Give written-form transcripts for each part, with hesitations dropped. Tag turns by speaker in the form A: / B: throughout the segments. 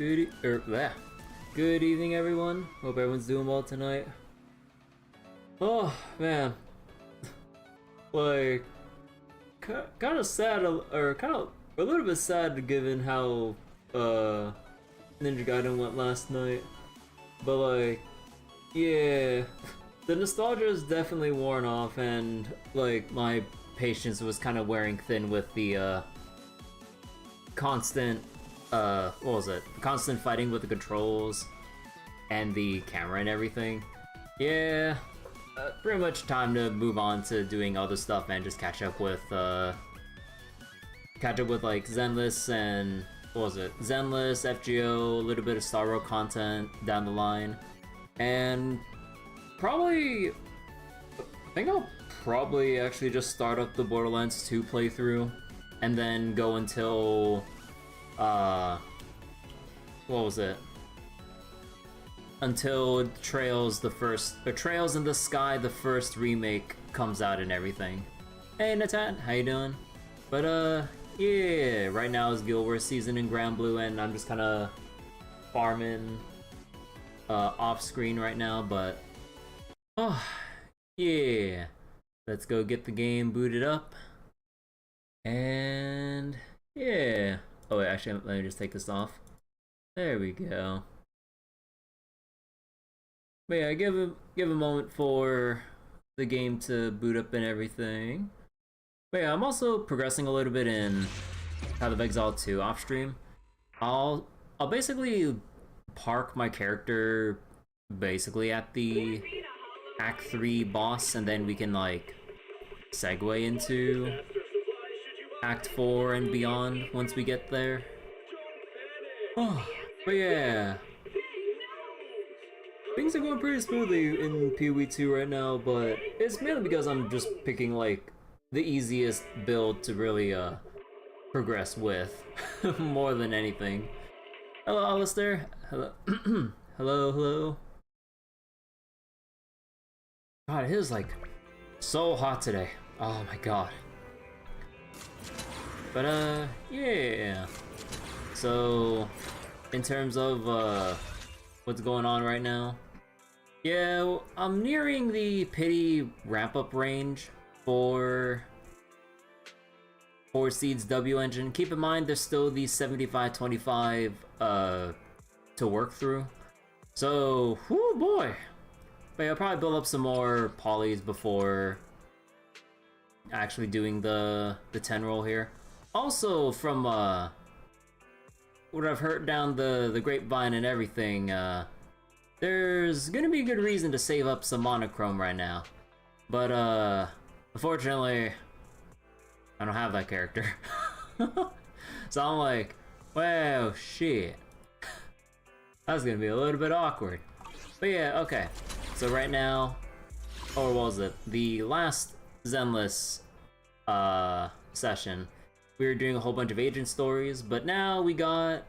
A: Good evening, everyone. Hope everyone's doing well tonight. Oh man, like kind of sad, or kind of a little bit sad given how Ninja Gaiden went last night. But like, yeah, the nostalgia is definitely worn off, and like my patience was kind of wearing thin with the constant what was it? Constant fighting with the controls and the camera and everything. Yeah, pretty much time to move on to doing other stuff and just catch up with like Zenless and what was it? Zenless, FGO, a little bit of Star Road content down the line, and probably I think I'll probably actually just start up the Borderlands 2 playthrough and then go until what was it? Until Trails in the Sky, the first remake comes out and everything. Hey Natan, how you doing? But yeah, right now is Guild Wars season in Grand Blue, and I'm just kind of farming off screen right now. But oh yeah, let's go get the game booted up, and yeah. Oh wait, actually, let me just take this off. There we go. But yeah, give a moment for the game to boot up and everything. But yeah, I'm also progressing a little bit in Path of Exile 2 off stream. I'll basically park my character basically at the Act 3 boss, and then we can like segue into Act 4 and beyond once we get there. Oh, but yeah, things are going pretty smoothly in PoE 2 right now, but it's mainly because I'm just picking like the easiest build to really progress with more than anything. Hello, Alistair. Hello. hello. God, it is like so hot today. Oh my god. But yeah. So in terms of what's going on right now, yeah, I'm nearing the pity ramp up range for Seed's W engine. Keep in mind there's still the 75-25 to work through. So, whoo boy. But I'll probably build up some more polys before actually doing the 10 roll here. Also, from what I've heard down the grapevine and everything, there's gonna be a good reason to save up some monochrome right now. But unfortunately, I don't have that character. So I'm like, well, shit. That's gonna be a little bit awkward. But yeah, okay. So right now, or what was it? The last Zenless session, we were doing a whole bunch of agent stories, but now we got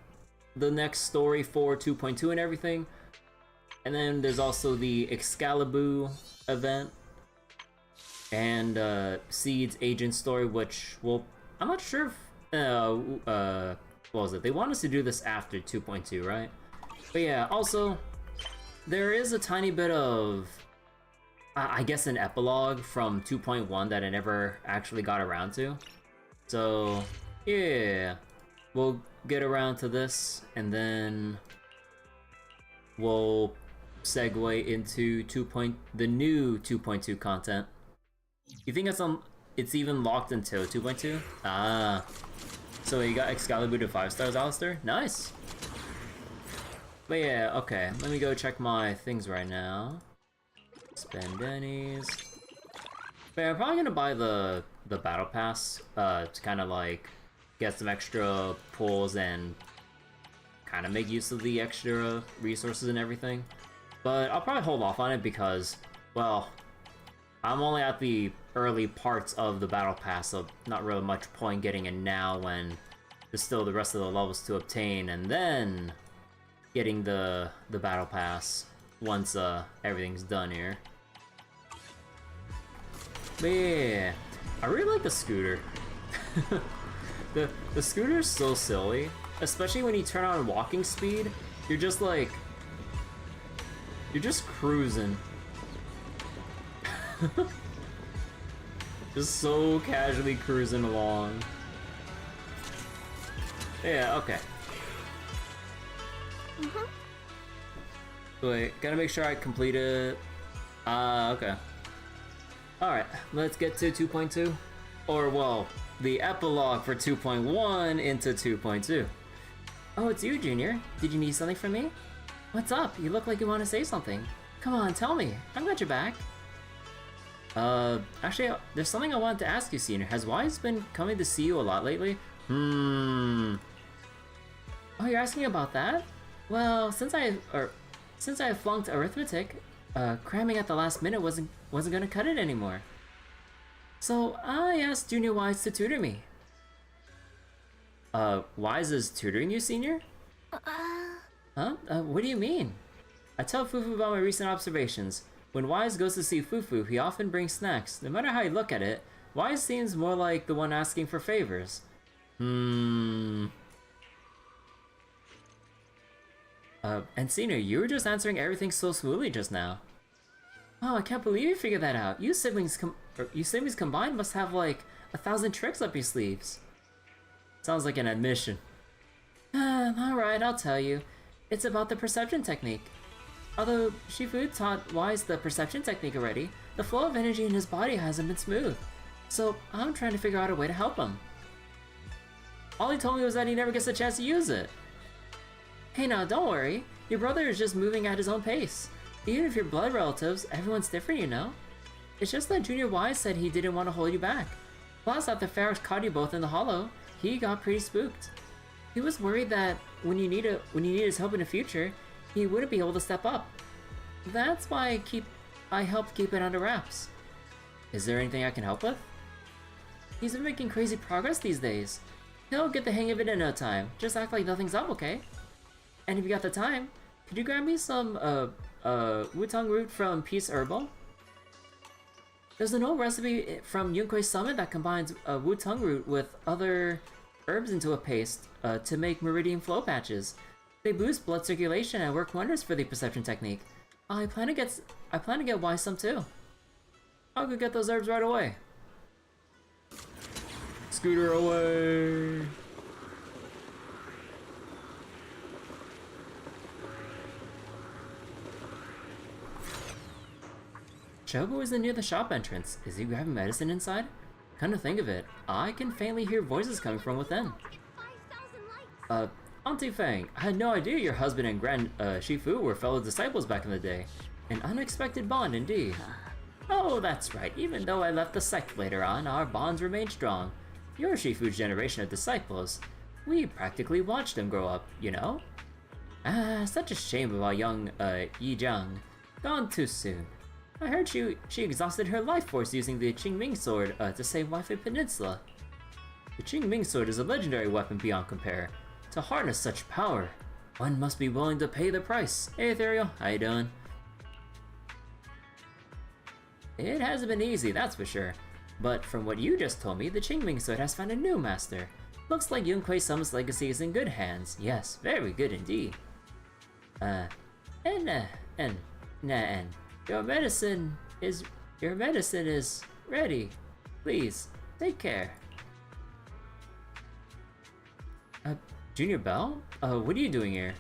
A: the next story for 2.2 and everything. And then there's also the Excalibur event and Seed's agent story, which I'm not sure if what was it? They want us to do this after 2.2, right? But yeah, also there is a tiny bit of I guess an epilogue from 2.1 that I never actually got around to. So yeah, we'll get around to this and then we'll segue into the new 2.2 content. You think it's even locked until 2.2? Ah, so you got Excalibur to 5 stars, Alistair? Nice. But yeah, okay, let me go check my things right now. Spend pennies. But yeah, I'm probably gonna buy the battle pass to kind of like get some extra pulls and kind of make use of the extra resources and everything. But I'll probably hold off on it because, well, I'm only at the early parts of the battle pass, so not really much point getting it now when there's still the rest of the levels to obtain, and then getting the battle pass once everything's done here. But yeah, I really like the scooter. the scooter is so silly. especially when you turn on walking speed, you're just like... You're just cruising. Just so casually cruising along. Yeah, okay. Wait, gotta make sure I complete it. Okay. Alright, let's get to 2.2. Or, well, the epilogue for 2.1 into 2.2. Oh, it's you, Junior. Did you need something from me? What's up? You look like you want to say something. Come on, tell me. I've got your back. Actually, there's something I wanted to ask you, Senior. Has Wise been coming to see you a lot lately? Oh, you're asking about that? Well, since I flunked arithmetic, cramming at the last minute wasn't gonna cut it anymore. So I asked Junior Wise to tutor me. Wise is tutoring you, Senior? Huh? What do you mean? I tell Fufu about my recent observations. When Wise goes to see Fufu, he often brings snacks. No matter how you look at it, Wise seems more like the one asking for favors. And Senior, you were just answering everything so smoothly just now. Oh, I can't believe you figured that out. You siblings combined must have like 1,000 tricks up your sleeves. Sounds like an admission. Alright, I'll tell you. It's about the perception technique. Although Shifu taught Wise the perception technique already, the flow of energy in his body hasn't been smooth. So I'm trying to figure out a way to help him. All he told me was that he never gets a chance to use it. Hey now, don't worry. Your brother is just moving at his own pace. Even if you're blood relatives, everyone's different, you know? It's just that Junior Wise said he didn't want to hold you back. Plus, after Ferrex caught you both in the hollow, he got pretty spooked. He was worried that when you need his help in the future, he wouldn't be able to step up. That's why I helped keep it under wraps. Is there anything I can help with? He's been making crazy progress these days. He'll get the hang of it in no time. Just act like nothing's up, okay? And if you got the time, could you grab me some Wutong root from Peace Herbal? There's an old recipe from Yunkuei Summit that combines Wutong root with other herbs into a paste to make meridian flow patches. They boost blood circulation and work wonders for the perception technique. I plan to get Wise some too. I'll go get those herbs right away. Scooter away. Shogo isn't near the shop entrance. Is he grabbing medicine inside? Come to think of it, I can faintly hear voices coming from within. Auntie Fang, I had no idea your husband and Grand Shifu were fellow disciples back in the day. An unexpected bond indeed. Oh, that's right. Even though I left the sect later on, our bonds remain strong. You're Shifu's generation of disciples. We practically watched them grow up, you know? Such a shame about young Yi Jiang. Gone too soon. I heard she exhausted her life force using the Qingming sword to save Waifei Peninsula. The Qingming sword is a legendary weapon beyond compare. To harness such power, one must be willing to pay the price. Hey Ethereal, how you doing? It hasn't been easy, that's for sure. But from what you just told me, the Qingming sword has found a new master. Looks like Yunkuei Summit's legacy is in good hands. Yes, very good indeed. Your medicine is ready. Please, take care. Junior Bell? What are you doing here?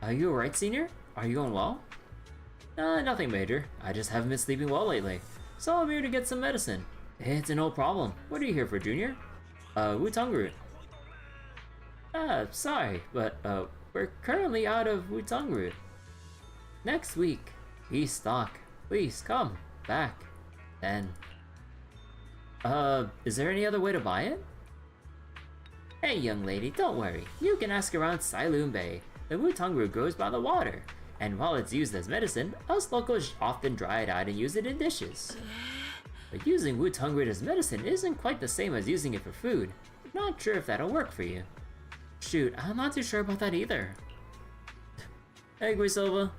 A: Are you alright, Senior? Are you going well? Nothing major. I just haven't been sleeping well lately. So I'm here to get some medicine. It's no problem. What are you here for, Junior? Wutong root. Sorry, but we're currently out of Wutong root. Next week, restock. Please come back then. Is there any other way to buy it? Hey young lady, don't worry. You can ask around Sailoon Bay. The Wutong root grows by the water, and while it's used as medicine, us locals often dry it out and use it in dishes. But using Wutong root as medicine isn't quite the same as using it for food. Not sure if that'll work for you. Shoot, I'm not too sure about that either. Hey Griselva.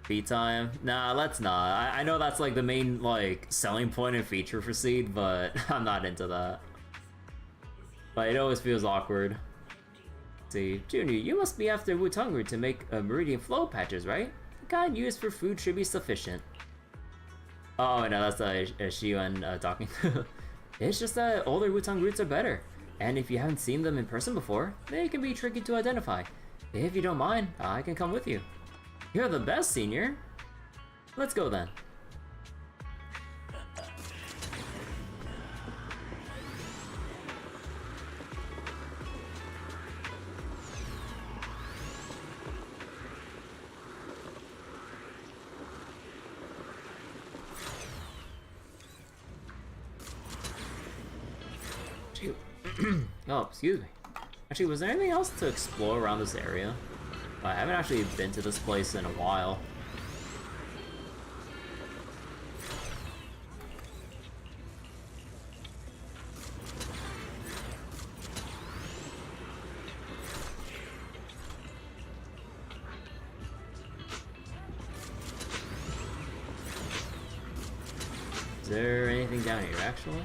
A: Tea time? Nah, let's not. I know that's like the main like selling point and feature for Seed, but I'm not into that. But it always feels awkward. See, Junior, you must be after Wutong root to make meridian flow patches, right? The kind used for food should be sufficient. Oh no, that's Shion talking. It's just that older Wutong roots are better, and if you haven't seen them in person before, they can be tricky to identify. If you don't mind, I can come with you. You're the best, Senior! Let's go then. Oh, excuse me. Actually, was there anything else to explore around this area? I haven't actually been to this place in a while. Is there anything down here, actually?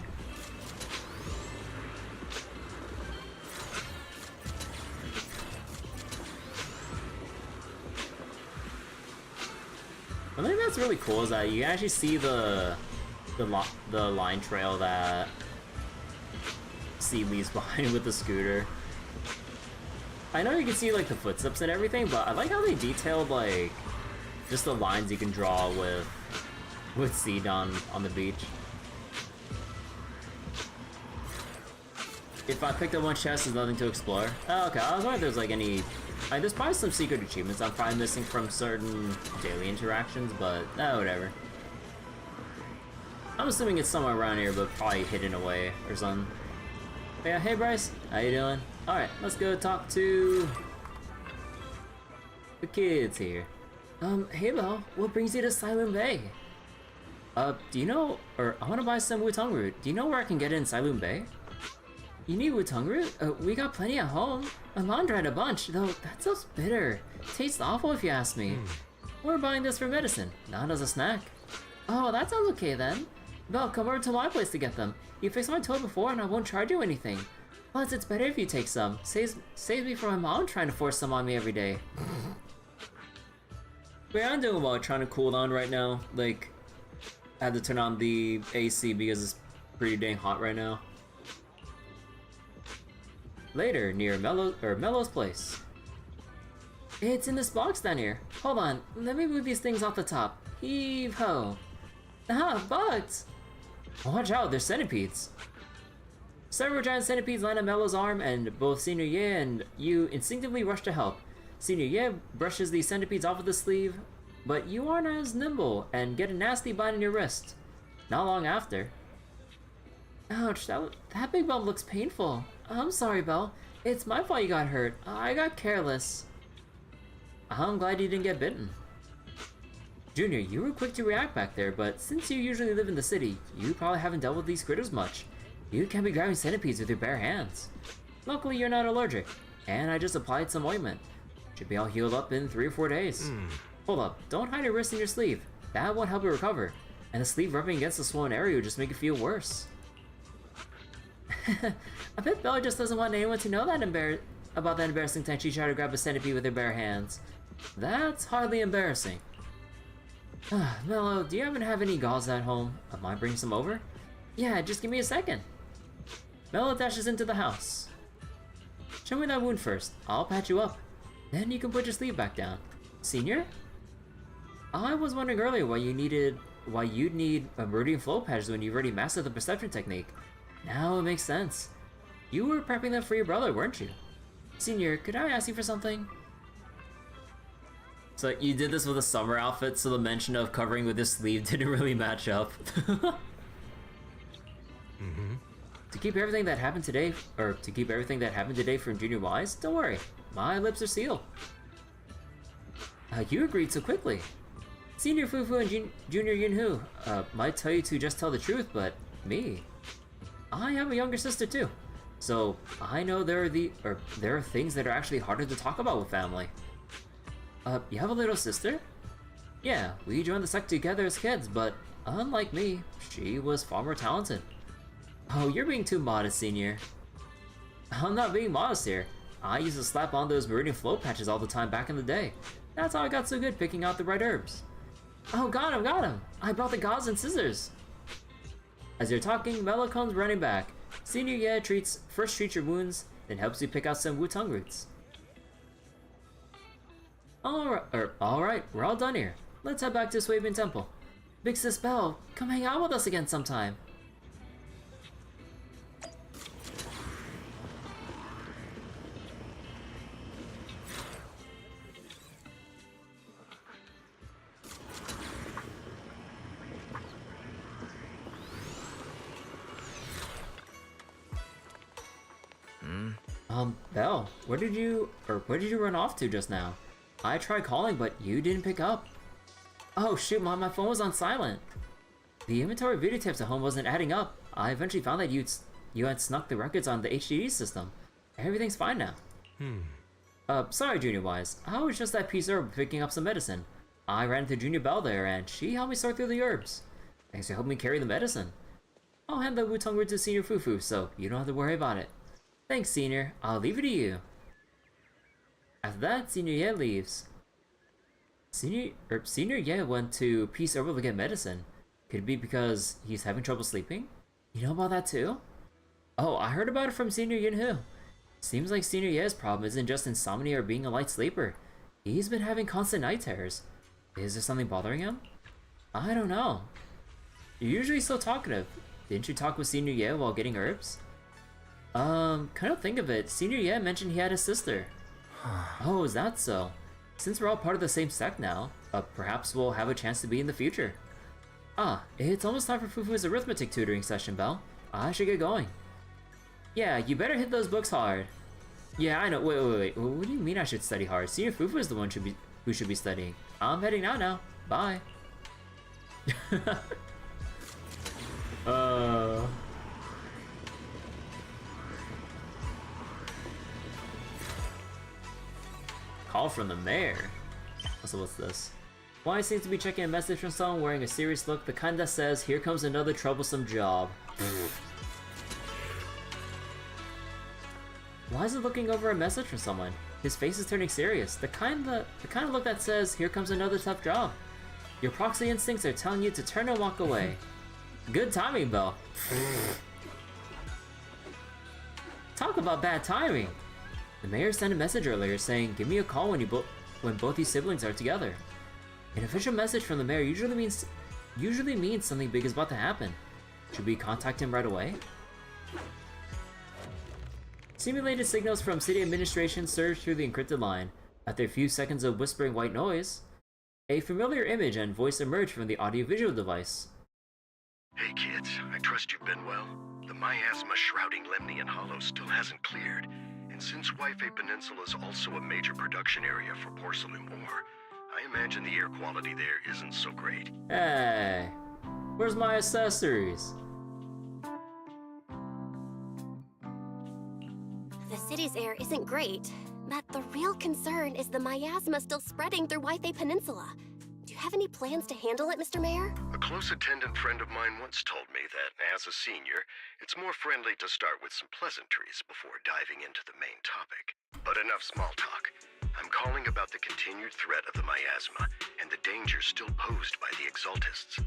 A: One thing that's really cool is that you can actually see the line trail that C leaves behind with the scooter. I know you can see like the footsteps and everything, but I like how they detailed like just the lines you can draw with Seed on the beach. If I picked up one chest, there's nothing to explore. Oh, okay, I was wondering if there's like any. There's probably some secret achievements I'm probably missing from certain daily interactions, but whatever. I'm assuming it's somewhere around here, but probably hidden away or something. But yeah, hey Bryce, how you doing? Alright, let's go talk to the kids here. Hey Belle, what brings you to Silent Bay? Do you know, or I want to buy some Wutong root. Do you know where I can get it in Silent Bay? You need Wutong root? We got plenty at home. My mom tried a bunch, though that stuff's bitter. Tastes awful if you ask me. We're buying this for medicine, not as a snack. Oh, that sounds okay then. Belle, come over to my place to get them. You fixed my toe before and I won't charge you anything. Plus, it's better if you take some. Saves me from my mom trying to force some on me every day. Wait, I'm doing well trying to cool down right now. Like, I had to turn on the AC because it's pretty dang hot right now. Later, near Mello's place. It's in this box down here. Hold on, let me move these things off the top. Heave ho. Ah, bugs! Watch out, they're centipedes. Several giant centipedes land on Mello's arm, and both Senior Ye and you instinctively rush to help. Senior Ye brushes the centipedes off with the sleeve, but you aren't as nimble and get a nasty bite in your wrist. Not long after. Ouch, that big bump looks painful. I'm sorry, Belle. It's my fault you got hurt. I got careless. I'm glad you didn't get bitten. Junior, you were quick to react back there, but since you usually live in the city, you probably haven't dealt with these critters much. You can't be grabbing centipedes with your bare hands. Luckily, you're not allergic, and I just applied some ointment. Should be all healed up in 3 or 4 days. Hold up, don't hide your wrist in your sleeve. That won't help you recover, and the sleeve rubbing against the swollen area will just make it feel worse. I bet Bella just doesn't want anyone to know that about that embarrassing time she tried to grab a centipede with her bare hands. That's hardly embarrassing. Mello, do you happen to have any gauze at home? I might bring some over? Yeah, just give me a second. Mello dashes into the house. Show me that wound first. I'll patch you up. Then you can put your sleeve back down. Senior? I was wondering earlier why you'd need a meridian flow patches when you've already mastered the perception technique. Now it makes sense. You were prepping them for your brother, weren't you? Senior, could I ask you for something? So you did this with a summer outfit, so the mention of covering with his sleeve didn't really match up. To keep everything that happened today from Junior Wise, don't worry. My lips are sealed. You agreed so quickly. Senior Fufu and Junior Yunhu might tell you to just tell the truth, but me, I have a younger sister too, so I know there are things that are actually harder to talk about with family. You have a little sister? Yeah, we joined the sect together as kids, but unlike me, she was far more talented. Oh, you're being too modest, Senior. I'm not being modest here. I used to slap on those meridian flow patches all the time back in the day. That's how I got so good picking out the right herbs. Oh, got him! I brought the gauze and scissors! As you're talking, Mello comes running back. Senior Ye first treats your wounds, then helps you pick out some Wu-Tung roots. Alright, we're all done here. Let's head back to Swabian Temple. Big Sis Belle, come hang out with us again sometime. Belle, where did you run off to just now? I tried calling, but you didn't pick up. Oh shoot, Mom, my phone was on silent. The inventory of videotapes at home wasn't adding up. I eventually found that you had snuck the records on the HDD system. Everything's fine now. Sorry, Junior Wise. I was just at Peace Herb picking up some medicine. I ran into Junior Belle there, and she helped me sort through the herbs. Thanks for helping me carry the medicine. I'll hand the Wu-Tung root to Senior Fufu, so you don't have to worry about it. Thanks, Senior. I'll leave it to you. After that, Senior Ye leaves. Senior Ye went to Peace Herb to get medicine. Could it be because he's having trouble sleeping? You know about that too? Oh, I heard about it from Senior Yinhu. Seems like Senior Ye's problem isn't just insomnia or being a light sleeper. He's been having constant night terrors. Is there something bothering him? I don't know. You're usually so talkative. Didn't you talk with Senior Ye while getting herbs? Kind of think of it, Senior Ye mentioned he had a sister. Oh, is that so? Since we're all part of the same sect now, perhaps we'll have a chance to be in the future. Ah, it's almost time for Fufu's arithmetic tutoring session, Belle. I should get going. Yeah, you better hit those books hard. Yeah, I know. Wait. What do you mean I should study hard? Senior Fufu is the one who should be studying. I'm heading out now. Bye. Call from the mayor. So what's this? Wise seems to be checking a message from someone wearing a serious look, the kind that says, "Here comes another troublesome job." Why is it looking over a message from someone? His face is turning serious. The kind of look that says, "Here comes another tough job." Your proxy instincts are telling you to turn and walk away. Good timing, Belle. Talk about bad timing. The mayor sent a message earlier saying, "Give me a call when both these siblings are together." An official message from the mayor usually means something big is about to happen. Should we contact him right away? Simulated signals from city administration surged through the encrypted line. After a few seconds of whispering white noise, a familiar image and voice emerged from the audiovisual device.
B: Hey kids, I trust you've been well. The miasma shrouding Lemnian Hollow still hasn't cleared, and since Waifei Peninsula is also a major production area for porcelain ore, I imagine the air quality there isn't so great.
A: Hey, where's my accessories?
C: The city's air isn't great, but the real concern is the miasma still spreading through Waifei Peninsula. Do you have any plans to handle it, Mr. Mayor?
B: A close attendant friend of mine once told me that, as a senior, it's more friendly to start with some pleasantries before diving into the main topic. But enough small talk. I'm calling about the continued threat of the miasma and the dangers still posed by the Exaltists.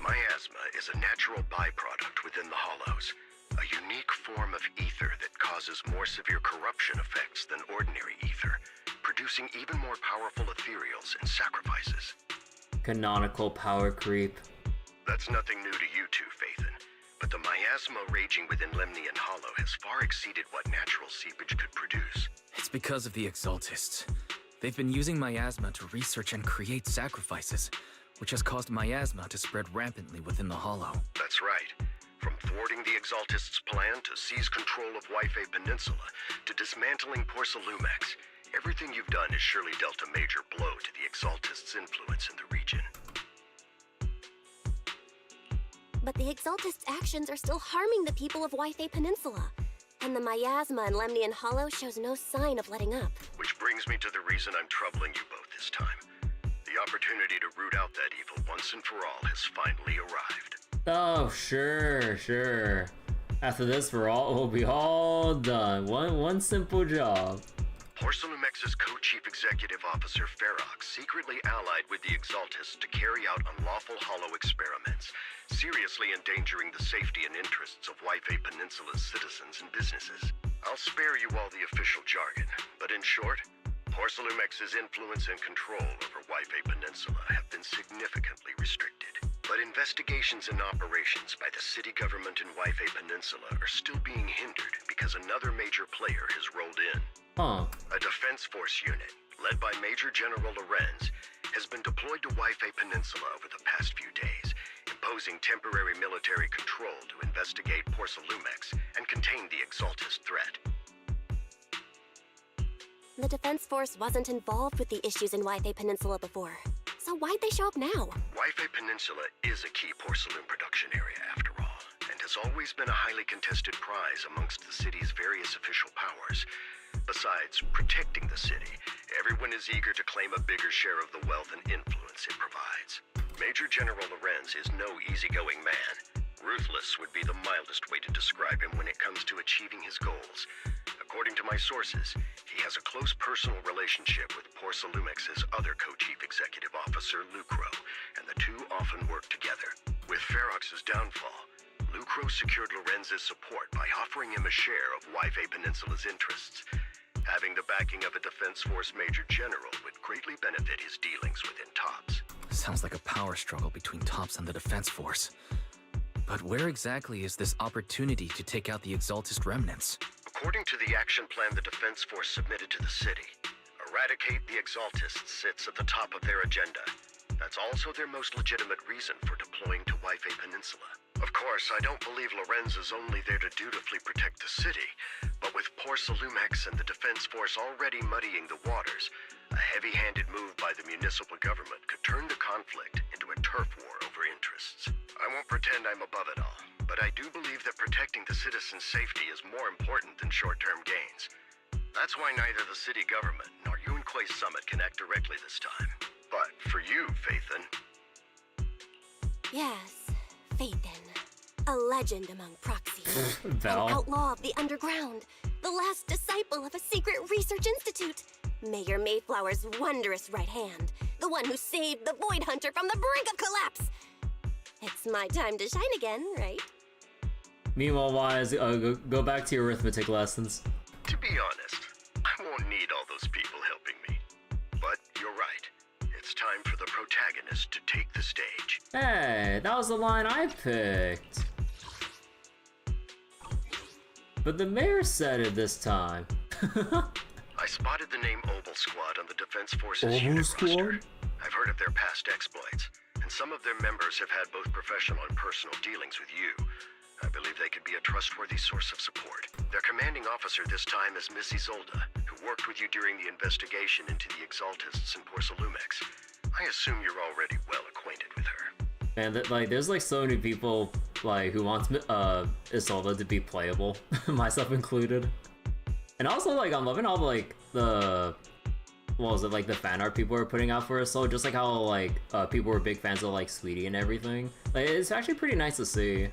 B: Miasma is a natural byproduct within the Hollows, a unique form of ether that causes more severe corruption effects than ordinary ether, producing even more powerful ethereals and sacrifices.
A: Canonical power creep.
B: That's nothing new to you two, Phaethon, but the miasma raging within Lemnian Hollow has far exceeded what natural seepage could produce.
D: It's because of the Exaltists. They've been using miasma to research and create sacrifices, which has caused miasma to spread rampantly within the Hollow.
B: That's right. From thwarting the Exaltists' plan to seize control of Waifei Peninsula to dismantling Porcelumex, everything you've done has surely dealt a major blow to the Exaltists' influence in the region.
C: But the Exaltists' actions are still harming the people of Waifei Peninsula, and the miasma in Lemnian Hollow shows no sign of letting up.
B: Which brings me to the reason I'm troubling you both this time. The opportunity to root out that evil once and for all has finally arrived.
A: Oh, sure. After this, we'll be all done. One simple job.
B: Porcelumex's co-chief executive officer Ferox secretly allied with the Exaltists to carry out unlawful hollow experiments, seriously endangering the safety and interests of Waifei Peninsula's citizens and businesses. I'll spare you all the official jargon, but in short, Porcelumex's influence and control over Waifei Peninsula have been significantly restricted. But investigations and operations by the city government in Waifei Peninsula are still being hindered because another major player has rolled in. A defense force unit, led by Major General Lorenz, has been deployed to Waifei Peninsula over the past few days, imposing temporary military control to investigate Porcelumex and contain the Exaltist threat.
C: The defense force wasn't involved with the issues in Waifei Peninsula before, so why'd they show up now?
B: Waifei Peninsula is a key porcelain production area after all, and has always been a highly contested prize amongst the city's various official powers. Besides protecting the city, everyone is eager to claim a bigger share of the wealth and influence it provides. Major General Lorenz is no easygoing man. Ruthless would be the mildest way to describe him when it comes to achieving his goals. According to my sources, he has a close personal relationship with Porcelumex's other co-chief executive officer, Lucro, and the two often work together. With Ferox's downfall, Lucro secured Lorenz's support by offering him a share of Waifei Peninsula's interests. Having the backing of a Defense Force Major General would greatly benefit his dealings within TOPS.
D: Sounds like a power struggle between TOPS and the Defense Force. But where exactly is this opportunity to take out the Exaltist remnants?
B: According to the action plan the Defense Force submitted to the city, eradicate the Exaltists sits at the top of their agenda. That's also their most legitimate reason for deploying to Waifei Peninsula. Of course, I don't believe Lorenz is only there to dutifully protect the city, but with Porcelumex and the Defense Force already muddying the waters, a heavy-handed move by the municipal government could turn the conflict into a turf war over interests. I won't pretend I'm above it all, but I do believe that protecting the citizens' safety is more important than short-term gains. That's why neither the city government nor Yunque's summit can act directly this time. But for you, Phaethon...
C: Yes, Phaethon. A legend among proxies.
A: Val.
C: An outlaw of the underground. The last disciple of a secret research institute. Mayor Mayflower's wondrous right hand. The one who saved the Void Hunter from the brink of collapse. It's my time to shine again, right?
A: Meanwhile, Wise, go back to your arithmetic lessons.
B: To be honest, I won't need all those people helping me. But you're right. It's time for the protagonist to take the stage.
A: Hey, that was the line I picked. But the mayor said it this time.
B: I spotted the name Obol Squad on the Defense Force's
A: Obol
B: unit
A: Squad?
B: roster. I've heard of their past exploits, and some of their members have had both professional and personal dealings with you. I believe they could be a trustworthy source of support. Their commanding officer this time is Miss Isolda, who worked with you during the investigation into the Exaltists and Porcelumex. I assume you're already well acquainted with her.
A: Man, there's like so many people like who wants Isolda to be playable, myself included. And also, like, I'm loving all like the the fan art people are putting out for Isolda, just like how like people were big fans of like Sweetie and everything. Like, it's actually pretty nice to see.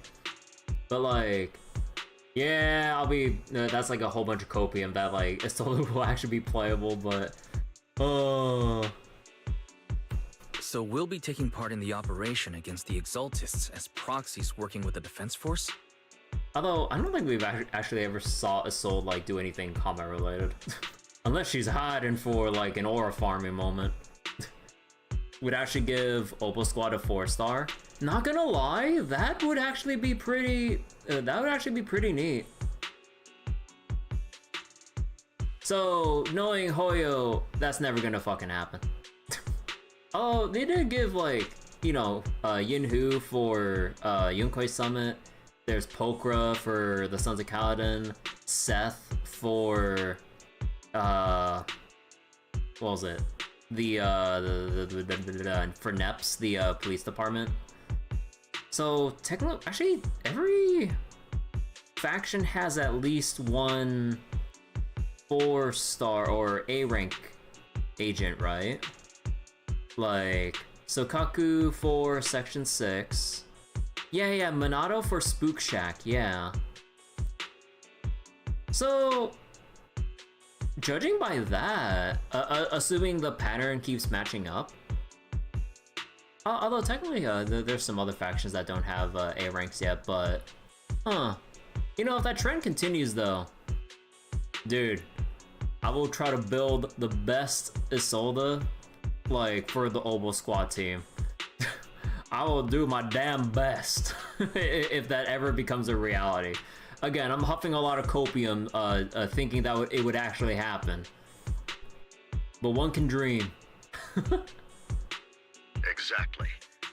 A: But like, yeah, I'll be. That's like a whole bunch of copium that like Isolda will actually be playable, but
D: So we'll be taking part in the operation against the Exaltists as proxies working with the Defense Force?
A: Although, I don't think we've actually ever saw Isolde like do anything combat related. Unless she's hiding for like an aura farming moment. Would actually give Obol Squad a 4-star. Not gonna lie, that would actually be pretty neat. So, knowing Hoyo, that's never gonna fucking happen. Oh, they did give like, you know, Yinhu for Yunque's Summit. There's Pokra for the Sons of Kaladin. Seth for what was it? The for NEPS, the police department. So technically, actually, every faction has at least one 4-star or A rank agent, right? Like Sokaku for Section 6. Yeah, Minato for Spook Shack, yeah. So Judging by that, assuming the pattern keeps matching up, although technically there's some other factions that don't have A ranks yet, but you know, if that trend continues though, dude, I will try to build the best Isolde like for the Obol squad team. I will do my damn best if that ever becomes a reality. Again, I'm huffing a lot of copium, thinking that it would actually happen. But one can dream.
B: Exactly.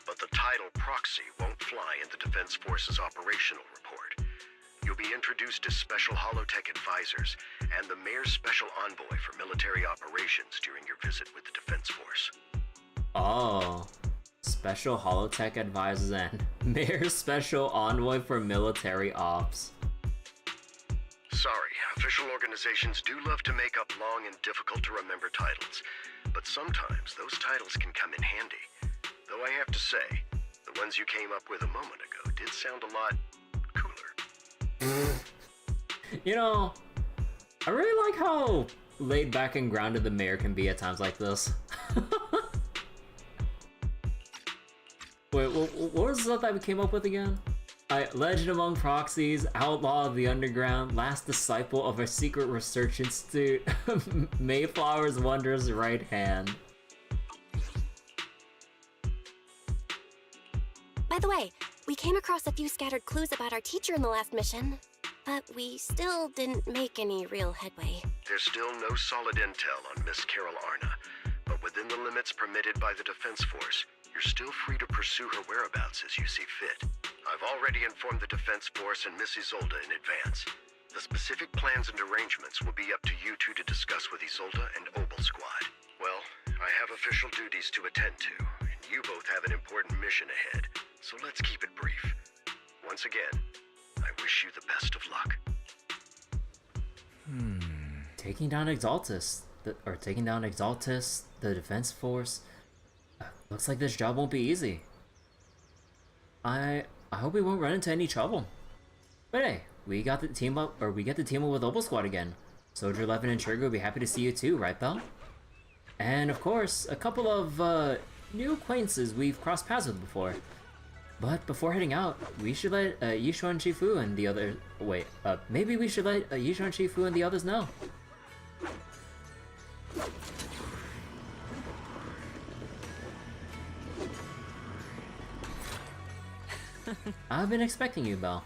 B: But the title proxy won't fly in the Defense Force's operational report. You'll be introduced as Special Holotech Advisors and the Mayor's Special Envoy for Military Operations during your visit with the Defense Force.
A: Oh. Special Holotech Advisors and Mayor's Special Envoy for Military Ops.
B: Sorry, official organizations do love to make up long and difficult to remember titles, but sometimes those titles can come in handy. Though I have to say, the ones you came up with a moment ago did sound a lot cooler.
A: You know, I really like how laid back and grounded the mayor can be at times like this. Wait, what was that we came up with again? Legend among proxies, outlaw of the underground, last disciple of a secret research institute, Mayflower's wondrous right hand.
C: By the way, we came across a few scattered clues about our teacher in the last mission, but we still didn't make any real headway.
B: There's still no solid intel on Miss Carol Arna, but within the limits permitted by the Defense Force, you're still free to pursue her whereabouts as you see fit. I've already informed the Defense Force and Miss Isolde in advance. The specific plans and arrangements will be up to you two to discuss with Isolde and Obol Squad. Well, I have official duties to attend to, and you both have an important mission ahead, so let's keep it brief. Once again, I wish you the best of luck.
A: Taking down Exaltus, the Defense Force. Looks like this job won't be easy. I hope we won't run into any trouble. But hey, we get to team up with Obol Squad again. Soldier 11 and Trigger will be happy to see you too, right, Belle? And of course, a couple of new acquaintances we've crossed paths with before. But before heading out, we should let Yishuan and Shifu and the other. Wait, maybe we should let Yishuan and Shifu and the others know. I've been expecting you, Belle.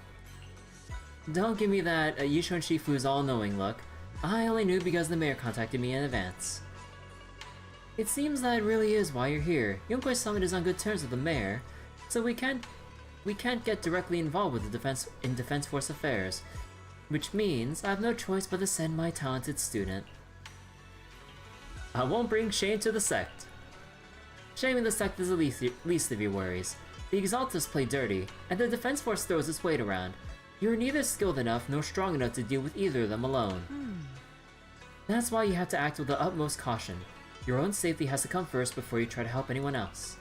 A: Don't give me that Yishuan and Shifu's all-knowing look. I only knew because the mayor contacted me in advance. It seems that really is why you're here. Yonkoi Summit is on good terms with the mayor, so we can't get directly involved with the Defense Force affairs, which means I have no choice but to send my talented student. I won't bring shame to the sect. Shaming the sect is the least of your worries. The Exaltus play dirty, and the Defense Force throws its weight around. You are neither skilled enough nor strong enough to deal with either of them alone. That's why you have to act with the utmost caution. Your own safety has to come first before you try to help anyone else.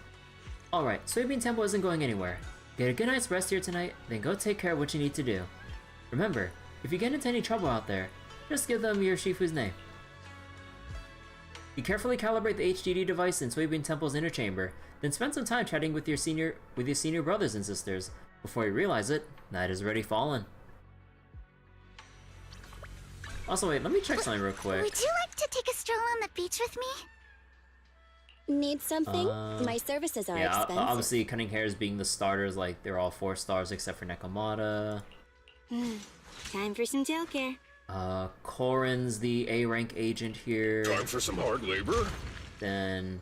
A: Alright, Soybean Temple isn't going anywhere. Get a good night's rest here tonight, then go take care of what you need to do. Remember, if you get into any trouble out there, just give them your Shifu's name. You carefully calibrate the HDD device in Soybean Temple's inner chamber, then spend some time chatting with your senior brothers and sisters. Before you realize it, night has already fallen. Also, wait, let me check something real quick.
E: Would you like to take a stroll on the beach with me?
C: Need something? My services are expensive.
A: Obviously, Cunning Hairs being the starters, like, they're all 4 stars except for Nekomata.
E: Time for some tailcare.
A: Corin's the A-rank agent here.
F: Time for some hard labor?
A: Then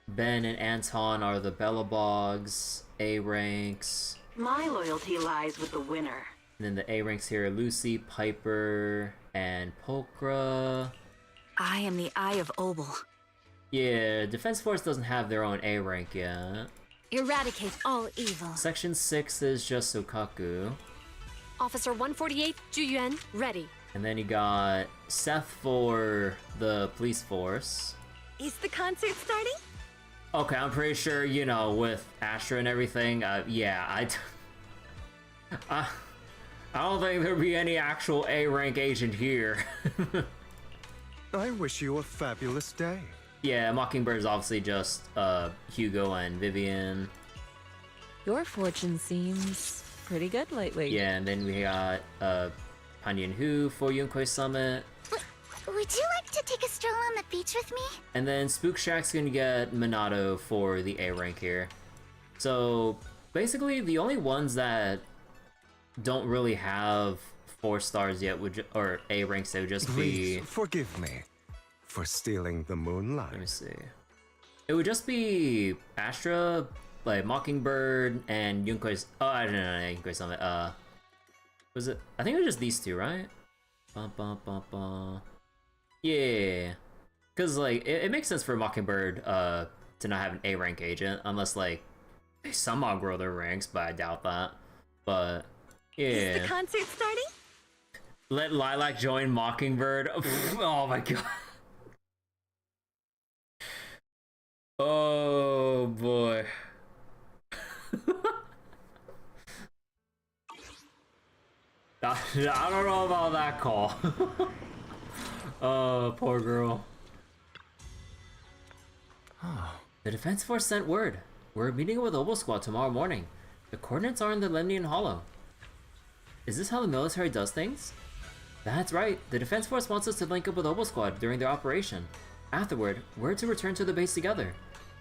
A: Ben and Anton are the Bellabogs, A-ranks.
G: My loyalty lies with the winner.
A: And then the A-ranks here are Lucy, Piper, and Pokra.
E: I am the Eye of Obol.
A: Yeah, Defense Force doesn't have their own A-rank yet.
E: Eradicate all evil.
A: Section 6 is just Sokaku.
H: Officer 148, Juyuan, ready.
A: And then you got Seth for the police force.
E: Is the concert starting?
A: Okay, I'm pretty sure, you know, with Astra and everything, yeah, I don't think there'd be any actual A-rank agent here.
F: I wish you a fabulous day.
A: Yeah, Mockingbird is obviously just Hugo and Vivian.
I: Your fortune seems pretty good lately.
A: Yeah, and then we got Han Yin-Hu for Yunquei Summit.
E: Would you like to take a stroll on the beach with me?
A: And then Spook Shack's gonna get Minato for the A rank here. So basically the only ones that don't really have 4 stars yet would or A ranks, they would just be...
F: Please forgive me for stealing the moonlight.
A: Let me see. It would just be Astra, like Mockingbird, and Yunquei's... Oh, I don't know, Yunquei Summit. Was it... I think it was just these 2, right? Yeah. Because, like, it makes sense for Mockingbird to not have an A rank agent, unless, like, they somehow grow their ranks, but I doubt that. But, yeah.
J: Is the concert starting?
A: Let Lilac join Mockingbird. Oh my god. Oh boy. I don't know about that call. Oh, poor girl. The Defense Force sent word. We're meeting with Obol Squad tomorrow morning. The coordinates are in the Lemnian Hollow. Is this how the military does things? That's right. The Defense Force wants us to link up with Obol Squad during their operation. Afterward, we're to return to the base together.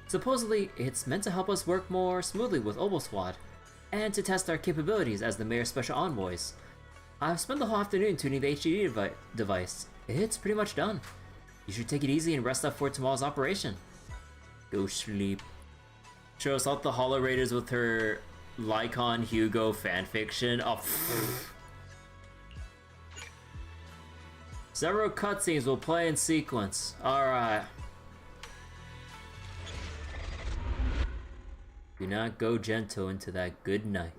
A: Supposedly, it's meant to help us work more smoothly with Obol Squad, and to test our capabilities as the Mayor's Special Envoys. I've spent the whole afternoon tuning the HDD device. It's pretty much done. You should take it easy and rest up for tomorrow's operation. Go sleep. Shows off the Hollow Raiders with her Lycon Hugo fanfiction. Oh, several cutscenes will play in sequence. Alright. Do not go gentle into that good night.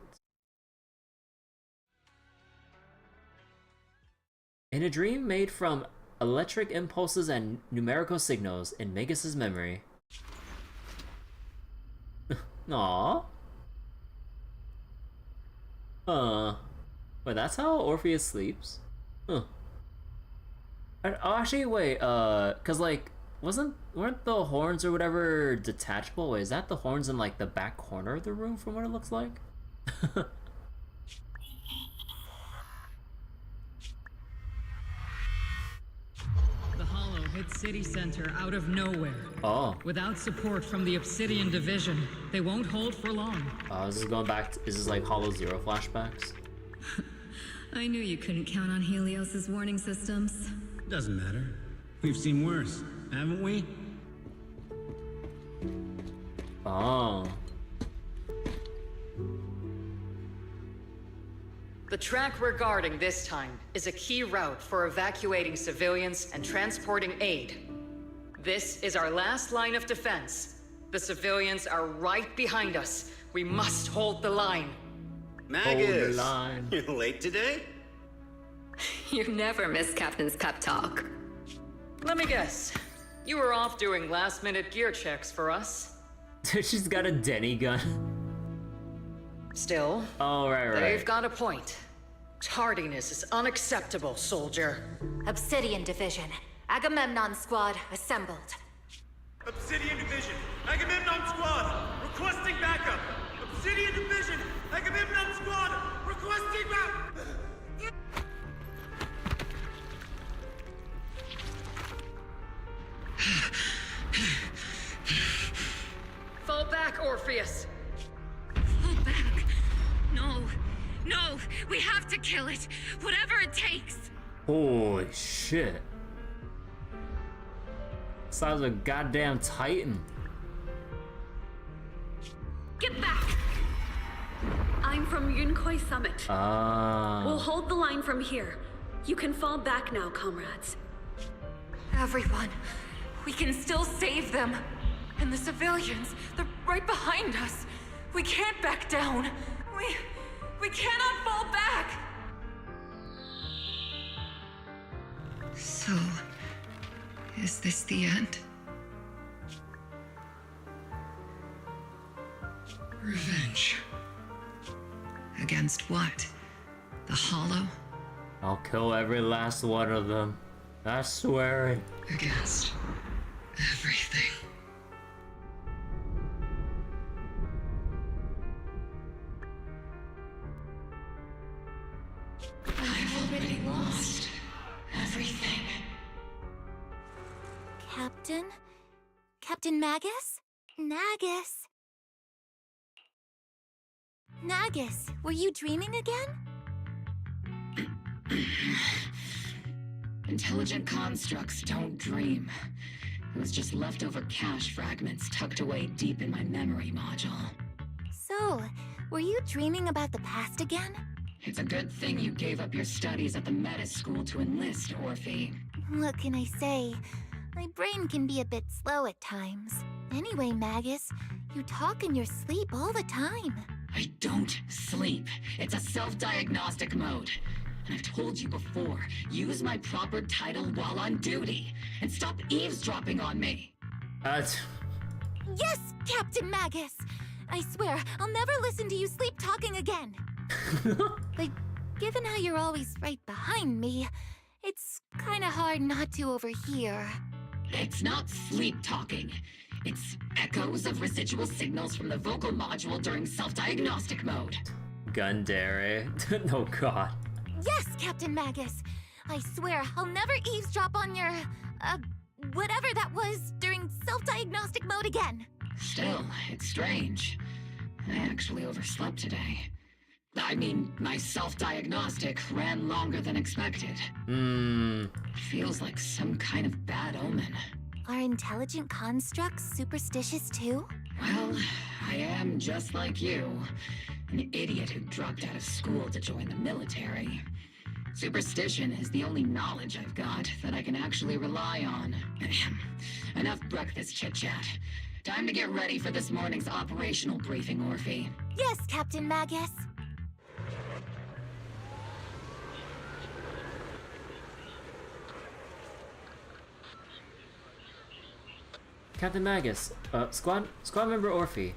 A: In a dream made from electric impulses and numerical signals in Magus's memory. Aww. Wait, that's how Orpheus sleeps? Huh. Oh, actually, wait, cause like, weren't the horns or whatever detachable? Wait, is that the horns in like the back corner of the room from what it looks like?
K: The Hollow hit City Center out of nowhere.
A: Oh.
K: Without support from the Obsidian Division, they won't hold for long.
A: This is going back to, is this like Hollow Zero flashbacks?
L: I knew you couldn't count on Helios's warning systems.
M: Doesn't matter. We've seen worse, haven't we?
A: Oh.
N: The track we're guarding this time is a key route for evacuating civilians and transporting aid. This is our last line of defense. The civilians are right behind us. We must hold the line.
O: Magus, you're late today?
P: You never miss Captain's pep talk.
N: Let me guess. You were off doing last-minute gear checks for us.
A: She's got a Denny gun.
N: Still,
A: oh, right.
N: They've got a point. Tardiness is unacceptable, soldier.
Q: Obsidian Division. Agamemnon Squad assembled.
R: Obsidian Division. Agamemnon Squad requesting backup. Obsidian Division. Agamemnon Squad requesting backup.
N: Fall back, Orpheus.
P: Fall back. No. No. We have to kill it. Whatever it takes.
A: Holy shit. Sounds like a goddamn titan.
H: Get back! I'm from Yunquei Summit. We'll hold the line from here. You can fall back now, comrades.
Q: Everyone, we can still save them. And the civilians, they're right behind us. We can't back down. We cannot fall back!
L: So, is this the end? Revenge. Against what? The Hollow?
A: I'll kill every last one of them. I swear.
P: Against everything. I've already lost everything.
E: Captain? Captain Magus? Nagus? Nagus, were you dreaming again?
P: Intelligent constructs don't dream. It was just leftover cache fragments tucked away deep in my memory module.
E: So, were you dreaming about the past again?
P: It's a good thing you gave up your studies at the meta school to enlist, Orphe.
E: What can I say? My brain can be a bit slow at times. Anyway, Magus, you talk in your sleep all the time.
P: I don't sleep. It's a self-diagnostic mode. And I've told you before, use my proper title while on duty, and stop eavesdropping on me.
E: Yes, Captain Magus! I swear, I'll never listen to you sleep talking again. But given how you're always right behind me, it's kinda hard not to overhear.
P: It's not sleep talking. It's echoes of residual signals from the vocal module during self-diagnostic mode.
A: Gundere. Oh god.
E: Yes, Captain Magus. I swear I'll never eavesdrop on your, whatever that was during self-diagnostic mode again.
P: Still, it's strange. I actually overslept today. I mean, my self-diagnostic ran longer than expected. Feels like some kind of bad omen.
E: Are intelligent constructs superstitious too?
P: Well, I am just like you. An idiot who dropped out of school to join the military. Superstition is the only knowledge I've got that I can actually rely on. Enough breakfast chit-chat. Time to get ready for this morning's operational briefing, Orphe.
E: Yes, Captain Magus.
A: Captain Magus, squad member Orphe,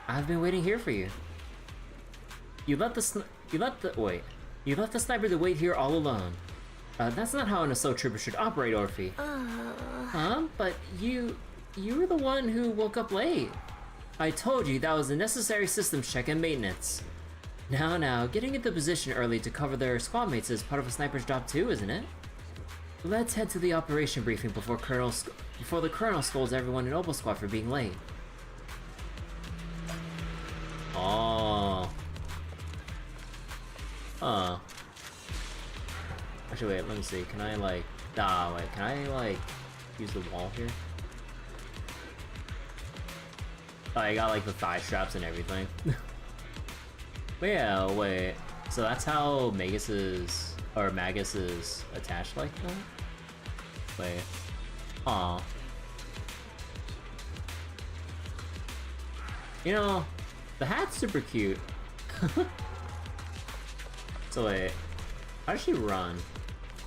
A: I've been waiting here for you. You let the sniper to wait here all alone. That's not how an assault trooper should operate, Orphe. But you were the one who woke up late. I told you that was a necessary systems check and maintenance. Now, getting into position early to cover their squad mates is part of a sniper's job too, isn't it? Let's head to the operation briefing before the Colonel scolds everyone in Obol Squad for being late. Oh. Actually, wait, let me see. Can I, like... can I, like, use the wall here? Oh, I got, like, the thigh straps and everything. But yeah, wait. So that's how Magus is attached like that? Wait. Aw. You know, the hat's super cute. So wait, how does she run?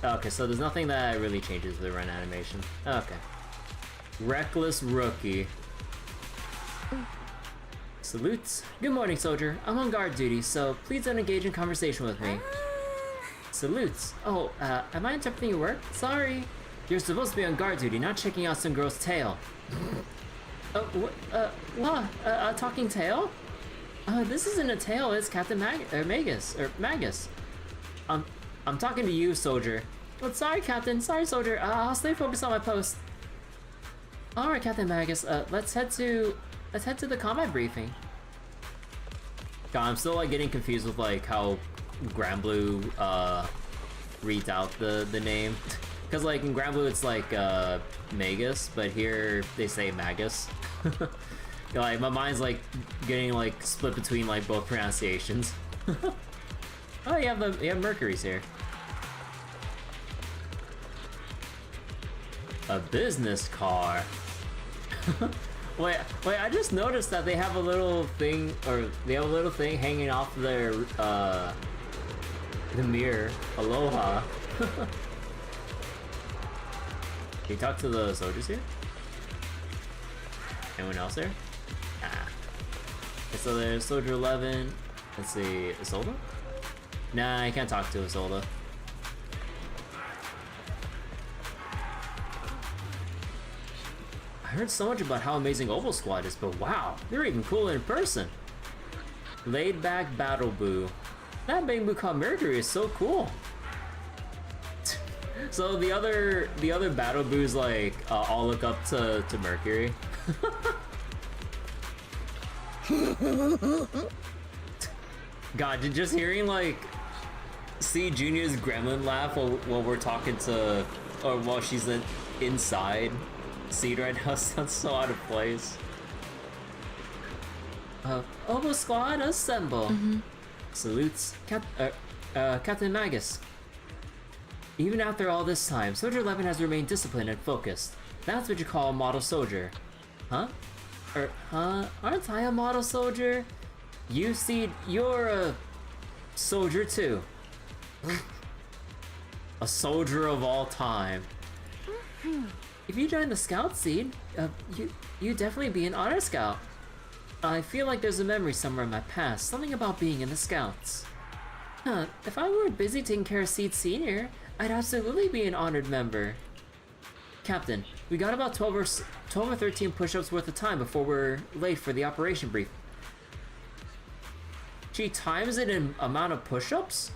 A: Okay, so there's nothing that really changes the run animation. Okay. Reckless rookie. Salutes. Good morning, soldier. I'm on guard duty, so please don't engage in conversation with me. Salutes. Oh, am I interrupting your work? Sorry. You're supposed to be on guard duty, not checking out some girl's tail. A talking tail? This isn't a tail, it's Captain Magus. I'm talking to you, soldier. Oh, sorry, Captain. Sorry, soldier. I'll stay focused on my post. Alright, Captain Magus, let's head to the combat briefing. God, I'm still like getting confused with like how Granblue reads out the name. Cause like in Granblue it's like Magus, but here they say Magus. Like my mind's like getting like split between like both pronunciations. Oh, you have Mercury's here. A business car. Wait, I just noticed that they have a little thing, hanging off their, the mirror. Aloha. Can you talk to the soldiers here? Anyone else there? Ah. Okay, so there's Soldier 11. Let's see, Isolde? Nah, I can't talk to Isolde. heard so much about how amazing Obol Squad is, but wow, they're even cooler in person. Laid back battle boo. That big boo called Mercury is so cool. So the other battle boos like all look up to Mercury. God, just hearing like see Junior's gremlin laugh while we're talking to, or while she's inside Seed right now sounds so out of place. Obol Squad assemble. Salutes, Captain Magus. Even after all this time, Soldier 11 has remained disciplined and focused. That's what you call a model soldier. Huh? Aren't I a model soldier? You see, you're a soldier too. A soldier of all time. If you join the Scout Seed, you definitely be an honor scout. I feel like there's a memory somewhere in my past, something about being in the Scouts. If I weren't busy taking care of Seed Senior, I'd absolutely be an honored member. Captain, we got about 12 or 13 push-ups worth of time before we're late for the operation brief. She times it in amount of push-ups?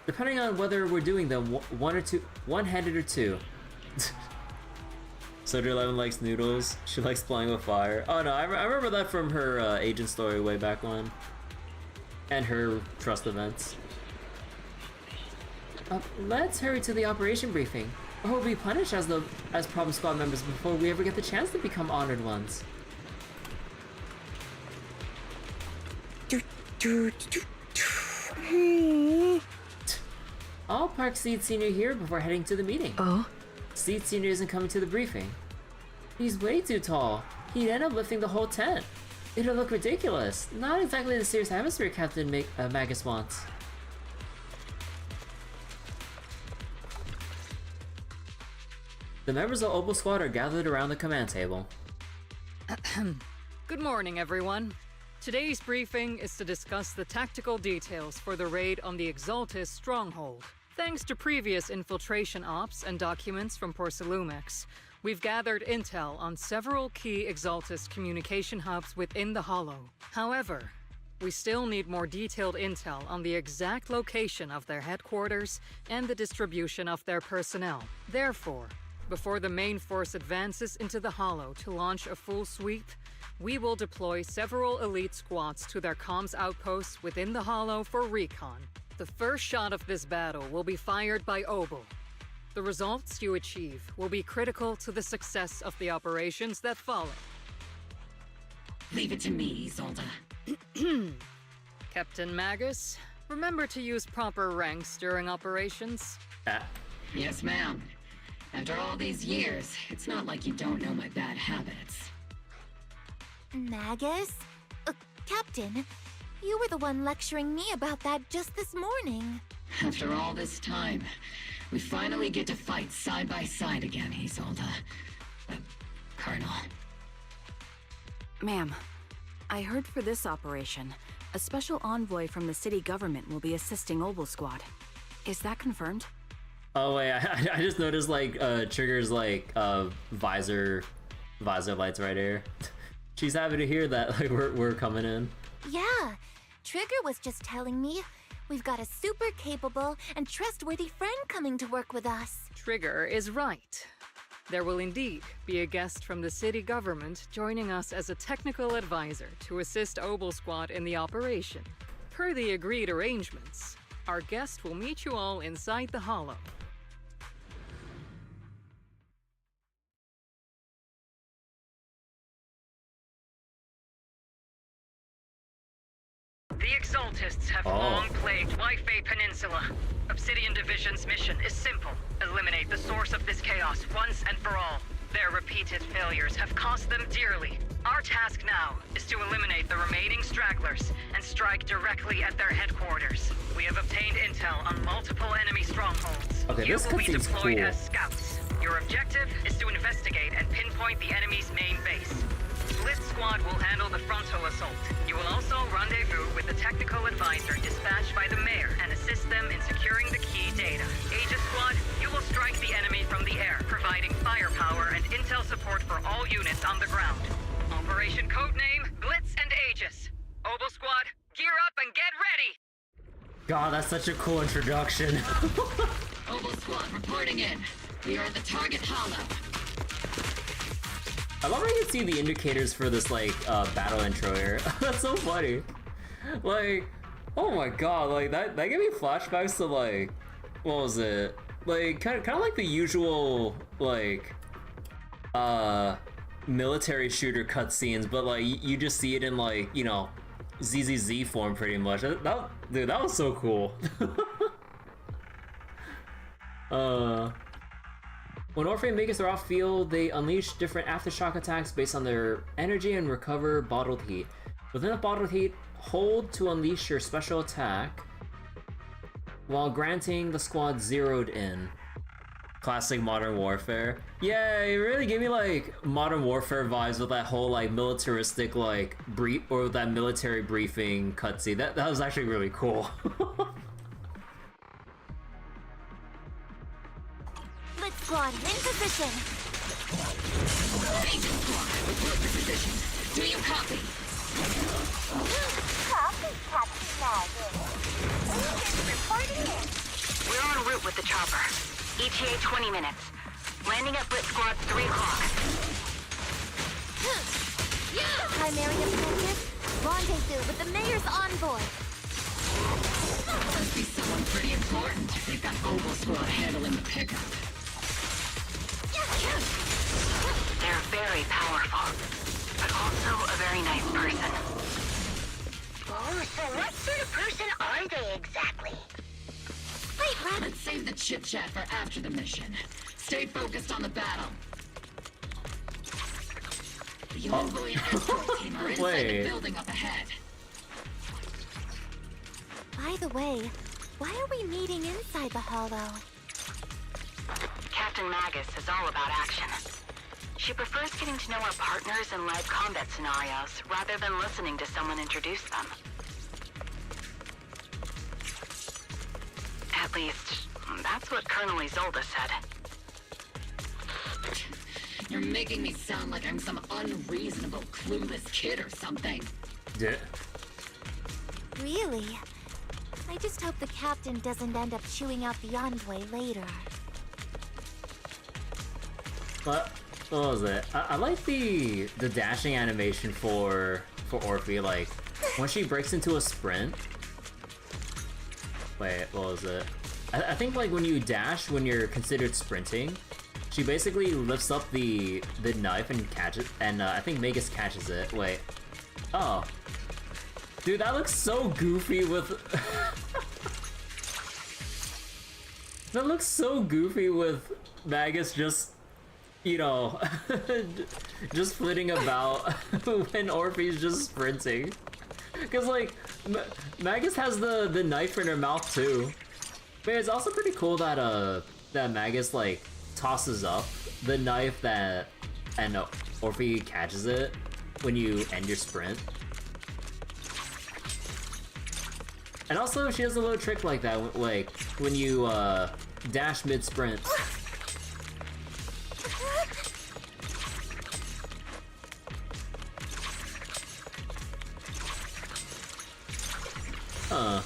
A: Depending on whether we're doing them one-handed or two. Soldier 11 likes noodles. She likes playing with fire. Oh no, I remember that from her agent story way back when. And her trust events. Let's hurry to the operation briefing. Or we'll be punished as Problem Squad members before we ever get the chance to become honored ones. I'll park Seed Senior here before heading to the meeting.
I: Oh?
A: Seed Senior isn't coming to the briefing. He's way too tall. He'd end up lifting the whole tent. It'll look ridiculous. Not exactly the serious atmosphere Captain Magus wants. The members of Obol Squad are gathered around the command table.
N: Good morning, everyone. Today's briefing is to discuss the tactical details for the raid on the Exaltis stronghold. Thanks to previous infiltration ops and documents from Porcelumex, we've gathered intel on several key Exaltis communication hubs within the Hollow. However, we still need more detailed intel on the exact location of their headquarters and the distribution of their personnel. Therefore, before the main force advances into the Hollow to launch a full sweep, we will deploy several elite squads to their comms outposts within the Hollow for recon. The first shot of this battle will be fired by Obol. The results you achieve will be critical to the success of the operations that follow.
P: Leave it to me, Isolde.
N: Captain Magus, remember to use proper ranks during operations?
P: Yes, ma'am. After all these years, it's not like you don't know my bad habits.
E: Magus? Captain, you were the one lecturing me about that just this morning.
P: After all this time, we finally get to fight side by side again, Isolde. Colonel.
J: Ma'am, I heard for this operation, a special envoy from the city government will be assisting Obol Squad. Is that confirmed?
A: Oh wait, I just noticed like Trigger's like visor lights right here. She's happy to hear that like we're coming in.
E: Yeah, Trigger was just telling me we've got a super capable and trustworthy friend coming to work with us.
N: Trigger is right. There will indeed be a guest from the city government joining us as a technical advisor to assist Obol Squad in the operation. Per the agreed arrangements, our guest will meet you all inside the Hollow. The Exaltists have long plagued Waifei Peninsula. Obsidian Division's mission is simple. Eliminate the source of this chaos once and for all. Their repeated failures have cost them dearly. Our task now is to eliminate the remaining stragglers and strike directly at their headquarters. We have obtained intel on multiple enemy strongholds.
A: Okay,
N: you
A: this
N: will be
A: cutscene's
N: deployed
A: cool.
N: as scouts. Your objective is to investigate and pinpoint the enemy's main base. Split Squad will handle the frontal assault. You will also rendezvous with the technical advisor dispatched by the mayor and assist them in securing the key data. Aegis Squad, you will strike the enemy from the air, providing firepower and intel support report for all units on the ground. Operation codename Blitz and Aegis. Obol Squad, gear up and get ready!
A: God, that's such a cool introduction.
P: Obol Squad reporting in. We are at the target hollow.
A: I love how you can see the indicators for this, like, battle intro here. That's so funny. Like, oh my god, like, that gave me flashbacks to, like, what was it? Like, kind of like the usual, like, military shooter cutscenes, but, like, you just see it in, like, you know, ZZZ form pretty much. Dude, that was so cool. When Orphe and Magus are off field, they unleash different aftershock attacks based on their energy and recover bottled heat. Within the bottled heat, hold to unleash your special attack while granting the squad zeroed in. Classic Modern Warfare. Yeah, it really gave me like Modern Warfare vibes with that whole like militaristic like brief or that military briefing cutscene. That was actually really cool.
E: Blitz Squad, in position!
P: Agent Squad, report for position. Do you copy?
E: Copy, Captain Maggie. Agent reporting in.
G: We're en route with the chopper. ETA 20 minutes. Landing at Blitz Squad 3 o'clock.
E: Primary objective, rendezvous with the mayor's envoy.
P: Must be someone pretty important. They've got Obol Squad handling the pickup.
G: They're very powerful, but also a very nice person.
C: Oh, so what sort of person are they exactly?
E: Wait, Red.
P: Let's save the chit-chat for after the mission. Stay focused on the battle. The envoy and escort team are inside the building up ahead.
E: By the way, why are we meeting inside the hollow?
G: Captain Magus is all about action. She prefers getting to know our partners in live combat scenarios rather than listening to someone introduce them. At least, that's what Colonel Isolde said.
P: You're making me sound like I'm some unreasonable, clueless kid or something.
A: Yeah.
E: Really? I just hope the captain doesn't end up chewing out the envoy later.
A: What was it? I like the dashing animation for Orphe, like when she breaks into a sprint. Wait, what was it? I think like when you dash when you're considered sprinting, she basically lifts up the knife and catches, and I think Magus catches it. Wait, oh, dude, that looks so goofy with. That looks so goofy with Magus just, you know, just flitting about when Orphe's just sprinting. Cause like, Magus has the knife in her mouth too. But it's also pretty cool that that Magus like tosses up the knife and Orphe catches it when you end your sprint. And also she has a little trick like that, like when you dash mid sprint. Huh.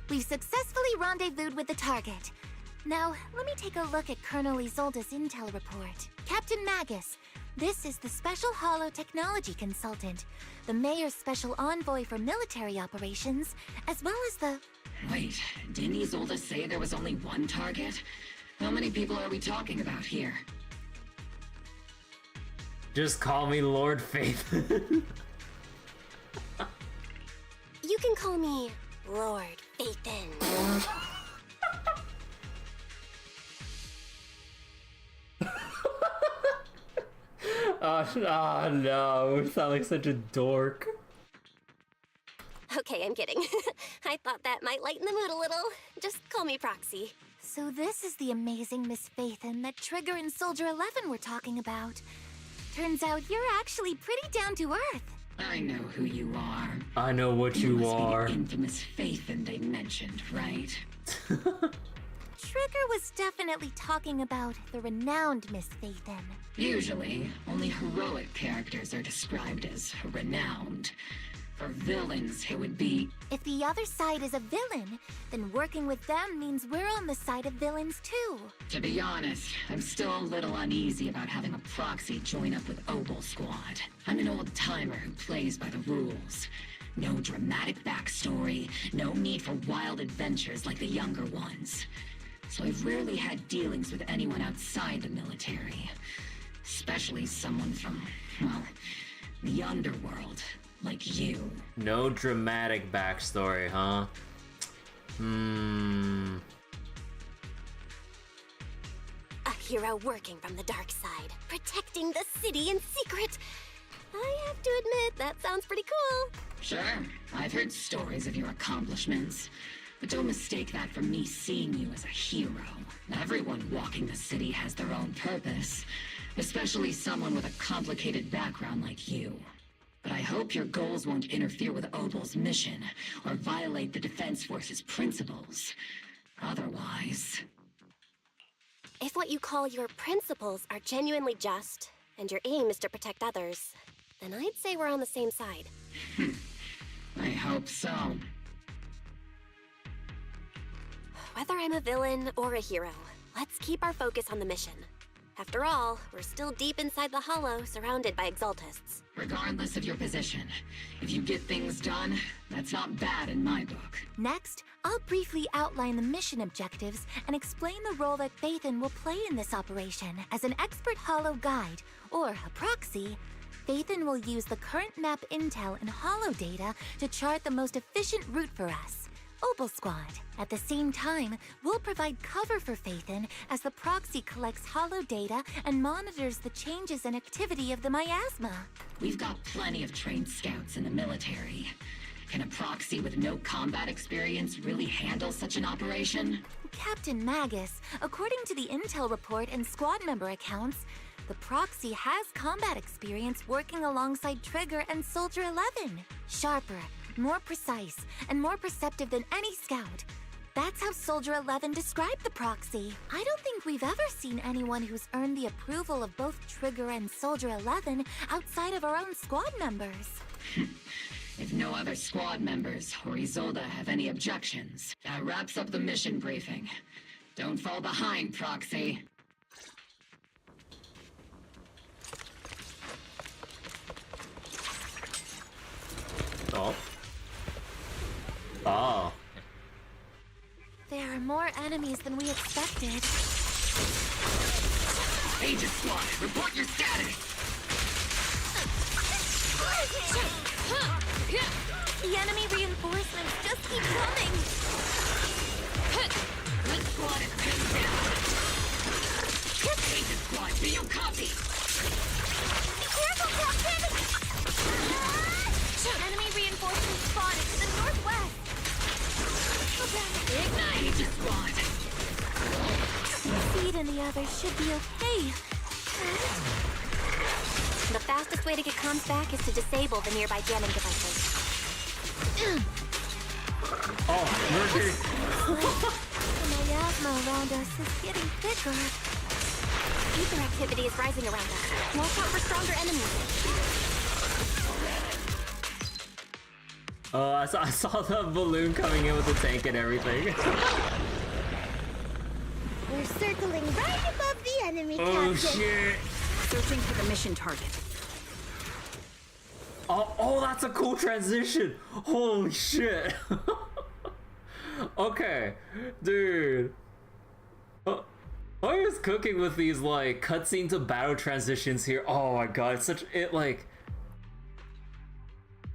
E: We've successfully rendezvoused with the target. Now, let me take a look at Colonel Isolde's intel report. Captain Magus, this is the Special Hollow Technology Consultant, the Mayor's Special Envoy for Military Operations, as well as the...
P: Wait, didn't Isolde say there was only one target? How many people are we talking about here?
A: Just call me Lord Faith.
C: You can call me Lord Faithin.
A: Oh no, we sound like such a dork.
C: Okay, I'm kidding. I thought that might lighten the mood a little. Just call me Proxy.
E: So this is the amazing Miss Phaethon that Trigger and Soldier 11 were talking about. Turns out you're actually pretty down to earth.
P: I know who you are.
A: I know what you are.
P: Be the infamous Phaethon they mentioned, right?
E: Trigger was definitely talking about the renowned Miss Phaethon.
P: Usually, only heroic characters are described as renowned. For villains, it would be...
E: If the other side is a villain, then working with them means we're on the side of villains too.
P: To be honest, I'm still a little uneasy about having a proxy join up with Obol Squad. I'm an old-timer who plays by the rules. No dramatic backstory, no need for wild adventures like the younger ones. So I've rarely had dealings with anyone outside the military. Especially someone from, well, the underworld. Like you.
A: No dramatic backstory, huh?
C: A hero working from the dark side, protecting the city in secret. I have to admit, that sounds pretty cool.
P: Sure, I've heard stories of your accomplishments. But don't mistake that for me seeing you as a hero. Everyone walking the city has their own purpose. Especially someone with a complicated background like you. But I hope your goals won't interfere with Obol's mission, or violate the Defense Force's principles. Otherwise...
C: If what you call your principles are genuinely just, and your aim is to protect others, then I'd say we're on the same side.
P: I hope so.
C: Whether I'm a villain or a hero, let's keep our focus on the mission. After all, we're still deep inside the Hollow, surrounded by Exaltists.
P: Regardless of your position, if you get things done, that's not bad in my book.
E: Next, I'll briefly outline the mission objectives and explain the role that Phaethon will play in this operation. As an expert Hollow guide, or a proxy, Phaethon will use the current map intel and Hollow data to chart the most efficient route for us. Obol Squad. At the same time, we'll provide cover for Phaethon as the proxy collects Hollow data and monitors the changes and activity of the miasma.
P: We've got plenty of trained scouts in the military. Can a proxy with no combat experience really handle such an operation?
E: Captain Magus, according to the intel report and squad member accounts, the proxy has combat experience working alongside Trigger and Soldier 11. Sharper, more precise, and more perceptive than any scout. That's how Soldier 11 described the proxy. I don't think we've ever seen anyone who's earned the approval of both Trigger and Soldier 11 outside of our own squad members.
P: If no other squad members or Isolde have any objections, that wraps up the mission briefing. Don't fall behind, Proxy.
A: Oh. Oh.
E: There are more enemies than we expected.
P: Agent Squad, report your status!
E: The enemy reinforcements just keep coming!
P: This squad is pinned down! Agent Squad, do you copy?
E: Careful, Captain! Enemy reinforcements spotted to the northwest!
P: Ignite, Agent Squad!
E: Seed and the others should be okay.
C: The fastest way to get comms back is to disable the nearby jamming devices.
A: Oh, Mercury!
E: The miasma around us is getting thicker.
C: Ether activity is rising around us. Watch out for stronger enemies.
A: Oh, I saw the balloon coming in with the tank and everything.
S: We're circling right above the enemy,
A: Oh,
S: Captain.
A: shit!
J: Searching for the mission target.
A: Oh, that's a cool transition! Holy shit! Okay, dude. I was cooking with these, like, cutscene to battle transitions here. Oh my god, it's such...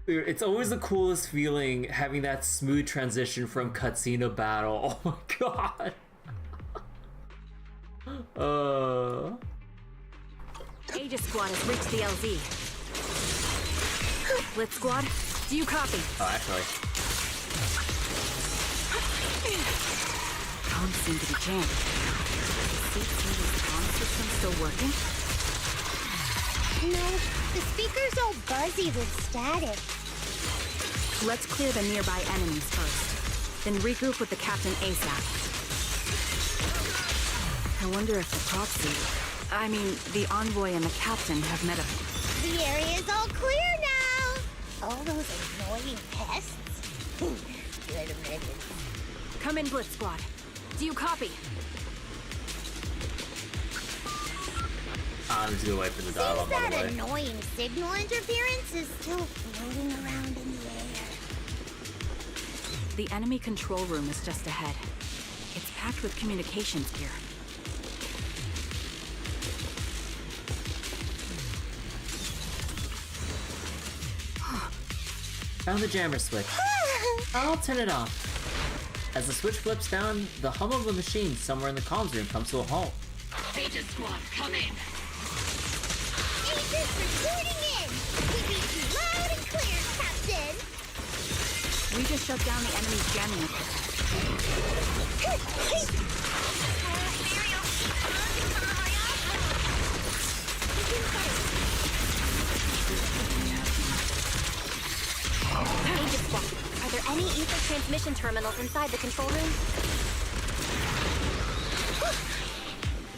A: Dude, it's always the coolest feeling having that smooth transition from cutscene to battle. Oh my god.
J: Aegis Squad has reached the LZ. Blitz Squad, do you copy?
A: Oh, actually.
J: comms seem to be jammed. Is the CC's comm system still working?
S: No, the speaker's all buzzy with static.
J: Let's clear the nearby enemies first, then regroup with the captain ASAP. I wonder if the proxy, the envoy and the captain have met up.
S: The area's all clear now! All those annoying pests? Good riddance.
J: Come in, Blitz Squad. Do you copy?
A: I'm just gonna wait for the dialogue all the way.
S: That annoying signal interference is still floating around in the air.
J: The enemy control room is just ahead. It's packed with communications gear.
A: Found the jammer switch. I'll turn it off. As the switch flips down, the hum of the machine somewhere in the comms room comes to a halt.
P: Agent Squad, come in!
S: Agents reporting in! We read you loud and clear, Captain!
J: We just shut down the enemy's jamming equipment.
C: Agent Squad, are there any ether transmission terminals inside the control room?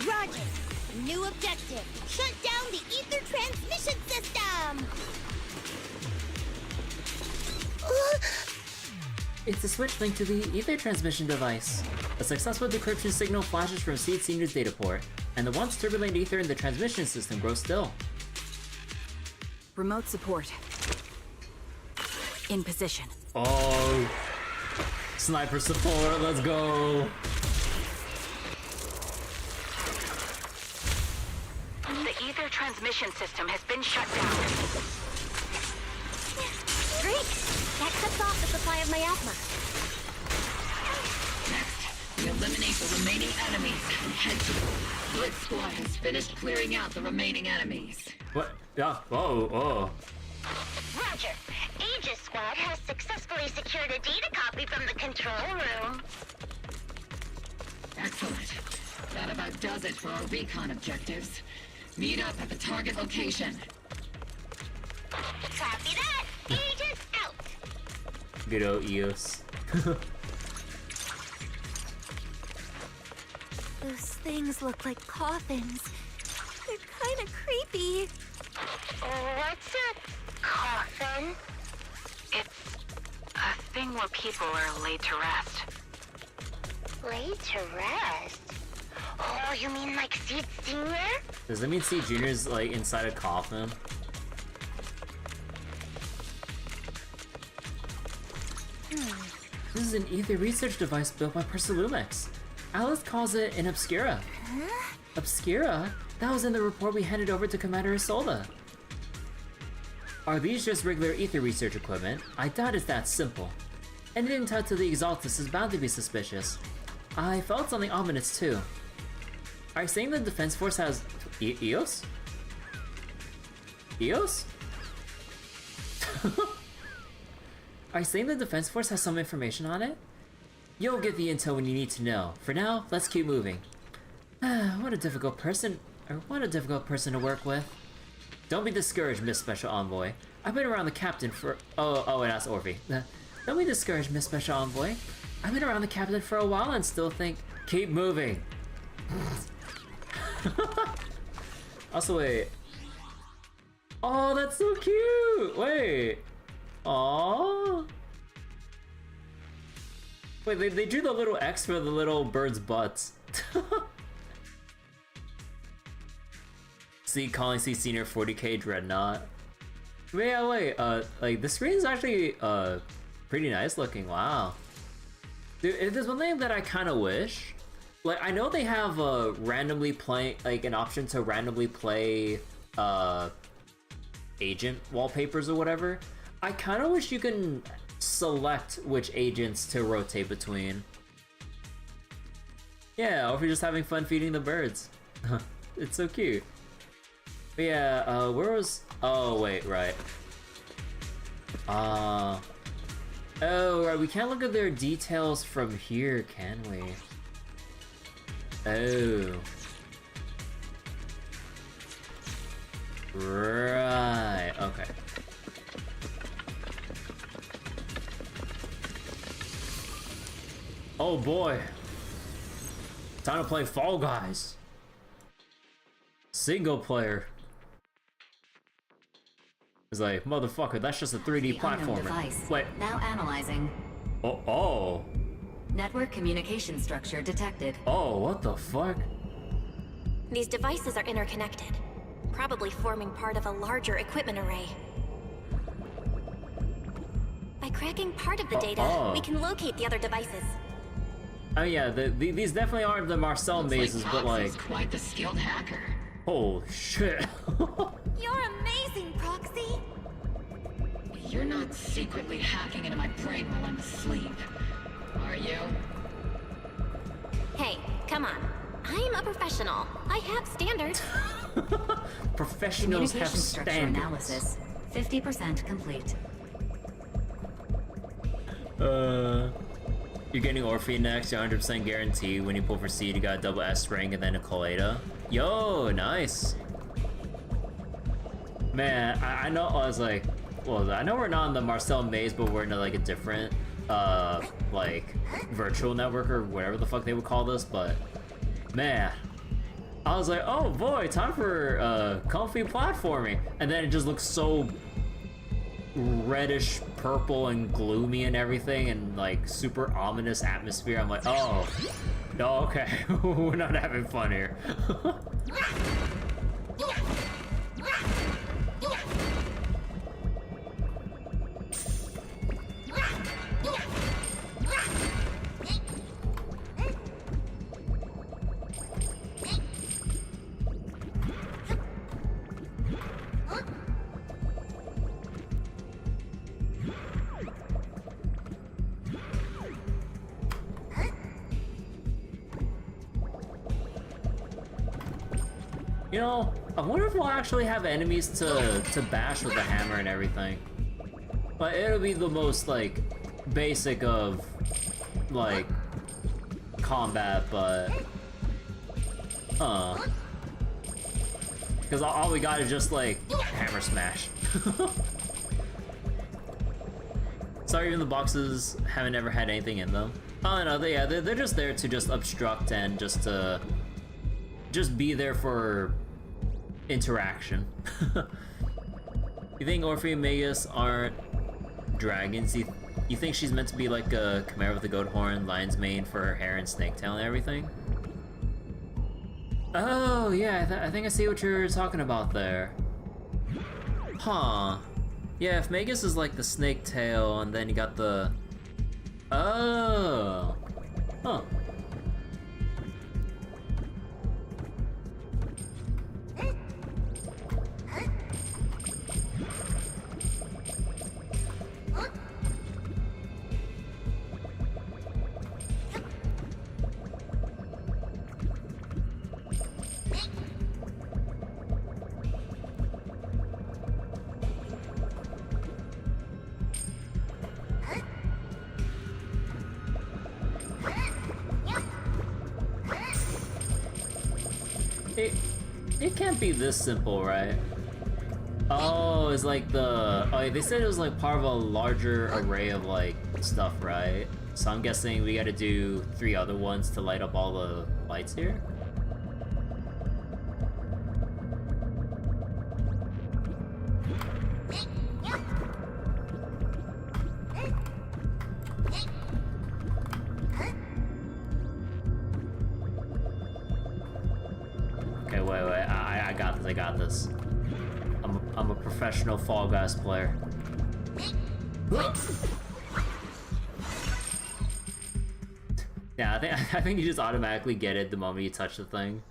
S: Roger! New objective! Shut down the ether transmission system!
A: It's a switch linked to the ether transmission device. A successful decryption signal flashes from Seed Senior's data port, and the once turbulent ether in the transmission system grows still.
J: Remote support. In position.
A: Oh, sniper support, let's go.
G: The ether transmission system has been shut down.
C: Great! That cuts off the supply of miasma.
P: Next, we eliminate the remaining enemies and head to the Blitz Squad has finished clearing out the remaining enemies.
A: What? Yeah, oh.
C: Roger. Aegis Squad has successfully secured a data copy from the control room.
P: Excellent. That about does it for our recon objectives. Meet up at the target location.
C: Copy that! Aegis out!
A: Good old EOS.
E: Those things look like coffins. They're kind of creepy.
C: What's a coffin?
G: It's a thing where people are laid to rest.
C: Laid to rest? Oh, you mean like Seed Senior?
A: Does that mean Seed Junior's like inside a coffin? This is an ether research device built by Persilumix. Alice calls it an Obscura.
E: Huh?
A: Obscura? That was in the report we handed over to Commander Isolde. Are these just regular ether research equipment? I doubt it's that simple. Anything tied to the Exaltus is bound to be suspicious. I felt something ominous too. Are you saying the Defense Force has... EOS? EOS? Are you saying the Defense Force has some information on it? You'll get the intel when you need to know. For now, let's keep moving. What a difficult person to work with. Don't be discouraged, Miss Special Envoy. I've been around the captain for... Oh, and that's Orphe. Don't be discouraged, Miss Special Envoy. I've been around the captain for a while and still think... Keep moving. Also, wait. Oh, that's so cute! Wait. Aww. Wait, they drew the little X for the little bird's butts. See, calling C Senior 40k Dreadnought. Wait, like the screen is actually pretty nice looking. Wow. Dude, if there's one thing that I kind of wish, like I know they have randomly play, like an option to randomly play agent wallpapers or whatever. I kind of wish you can select which agents to rotate between. Yeah, or if you're just having fun feeding the birds. It's so cute. But yeah, where was... Oh, wait, right. Oh, right, we can't look at their details from here, can we? Oh. Right, okay. Oh boy. Time to play Fall Guys. Single player. It's like, motherfucker, that's just a 3D platformer. Wait.
T: Now analyzing.
A: Oh.
T: Network communication structure detected.
A: Oh, what the fuck?
C: These devices are interconnected, probably forming part of a larger equipment array. By cracking part of the data, we can locate the other devices.
A: Oh yeah, these definitely aren't the Marcel mazes, but like...
P: quite the skilled hacker.
A: Holy shit.
E: You're amazing, Proxy!
P: You're not secretly hacking into my brain while I'm asleep, are you?
C: Hey, come on. I'm a professional. I have standards.
A: Professionals have
T: structure
A: standards.
T: Analysis 50% complete.
A: You're getting Orphe next, you're 100% guarantee. When you pull for seed, you got a double S ring and then a Colada. Yo, nice. Man, I know I was like, well, I know we're not in the Marcel maze, but we're in like a different, like, virtual network or whatever the fuck they would call this, but man, I was like, oh boy, time for comfy platforming, and then it just looks so reddish purple and gloomy and everything, and like super ominous atmosphere. I'm like, oh, no, okay, we're not having fun here. You know, I wonder if we'll actually have enemies to bash with the hammer and everything. But it'll be the most, like, basic of, like, combat, but... Because all we got is just, like, hammer smash. Sorry, even the boxes haven't ever had anything in them. Oh, no, they're just there to just obstruct and just to... just be there for interaction. You think Orphe and Magus aren't dragons? You think she's meant to be like a chimera with a goat horn, lion's mane for her hair and snake tail and everything? Oh yeah, I think I see what you're talking about there. Huh. Yeah, if Magus is like the snake tail and then you got the... Oh. Huh. It can't be this simple, right? Oh, it's like the... Oh, they said it was like part of a larger array of like stuff, right? So I'm guessing we gotta do 3 other ones to light up all the lights here? Okay, wait, I got this. I'm a professional Fall Guys player. Yeah, I think you just automatically get it the moment you touch the thing.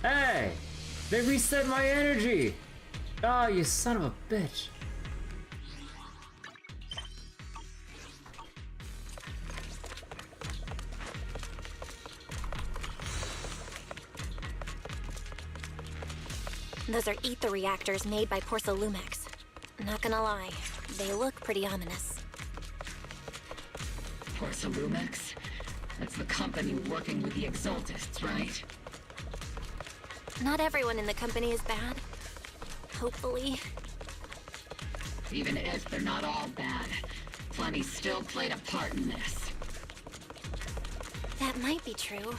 A: Hey! They reset my energy! Oh, you son of a bitch.
C: Those are ether reactors made by Porcelumex. Not gonna lie, they look pretty ominous.
P: Porcelumex? That's the company working with the Exaltists, right?
C: Not everyone in the company is bad. Hopefully.
P: Even if they're not all bad, plenty still played a part in this.
C: That might be true.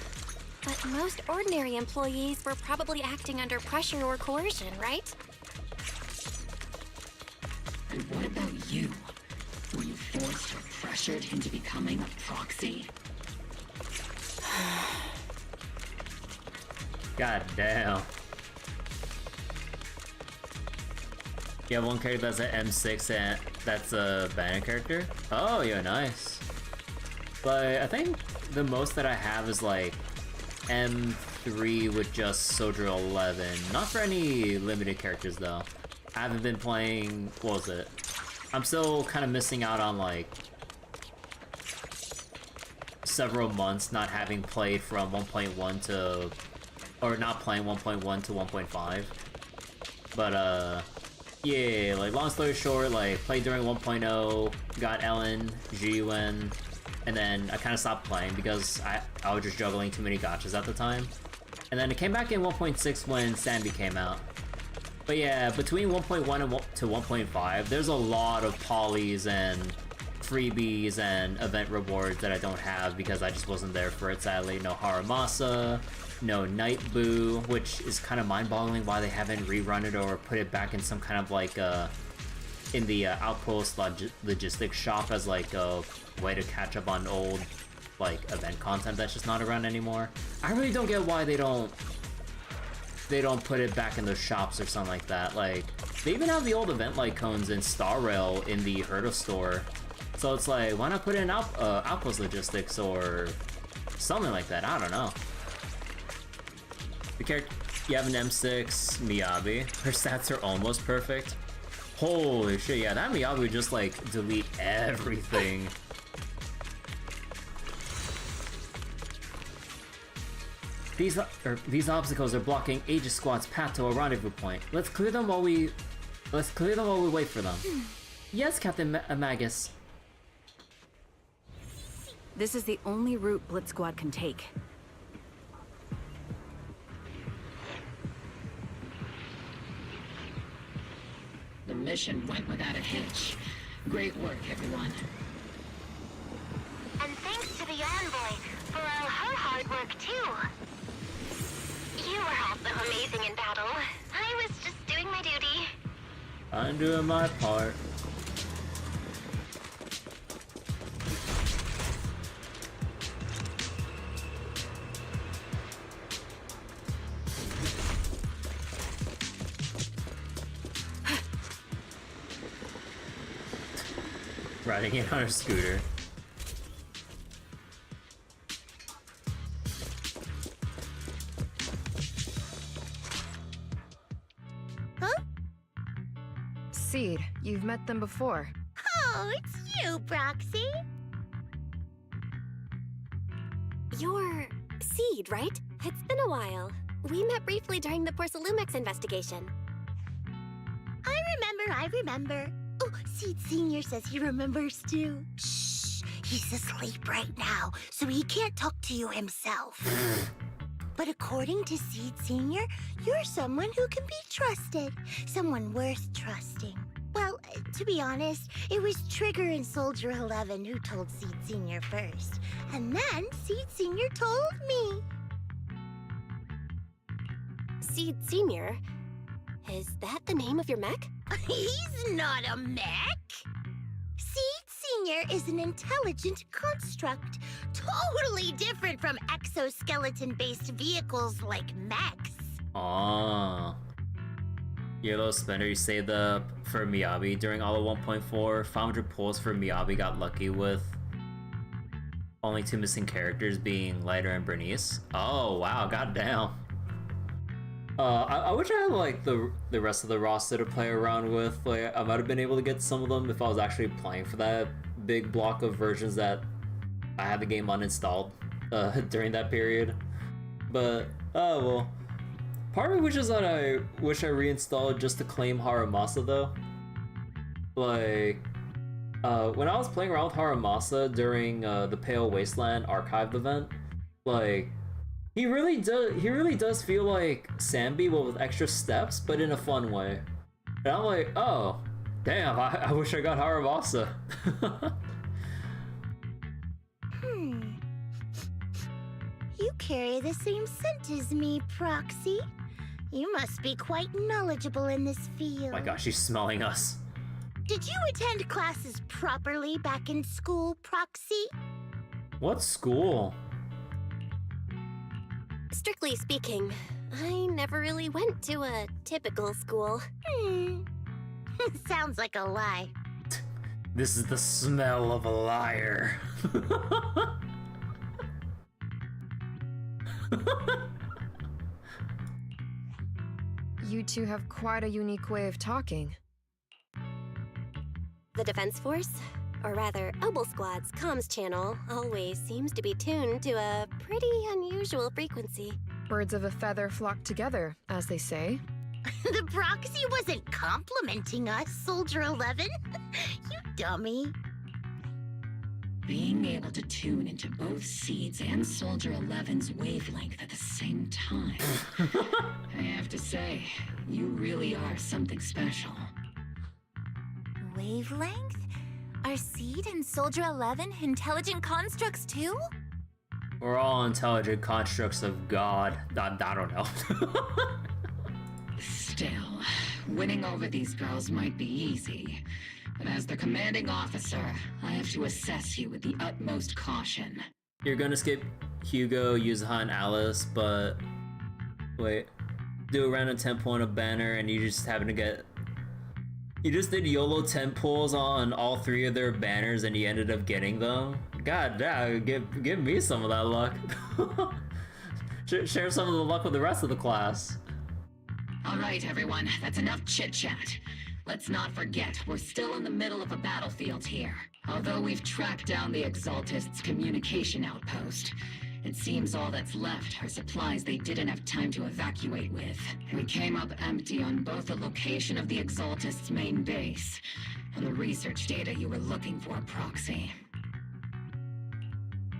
C: But most ordinary employees were probably acting under pressure or coercion, right?
P: And what about you? Were you forced or pressured into becoming a proxy?
A: God damn. You have one character that's an M6 and that's a banner character? Oh, yeah, nice. But I think the most that I have is like M3 with just Soldier 11. Not for any limited characters though. I haven't been playing, what was it? I'm still kind of missing out on like several months not having played from 1.1 to, or not playing 1.1 to 1.5. But yeah, like long story short, like played during 1.0, got Ellen, G-Wen, and then I kind of stopped playing because I was just juggling too many gachas at the time. And then it came back in 1.6 when Sandy came out. But yeah, between 1.1 to 1.5, there's a lot of polys and freebies and event rewards that I don't have because I just wasn't there for it, sadly. No Haramasa, no Night Boo, which is kind of mind-boggling why they haven't rerun it or put it back in some kind of like in the Outpost logistics shop as like a way to catch up on old like event content that's just not around anymore. I really don't get why they don't put it back in those shops or something like that. Like, they even have the old event like cones in Star Rail in the Herta store. So it's like, why not put it in Outpost Logistics or something like that? I don't know. The character, you have an M6 Miyabi. Her stats are almost perfect. Holy shit, yeah, that Miyabi would just like delete everything. These obstacles are blocking Aegis Squad's path to a rendezvous point. Let's clear them while we wait for them. Yes, Captain Magus.
J: This is the only route Blitz Squad can take.
P: The mission went without a hitch. Great work, everyone.
S: And thanks to the envoy for all her hard work, too. You were also amazing in battle. I was just doing my duty.
A: I'm doing my part. Riding in on a scooter.
J: Seed, you've met them before.
S: Oh, it's you, Proxy.
C: You're Seed, right? It's been a while. We met briefly during the Porcelumex investigation.
S: I remember. Oh, Seed Senior says he remembers too. Shh, he's asleep right now, so he can't talk to you himself. But according to Seed Senior, you're someone who can be trusted. Someone worth trusting. Well, to be honest, it was Trigger and Soldier 11 who told Seed Senior first. And then Seed Senior told me.
C: Seed Senior? Is that the name of your mech?
S: He's not a mech. Seed Senior is an intelligent construct, totally different from exoskeleton-based vehicles like mechs.
A: Aww. Your little spender you saved up for Miyabi during all of 1.4. 500 pulls for Miyabi got lucky with only 2 missing characters being Lighter and Bernice. Oh wow, goddamn. I wish I had like the rest of the roster to play around with. Like I might have been able to get some of them if I was actually playing for that big block of versions that I had the game uninstalled during that period. But oh well. Part of me wishes that I reinstalled just to claim Haramasa though. like, when I was playing around with Haramasa during the Pale Wasteland archived event, like, he really does feel like Sambi, but with extra steps, but in a fun way. And I'm like, oh, damn, I wish I got Haramasa.
S: You carry the same scent as me, Proxy. You must be quite knowledgeable in this field.
A: Oh my gosh, she's smelling us.
S: Did you attend classes properly back in school, Proxy?
A: What school?
C: Strictly speaking, I never really went to a typical school.
S: Sounds like a lie.
A: This is the smell of a liar.
U: You two have quite a unique way of talking.
C: The Defense Force, or rather, Obol Squad's comms channel always seems to be tuned to a pretty unusual frequency.
U: Birds of a feather flock together, as they say.
S: The Proxy wasn't complimenting us, Soldier 11. You dummy.
P: Being able to tune into both Seeds and Soldier 11's wavelength at the same time. I have to say, you really are something special.
E: Wavelength? Are Seed and Soldier 11 intelligent constructs too?
A: We're all intelligent constructs of God. I don't know.
P: Still, winning over these girls might be easy. But as their commanding officer, I have to assess you with the utmost caution.
A: You're gonna skip Hugo, Yuzuha, and Alice, but wait, do a random 10 pull on a banner, and you just happen to get. You just did YOLO 10 pulls on all 3 of their banners, and you ended up getting them. God damn, give me some of that luck. Share some of the luck with the rest of the class.
P: All right, everyone, that's enough chit-chat. Let's not forget, we're still in the middle of a battlefield here. Although we've tracked down the Exaltists' communication outpost, it seems all that's left are supplies they didn't have time to evacuate with. We came up empty on both the location of the Exaltists' main base and the research data you were looking for, Proxy.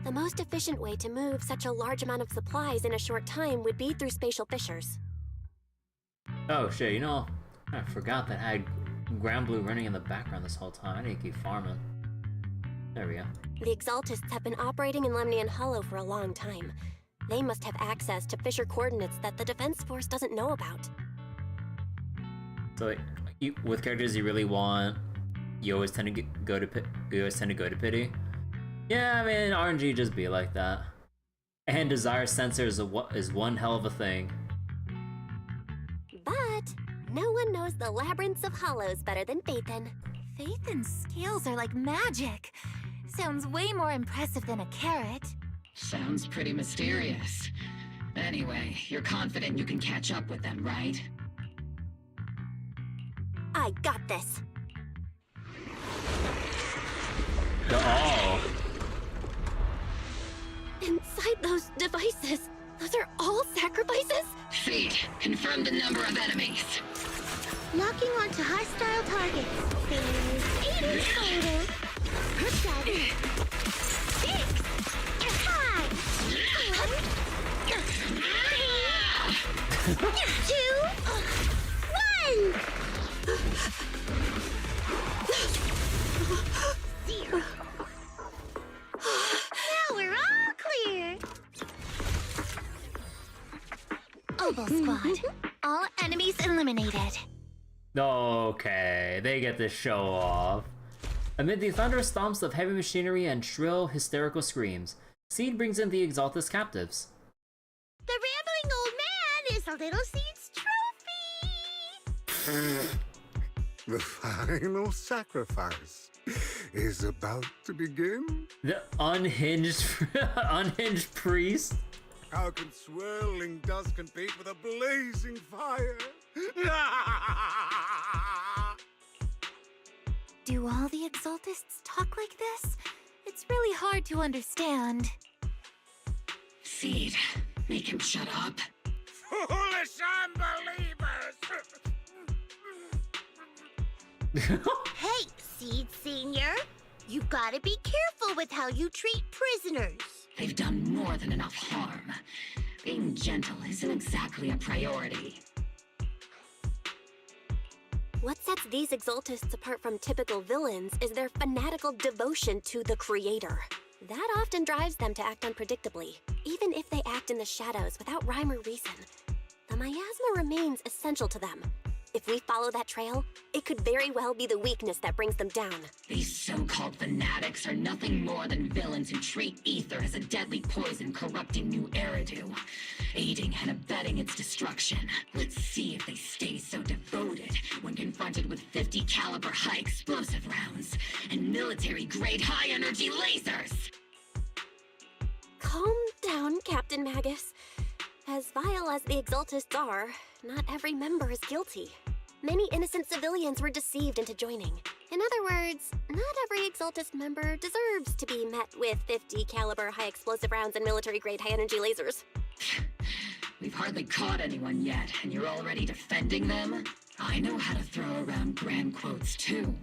C: The most efficient way to move such a large amount of supplies in a short time would be through spatial fissures.
A: Oh shit, you know, I forgot that I had Grand Blue running in the background this whole time. I need to keep farming. There we go.
C: The Exaltists have been operating in Lemnian Hollow for a long time. They must have access to fissure coordinates that the Defense Force doesn't know about.
A: So, like, with characters you really want, you always tend to go to pity. Yeah, I mean, RNG just be like that. And desire sensor is one hell of a thing.
C: But no one knows the labyrinths of hollows better than Phaethon.
E: Phaethon's scales are like magic. Sounds way more impressive than a carrot.
P: Sounds pretty mysterious. Anyway, you're confident you can catch up with them, right?
C: I got this.
A: Oh.
C: Inside those devices, those are all sacrifices?
P: Seed, confirm the number of enemies.
S: Locking onto hostile targets. There's 8 in total. 7, 6, 5, 2, 1. 0. Now we're all clear.
E: Obol Squad. All enemies eliminated.
A: Okay, they get to show off. Amid the thunderous stomps of heavy machinery and shrill, hysterical screams, Seed brings in the Exaltus captives.
S: The rambling old man is a little Seed's trophy.
F: The final sacrifice is about to begin.
A: The unhinged priest.
F: How can swirling dust compete with a blazing fire?
E: Do all the Exaltists talk like this? It's really hard to understand.
P: Seed, make him shut up.
F: Foolish unbelievers!
S: Hey, Seed Senior! You've gotta be careful with how you treat prisoners.
P: They've done more than enough harm. Being gentle isn't exactly a priority.
C: What sets these Exaltists apart from typical villains is their fanatical devotion to the Creator. That often drives them to act unpredictably, even if they act in the shadows without rhyme or reason. The miasma remains essential to them. If we follow that trail, it could very well be the weakness that brings them down.
P: These so-called fanatics are nothing more than villains who treat ether as a deadly poison corrupting New Eridu, aiding and abetting its destruction. Let's see if they stay so devoted when confronted with 50 caliber high explosive rounds and military-grade high-energy lasers!
C: Calm down, Captain Magus. As vile as the Exaltists are, not every member is guilty. Many innocent civilians were deceived into joining. In other words, not every Exaltist member deserves to be met with 50 caliber high explosive rounds and military-grade high-energy lasers.
P: We've hardly caught anyone yet, and you're already defending them? I know how to throw around grand quotes, too.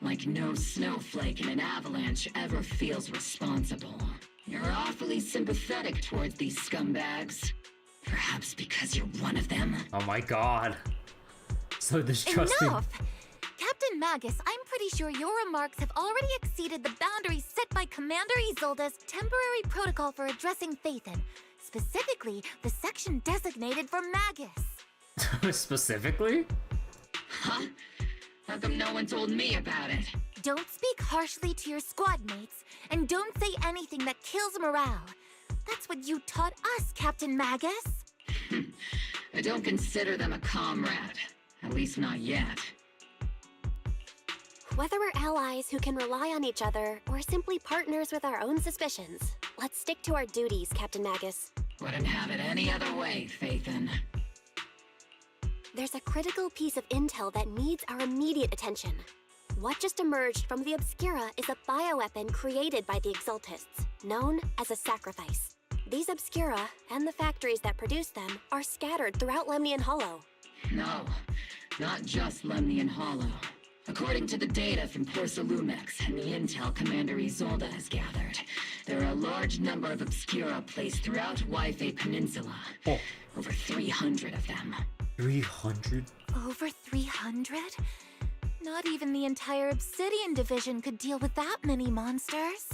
P: Like no snowflake in an avalanche ever feels responsible. You're awfully sympathetic towards these scumbags. Perhaps because you're one of them?
A: Oh my god. So distrusting.
E: Enough! Captain Magus, I'm pretty sure your remarks have already exceeded the boundaries set by Commander Isolde's temporary protocol for addressing Phaethon. Specifically, the section designated for Magus.
A: Specifically?
P: Huh? How come no one told me about it?
E: Don't speak harshly to your squad mates, and don't say anything that kills morale. That's what you taught us, Captain Magus.
P: I don't consider them a comrade. At least not yet.
C: Whether we're allies who can rely on each other, or simply partners with our own suspicions, let's stick to our duties, Captain Magus.
P: Wouldn't have it any other way, Phaethon.
C: There's a critical piece of intel that needs our immediate attention. What just emerged from the Obscura is a bioweapon created by the Exaltists, known as a sacrifice. These Obscura, and the factories that produce them, are scattered throughout Lemnian Hollow.
P: No, not just Lemnian Hollow. According to the data from Porcelumex and the intel Commander Isolde has gathered, there are a large number of Obscura placed throughout Wi-Fi Peninsula.
A: Oh.
P: Over 300 of them.
A: 300?
E: Over 300? Not even the entire Obsidian Division could deal with that many monsters.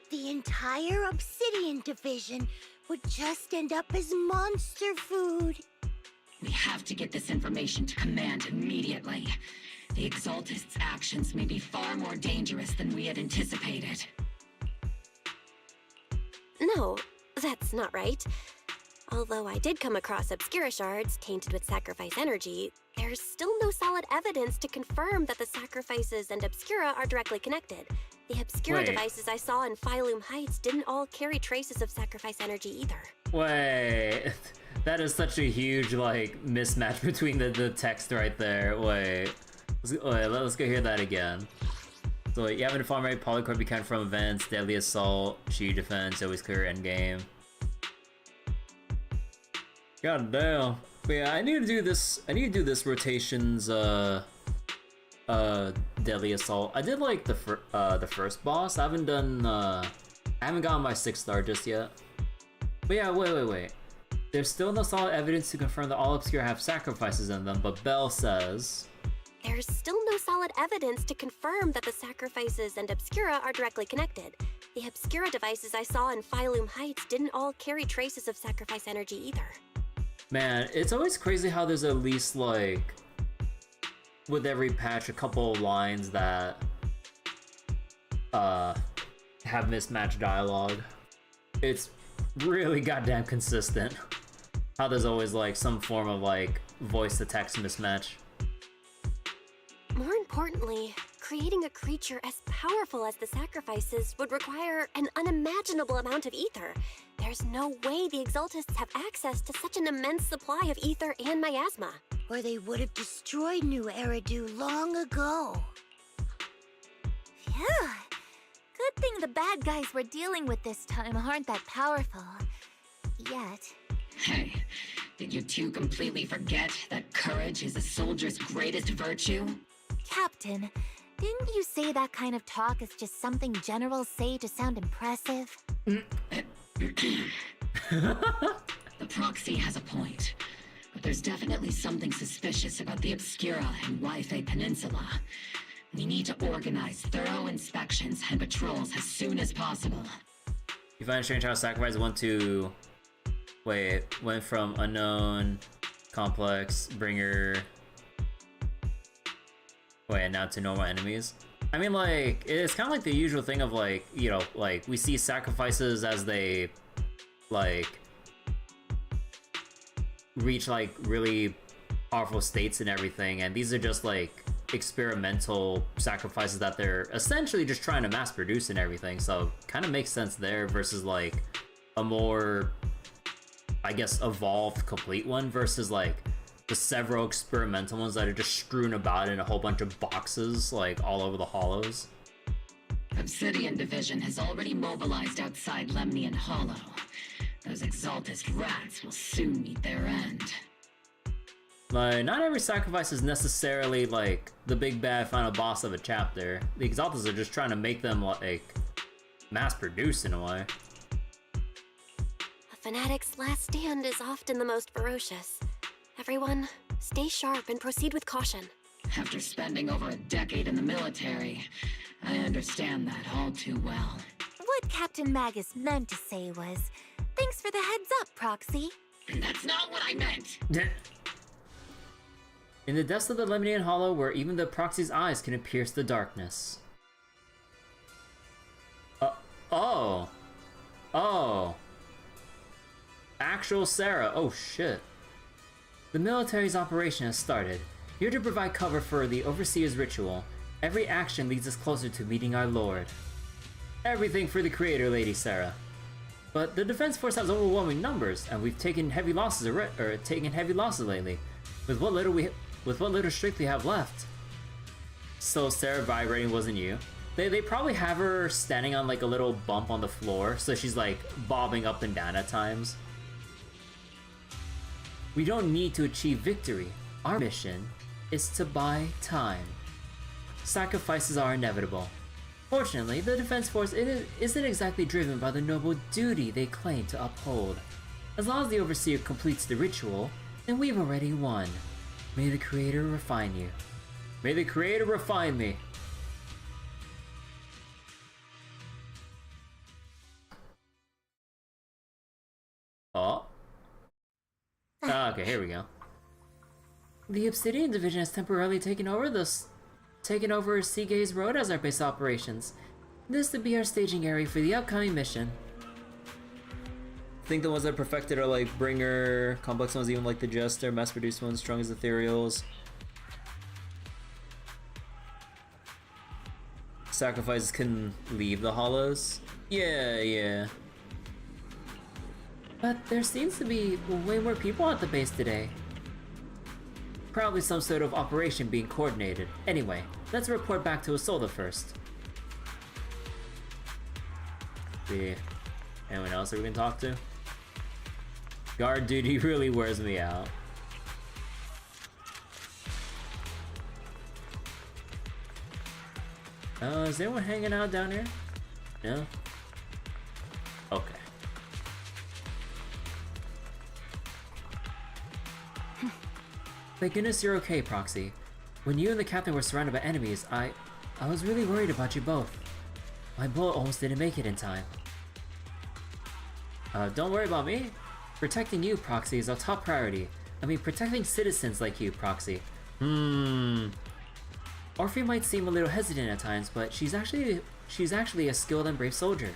S: The entire Obsidian Division would just end up as monster food.
P: We have to get this information to Command immediately. The Exaltists' actions may be far more dangerous than we had anticipated.
C: No, that's not right. Although I did come across Obscura shards tainted with sacrifice energy, there's still no solid evidence to confirm that the sacrifices and Obscura are directly connected. The Obscura devices I saw in Phylum Heights didn't all carry traces of sacrifice energy either.
A: Wait, that is such a huge, like, mismatch between the text right there. Wait, let's go hear that again. So, you haven't informed right, Polycorp you can from events, Deadly Assault, Chi Defense, always clear endgame. God damn. But yeah, I need to do this rotations, Deadly Assault. I did like the first boss. I haven't done, I haven't gotten my 6th star just yet. But yeah, wait. There's still no solid evidence to confirm that all Obscura have sacrifices in them, but Bell says...
C: There's still no solid evidence to confirm that the sacrifices and Obscura are directly connected. The Obscura devices I saw in Phylum Heights didn't all carry traces of sacrifice energy either.
A: Man, it's always crazy how there's at least, like, with every patch, a couple of lines that have mismatched dialogue. It's really goddamn consistent how there's always, like, some form of, like, voice-to-text mismatch.
C: More importantly, creating a creature as powerful as the sacrifices would require an unimaginable amount of ether. There's no way the Exaltists have access to such an immense supply of ether and miasma.
S: Or they would have destroyed New Eridu long ago.
E: Phew. Good thing the bad guys we're dealing with this time aren't that powerful. Yet.
P: Hey, Did you two completely forget that courage is a soldier's greatest virtue?
E: Captain, didn't you say that kind of talk is just something generals say to sound impressive?
P: The proxy has a point, but there's definitely something suspicious about the Obscura and Wi-Fi Peninsula. We need to organize thorough inspections and patrols as soon as possible.
A: You find it strange how Sacrifice went from unknown, complex, bringer, and now to normal enemies. I mean, like, it's kind of like the usual thing of, like, you know, like, we see sacrifices as they, like, reach, like, really powerful states and everything, and these are just, like, experimental sacrifices that they're essentially just trying to mass produce and everything, so kind of makes sense there versus, like, a more, I guess, evolved, complete one versus, like, the several experimental ones that are just strewn about in a whole bunch of boxes, like, all over the hollows.
P: Obsidian Division has already mobilized outside Lemnian Hollow. Those Exaltist rats will soon meet their end.
A: Like, not every sacrifice is necessarily, like, the big bad final boss of a chapter. The Exaltists are just trying to make them, like, mass-produced in a way.
C: A fanatic's last stand is often the most ferocious. Everyone, stay sharp and proceed with caution.
P: After spending over a decade in the military, I understand that all too well.
E: What Captain Magus meant to say was, thanks for the heads up, Proxy.
P: That's not what I meant!
A: In the depths of the Lemnian Hollow, where even the Proxy's eyes can pierce the darkness. Oh. Actual Sarah, oh shit. The military's operation has started. Here to provide cover for the Overseer's ritual. Every action leads us closer to meeting our lord. Everything for the Creator, Lady Sarah. But the Defense Force has overwhelming numbers, and we've taken heavy losses lately. With what little strength we have left. So Sarah vibrating wasn't you. They probably have her standing on, like, a little bump on the floor, so she's, like, bobbing up and down at times. We don't need to achieve victory. Our mission is to buy time. Sacrifices are inevitable. Fortunately, the Defense Force isn't exactly driven by the noble duty they claim to uphold. As long as the Overseer completes the ritual, then we've already won. May the Creator refine you. May the Creator refine me. Oh. Okay, here we go. The Obsidian Division has temporarily taken over Seagaze Road as our base of operations. This would be our staging area for the upcoming mission. I think the ones that perfected are like Bringer, complex ones even like the Jester, mass-produced ones, strong as ethereals. Sacrifices can leave the hollows. Yeah. But there seems to be way more people at the base today. Probably some sort of operation being coordinated. Anyway, let's report back to Isolde first. See, anyone else that we can talk to? Guard duty really wears me out. Is anyone hanging out down here? No? Okay. Thank goodness you're okay, Proxy. When you and the captain were surrounded by enemies, I was really worried about you both. My bullet almost didn't make it in time. Don't worry about me. Protecting you, Proxy, is our top priority. I mean, protecting citizens like you, Proxy. Orphe might seem a little hesitant at times, but she's actually a skilled and brave soldier.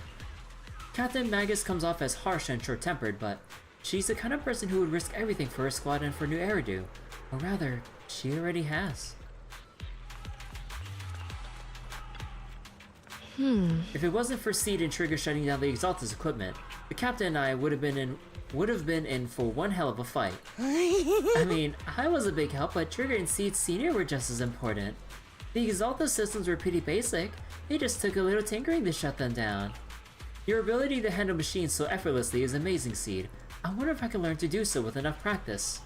A: Captain Magus comes off as harsh and short-tempered, but she's the kind of person who would risk everything for her squad and for New Eridu. Or rather, she already has. If it wasn't for Seed and Trigger shutting down the Exalted's equipment, the captain and I would have been in for one hell of a fight. I mean, I was a big help, but Trigger and Seed Senior were just as important. The Exalted systems were pretty basic. It just took a little tinkering to shut them down. Your ability to handle machines so effortlessly is amazing, Seed. I wonder if I can learn to do so with enough practice.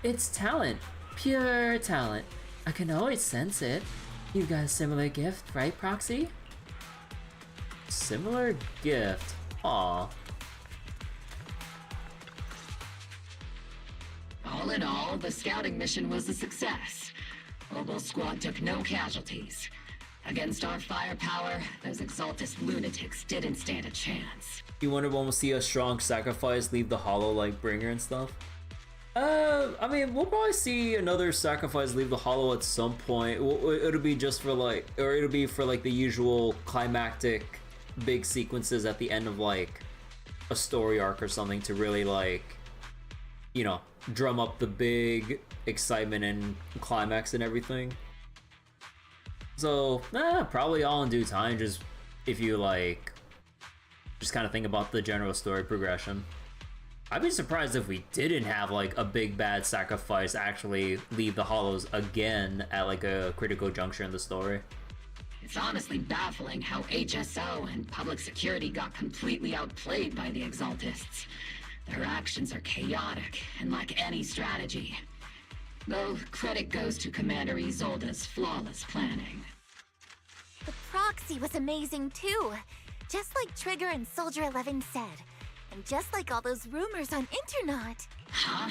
A: It's talent. Pure talent. I can always sense it. You've got a similar gift, right, Proxy? Similar gift. Aw.
P: All in all, the scouting mission was a success. Obol squad took no casualties. Against our firepower, those Exaltus lunatics didn't stand a chance.
A: You wonder when we'll see a strong sacrifice leave the Hollow like Bringer and stuff? I mean, we'll probably see another sacrifice leave the Hollow at some point. It'll be just for like, or it'll be for like the usual climactic big sequences at the end of like a story arc or something to really like, you know, drum up the big excitement and climax and everything. So, probably all in due time, just if you like, just kind of think about the general story progression. I'd be surprised if we didn't have like a big bad sacrifice actually leave the Hollows again at like a critical juncture in the story.
P: It's honestly baffling how HSO and public security got completely outplayed by the Exaltists. Their actions are chaotic and lack any strategy. Though credit goes to Commander Isolde's flawless planning.
E: The proxy was amazing too. Just like Trigger and Soldier 11 said. And just like all those rumors on Internet.
P: Huh?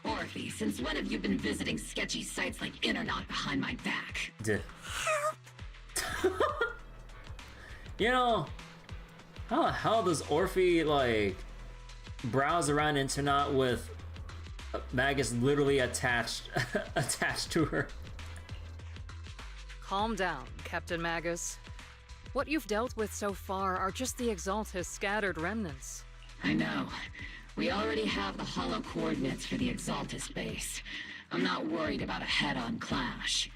P: Orphe, since when have you been visiting sketchy sites like Internet behind my back?
E: Help!
A: You know, how the hell does Orphe like browse around Internet with Magus literally attached to her?
N: Calm down, Captain Magus. What you've dealt with so far are just the Exaltus scattered remnants.
P: I know. We already have the Hollow coordinates for the Exaltus base. I'm not worried about a head-on clash.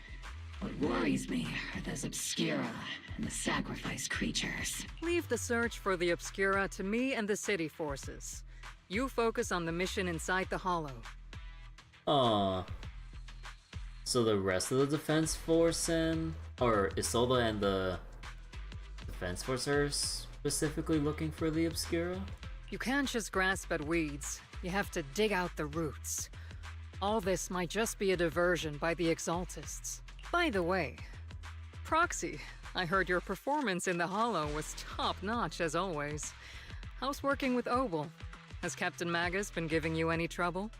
P: What worries me are those Obscura and the Sacrifice creatures.
N: Leave the search for the Obscura to me and the city forces. You focus on the mission inside the Hollow.
A: So the rest of the Defense Force or Isolde and the Defense Force are specifically looking for the Obscura?
N: You can't just grasp at weeds. You have to dig out the roots. All this might just be a diversion by the Exaltists. By the way, Proxy, I heard your performance in the Hollow was top-notch as always. How's working with Obol? Has Captain Magus been giving you any trouble?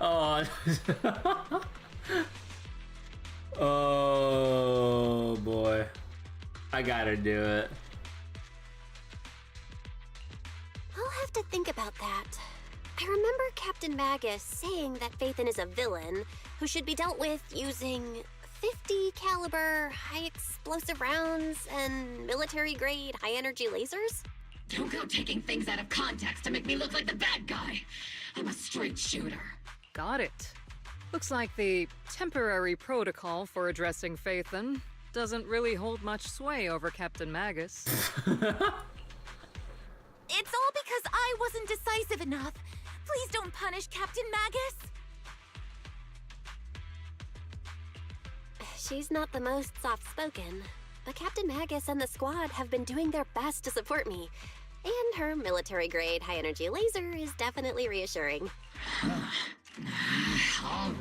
A: Oh. Oh boy. I gotta do it.
C: I'll have to think about that. I remember Captain Magus saying that Phaethon is a villain who should be dealt with using 50 caliber high explosive rounds and military grade high energy lasers?
P: Don't go taking things out of context to make me look like the bad guy. I'm a straight shooter.
N: Got it. Looks like the temporary protocol for addressing Phaethon doesn't really hold much sway over Captain Magus.
E: It's all because I wasn't decisive enough. Please don't punish Captain Magus.
C: She's not the most soft-spoken, but Captain Magus and the squad have been doing their best to support me. And her military-grade high-energy laser is definitely reassuring.
P: All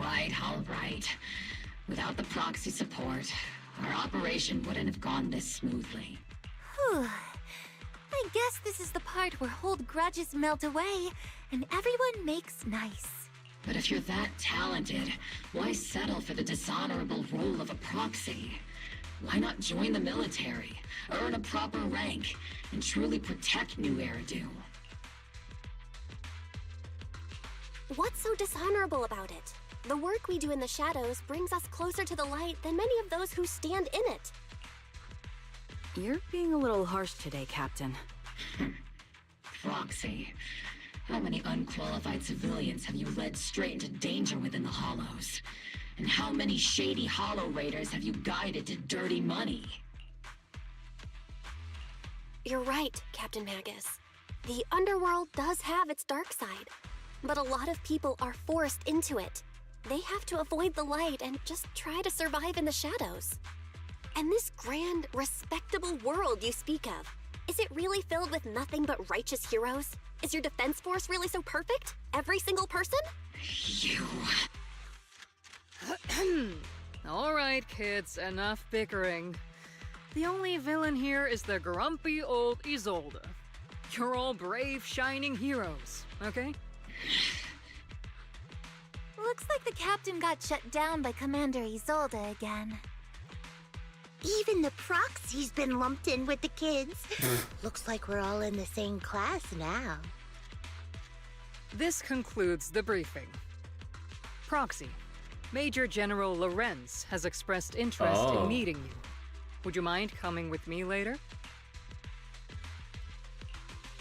P: right. Without the proxy support, our operation wouldn't have gone this smoothly.
E: Whew. I guess this is the part where old grudges melt away and everyone makes nice.
P: But if you're that talented, why settle for the dishonorable role of a proxy? Why not join the military, earn a proper rank, and truly protect New Eridu?
C: What's so dishonorable about it? The work we do in the shadows brings us closer to the light than many of those who stand in it.
J: You're being a little harsh today, Captain.
P: Proxy. How many unqualified civilians have you led straight into danger within the Hollows? And how many shady Hollow Raiders have you guided to dirty money?
C: You're right, Captain Magus. The underworld does have its dark side, but a lot of people are forced into it. They have to avoid the light and just try to survive in the shadows. And this grand, respectable world you speak of, is it really filled with nothing but righteous heroes? Is your defense force really so perfect? Every single person?
N: You. All right, kids, enough bickering. The only villain here is the grumpy old Isolde. You're all brave, shining heroes, okay?
E: Looks like the captain got shut down by Commander Isolde again.
S: Even the proxy's been lumped in with the kids. Looks like we're all in the same class now.
N: This concludes the briefing. Proxy, Major General Lorenz has expressed interest in meeting you. Would you mind coming with me later?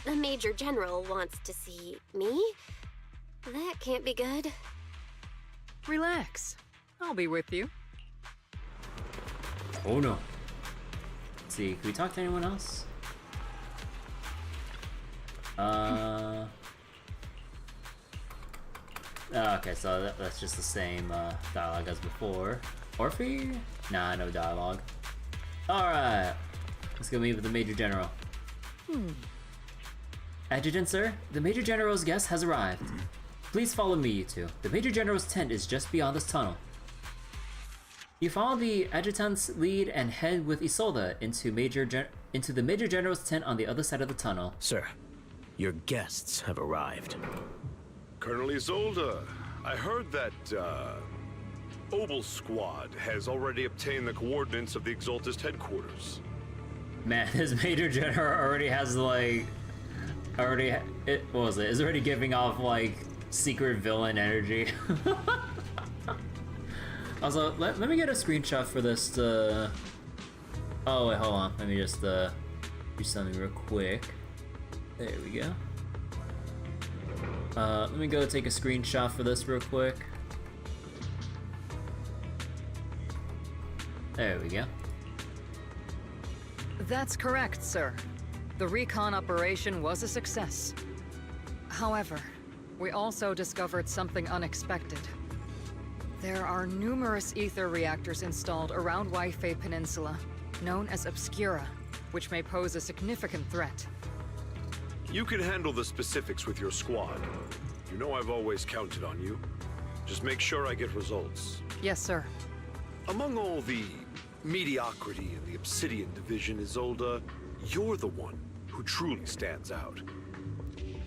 C: The Major General wants to see me? That can't be good.
N: Relax. I'll be with you.
A: Oh no. Let's see, can we talk to anyone else? Okay, so that's just the same dialogue as before. Orphe? Nah, no dialogue. Alright. Let's go meet with the Major General. Adjutant, sir, the Major General's guest has arrived. Please follow me, you two. The Major General's tent is just beyond this tunnel. You follow the adjutant's lead and head with Isolde into the Major General's tent on the other side of the tunnel.
D: Sir, your guests have arrived.
F: Colonel Isolde, I heard that, Obol squad has already obtained the coordinates of the Exaltist headquarters.
A: Man, this Major General already has, like... what was it? It's already giving off, like, secret villain energy. Also, let me get a screenshot for this to... Oh, wait, hold on. Let me just, do something real quick. There we go. Let me go take a screenshot for this real quick. There we go.
N: That's correct, sir. The recon operation was a success. However, we also discovered something unexpected. There are numerous ether reactors installed around Wi-Fi Peninsula, known as Obscura, which may pose a significant threat.
F: You can handle the specifics with your squad. You know I've always counted on you. Just make sure I get results.
N: Yes, sir.
F: Among all the mediocrity in the Obsidian division, Isolde, you're the one who truly stands out.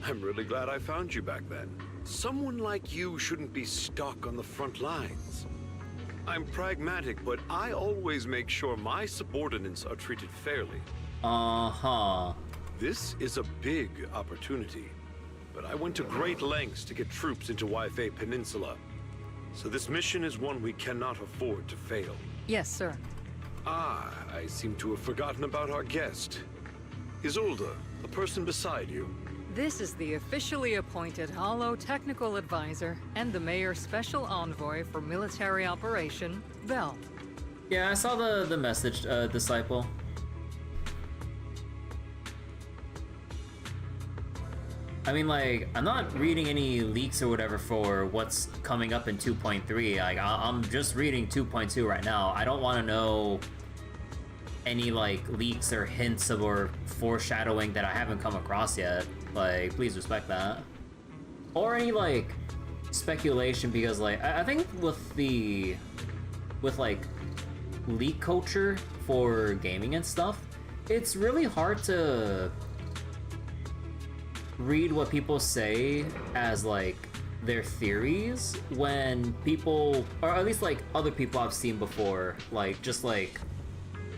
F: I'm really glad I found you back then. Someone like you shouldn't be stuck on the front lines. I'm pragmatic, but I always make sure my subordinates are treated fairly.
A: Uh-huh.
F: This is a big opportunity, but I went to great lengths to get troops into Wi-Fi Peninsula. So this mission is one we cannot afford to fail.
N: Yes, sir.
F: Ah, I seem to have forgotten about our guest. Isolde, the person beside you.
N: This is the officially appointed Hollow Technical Advisor and the Mayor's Special Envoy for Military Operation, Bell.
A: Yeah, I saw the message, Disciple. I mean, like, I'm not reading any leaks or whatever for what's coming up in 2.3. Like, I'm just reading 2.2 right now. I don't want to know any, like, leaks or hints of or foreshadowing that I haven't come across yet. Like, please respect that. Or any, like, speculation, because, like, I think with, like, leak culture for gaming and stuff, it's really hard to read what people say as, like, their theories when people, or at least, like, other people I've seen before, like, just, like,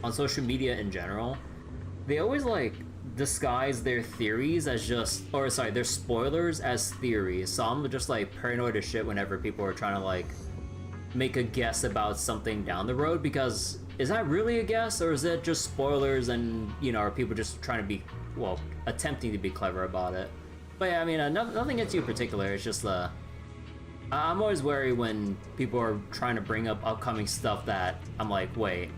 A: on social media in general, they always, like, disguise their theories as just, or sorry, their spoilers as theories. So I'm just, like, paranoid as shit whenever people are trying to, like, make a guess about something down the road, because is that really a guess, or is it just spoilers and, you know, are people just trying to be, well, attempting to be clever about it? But yeah, I mean, nothing against you in particular, it's just, I'm always wary when people are trying to bring up upcoming stuff that I'm like, wait,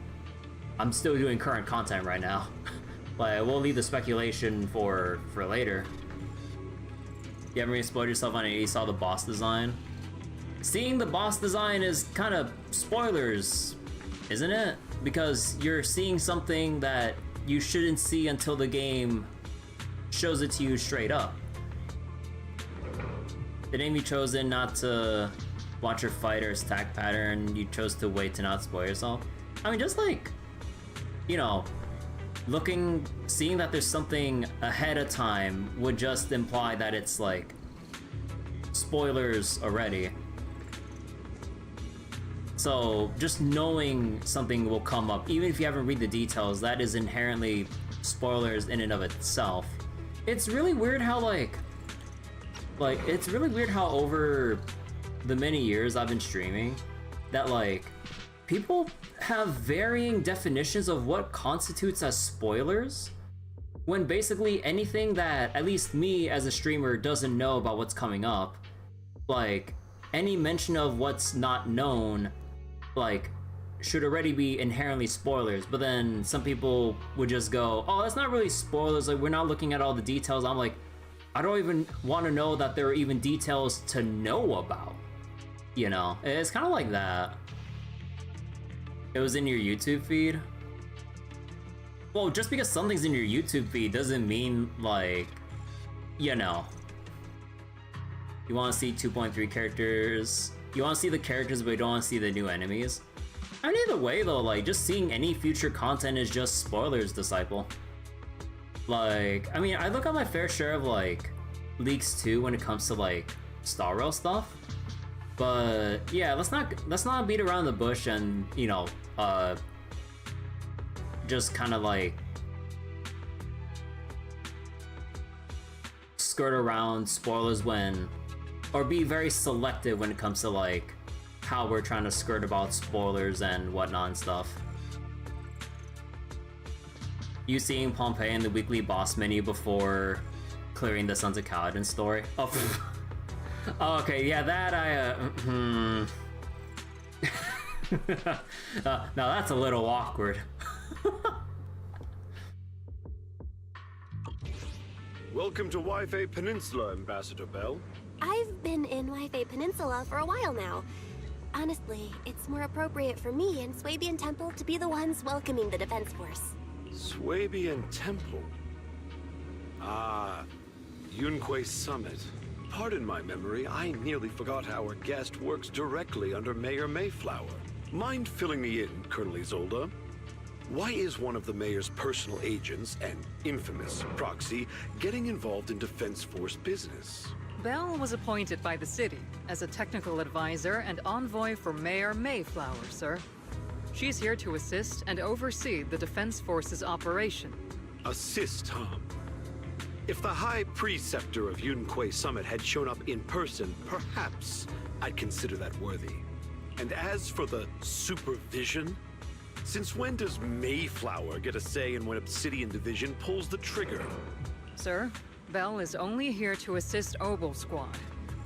A: I'm still doing current content right now. Like, we'll leave the speculation for later. You ever spoiled yourself on it? You saw the boss design? seeing the boss design is kind of spoilers, isn't it? Because you're seeing something that you shouldn't see until the game shows it to you straight up. The name you chosen not to watch your fighter's attack pattern, you chose to wait to not spoil yourself. I mean, just like, you know, seeing that there's something ahead of time would just imply that it's like spoilers already. So just knowing something will come up, even if you haven't read the details, that is inherently spoilers in and of itself. It's really weird how it's really weird how over the many years I've been streaming that like people have varying definitions of what constitutes as spoilers, when basically anything that at least me as a streamer doesn't know about what's coming up, like any mention of what's not known, like should already be inherently spoilers. But then some people would just go, oh, that's not really spoilers, like we're not looking at all the details. I'm like, I don't even want to know that there are even details to know about, you know? It's kind of like that. It was in your YouTube feed? Well, just because something's in your YouTube feed doesn't mean, like, you know. You want to see 2.3 characters. You want to see the characters, but you don't want to see the new enemies. I mean, either way, though, like, just seeing any future content is just spoilers, Disciple. Like, I mean, I look at my fair share of, like, leaks, too, when it comes to, like, Star Rail stuff. But, yeah, let's not beat around the bush and, you know, just kind of, like, skirt around spoilers or be very selective when it comes to, like, how we're trying to skirt about spoilers and whatnot and stuff. You seeing Pompeii in the weekly boss menu before clearing the Sons of Kaladin story? Oh, oh okay, yeah, that now that's a little awkward.
F: Welcome to Wi-Fi Peninsula, Ambassador Bell.
C: I've been in Wi-Fi Peninsula for a while now. Honestly, it's more appropriate for me and Swabian Temple to be the ones welcoming the Defense Force.
F: Swabian Temple? Ah, Yunque Summit. Pardon my memory, I nearly forgot our guest works directly under Mayor Mayflower. Mind filling me in, Colonel Isolde? Why is one of the mayor's personal agents, an infamous proxy, getting involved in Defense Force business?
N: Bell was appointed by the city as a technical advisor and envoy for Mayor Mayflower, sir. She's here to assist and oversee the Defense Force's operation.
F: Assist, huh? If the High Preceptor of Yunque Summit had shown up in person, perhaps I'd consider that worthy. And as for the supervision, since when does Mayflower get a say in when Obsidian Division pulls the trigger?
N: Sir, Bell is only here to assist Obol Squad.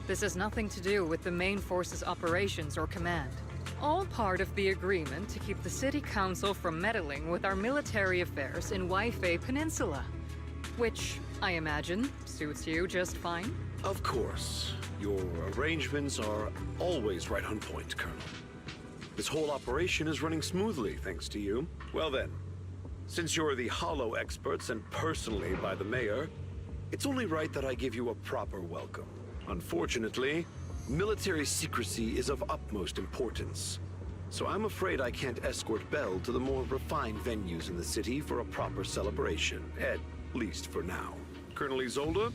N: This has nothing to do with the main force's operations or command. All part of the agreement to keep the City Council from meddling with our military affairs in Wi-Fi Peninsula. Which, I imagine, suits you just fine?
F: Of course. Your arrangements are always right on point, Colonel. This whole operation is running smoothly, thanks to you. Well then, since you're the Hollow experts and personally by the Mayor, it's only right that I give you a proper welcome. Unfortunately, military secrecy is of utmost importance. So I'm afraid I can't escort Bell to the more refined venues in the city for a proper celebration, at least for now. Colonel Isolde,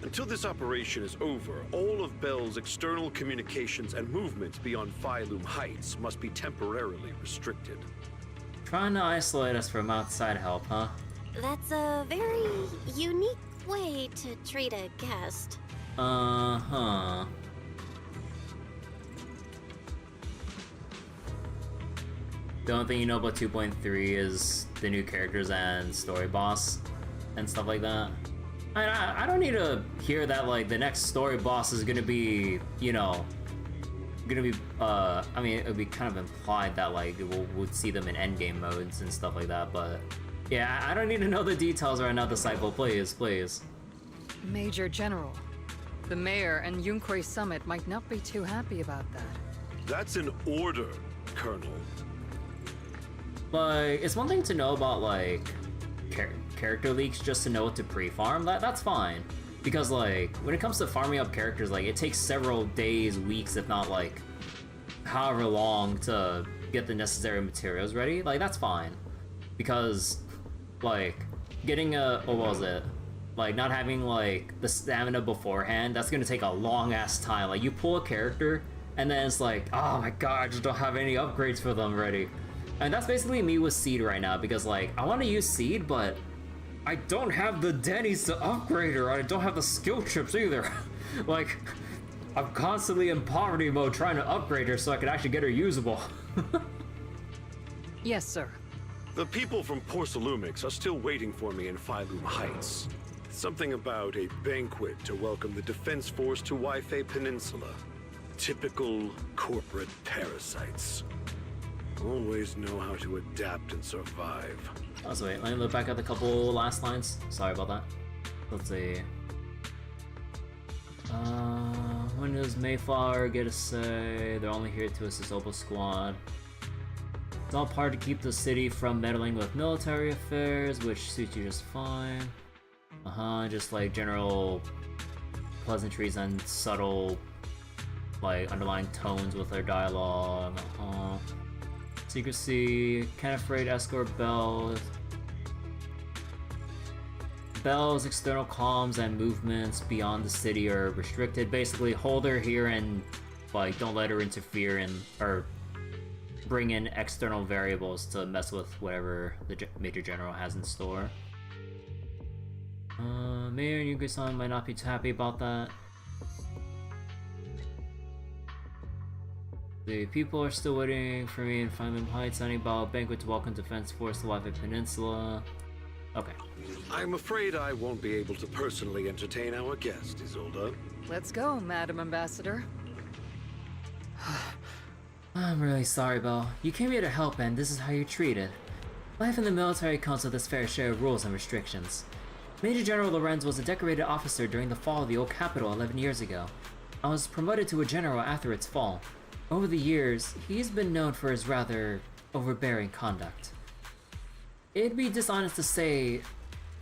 F: until this operation is over, all of Bell's external communications and movements beyond Phylum Heights must be temporarily restricted.
A: Trying to isolate us from outside help, huh?
C: That's a very unique way to treat a guest.
A: Uh-huh. The only thing you know about 2.3 is the new characters and story boss and stuff like that. I don't need to hear that, like, the next story boss is gonna be, you know, gonna be, I mean, it would be kind of implied that, like, we'll see them in endgame modes and stuff like that, but yeah, I don't need to know the details right now, Disciple, please, please.
N: Major General, The mayor and Yunkoi Summit might not be too happy about that.
F: That's an order, Colonel.
A: Like, it's one thing to know about, like, character leaks just to know what to pre-farm. That's fine. Because, like, when it comes to farming up characters, like, it takes several days, weeks, if not, like, however long to get the necessary materials ready. Like, that's fine. Because, like, getting what was it? Like, not having, like, the stamina beforehand, that's gonna take a long-ass time. Like, you pull a character, and then it's like, oh my god, I just don't have any upgrades for them ready. And that's basically me with Seed right now, because, like, I want to use Seed, but I don't have the Denny's to upgrade her, I don't have the skill chips either. Like, I'm constantly in poverty mode trying to upgrade her so I can actually get her usable.
N: Yes, sir.
F: The people from Porcelumix are still waiting for me in Phylum Heights. Something about a banquet to welcome the Defense Force to Waifei Peninsula. Typical corporate parasites. Always know how to adapt and survive.
A: Oh, so wait, let me look back at the couple last lines. Sorry about that. Let's see. When does Mayflower get a say? They're only here to assist Obol Squad. It's all part to keep the city from meddling with military affairs, which suits you just fine. Just like general pleasantries and subtle, like, underlying tones with their dialogue. Secrecy, can't afraid escort Bell. Bell's external comms and movements beyond the city are restricted. Basically, hold her here and, like, don't let her interfere in, or bring in external variables to mess with whatever the Major General has in store. Mayor Yugo-san might not be too happy about that. The people are still waiting for me in Phylum Heights. I need a banquet to welcome Defense Force to Waifei Peninsula. Okay.
F: I'm afraid I won't be able to personally entertain our guest, Isolde.
N: Let's go, Madam Ambassador.
A: I'm really sorry, Belle. You came here to help, and this is how you're treated. Life in the military comes with its fair share of rules and restrictions. Major General Lorenz was a decorated officer during the fall of the old capital 11 years ago. I was promoted to a general after its fall. Over the years, he's been known for his rather overbearing conduct. It'd be dishonest to say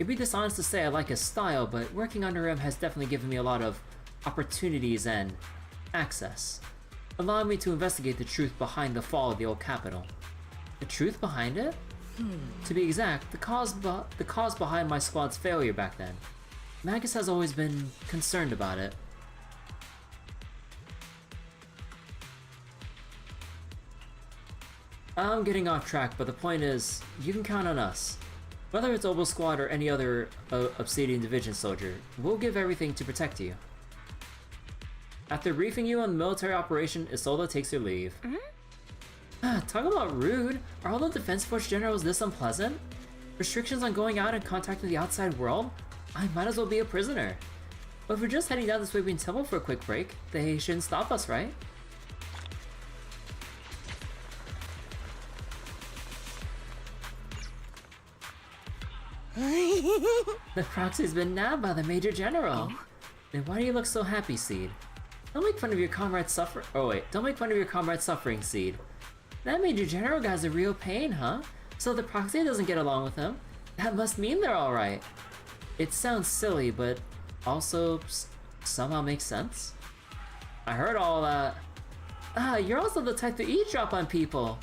A: I like his style, but working under him has definitely given me a lot of opportunities and access, allowing me to investigate the truth behind the fall of the old capital. The truth behind it? To be exact, the cause behind my squad's failure back then. Magus has always been concerned about it. I'm getting off track, but the point is, you can count on us. Whether it's Obol Squad or any other Obsidian Division soldier, we'll give everything to protect you. After briefing you on the military operation, Isolde takes her leave. Talk about rude. Are all the Defense Force generals this unpleasant? Restrictions on going out and contacting the outside world? I might as well be a prisoner. But if we're just heading down this Sweeping Temple for a quick break, they shouldn't stop us, right? The proxy's been nabbed by the Major General. Then why do you look so happy, Seed? Don't make fun of your comrade's suffering. Oh wait, don't make fun of your comrade's suffering, Seed. That Major General guy's a real pain, huh? So the proxy doesn't get along with him. That must mean they're alright. It sounds silly, but also somehow makes sense. I heard all that. You're also the type to eavesdrop on people.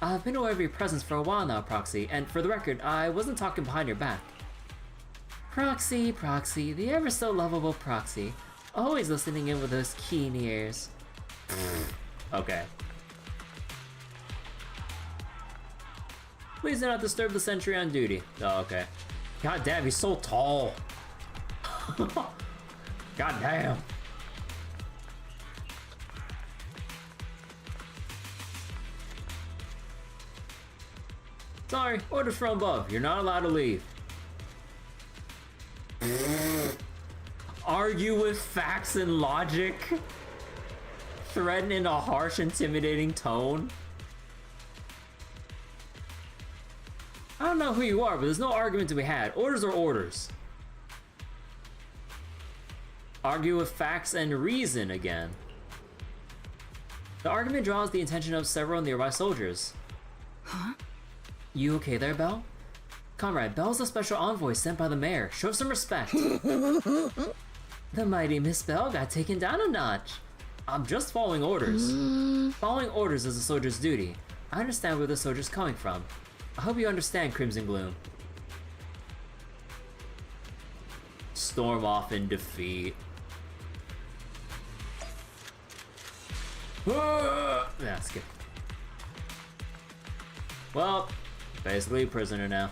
A: I've been aware of your presence for a while now, Proxy, and for the record, I wasn't talking behind your back. Proxy, the ever so lovable Proxy. Always listening in with those keen ears. Okay. Please do not disturb the sentry on duty. Oh, okay. God damn, he's so tall. God damn. Sorry, orders from above. You're not allowed to leave. Argue with facts and logic? Threaten in a harsh, intimidating tone? I don't know who you are, but there's no argument to be had. Orders are orders. Argue with facts and reason again. The argument draws the attention of several nearby soldiers.
J: Huh?
A: You okay there, Belle? Comrade, Belle's a special envoy sent by the mayor. Show some respect. The mighty Miss Belle got taken down a notch. I'm just following orders. Following orders is a soldier's duty. I understand where the soldier's coming from. I hope you understand, Crimson Gloom. Storm off in defeat. Yeah, skip. Well, basically a prisoner now.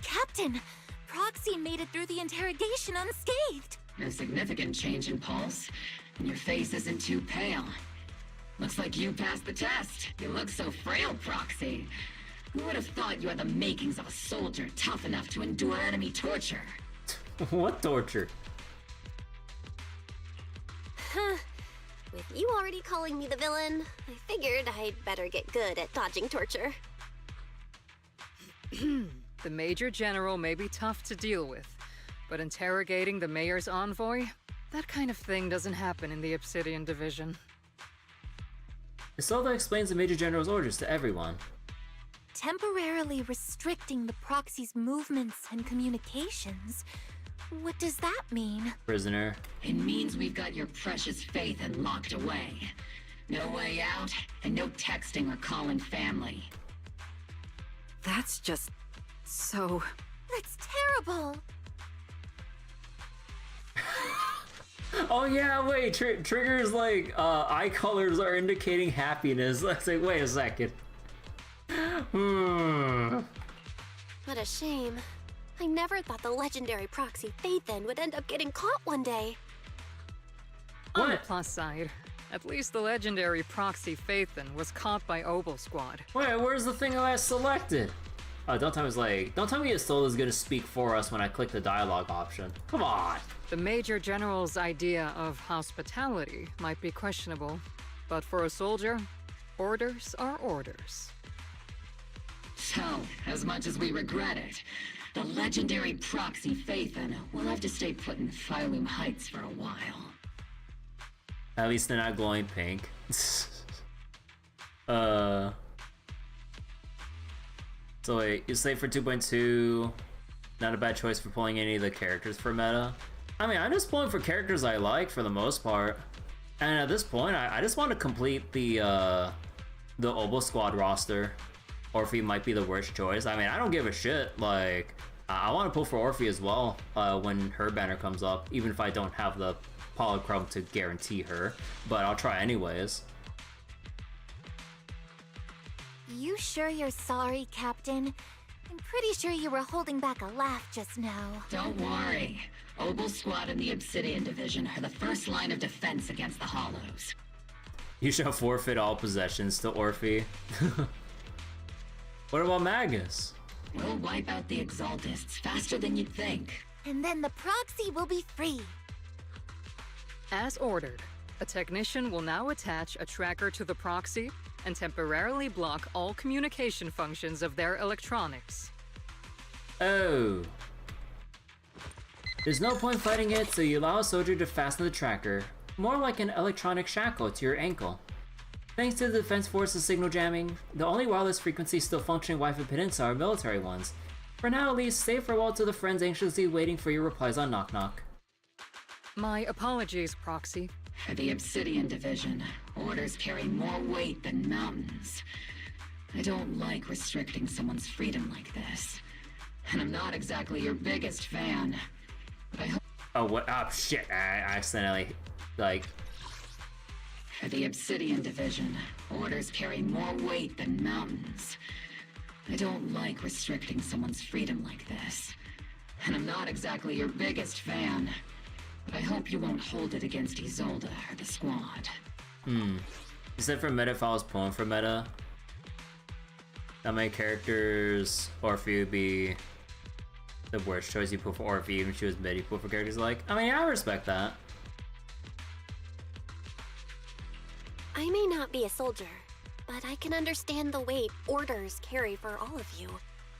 E: Captain! Proxy made it through the interrogation unscathed!
P: No significant change in pulse, and your face isn't too pale. Looks like you passed the test. You look so frail, Proxy. Who would have thought you had the makings of a soldier tough enough to endure enemy torture?
A: What torture?
C: Huh. With you already calling me the villain, I figured I'd better get good at dodging torture.
N: The Major General may be tough to deal with, but interrogating the Mayor's envoy? That kind of thing doesn't happen in the Obsidian Division.
A: Isolde explains the Major General's orders to everyone.
E: Temporarily restricting the proxy's movements and communications. What does that mean?
A: Prisoner.
P: It means we've got your precious Phaethon locked away. No way out, and no texting or calling family.
J: That's just... so...
E: That's terrible!
A: Oh yeah, wait, Trigger's like, eye colors are indicating happiness. Let's say, wait a second.
C: What a shame. I never thought the legendary proxy Phaethon would end up getting caught one day.
N: On the plus side, at least the legendary proxy Phaethon was caught by Obol Squad.
A: Wait, where's the thing I selected? Oh, don't tell me Isolde is gonna speak for us when I click the dialogue option. Come on!
N: The Major General's idea of hospitality might be questionable, but for a soldier, orders are orders.
P: So, as much as we regret it, the legendary proxy Phaethon will have to stay put in Phylum Heights for a while.
A: At least they're not glowing pink. So wait, you say for 2.2, not a bad choice for pulling any of the characters for meta? I mean, I'm just pulling for characters I like for the most part. And at this point, I just want to complete the Obol Squad roster. Orphe might be the worst choice. I mean, I don't give a shit. Like, I want to pull for Orphe as well when her banner comes up, even if I don't have the polychrome to guarantee her. But I'll try anyways.
E: You sure you're sorry, Captain? I'm pretty sure you were holding back a laugh just now.
P: Don't worry. Obol Squad and the Obsidian Division are the first line of defense against the Hollows.
A: You shall forfeit all possessions to Orphe. What about Magus?
P: We'll wipe out the Exaltists faster than you'd think.
E: And then the proxy will be free.
N: As ordered, a technician will now attach a tracker to the proxy and temporarily block all communication functions of their electronics.
A: Oh. There's no point fighting it, so you allow a soldier to fasten the tracker, more like an electronic shackle to your ankle. Thanks to the Defense Force's signal jamming, the only wireless frequencies still functioning Wi-Fi Peninsula are military ones. For now at least, say farewell to the friends anxiously waiting for your replies on Knock Knock.
N: My apologies, Proxy.
P: For the Obsidian Division, orders carry more weight than mountains. I don't like restricting someone's freedom like this. And I'm not exactly your biggest fan. But I hope...
A: Oh, what? Oh, shit. I accidentally, like...
P: For the Obsidian Division, orders carry more weight than mountains. I don't like restricting someone's freedom like this. And I'm not exactly your biggest fan. But I hope you won't hold it against Isolde or the squad.
A: You said for meta if I was pulling for meta. How many characters Orphe would be the worst choice you pull for Orphe, even if she was mid, you pull for characters like? I mean, I respect that.
C: I may not be a soldier, but I can understand the weight orders carry for all of you.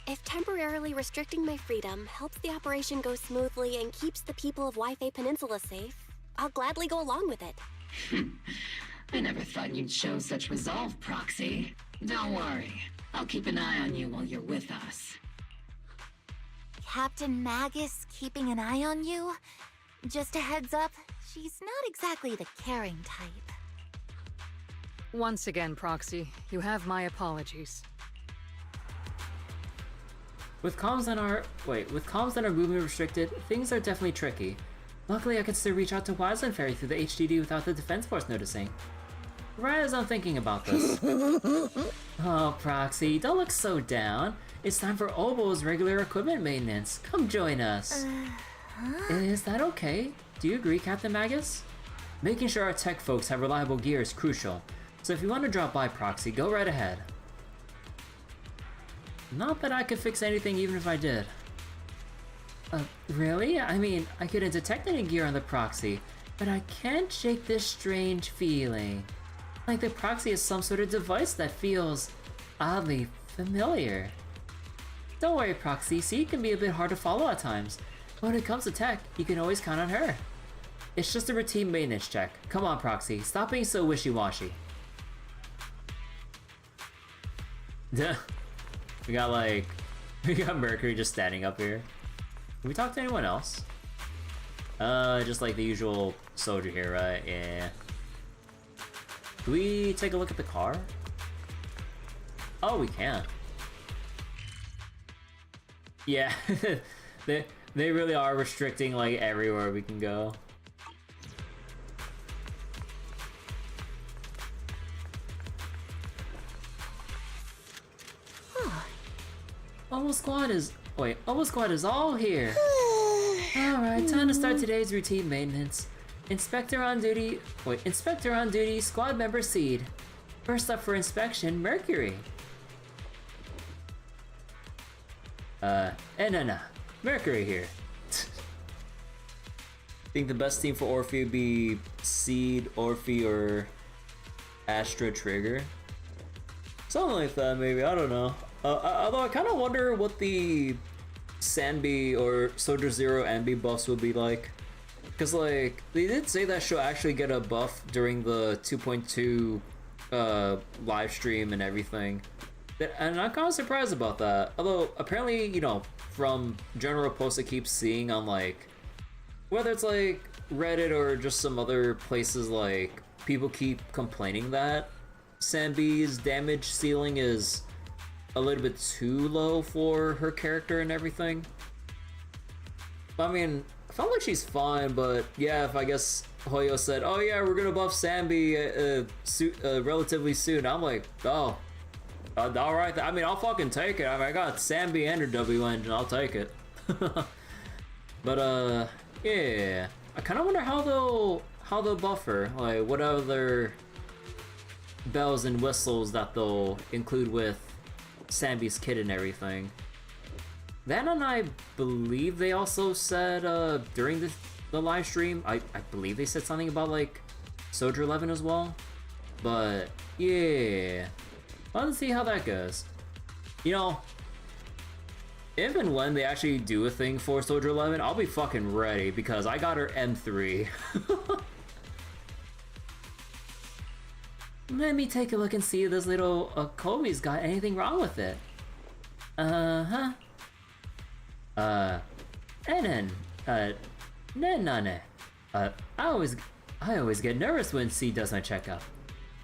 C: If temporarily restricting my freedom helps the operation go smoothly and keeps the people of Wi-Fi Peninsula safe, I'll gladly go along with it.
P: I never thought you'd show such resolve, Proxy. Don't worry. I'll keep an eye on you while you're with us.
E: Captain Magus keeping an eye on you? Just a heads up, she's not exactly the caring type.
N: Once again, Proxy, you have my apologies.
A: With comms that are movement restricted, things are definitely tricky. Luckily, I can still reach out to Wiseland Ferry through the HDD without the Defense Force noticing. Right as I'm thinking about this. Oh, Proxy, don't look so down. It's time for Obol's regular equipment maintenance. Come join us. Is that okay? Do you agree, Captain Magus? Making sure our tech folks have reliable gear is crucial, so if you want to drop by, Proxy, go right ahead. Not that I could fix anything even if I did. Really? I mean, I couldn't detect any gear on the Proxy, but I can't shake this strange feeling. Like the Proxy is some sort of device that feels oddly familiar. Don't worry, Proxy, C can be a bit hard to follow at times, but when it comes to tech, you can always count on her. It's just a routine maintenance check. Come on, Proxy, stop being so wishy-washy. We got Mercury just standing up here. Can we talk to anyone else? Just like the usual soldier here, right? Yeah. Can we take a look at the car? Oh, we can. Yeah, they really are restricting like everywhere we can go. Obol Squad is all here. Alright, time to start today's routine maintenance. Inspector on duty, squad member Seed. First up for inspection, Mercury. No. Mercury here. Think the best team for Orphe would be Seed, Orphe, or Astra Trigger? Something like that, maybe, I don't know. Although I kind of wonder what the Sanbi or Soldier Zero Ambi buffs will be like. Because, like, they did say that she'll actually get a buff during the 2.2 live stream and everything. And I'm kind of surprised about that. Although, apparently, you know, from general posts I keep seeing on, like, whether it's, like, Reddit or just some other places, like, people keep complaining that Sanbi's damage ceiling is a little bit too low for her character and everything. I mean, I felt like she's fine, but yeah, if I guess Hoyo said, oh yeah, we're gonna buff Sanbi relatively soon, I'm like, oh, alright, I mean, I'll fucking take it. I mean, I got Sanbi and her W engine, I'll take it. But yeah, I kind of wonder how they'll buff her, like what other bells and whistles that they'll include with Sanbi's kit and everything. Then, and I believe they also said during the live stream, I believe they said something about like Soldier 11 as well. But yeah, let's see how that goes. You know, if and when they actually do a thing for Soldier 11, I'll be fucking ready because I got her M3. Let me take a look and see if this little Kobe's got anything wrong with it. And then, Nene. I always get nervous when C does my checkup.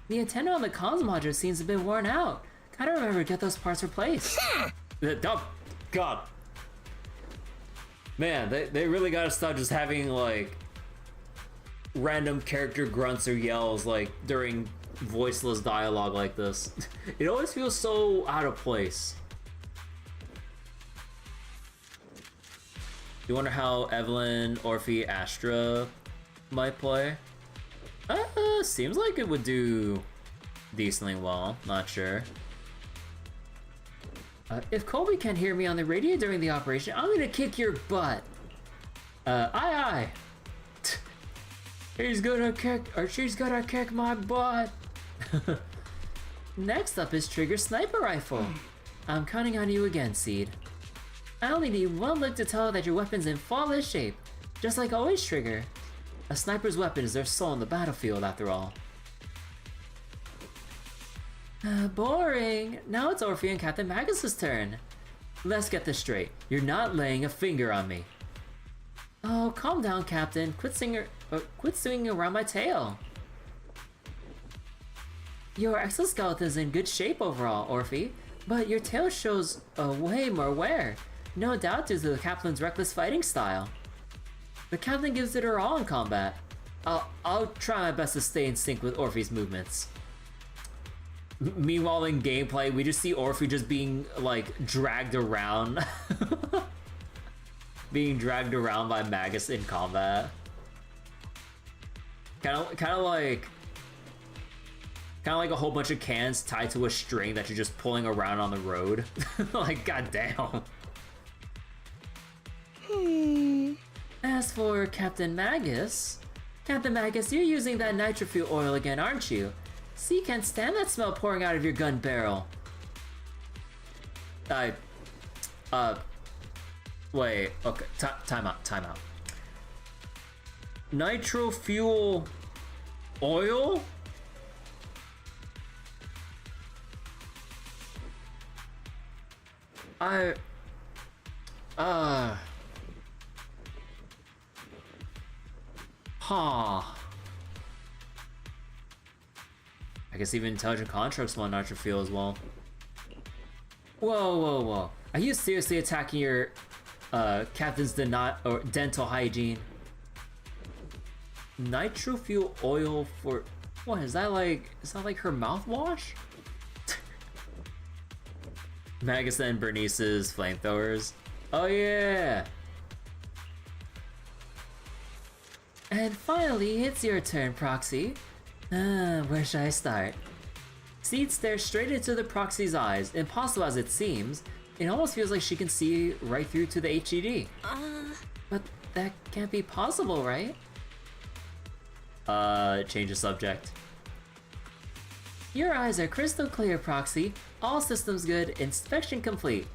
A: The antenna on the comms module seems a bit worn out. Gotta remember to get those parts replaced. Oh, God. Man, they really gotta stop just having, like, random character grunts or yells, like, during voiceless dialogue like this. It always feels so out of place. You wonder how Evelyn, Orphe, Astra might play? Seems like it would do decently well, not sure. If Colby can't hear me on the radio during the operation, I'm gonna kick your butt. Aye. She's gonna kick my butt. Next up is Trigger's sniper rifle. I'm counting on you again, Seed. I only need one look to tell that your weapon's in flawless shape, just like always, Trigger. A sniper's weapon is their soul on the battlefield, after all. Boring. Now it's Orphe and Captain Magus's turn. Let's get this straight. You're not laying a finger on me. Oh, calm down, Captain. Quit swinging around my tail. Your exoskeleton's in good shape overall, Orphe, but your tail shows way more wear. No doubt due to the Captain's reckless fighting style. The Captain gives it her all in combat. I'll try my best to stay in sync with Orphe's movements. Meanwhile, in gameplay, we just see Orphe just being, like, dragged around. Being dragged around by Magus in combat. Kind of like a whole bunch of cans tied to a string that you're just pulling around on the road. Like, goddamn. As for Captain Magus, you're using that nitrofuel oil again, aren't you? See, can't stand that smell pouring out of your gun barrel. Wait, okay, time out. Nitro fuel oil? I guess even intelligent constructs want nitro fuel as well. Whoa. Are you seriously attacking your Captain's dental hygiene? Nitro fuel oil for what? Is that like her mouthwash? Magus and Bernice's flamethrowers. Oh yeah. And finally, it's your turn, Proxy. Where should I start? Seed stares straight into the Proxy's eyes. Impossible as it seems, it almost feels like she can see right through to the HDD. But that can't be possible, right? Change the subject. Your eyes are crystal clear, Proxy. All systems good, inspection complete.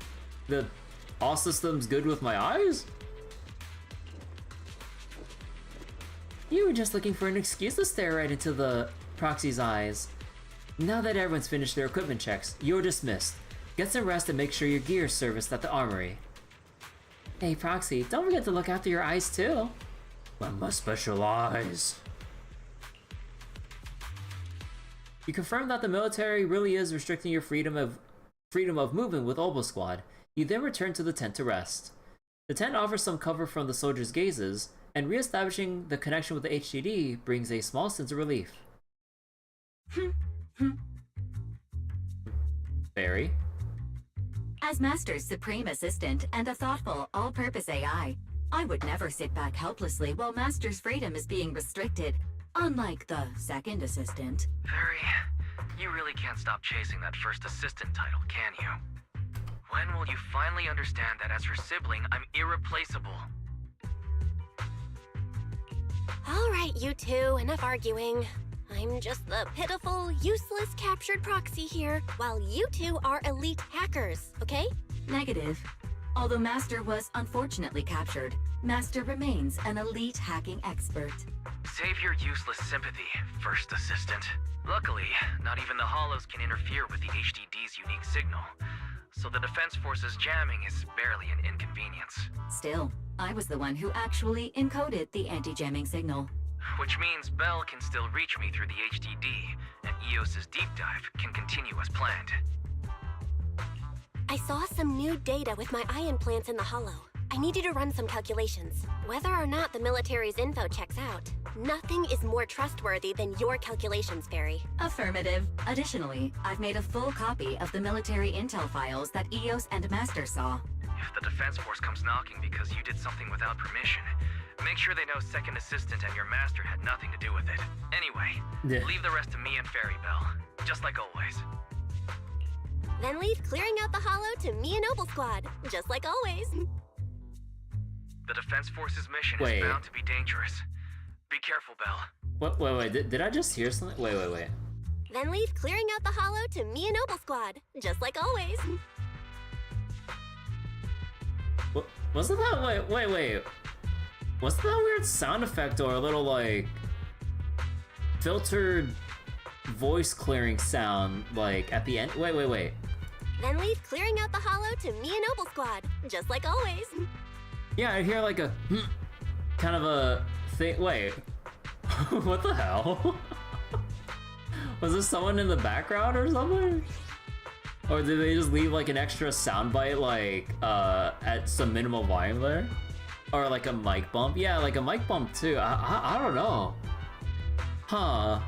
A: All systems good with my eyes? You were just looking for an excuse to stare right into the Proxy's eyes. Now that everyone's finished their equipment checks, you're dismissed. Get some rest and make sure your gear is serviced at the armory. Hey Proxy, don't forget to look after your eyes too. My special eyes. You confirm that the military really is restricting your freedom of movement with Obol Squad. You then return to the tent to rest. The tent offers some cover from the soldiers' gazes, and re-establishing the connection with the HDD brings a small sense of relief. Barry?
T: As Master's supreme assistant and a thoughtful, all-purpose AI, I would never sit back helplessly while Master's freedom is being restricted, unlike the second assistant.
B: Barry, you really can't stop chasing that first assistant title, can you? When will you finally understand that as her sibling, I'm irreplaceable?
C: Alright, you two, enough arguing. I'm just the pitiful, useless captured Proxy here, while you two are elite hackers, okay?
T: Negative. Although Master was unfortunately captured, Master remains an elite hacking expert.
B: Save your useless sympathy, first assistant. Luckily, not even the Hollows can interfere with the HDD's unique signal, so the Defense Force's jamming is barely an inconvenience.
T: Still, I was the one who actually encoded the anti-jamming signal.
B: Which means Bell can still reach me through the HDD, and EOS's deep dive can continue as planned.
C: I saw some new data with my eye implants in the Hollow. I need you to run some calculations. Whether or not the military's info checks out, nothing is more trustworthy than your calculations, Barry.
T: Affirmative. Additionally, I've made a full copy of the military intel files that EOS and Master saw.
B: If the Defense Force comes knocking because you did something without permission, make sure they know Second Assistant and your Master had nothing to do with it. Anyway, leave the rest to me and Fairy Bell, just like always.
C: Then leave clearing out the Hollow to me and Obol Squad, just like always.
B: The Defense Force's mission is bound to be dangerous. Be careful, Bell.
A: Wait, did I just hear something? Wait.
C: Then leave clearing out the Hollow to me and Obol Squad, just like always.
A: Wasn't that wait? Wasn't that a weird sound effect or a little like filtered voice clearing sound like at the end? Wait.
C: Then leave clearing out the hollow to me and Obol Squad, just like always.
A: Yeah, I hear like a kind of a thing. Wait, what the hell? Was this someone in the background or something? Or did they just leave like an extra soundbite like at some minimal volume there? Or like a mic bump? Yeah, like a mic bump too. I don't know. Huh.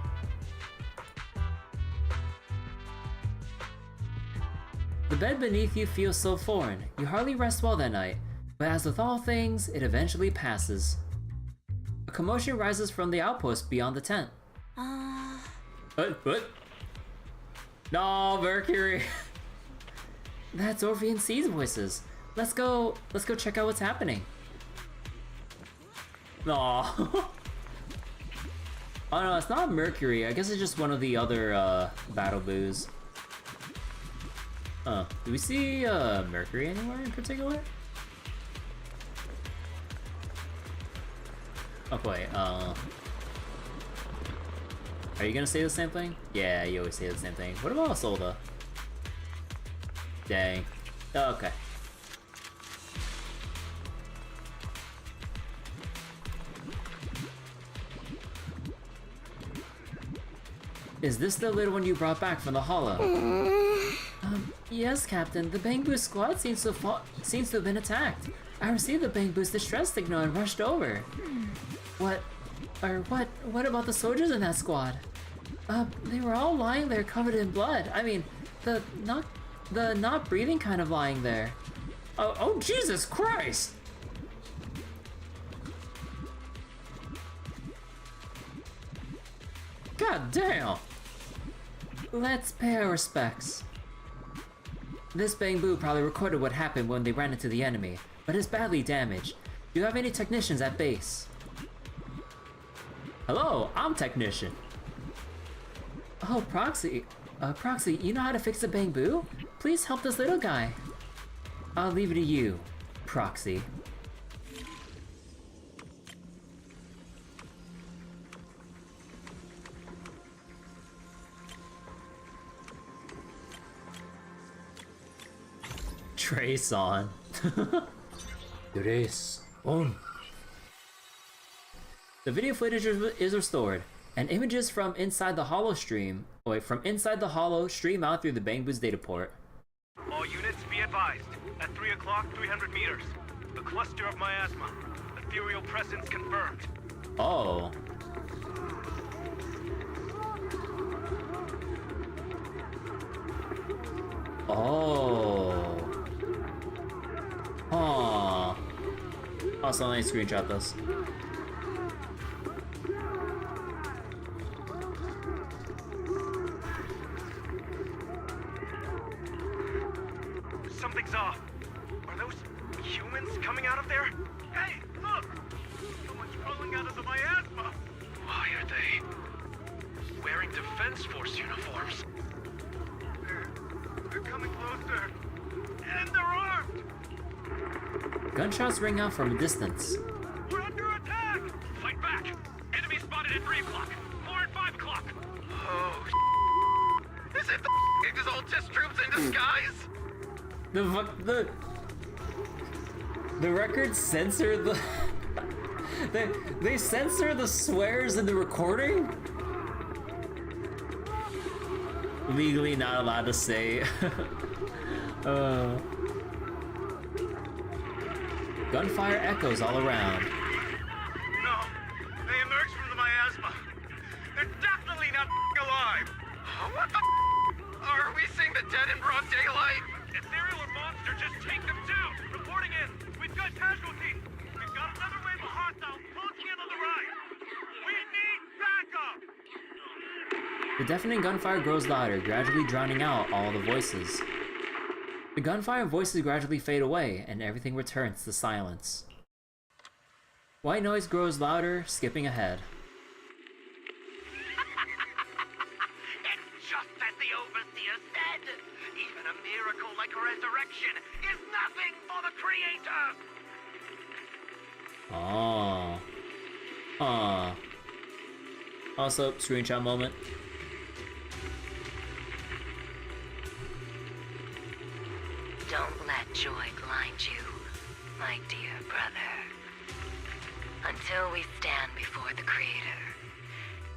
A: The bed beneath you feels so foreign. You hardly rest well that night. But as with all things, it eventually passes. A commotion rises from the outpost beyond the tent. What? No, Mercury. That's Orphe and C's voices. Let's go check out what's happening. Aw. Oh no, it's not Mercury. I guess it's just one of the other battle boos. Do we see Mercury anywhere in particular? Oh wait, are you gonna say the same thing? Yeah, you always say the same thing. What about Isolde? Dang. Oh, okay. Is this the little one you brought back from the hollow? Yes, Captain. The Bangbu squad seems to have been attacked. I received the Bangbu's distress signal and rushed over. What about the soldiers in that squad? They were all lying there covered in blood. I mean, the not breathing kind of lying there. Oh, Jesus Christ! God damn! Let's pay our respects. This Bangbu probably recorded what happened when they ran into the enemy, but is badly damaged. Do you have any technicians at base? Hello, I'm Technician. Oh, Proxy, you know how to fix a Bangbu? Please help this little guy. I'll leave it to you, Proxy. Trace on. Trace on. The video footage is restored, and images from inside the hollow stream stream out through the Bangbu's data port.
R: All units be advised. At 3 o'clock, 300 meters. The cluster of miasma. Ethereal presence confirmed.
A: Oh. Oh. Aww. Also, let me screenshot this.
R: Something's off. Are those humans coming out of there? Hey, look! Someone's crawling out of the miasma! Why are they wearing Defense Force uniforms? They're coming closer. And they're armed!
A: Gunshots ring out from a distance.
R: We're under attack! Fight back! Enemy spotted at 3 o'clock. 4 and 5 o'clock. Oh, is it the Exalted troops in disguise?
A: The records censor the they censor the swears in the recording? Legally not allowed to say. Gunfire echoes all around.
R: No, they emerged from the miasma. They're definitely not alive. What the are we seeing the dead in broad daylight? Ethereal or monster, just take them down. Reporting in. We've got casualties. We've got another wave of hostiles launching in on the right. We need backup.
A: The deafening gunfire grows louder, gradually drowning out all the voices. The gunfire and voices gradually fade away, and everything returns to silence. White noise grows louder, skipping ahead.
R: It's just as the Overseer said. Even a miracle like resurrection is nothing for for the Creator!
A: Oh. Aw. Also, screenshot moment.
G: Don't let joy blind you, my dear brother. Until we stand before the Creator,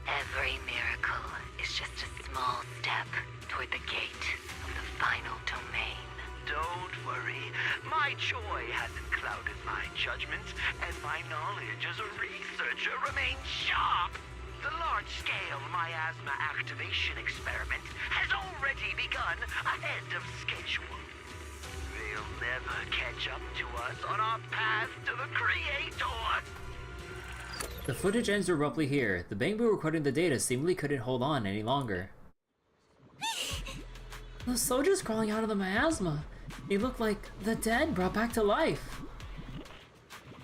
G: every miracle is just a small step toward the gate of the final domain.
R: Don't worry. My joy hasn't clouded my judgment, and my knowledge as a researcher remains sharp. The large-scale miasma activation experiment has already begun ahead of schedule. They'll never catch up to us on our path to the Creator!
A: The footage ends abruptly here. The Bangbu recording the data seemingly couldn't hold on any longer. The soldiers crawling out of the miasma. They look like the dead brought back to life.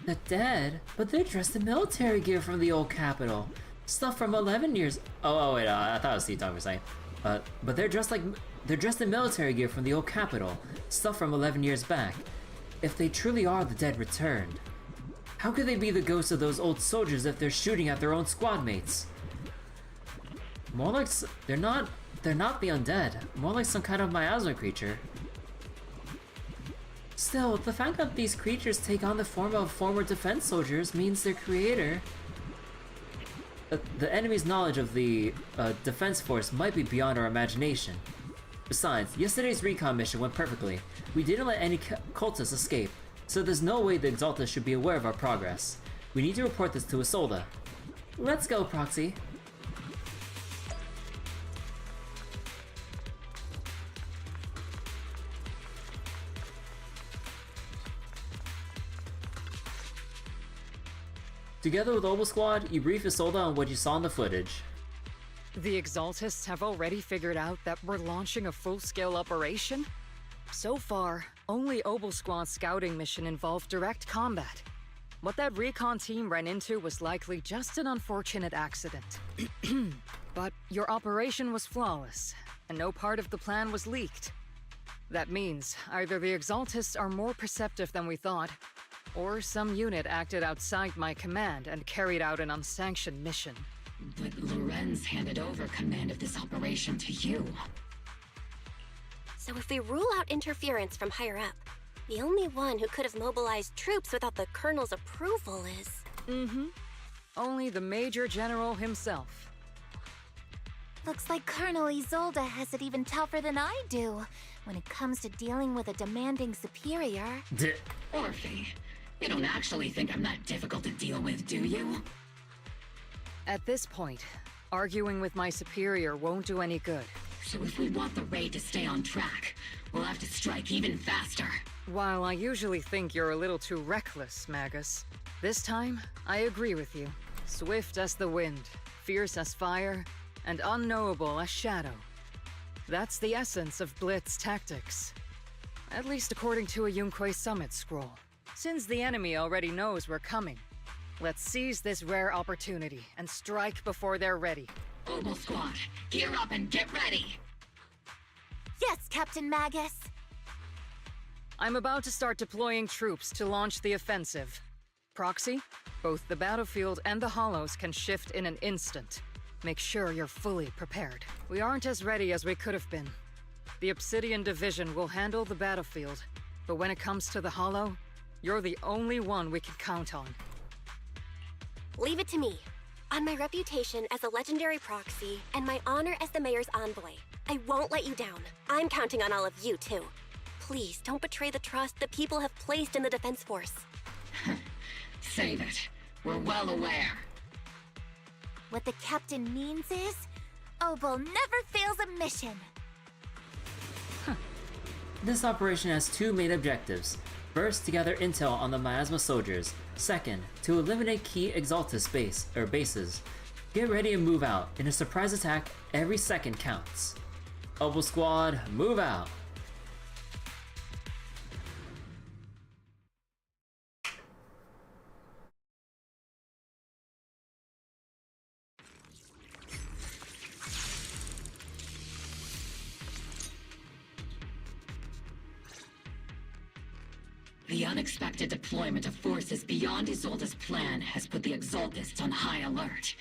A: The dead? But they're dressed in military gear from the old capital. Stuff from 11 years... Oh wait, I thought it was Steve Tom was saying. But they're dressed in military gear from the old capital. Stuff from 11 years back. If they truly are the dead returned, how could they be the ghosts of those old soldiers if they're shooting at their own squad mates? More like... They're not the undead. More like some kind of miasma creature. Still, the fact that these creatures take on the form of former defense soldiers means their creator... the enemy's knowledge of the defense force might be beyond our imagination. Besides, yesterday's recon mission went perfectly. We didn't let any cultists escape, so there's no way the Exalta should be aware of our progress. We need to report this to Isolde. Let's go, Proxy. Together with Obol Squad, you brief Isolde on what you saw in the footage.
N: The Exaltists have already figured out that we're launching a full-scale operation? So far, only Obol Squad's scouting mission involved direct combat. What that recon team ran into was likely just an unfortunate accident. But your operation was flawless, and no part of the plan was leaked. That means either the Exaltists are more perceptive than we thought, or some unit acted outside my command and carried out an unsanctioned mission.
P: But Lorenz handed over command of this operation to you.
C: So if we rule out interference from higher up, the only one who could have mobilized troops without the Colonel's approval is...
N: Mm-hmm. Only the Major General himself.
E: Looks like Colonel Isolde has it even tougher than I do when it comes to dealing with a demanding superior.
P: Orphe, you don't actually think I'm that difficult to deal with, do you?
N: At this point, arguing with my superior won't do any good.
P: So if we want the raid to stay on track, we'll have to strike even faster.
N: While I usually think you're a little too reckless, Magus, this time, I agree with you. Swift as the wind, fierce as fire, and unknowable as shadow. That's the essence of Blitz tactics. At least according to a Yunquei Summit scroll. Since the enemy already knows we're coming, let's seize this rare opportunity and strike before they're ready.
P: Obol Squad, gear up and get ready!
E: Yes, Captain Magus!
N: I'm about to start deploying troops to launch the offensive. Proxy, both the battlefield and the Hollows can shift in an instant. Make sure you're fully prepared. We aren't as ready as we could have been. The Obsidian Division will handle the battlefield, but when it comes to the Hollow, you're the only one we can count on.
C: Leave it to me. On my reputation as a legendary proxy and my honor as the mayor's envoy, I won't let you down. I'm counting on all of you, too. Please, don't betray the trust the people have placed in the Defense Force.
P: Save it. We're well aware.
E: What the captain means is, Obol never fails a mission.
A: This operation has two main objectives. First, to gather intel on the miasma soldiers. Second, to eliminate key Exaltist bases. Get ready and move out. In a surprise attack, every second counts. Obol Squad, move out!
P: The unexpected deployment of forces beyond Isolde's plan has put the Exaltists on high alert,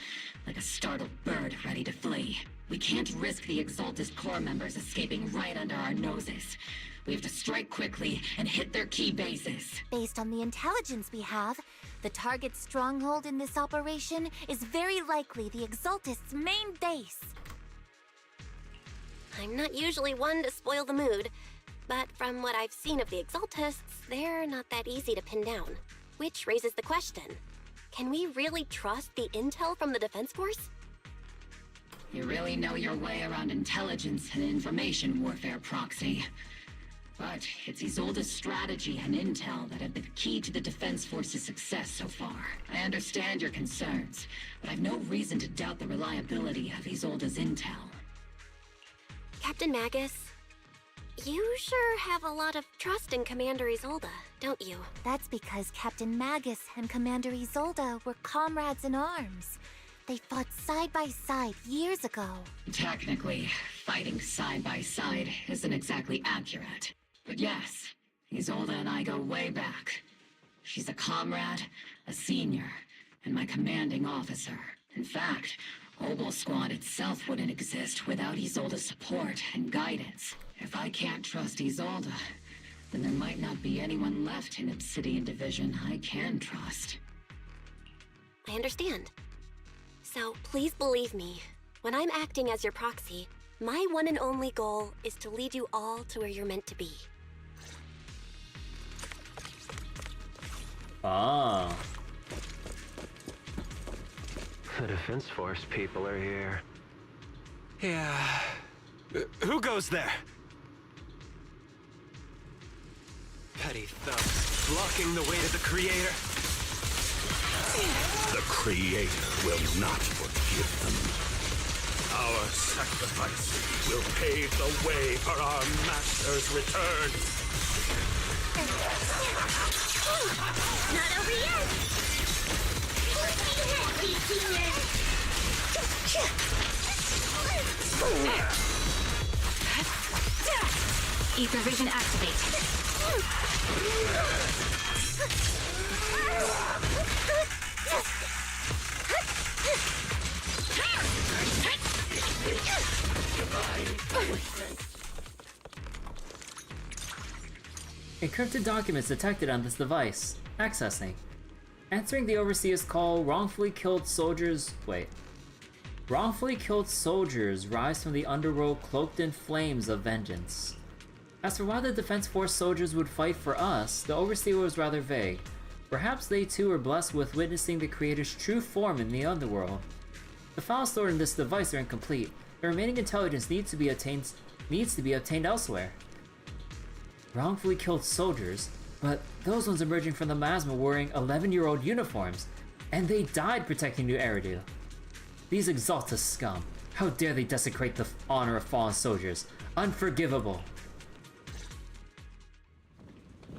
P: like a startled bird ready to flee. We can't risk the Exaltist core members escaping right under our noses. We have to strike quickly and hit their key bases.
E: Based on the intelligence we have, the target's stronghold in this operation is very likely the Exaltists' main base.
C: I'm not usually one to spoil the mood, but from what I've seen of the Exaltists, they're not that easy to pin down. Which raises the question, can we really trust the intel from the Defense Force?
P: You really know your way around intelligence and information warfare, Proxy. But it's Isolde's strategy and intel that have been key to the Defense Force's success so far. I understand your concerns, but I've no reason to doubt the reliability of Isolde's intel.
C: Captain Magus, you sure have a lot of trust in Commander Isolde, don't you?
E: That's because Captain Magus and Commander Isolde were comrades in arms. They fought side by side years ago.
P: Technically, fighting side by side isn't exactly accurate. But yes, Isolde and I go way back. She's a comrade, a senior, and my commanding officer. In fact, Obol Squad itself wouldn't exist without Isolde's support and guidance. If I can't trust Isolde, then there might not be anyone left in Obsidian Division I can trust.
C: I understand. So please believe me, when I'm acting as your proxy, my one and only goal is to lead you all to where you're meant to be.
A: Ah.
D: The Defense Force people are here.
R: Yeah. Who goes there? Petty thugs, blocking the way to the Creator.
F: The Creator will not forgive them. Our sacrifice will pave the way for our Master's return.
S: Not over yet!
E: Ether vision activate.
A: Encrypted documents detected on this device. Accessing. Answering the Overseer's call, wrongfully killed soldiers rise from the underworld cloaked in flames of vengeance. As for why the Defense Force soldiers would fight for us, the Overseer was rather vague. Perhaps they too were blessed with witnessing the Creator's true form in the underworld. The files stored in this device are incomplete. The remaining intelligence needs to be obtained elsewhere. Wrongfully killed soldiers, but those ones emerging from the Masma wearing 11-year-old uniforms, and they died protecting New Eridu. These Exaltus scum, how dare they desecrate the honor of fallen soldiers? Unforgivable.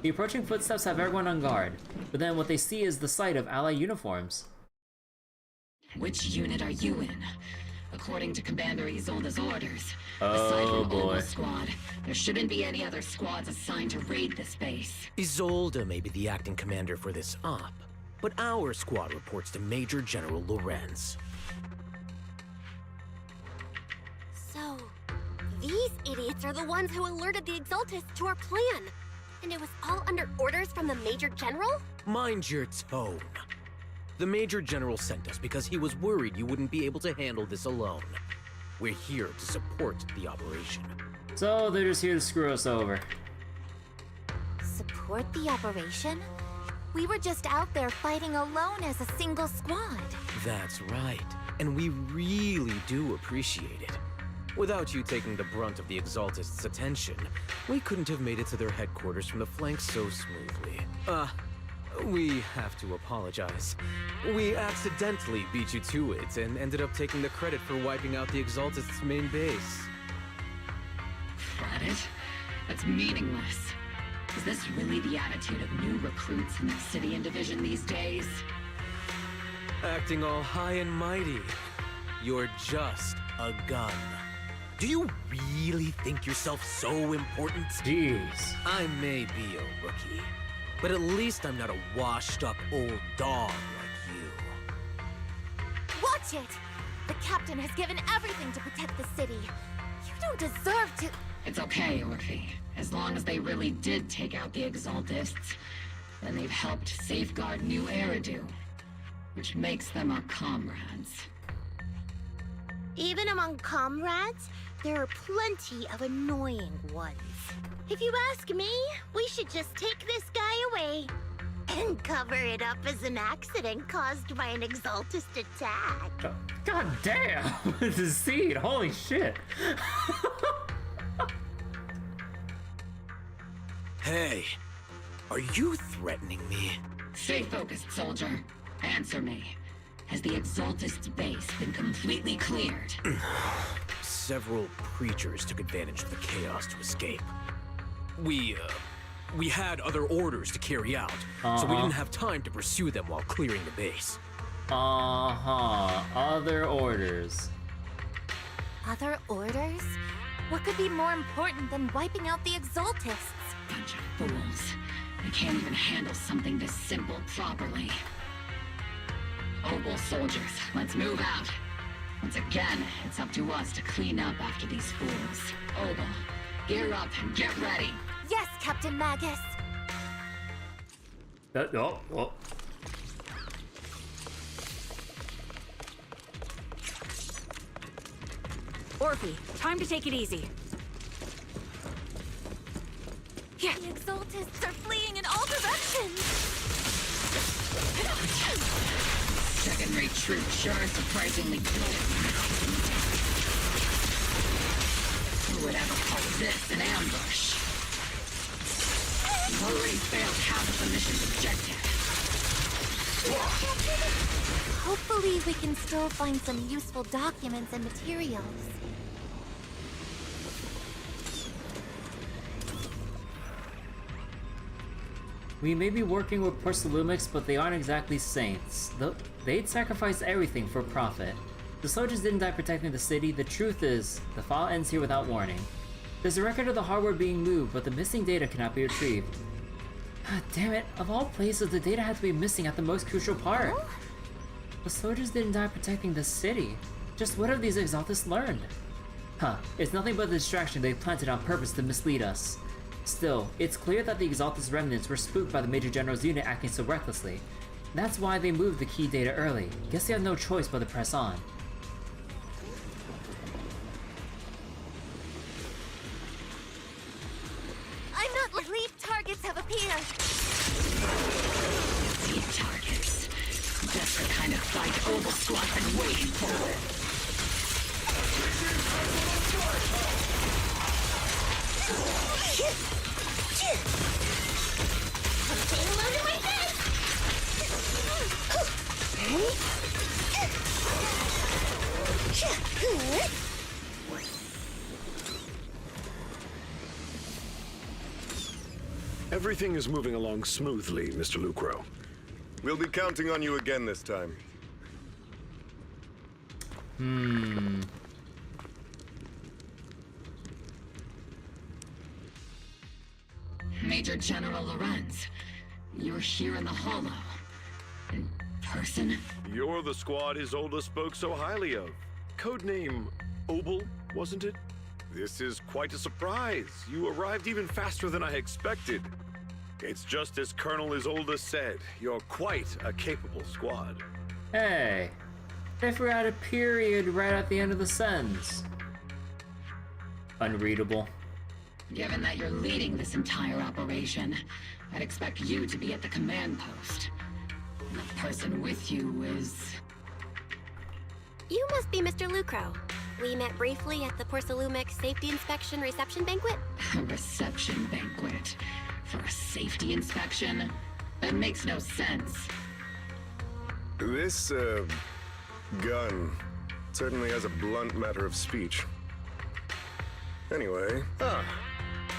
A: The approaching footsteps have everyone on guard, but then what they see is the sight of Allied uniforms.
P: Which unit are you in? According to Commander Isolde's orders,
A: oh,
P: aside from
A: boy.
P: Obol Squad, there shouldn't be any other squads assigned to raid this base.
D: Isolde may be the acting commander for this op, but our squad reports to Major General Lorenz.
C: So, these idiots are the ones who alerted the Exaltists to our plan. And it was all under orders from the Major General?
D: Mind your tone. The Major General sent us because he was worried you wouldn't be able to handle this alone. We're here to support the operation.
A: So they're just here to screw us over.
E: Support the operation? We were just out there fighting alone as a single squad.
D: That's right, and we really do appreciate it. Without you taking the brunt of the Exaltists' attention, we couldn't have made it to their headquarters from the flank so smoothly. We have to apologize. We accidentally beat you to it and ended up taking the credit for wiping out the Exaltists' main base.
P: Credit? That's meaningless. Is this really the attitude of new recruits in the Obsidian Division these days?
D: Acting all high and mighty. You're just a gun. Do you really think yourself so important?
A: Jeez.
D: I may be a rookie, But at least I'm not a washed-up old dog like you.
E: Watch it! The captain has given everything to protect the city. You don't deserve to...
P: It's okay, Orphe. As long as they really did take out the Exaltists, then they've helped safeguard New Eridu, which makes them our comrades.
S: Even among comrades, there are plenty of annoying ones. If you ask me, we should just take this guy away and cover it up as an accident caused by an Exaltist attack.
A: God damn! This is Seed, holy shit!
D: Hey, are you threatening me?
P: Stay focused, soldier. Answer me. Has the Exaltist's base been completely cleared?
D: Several creatures took advantage of the chaos to escape. We had other orders to carry out, so we didn't have time to pursue them while clearing the base.
A: Other orders.
E: Other orders? What could be more important than wiping out the Exaltists?
P: Bunch of fools. They can't even handle something this simple properly. Obol soldiers, let's move out. Once again, it's up to us to clean up after these fools. Obol, gear up and get ready.
E: Yes, Captain Magus.
J: Orphe, time to take it easy.
E: The Exaltists are fleeing in all directions!
P: Second-rate troops sure are surprisingly good. Who would ever call this an ambush? You've already failed half of the mission's objective.
E: Hopefully we can still find some useful documents and materials.
A: We may be working with Porcelumics, but they aren't exactly saints. They'd sacrifice everything for profit. The soldiers didn't die protecting the city. The truth is, the file ends here without warning. There's a record of the hardware being moved, but the missing data cannot be retrieved. God damn it, of all places, the data had to be missing at the most crucial part. Huh? The soldiers didn't die protecting the city. Just what have these Exaltists learned? It's nothing but the distraction they planted on purpose to mislead us. Still, it's clear that the Exaltist remnants were spooked by the Major General's unit acting so recklessly. That's why they moved the key data early. Guess they had no choice but to press on.
E: I'm not lead targets have appeared!
P: Lead targets. That's the kind of fight Obol Squad's been waiting for.
F: Everything is moving along smoothly, Mr. Lucro.
K: We'll be counting on you again this time.
P: Major General Lorenz, you're here in the Hollow. In person?
F: You're the squad Isolde spoke so highly of. Codename Obol, wasn't it? This is quite a surprise. You arrived even faster than I expected. It's just as Colonel Isolde said, you're quite a capable squad.
A: Hey, they forgot a period right at the end of the sentence. Unreadable.
P: Given that you're leading this entire operation, I'd expect you to be at the command post. The person with you is...
C: You must be Mr. Lucro. We met briefly at the Porcelumic Safety Inspection Reception Banquet.
P: A reception banquet? For a safety inspection? That makes no sense.
K: This, gun certainly has a blunt matter of speech. Anyway,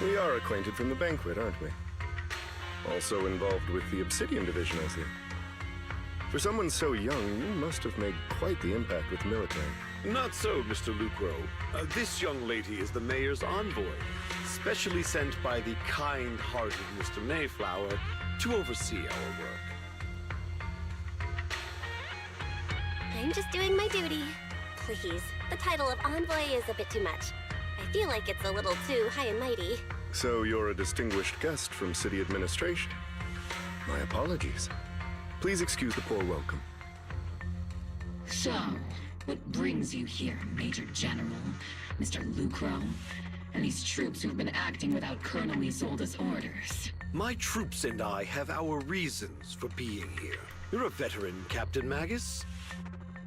K: we are acquainted from the banquet, aren't we? Also involved with the Obsidian Division, I see. For someone so young, you must have made quite the impact with the military.
F: Not so, Mr. Lucro. This young lady is the mayor's envoy, specially sent by the kind-hearted Mr. Mayflower to oversee our work.
C: I'm just doing my duty. Please, the title of envoy is a bit too much. I feel like it's a little too high and mighty.
K: So you're a distinguished guest from city administration. My apologies. Please excuse the poor welcome.
P: So, what brings you here, Major General, Mr. Lucro, and these troops who've been acting without Colonel Isolde's orders?
F: My troops and I have our reasons for being here. You're a veteran, Captain Magus.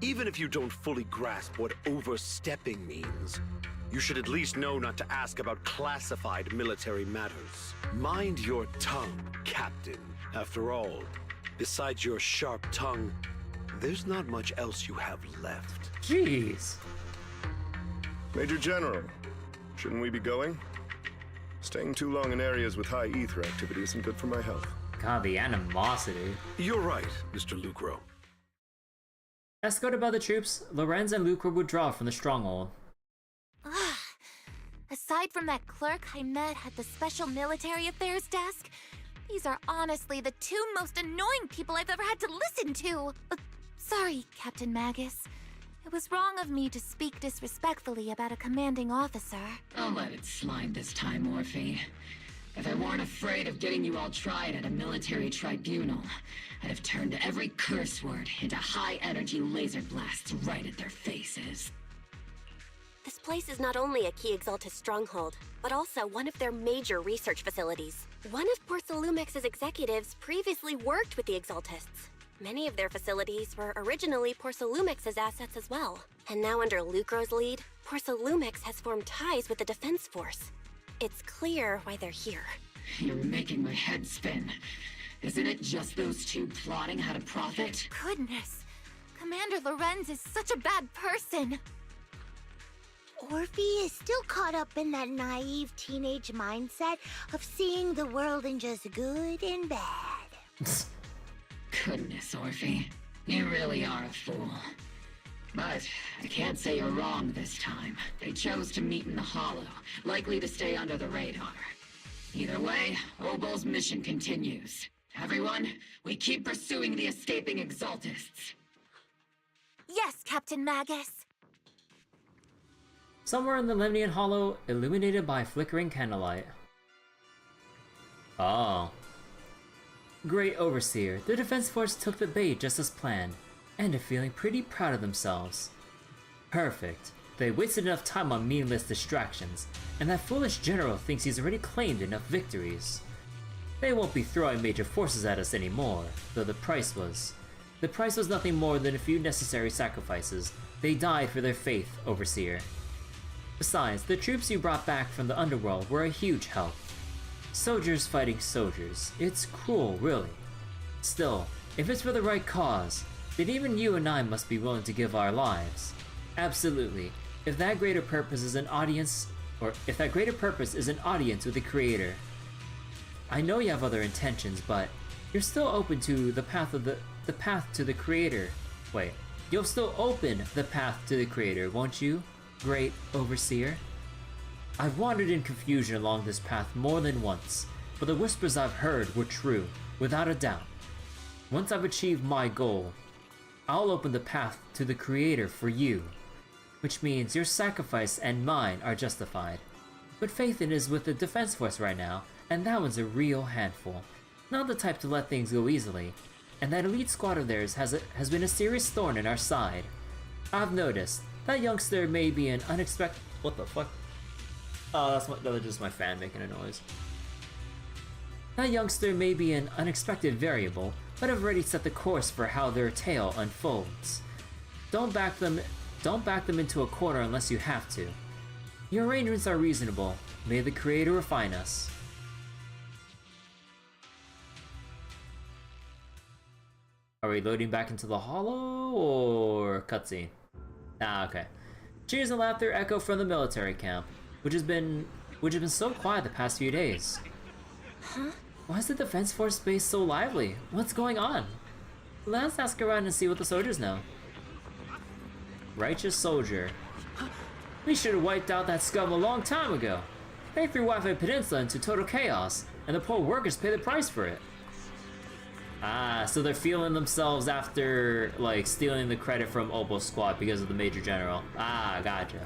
F: Even if you don't fully grasp what overstepping means, you should at least know not to ask about classified military matters. Mind your tongue, Captain. After all, besides your sharp tongue, there's not much else you have left.
A: Jeez.
K: Major General, shouldn't we be going? Staying too long in areas with high ether activity isn't good for my health.
A: God, the animosity.
F: You're right, Mr. Lucro.
A: Escorted by the troops, Lorenz and Lucro withdraw from the stronghold.
E: Aside from that clerk I met at the Special Military Affairs desk, these are honestly the two most annoying people I've ever had to listen to. Sorry, Captain Magus. It was wrong of me to speak disrespectfully about a commanding officer.
P: I'll let it slide this time, Orphe. If I weren't afraid of getting you all tried at a military tribunal, I'd have turned every curse word into high-energy laser blasts right at their faces.
C: This place is not only a key Exaltus stronghold, but also one of their major research facilities. One of Porcelumex's executives previously worked with the Exaltists. Many of their facilities were originally Porcelumex's assets as well. And now under Lucro's lead, Porcelumex has formed ties with the Defense Force. It's clear why they're here.
P: You're making my head spin. Isn't it just those two plotting how to profit?
E: Goodness, Commander Lorenz is such a bad person.
S: Orphe is still caught up in that naive teenage mindset of seeing the world in just good and bad.
P: Goodness, Orphe. You really are a fool. But I can't say you're wrong this time. They chose to meet in the Hollow, likely to stay under the radar. Either way, Obol's mission continues. Everyone, we keep pursuing the escaping Exaltists.
E: Yes, Captain Magus.
A: Somewhere in the Lemnian Hollow, illuminated by flickering candlelight. Oh. Great Overseer, the Defense Force took the bait just as planned, and are feeling pretty proud of themselves. Perfect. They wasted enough time on meaningless distractions, and that foolish general thinks he's already claimed enough victories. They won't be throwing major forces at us anymore, though the price was nothing more than a few necessary sacrifices. They died for their faith, Overseer. Besides, the troops you brought back from the underworld were a huge help. Soldiers fighting soldiers. It's cruel, really. Still, if it's for the right cause, then even you and I must be willing to give our lives. Absolutely. If that greater purpose is an audience with the Creator. I know you have other intentions, but you're still open to the path to the Creator. Wait, you'll still open the path to the Creator, won't you, Great Overseer? I've wandered in confusion along this path more than once, but the whispers I've heard were true, without a doubt. Once I've achieved my goal, I'll open the path to the Creator for you, which means your sacrifice and mine are justified. But Phaethon is with the Defense Force right now, and that one's a real handful. Not the type to let things go easily, and that elite squad of theirs has been a serious thorn in our side. I've noticed that youngster may be an unexpected— What the fuck? Oh, that's just my fan making a noise. That youngster may be an unexpected variable, but have already set the course for how their tale unfolds. Don't back them into a corner unless you have to. Your arrangements are reasonable. May the Creator refine us. Are we loading back into the Hollow or cutscene? Ah, okay. Cheers and laughter echo from the military camp, which has been so quiet the past few days.
E: Huh?
A: Why is the Defense Force base so lively? What's going on? Let's ask around and see what the soldiers know. Righteous soldier. We should have wiped out that scum a long time ago. They threw Wi-Fi Peninsula into total chaos, and the poor workers pay the price for it. Ah, so they're feeling themselves after, like, stealing the credit from Obol squad because of the Major General. Ah, gotcha.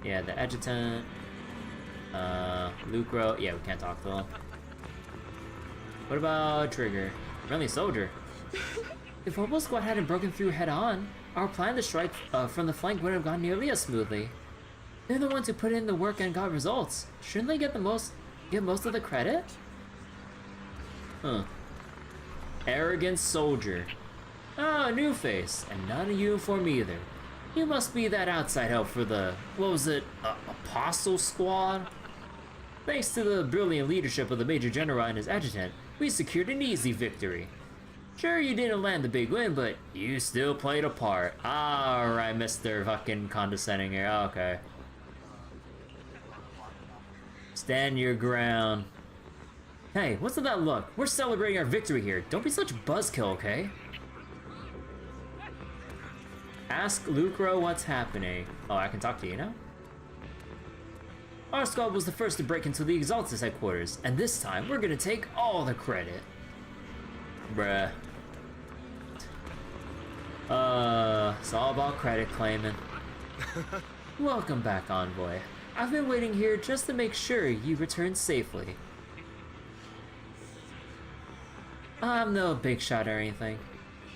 A: Yeah, the adjutant, Lucro. Yeah, we can't talk to him. What about Trigger? Friendly soldier. If Obol squad hadn't broken through head-on, our plan to strike from the flank wouldn't have gone nearly as smoothly. They're the ones who put in the work and got results. Shouldn't they get most of the credit? Huh. Arrogant soldier. Ah, new face, and not a uniform either. You must be that outside help for the, what was it, Apostle Squad? Thanks to the brilliant leadership of the Major General and his adjutant, we secured an easy victory. Sure, you didn't land the big win, but you still played a part. Alright, Mr. fucking condescending here. Okay. Stand your ground. Hey, what's with that look? We're celebrating our victory here. Don't be such a buzzkill, okay? Ask Lucro what's happening. Oh, I can talk to you now? Our squad was the first to break into the Exaltus headquarters, and this time we're gonna take all the credit. Bruh. It's all about credit claiming. Welcome back, Envoy. I've been waiting here just to make sure you return safely. I'm no big shot or anything.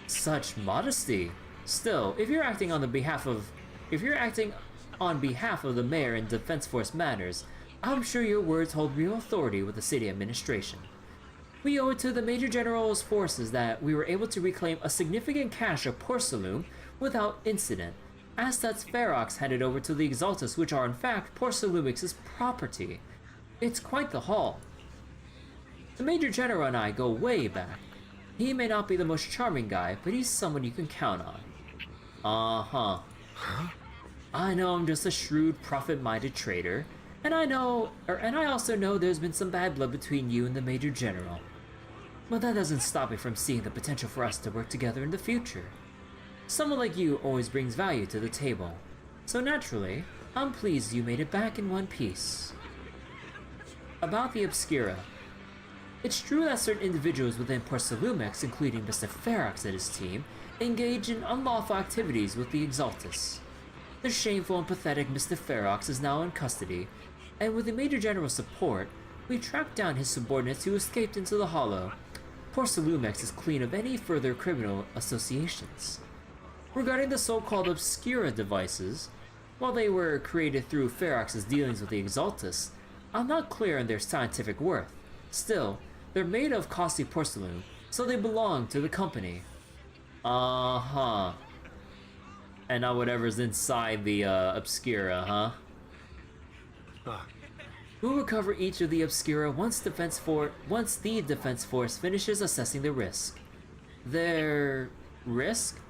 A: Such modesty. Still, if you're acting on behalf of the mayor in Defense Force matters, I'm sure your words hold real authority with the city administration. We owe it to the Major General's forces that we were able to reclaim a significant cache of porcelain without incident. As such, Ferox handed over to the Exaltus, which are in fact Porcelumix's property. It's quite the haul. The Major General and I go way back. He may not be the most charming guy, but he's someone you can count on. Uh-huh. Huh? I know I'm just a shrewd, profit-minded trader, and I also know there's been some bad blood between you and the Major General. But that doesn't stop me from seeing the potential for us to work together in the future. Someone like you always brings value to the table, so naturally, I'm pleased you made it back in one piece. About the Obscura. It's true that certain individuals within Porcelumix, including Mr. Ferox and his team, engage in unlawful activities with the Exaltus. The shameful and pathetic Mr. Ferox is now in custody, and with the Major General's support, we tracked down his subordinates who escaped into the Hollow. Porcelumix is clean of any further criminal associations. Regarding the so-called Obscura devices, while they were created through Ferox's dealings with the Exaltus, I'm not clear on their scientific worth. Still, they're made of costly porcelain, so they belong to the company. Uh-huh. And not whatever's inside the Obscura, huh? We'll recover each of the Obscura once the Defense Force finishes assessing the risk. Their risk?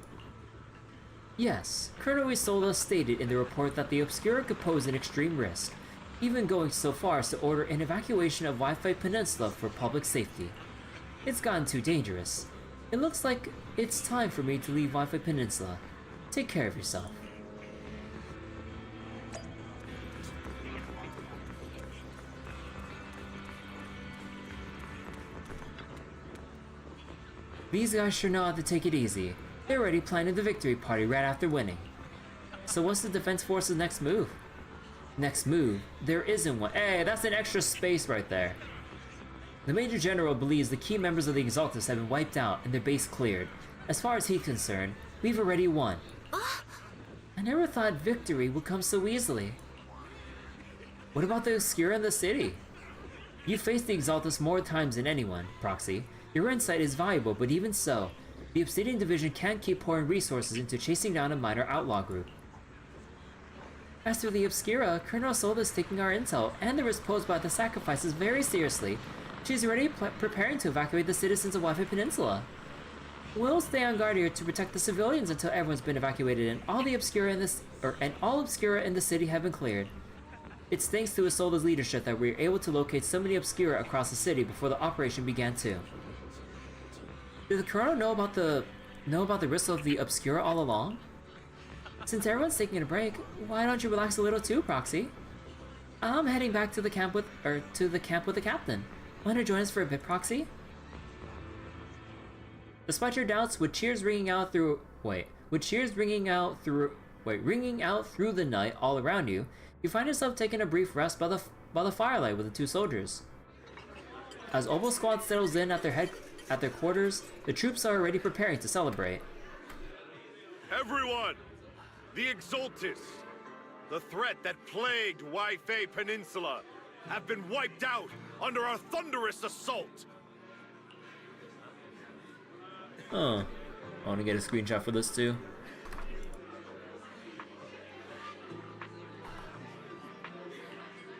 A: Yes, Colonel Isolda stated in the report that the Obscura could pose an extreme risk, even going so far as to order an evacuation of Wi-Fi Peninsula for public safety. It's gotten too dangerous. It looks like it's time for me to leave Wi-Fi Peninsula. Take care of yourself. These guys sure know how to take it easy. They're already planning the victory party right after winning. So what's the Defense Force's next move? Next move? There isn't one. Hey, that's an extra space right there. The Major General believes the key members of the Exaltus have been wiped out and their base cleared. As far as he's concerned, we've already won. I never thought victory would come so easily. What about the Obscura in the city? You faced the Exaltus more times than anyone, Proxy. Your insight is valuable, but even so, the Obsidian Division can't keep pouring resources into chasing down a minor outlaw group. As for the Obscura, Colonel Isolda is taking our intel and the risk posed by the sacrifices very seriously. She's already preparing to evacuate the citizens of Wi-Fi Peninsula. We'll stay on guard here to protect the civilians until everyone's been evacuated and all Obscura in the city have been cleared. It's thanks to Isolda's leadership that we were able to locate so many Obscura across the city before the operation began too. Did the Colonel know about the risk of the Obscura all along? Since everyone's taking a break, why don't you relax a little too, Proxy? I'm heading back to the camp with the captain. Want to join us for a bit, Proxy? Despite your doubts, with cheers ringing out through the night all around you, you find yourself taking a brief rest by the firelight with the two soldiers. As Obol Squad settles in at their quarters, the troops are already preparing to celebrate.
F: Everyone! The Exaltists, the threat that plagued Waifei Peninsula, have been wiped out under our thunderous assault!
A: Oh, I want to get a screenshot for this too.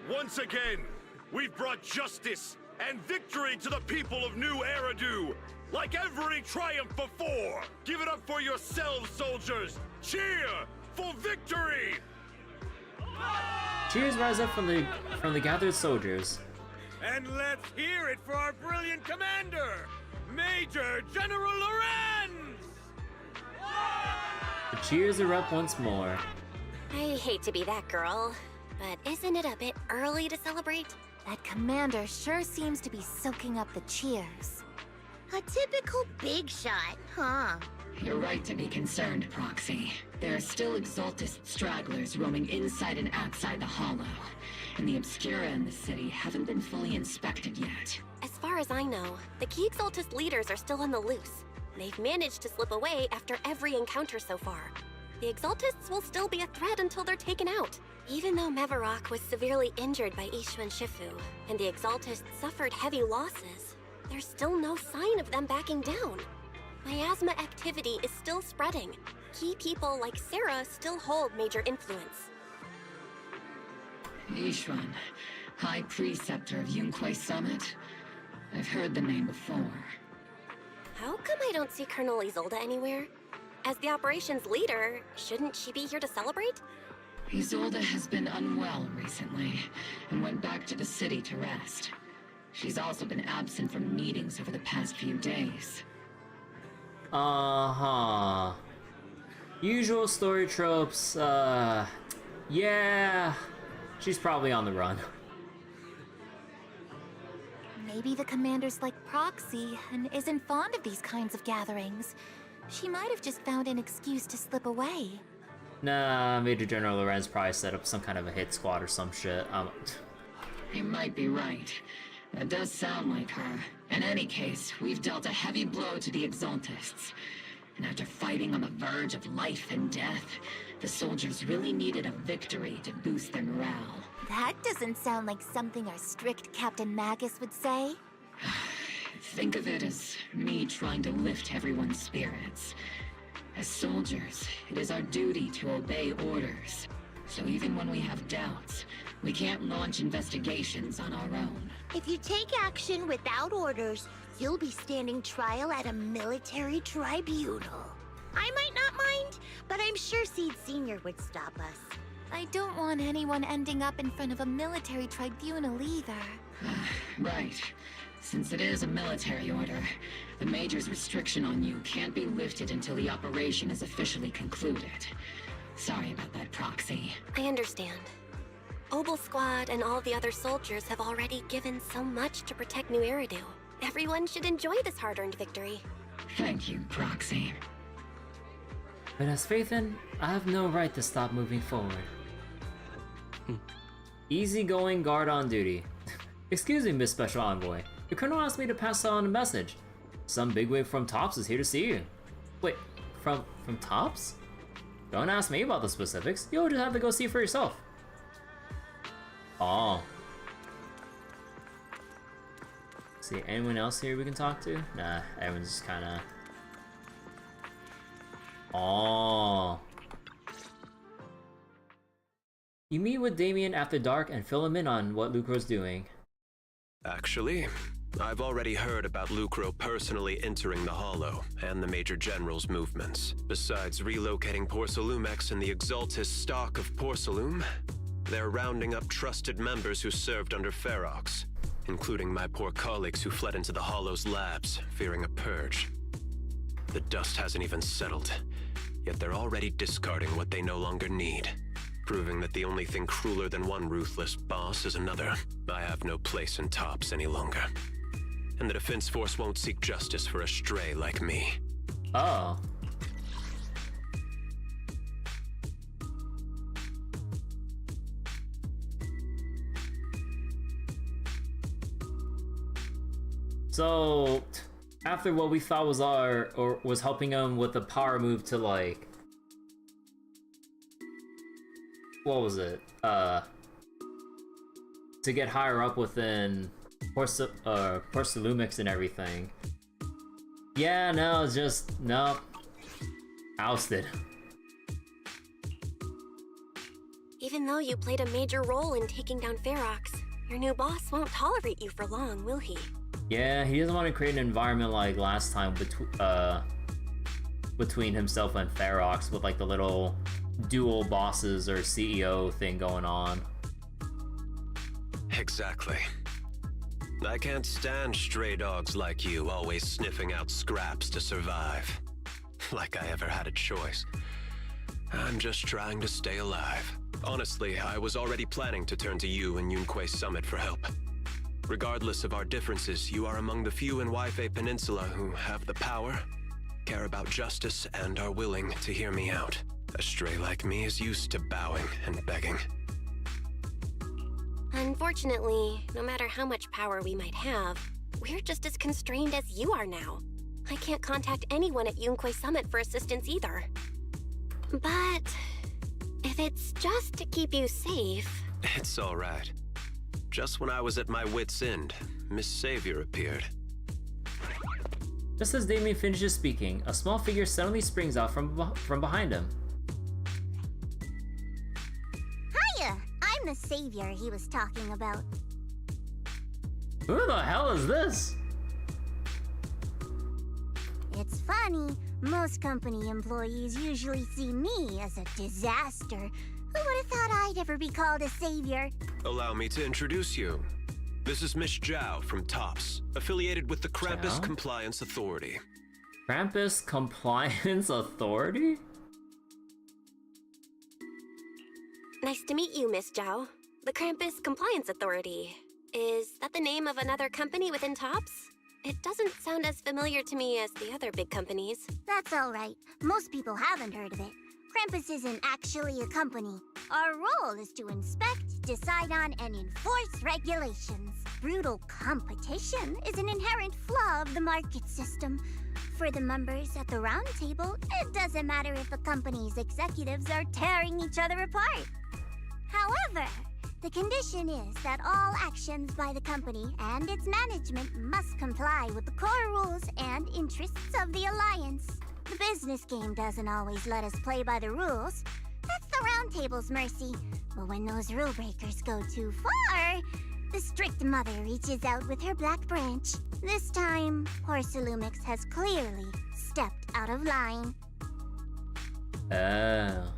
F: Once again, we've brought justice and victory to the people of New Eridu! Like every triumph before! Give it up for yourselves, soldiers! Cheer for victory!
A: Cheers rise up from the gathered soldiers.
R: And let's hear it for our brilliant commander, Major General Lorenz!
A: The cheers erupt once more.
C: I hate to be that girl, but isn't it a bit early to celebrate?
E: That commander sure seems to be soaking up the cheers.
S: A typical big shot, huh?
P: You're right to be concerned, Proxy. There are still Exaltist stragglers roaming inside and outside the Hollow, and the Obscura in the city haven't been fully inspected yet.
C: As far as I know, the key Exaltist leaders are still on the loose. They've managed to slip away after every encounter so far. The Exaltists will still be a threat until they're taken out. Even though Mevarok was severely injured by Ishu and Shifu, and the Exaltists suffered heavy losses, there's still no sign of them backing down. Miasma activity is still spreading. Key people like Sarah still hold major influence.
P: Ishran, High Preceptor of Yunkwei Summit? I've heard the name before.
C: How come I don't see Colonel Isolde anywhere? As the operations leader, shouldn't she be here to celebrate?
P: Isolde has been unwell recently, and went back to the city to rest. She's also been absent from meetings over the past few days.
A: Uh-huh. Usual story tropes, yeah. She's probably on the run.
E: Maybe the commander's like Proxy and isn't fond of these kinds of gatherings. She might have just found an excuse to slip away.
A: Nah, Major General Lorenz probably set up some kind of a hit squad or some shit.
P: You might be right. That does sound like her. In any case, we've dealt a heavy blow to the Exaltists. And after fighting on the verge of life and death, the soldiers really needed a victory to boost their morale.
E: That doesn't sound like something our strict Captain Magus would say.
P: Think of it as me trying to lift everyone's spirits. As soldiers, it is our duty to obey orders. So even when we have doubts, we can't launch investigations on our own.
S: If you take action without orders, you'll be standing trial at a military tribunal. I might not mind, but I'm sure Seed Sr. would stop us.
E: I don't want anyone ending up in front of a military tribunal either.
P: Right. Since it is a military order, the Major's restriction on you can't be lifted until the operation is officially concluded. Sorry about that, Proxy.
C: I understand. Obol Squad and all the other soldiers have already given so much to protect New Eridu. Everyone should enjoy this hard-earned victory.
P: Thank you, Proxy.
A: But as Phaethon, I have no right to stop moving forward. Easygoing guard on duty. Excuse me, Miss Special Envoy. The Colonel asked me to pass on a message. Some bigwig from Tops is here to see you. Wait, from Tops? Don't ask me about the specifics. You'll just have to go see for yourself. Oh. See, anyone else here we can talk to? Nah, everyone's just kinda... Oh. You meet with Damien after dark and fill him in on what Lucro's doing.
M: Actually, I've already heard about Lucro personally entering the Hollow and the Major General's movements. Besides relocating Porcelumex and the Exaltist stock of Porcelum, they're rounding up trusted members who served under Ferox, including my poor colleagues who fled into the Hollow's labs, fearing a purge. The dust hasn't even settled, yet they're already discarding what they no longer need, proving that the only thing crueler than one ruthless boss is another. I have no place in TOPS any longer. And the Defense Force won't seek justice for a stray like me.
A: Oh. So, after what we thought was was helping him with the power move to like, what was it? To get higher up within Porcelumix and everything. Yeah, no, it's just, no. Ousted.
C: Even though you played a major role in taking down Ferox, your new boss won't tolerate you for long, will he?
A: Yeah, he doesn't want to create an environment like last time between himself and Ferox with like the little dual bosses or CEO thing going on.
M: Exactly. I can't stand stray dogs like you always sniffing out scraps to survive. Like I ever had a choice. I'm just trying to stay alive. Honestly, I was already planning to turn to you and Yunquei Summit for help. Regardless of our differences, you are among the few in Waifei Peninsula who have the power, care about justice, and are willing to hear me out. A stray like me is used to bowing and begging.
C: Unfortunately, no matter how much power we might have, we're just as constrained as you are now. I can't contact anyone at Yunquei Summit for assistance either. But if it's just to keep you safe...
M: It's all right. Just when I was at my wit's end, Miss Savior appeared.
A: Just as Damien finishes speaking, a small figure suddenly springs out from behind him.
O: Hiya! I'm the savior he was talking about.
A: Who the hell is this?
O: It's funny, most company employees usually see me as a disaster. Who would have thought I'd ever be called a savior?
M: Allow me to introduce you. This is Miss Zhao from TOPS, affiliated with the Krampus Compliance Authority.
A: Krampus Compliance Authority?
C: Nice to meet you, Miss Zhao. The Krampus Compliance Authority. Is that the name of another company within TOPS? It doesn't sound as familiar to me as the other big companies.
O: That's all right. Most people haven't heard of it. Krampus isn't actually a company. Our role is to inspect, decide on, and enforce regulations. Brutal competition is an inherent flaw of the market system. For the members at the round table, it doesn't matter if a company's executives are tearing each other apart. However, the condition is that all actions by the company and its management must comply with the core rules and interests of the Alliance. The business game doesn't always let us play by the rules. That's the round table's mercy. But when those rule breakers go too far, the strict mother reaches out with her black branch. This time, Porcelumix has clearly stepped out of line.
A: Oh.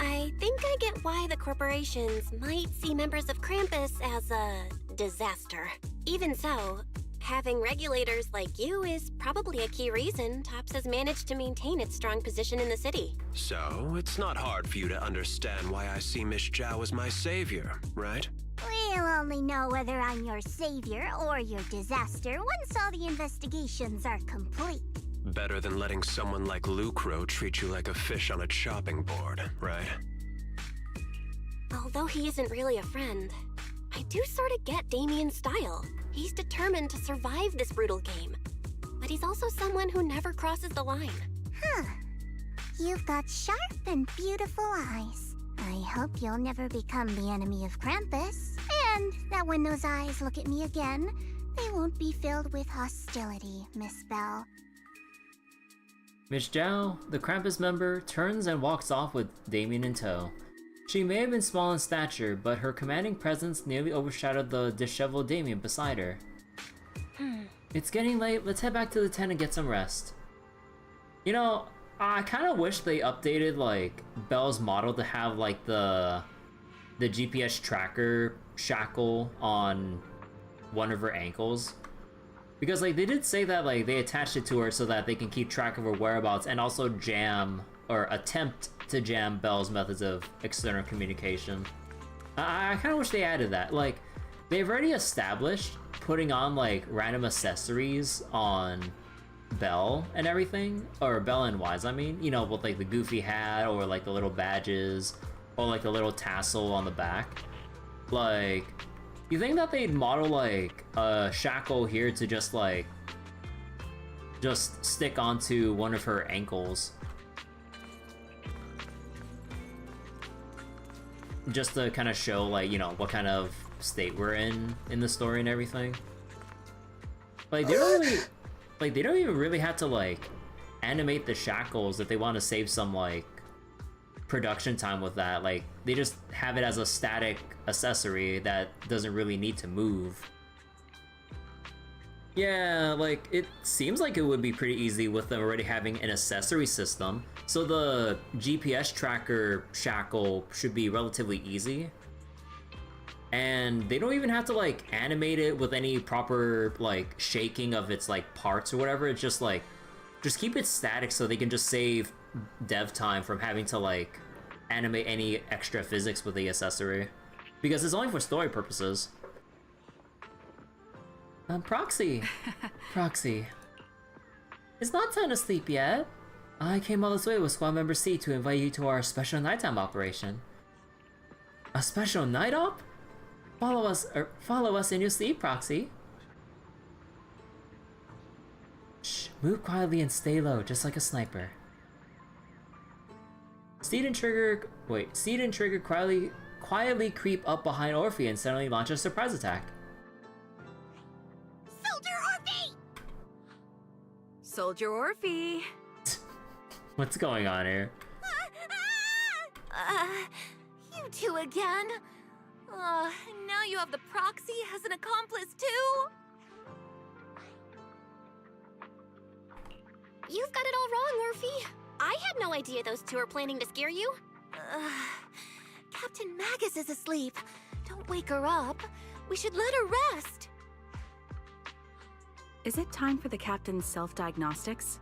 C: I think I get why the corporations might see members of Krampus as a disaster. Even so, having regulators like you is probably a key reason TOPS has managed to maintain its strong position in the city.
M: So, it's not hard for you to understand why I see Miss Zhao as my savior, right?
O: We'll only know whether I'm your savior or your disaster once all the investigations are complete.
M: Better than letting someone like Lucro treat you like a fish on a chopping board, right?
C: Although he isn't really a friend, I do sort of get Damien's style. He's determined to survive this brutal game. But he's also someone who never crosses the line.
O: Huh. You've got sharp and beautiful eyes. I hope you'll never become the enemy of Krampus. And that when those eyes look at me again, they won't be filled with hostility, Miss Bell.
A: Miss Zhao, the Krampus member, turns and walks off with Damien in tow. She may have been small in stature, but her commanding presence nearly overshadowed the disheveled Damien beside her. It's getting late, let's head back to the tent and get some rest. You know, I kind of wish they updated, like, Belle's model to have, like, the GPS tracker shackle on one of her ankles. Because, like, they did say that, like, they attached it to her so that they can keep track of her whereabouts and also jam or attempt to jam Bell's methods of external communication. I kind of wish they added that. Like, they've already established putting on like random accessories on Bell and everything, or Bell and Wise, I mean, you know, with like the goofy hat or like the little badges or like the little tassel on the back. Like, you think that they'd model like a shackle here to just like stick onto one of her ankles, just to kind of show like, you know, what kind of state we're in the story and everything. Like, they don't really like, they don't even really have to like animate the shackles if they want to save some like production time with that. Like, they just have it as a static accessory that doesn't really need to move. Yeah, like, it seems like it would be pretty easy with them already having an accessory system, so the GPS tracker shackle should be relatively easy. And they don't even have to like animate it with any proper like shaking of its like parts or whatever. It's just like, just keep it static so they can just save dev time from having to like animate any extra physics with the accessory, because it's only for story purposes. Proxy. Proxy. It's not time to sleep yet. I came all this way with Squad Member C to invite you to our special nighttime operation. A special night op? Follow us in your sleep, Proxy. Shh, move quietly and stay low, just like a sniper. Seed and Trigger quietly creep up behind Orphe and suddenly launch a surprise attack.
J: Soldier Orphe!
A: What's going on here?
E: You two again? Now you have the Proxy as an accomplice too?
C: You've got it all wrong, Orphe. I had no idea those two were planning to scare you.
E: Captain Magus is asleep. Don't wake her up. We should let her rest.
J: Is it time for the captain's self-diagnostics?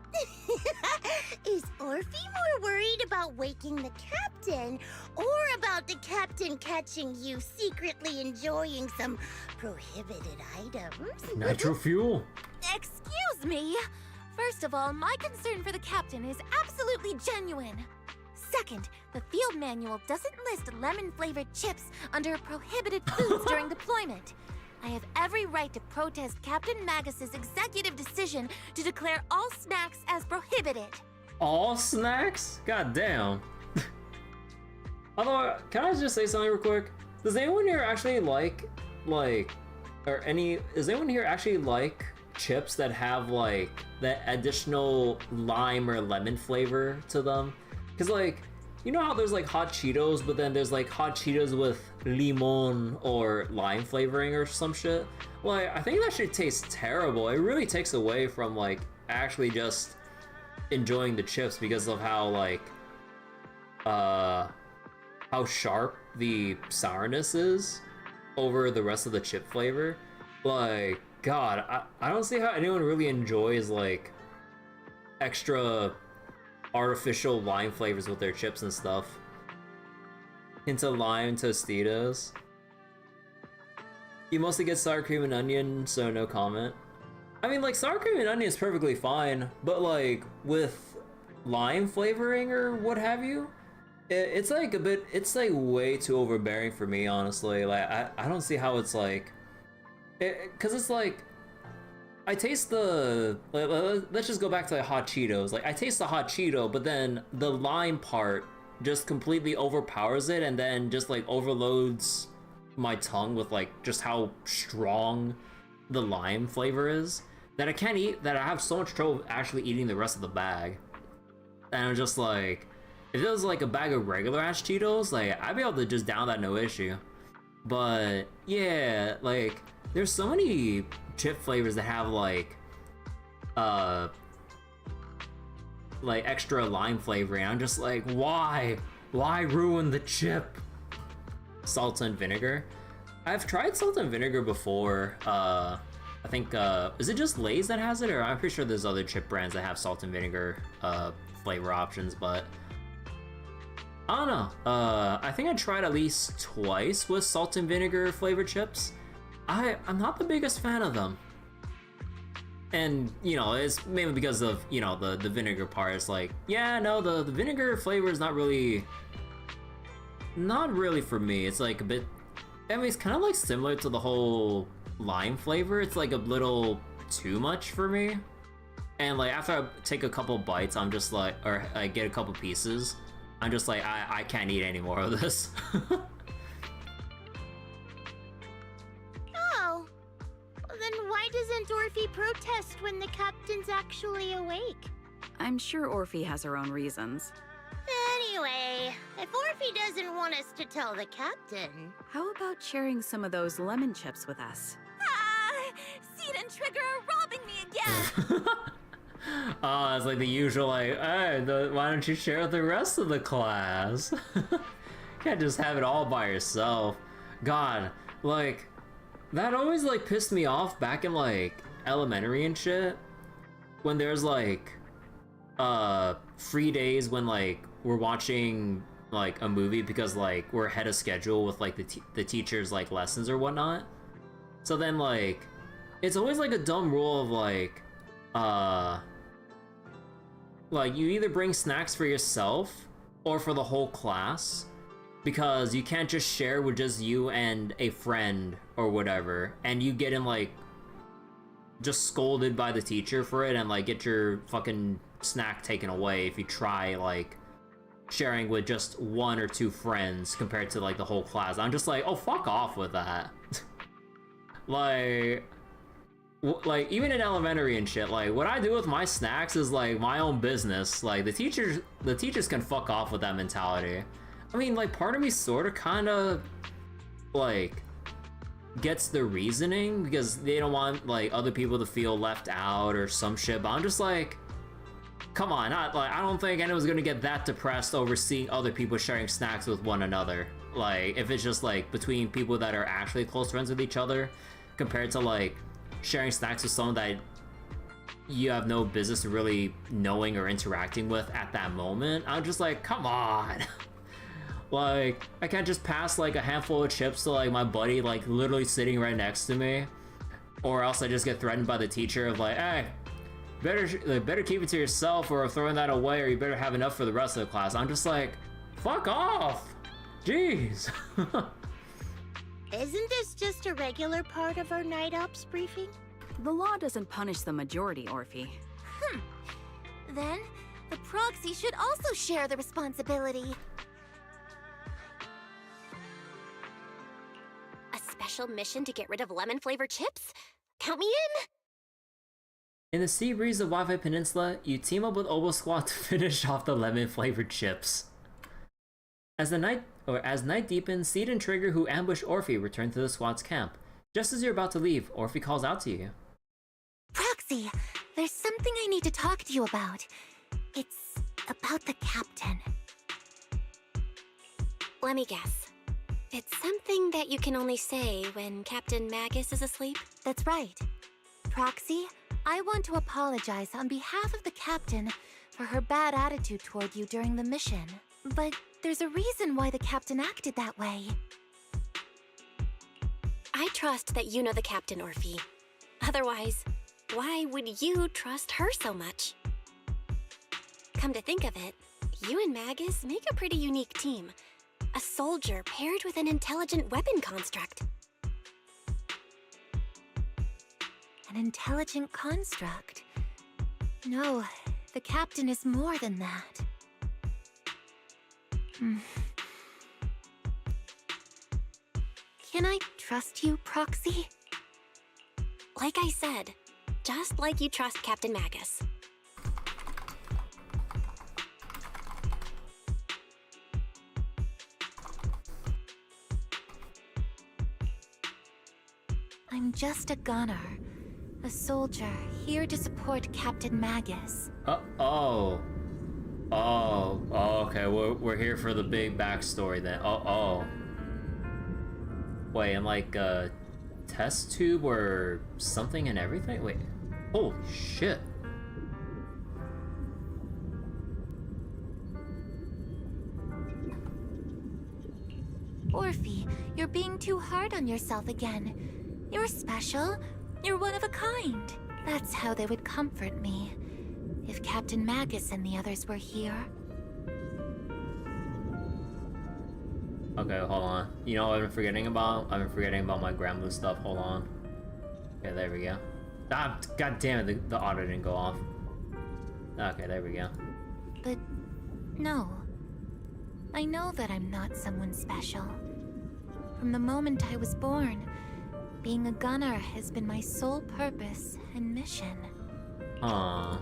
S: Is Orphe more worried about waking the captain, or about the captain catching you secretly enjoying some prohibited items?
A: Nitro fuel?
E: Excuse me! First of all, my concern for the captain is absolutely genuine. Second, the field manual doesn't list lemon-flavored chips under prohibited foods during deployment. I have every right to protest Captain Magus's executive decision to declare all snacks as prohibited.
A: All snacks? God damn. Although, can I just say something real quick? Does anyone here actually does anyone here actually like chips that have like that additional lime or lemon flavor to them? Because like, you know how there's like hot Cheetos, but then there's like hot Cheetos with limon or lime flavoring or some shit? Like, I think that shit tastes terrible. It really takes away from like actually just enjoying the chips because of how like how sharp the sourness is over the rest of the chip flavor. Like, God, I don't see how anyone really enjoys like extra artificial lime flavors with their chips and stuff. Into lime Tostitos. You mostly get sour cream and onion, so no comment. I mean, like, sour cream and onion is perfectly fine, but like with lime flavoring or what have you, it's like it's like way too overbearing for me, honestly. Like, I don't see how it's like, because it's like, I taste the, let's just go back to the hot Cheetos. Like, I taste the hot Cheeto, but then the lime part just completely overpowers it and then just like overloads my tongue with like just how strong the lime flavor is, that I can't eat, that I have so much trouble actually eating the rest of the bag. And I'm just like, if it was like a bag of regular ass Cheetos, like, I'd be able to just down that no issue. But yeah, like, there's so many chip flavors that have like extra lime flavoring. I'm just like, why ruin the chip? Salt and vinegar. I've tried salt and vinegar before. I think is it just Lay's that has it, or I'm pretty sure there's other chip brands that have salt and vinegar flavor options, but I don't know. I think I tried at least twice with salt and vinegar flavored chips. I'm not the biggest fan of them. And, you know, it's mainly because of, you know, the vinegar part. It's like, yeah, no, the vinegar flavor is not really for me. It's like a bit, I mean, it's kind of like similar to the whole lime flavor. It's like a little too much for me. And like after I take a couple bites, I'm just like, or I get a couple pieces, I'm just like, I can't eat any more of this.
S: Oh, then why doesn't Orphe protest when the captain's actually awake?
J: I'm sure Orphe has her own reasons.
S: Anyway, if Orphe doesn't want us to tell the captain...
J: How about sharing some of those lemon chips with us?
E: Seed and Trigger are robbing me again!
A: Oh, it's like the usual, like, hey, why don't you share with the rest of the class? Can't just have it all by yourself. God, like, that always, like, pissed me off back in, like, elementary and shit. When there's, like, free days when, like, we're watching, like, a movie because, like, we're ahead of schedule with, like, the teacher's, like, lessons or whatnot. So then, like, it's always, like, a dumb rule of, like, you either bring snacks for yourself or for the whole class, because you can't just share with just you and a friend or whatever, and you get in like just scolded by the teacher for it and like get your fucking snack taken away if you try like sharing with just one or two friends compared to like the whole class. I'm just like, oh, fuck off with that. Like, even in elementary and shit, like, what I do with my snacks is, like, my own business. Like, the teachers can fuck off with that mentality. I mean, like, part of me sort of kind of, like, gets the reasoning, because they don't want, like, other people to feel left out or some shit, but I'm just like, come on, I don't think anyone's gonna get that depressed over seeing other people sharing snacks with one another. Like, if it's just, like, between people that are actually close friends with each other, compared to, like, sharing snacks with someone that you have no business really knowing or interacting with at that moment. I'm just like, come on. Like, I can't just pass like a handful of chips to like my buddy like literally sitting right next to me, or else I just get threatened by the teacher of like, hey, better keep it to yourself, or throwing that away, or you better have enough for the rest of the class. I'm just like, fuck off. Jeez.
S: Isn't this just a regular part of our night ops briefing?
J: The law doesn't punish the majority, Orphe.
E: Then, the proxy should also share the responsibility.
C: A special mission to get rid of lemon-flavored chips? Count me in!
A: In the sea breeze of Wi-Fi Peninsula, you team up with Obol Squad to finish off the lemon-flavored chips. As night deepens, Seed and Trigger, who ambush Orphe, return to the squad's camp. Just as you're about to leave, Orphe calls out to you.
E: Proxy, there's something I need to talk to you about. It's about the captain.
C: Let me guess. It's something that you can only say when Captain Magus is asleep?
E: That's right. Proxy, I want to apologize on behalf of the captain for her bad attitude toward you during the mission. But there's a reason why the captain acted that way.
C: I trust that you know the captain, Orphe. Otherwise, why would you trust her so much? Come to think of it, you and Magus make a pretty unique team. A soldier paired with an intelligent weapon construct.
E: An intelligent construct? No, the captain is more than that. Can I trust you, Proxy?
C: Like I said, just like you trust Captain Magus.
E: I'm just a gunner. A soldier, here to support Captain Magus.
A: Oh, okay, we're here for the big backstory then. Wait, and like a test tube or something and everything? Wait, holy shit.
E: Orphe, you're being too hard on yourself again. You're special. You're one of a kind. That's how they would comfort me. If Captain Magus and the others were here.
A: Okay, hold on. You know what I've been forgetting about? I've been forgetting about my Granblue stuff. Hold on. Okay, there we go. Ah, God damn it, the auto didn't go off. Okay, there we go.
E: But no. I know that I'm not someone special. From the moment I was born, being a gunner has been my sole purpose and mission.
A: Aww.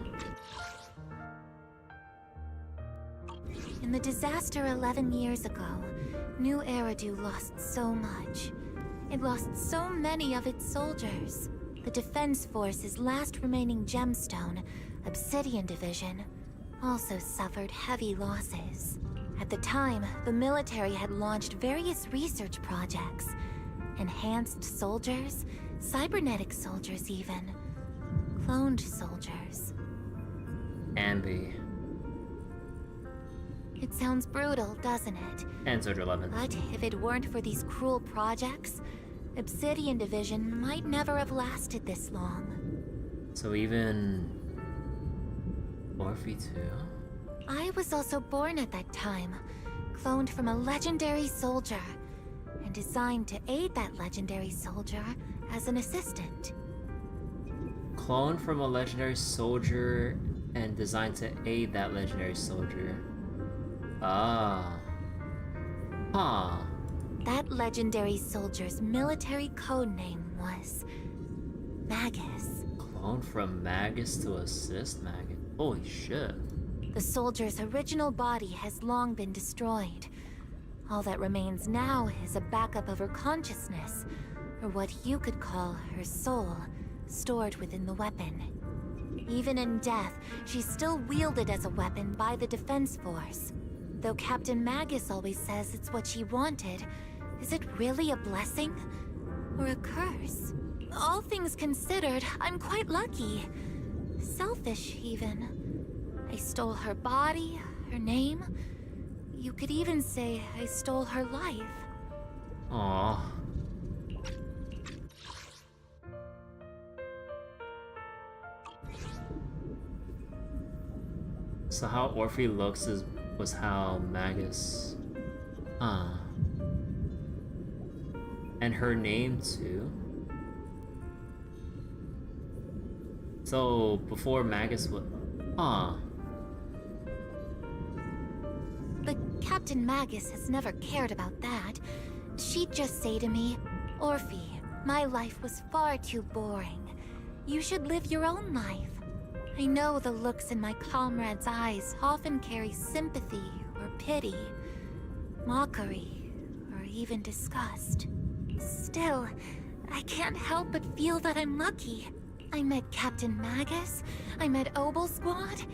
E: In the disaster 11 years ago, New Eridu lost so much. It lost so many of its soldiers. The Defense Force's last remaining gemstone, Obsidian Division, also suffered heavy losses. At the time, the military had launched various research projects. Enhanced soldiers, cybernetic soldiers even. Cloned soldiers.
A: Ambi.
E: It sounds brutal, doesn't it?
A: And Soldier 11.
E: But if it weren't for these cruel projects, Obsidian Division might never have lasted this long.
A: So even... Orphe too?
E: I was also born at that time, cloned from a legendary soldier, and designed to aid that legendary soldier as an assistant.
A: Cloned from a legendary soldier and designed to aid that legendary soldier. Ah. Huh.
E: That legendary soldier's military codename was... Magus.
A: Cloned from Magus to assist Magus? Holy shit.
E: The soldier's original body has long been destroyed. All that remains now is a backup of her consciousness, or what you could call her soul, stored within the weapon. Even in death, she's still wielded as a weapon by the Defense Force. Though Captain Magus always says it's what she wanted, is it really a blessing? Or a curse? All things considered, I'm quite lucky. Selfish, even. I stole her body, her name. You could even say I stole her life.
A: Aww. So how Orphe looks was how Magus... Huh. And her name too? So before Magus was... Huh.
E: But Captain Magus has never cared about that. She'd just say to me, Orphe, my life was far too boring. You should live your own life. I know the looks in my comrades' eyes often carry sympathy or pity, mockery, or even disgust. Still, I can't help but feel that I'm lucky. I met Captain Magus, I met Obol Squad,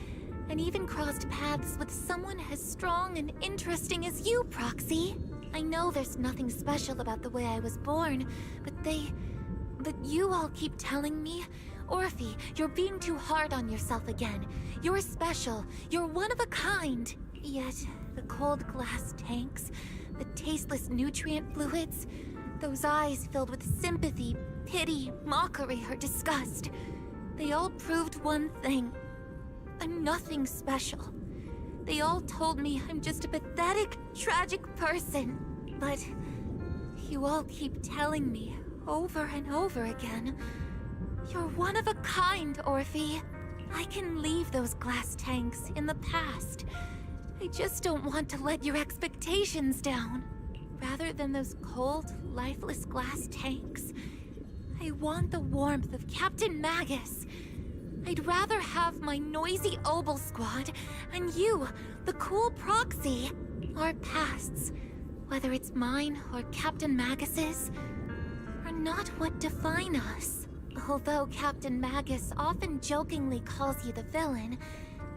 E: and even crossed paths with someone as strong and interesting as you, Proxy. I know there's nothing special about the way I was born, but you all keep telling me, Orphe, you're being too hard on yourself again. You're special, you're one of a kind. Yet, the cold glass tanks, the tasteless nutrient fluids, those eyes filled with sympathy, pity, mockery, or disgust, they all proved one thing. I'm nothing special. They all told me I'm just a pathetic, tragic person. But you all keep telling me over and over again, you're one of a kind, Orphe. I can leave those glass tanks in the past. I just don't want to let your expectations down. Rather than those cold, lifeless glass tanks, I want the warmth of Captain Magus. I'd rather have my noisy Obol Squad and you, the cool Proxy. Our pasts, whether it's mine or Captain Magus's, are not what define us. Although Captain Magus often jokingly calls you the villain,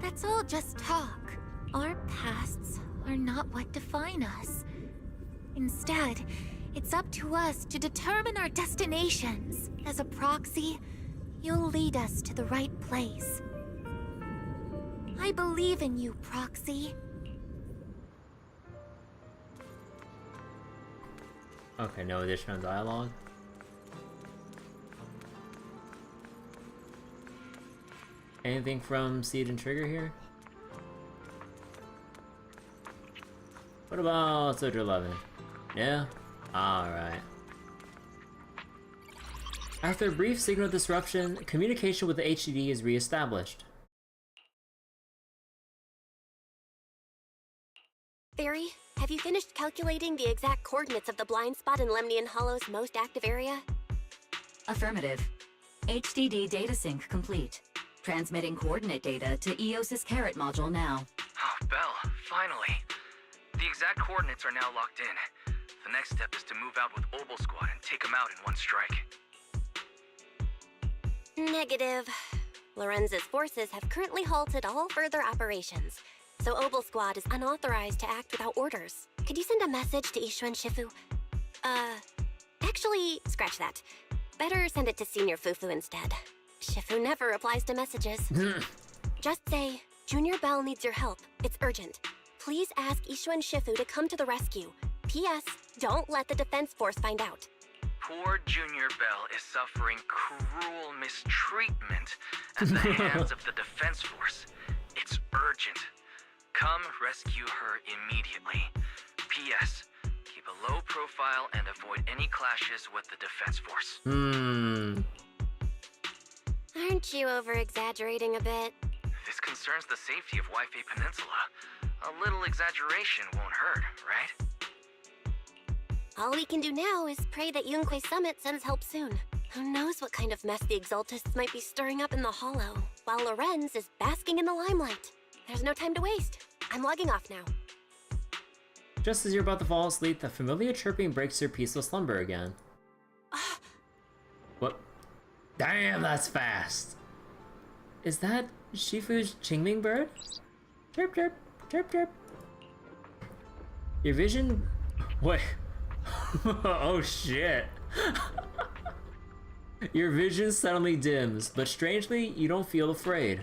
E: that's all just talk. Our pasts are not what define us. Instead, it's up to us to determine our destinations. As a Proxy, you'll lead us to the right place. I believe in you, Proxy.
A: Okay, no additional dialogue. Anything from Seed and Trigger here? What about Soldier 11? Yeah? Alright. After a brief signal disruption, communication with the HDD is re-established.
C: Barry, have you finished calculating the exact coordinates of the blind spot in Lemnian Hollow's most active area?
T: Affirmative. HDD data sync complete. Transmitting coordinate data to EOS's Carrot module now.
B: Oh, Belle, finally. The exact coordinates are now locked in. The next step is to move out with Obol Squad and take them out in one strike.
C: Negative. Lorenz's forces have currently halted all further operations, so Obol Squad is unauthorized to act without orders. Could you send a message to Ishu and Shifu? Actually, scratch that. Better send it to Senior Fufu instead. Shifu never replies to messages. Just say, Junior Bell needs your help. It's urgent. Please ask Ishu and Shifu to come to the rescue. P.S. Don't let the defense force find out.
B: Poor Junior Bell is suffering cruel mistreatment at the hands of the defense force. It's urgent. Come rescue her immediately. P.S. Keep a low profile and avoid any clashes with the defense force.
C: Aren't you over-exaggerating a bit?
B: This concerns the safety of Waifei Peninsula. A little exaggeration won't hurt, right?
C: All we can do now is pray that Yunque Summit sends help soon. Who knows what kind of mess the Exaltists might be stirring up in the Hollow, while Lorenz is basking in the limelight. There's no time to waste. I'm logging off now.
A: Just as you're about to fall asleep, the familiar chirping breaks your peaceful slumber again. What? Damn, that's fast! Is that Shifu's Qingming bird? Chirp, chirp, chirp, chirp. Your vision... Wait. Oh shit. Your vision suddenly dims, but strangely, you don't feel afraid.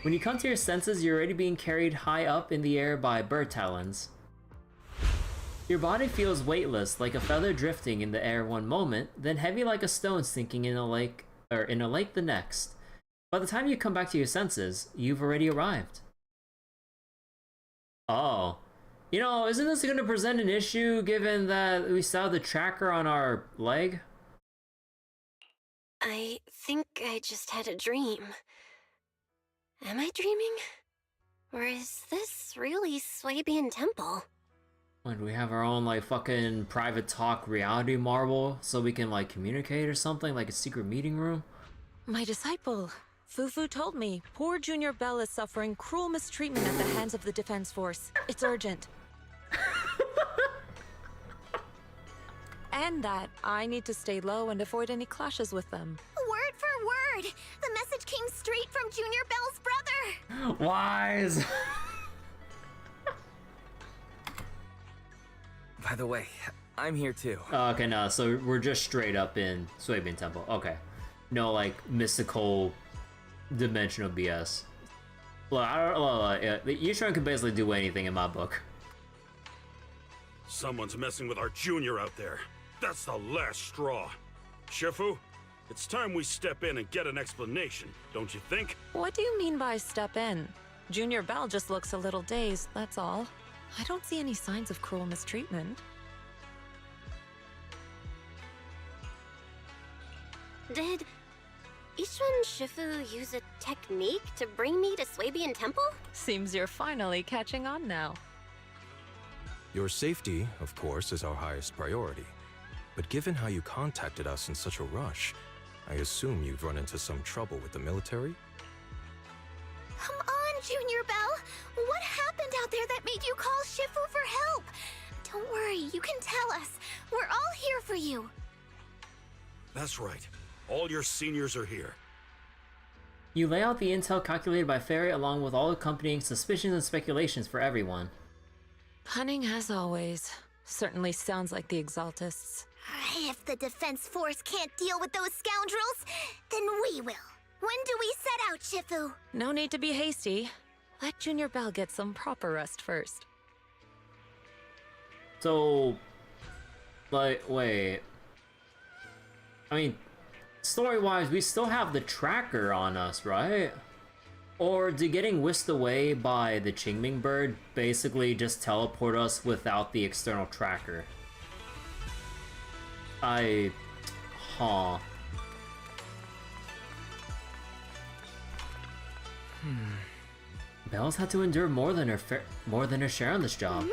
A: When you come to your senses, you're already being carried high up in the air by bird talons. Your body feels weightless, like a feather drifting in the air one moment, then heavy like a stone sinking in a lake the next. By the time you come back to your senses, you've already arrived. Oh. You know, isn't this going to present an issue given that we saw the tracker on our leg?
C: I think I just had a dream. Am I dreaming? Or is this really Swabian Temple?
A: When we have our own, like, fucking private talk reality marble so we can, like, communicate or something, like a secret meeting room?
I: My disciple, Fufu told me poor Junior Bell is suffering cruel mistreatment at the hands of the defense force. It's urgent. And that I need to stay low and avoid any clashes with them.
O: Word for word! The message came straight from Junior Bell's brother!
A: Wise!
H: By the way, I'm here too.
A: Okay, no, so we're just straight up in Swabian Temple. Okay. No, like, mystical, dimensional BS. Look, I don't know, Yushan can basically do anything in my book.
F: Someone's messing with our junior out there. That's the last straw. Shifu, it's time we step in and get an explanation, don't you think?
I: What do you mean by step in? Junior Bell just looks a little dazed, that's all. I don't see any signs of cruel mistreatment.
C: Did Ishu and Shifu use a technique to bring me to Swabian Temple?
I: Seems you're finally catching on now.
D: Your safety, of course, is our highest priority. But given how you contacted us in such a rush, I assume you've run into some trouble with the military?
O: Come on, Junior Bell! What happened out there that made you call Shifu for help? Don't worry, you can tell us. We're all here for you.
F: That's right. All your seniors are here.
A: You lay out the intel calculated by Fairy along with all accompanying suspicions and speculations for everyone.
I: Cunning as always. Certainly sounds like the Exaltists.
O: If the defense force can't deal with those scoundrels, then we will. When do we set out, Shifu?
I: No need to be hasty. Let Junior Bell get some proper rest first.
A: So, Like, wait. I mean, story-wise, we still have the tracker on us, right? Or did getting whisked away by the Qingming bird basically just teleport us without the external tracker? Huh. Belle's had to endure more than her share on this job.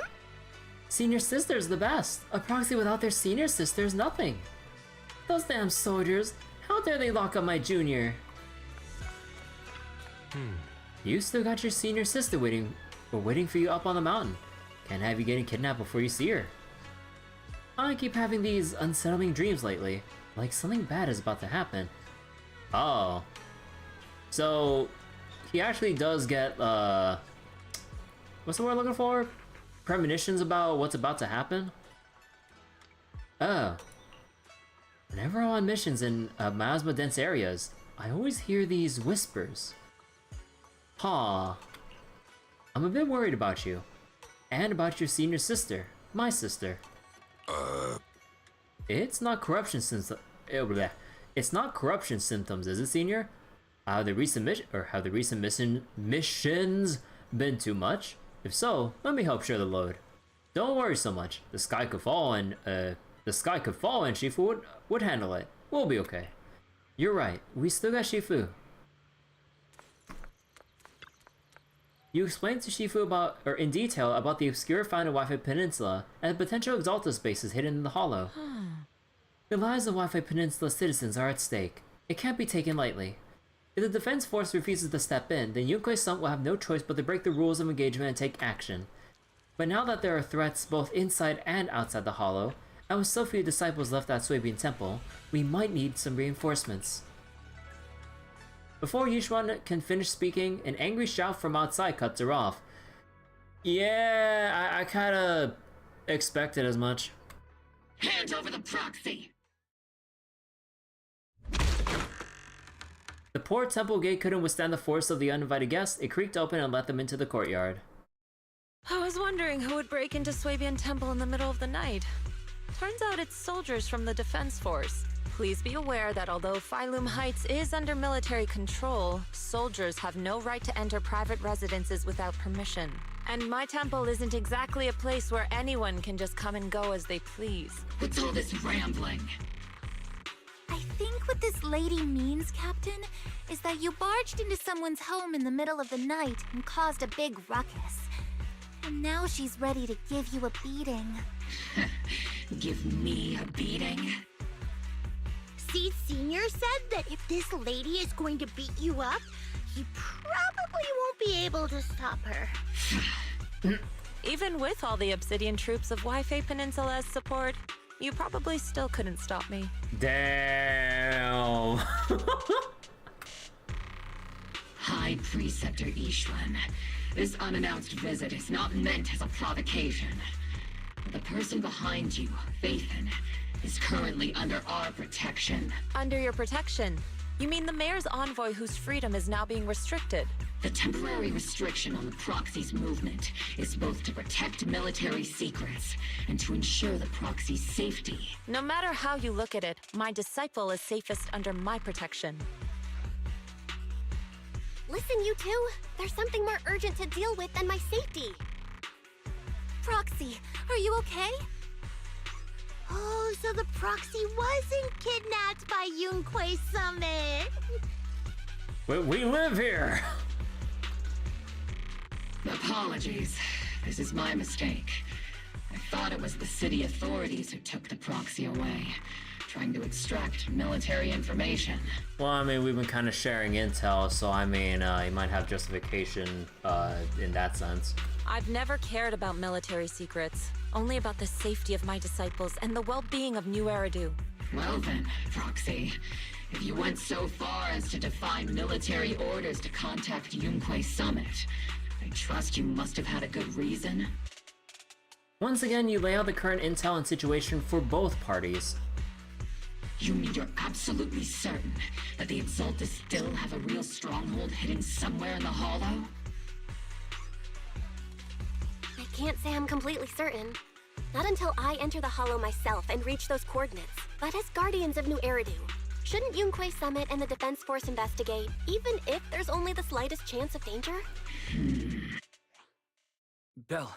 A: Senior sister's the best. A proxy without their senior sister is nothing. Those damn soldiers! How dare they lock up my junior? You still got your senior sister waiting for you up on the mountain. Can't have you getting kidnapped before you see her. I keep having these unsettling dreams lately, like something bad is about to happen. Oh. So, he actually does get, what's the word I'm looking for? Premonitions about what's about to happen? Oh. Whenever I'm on missions in miasma-dense areas, I always hear these whispers. Huh. I'm a bit worried about you. And about your senior sister, my sister. It's not corruption symptoms. It's not corruption symptoms, is it, senior? Have the recent missions been too much? If so, let me help share the load. Don't worry so much. The sky could fall and Shifu would handle it. We'll be okay. You're right. We still got Shifu. You explained to Shifu in detail about the obscure find of Wi-Fi Peninsula and the potential Exaltus bases hidden in the hollow. The lives of Wi-Fi Peninsula citizens are at stake. It can't be taken lightly. If the defense force refuses to step in, then Yunquei Sump will have no choice but to break the rules of engagement and take action. But now that there are threats both inside and outside the hollow, and with so few disciples left at Suibian Temple, we might need some reinforcements. Before Yishuan can finish speaking, an angry shout from outside cuts her off. Yeah, I kinda expected as much.
P: Hand over the proxy!
A: The poor temple gate couldn't withstand the force of the uninvited guests. It creaked open and let them into the courtyard.
I: I was wondering who would break into Suibian Temple in the middle of the night. Turns out it's soldiers from the defense force. Please be aware that although Phylum Heights is under military control, soldiers have no right to enter private residences without permission. And my temple isn't exactly a place where anyone can just come and go as they please.
P: What's all this rambling?
E: I think what this lady means, Captain, is that you barged into someone's home in the middle of the night and caused a big ruckus. And now she's ready to give you a beating.
P: Give me a beating?
S: Seed Senior said that if this lady is going to beat you up, he probably won't be able to stop her.
I: Even with all the Obsidian troops of Wi-Fi Peninsula as support, you probably still couldn't stop me.
A: Damn.
P: High Preceptor Yishuan, this unannounced visit is not meant as a provocation. The person behind you, Phaethon, is currently under our protection.
I: Under your protection? You mean the mayor's envoy whose freedom is now being restricted?
P: The temporary restriction on the proxy's movement is both to protect military secrets and to ensure the proxy's safety.
I: No matter how you look at it, my disciple is safest under my protection.
C: Listen, you two. There's something more urgent to deal with than my safety.
E: Proxy, are you okay?
S: Oh, so the proxy wasn't kidnapped by Yunquei Summit.
A: We live here.
P: Apologies. This is my mistake. I thought it was the city authorities who took the proxy away, trying to extract military information.
A: Well, I mean, we've been kind of sharing intel, so I mean, you might have justification in that sense.
I: I've never cared about military secrets, only about the safety of my disciples and the well-being of New Eridu.
P: Well then, Proxy, if you went so far as to defy military orders to contact Yunquei Summit, I trust you must have had a good reason.
A: Once again, you lay out the current intel and situation for both parties.
P: You mean you're absolutely certain that the Exaltus still have a real stronghold hidden somewhere in the Hollow?
C: I can't say I'm completely certain. Not until I enter the Hollow myself and reach those coordinates. But as Guardians of New Eridu, shouldn't Yunquay Summit and the Defense Force investigate, even if there's only the slightest chance of danger?
H: Belle,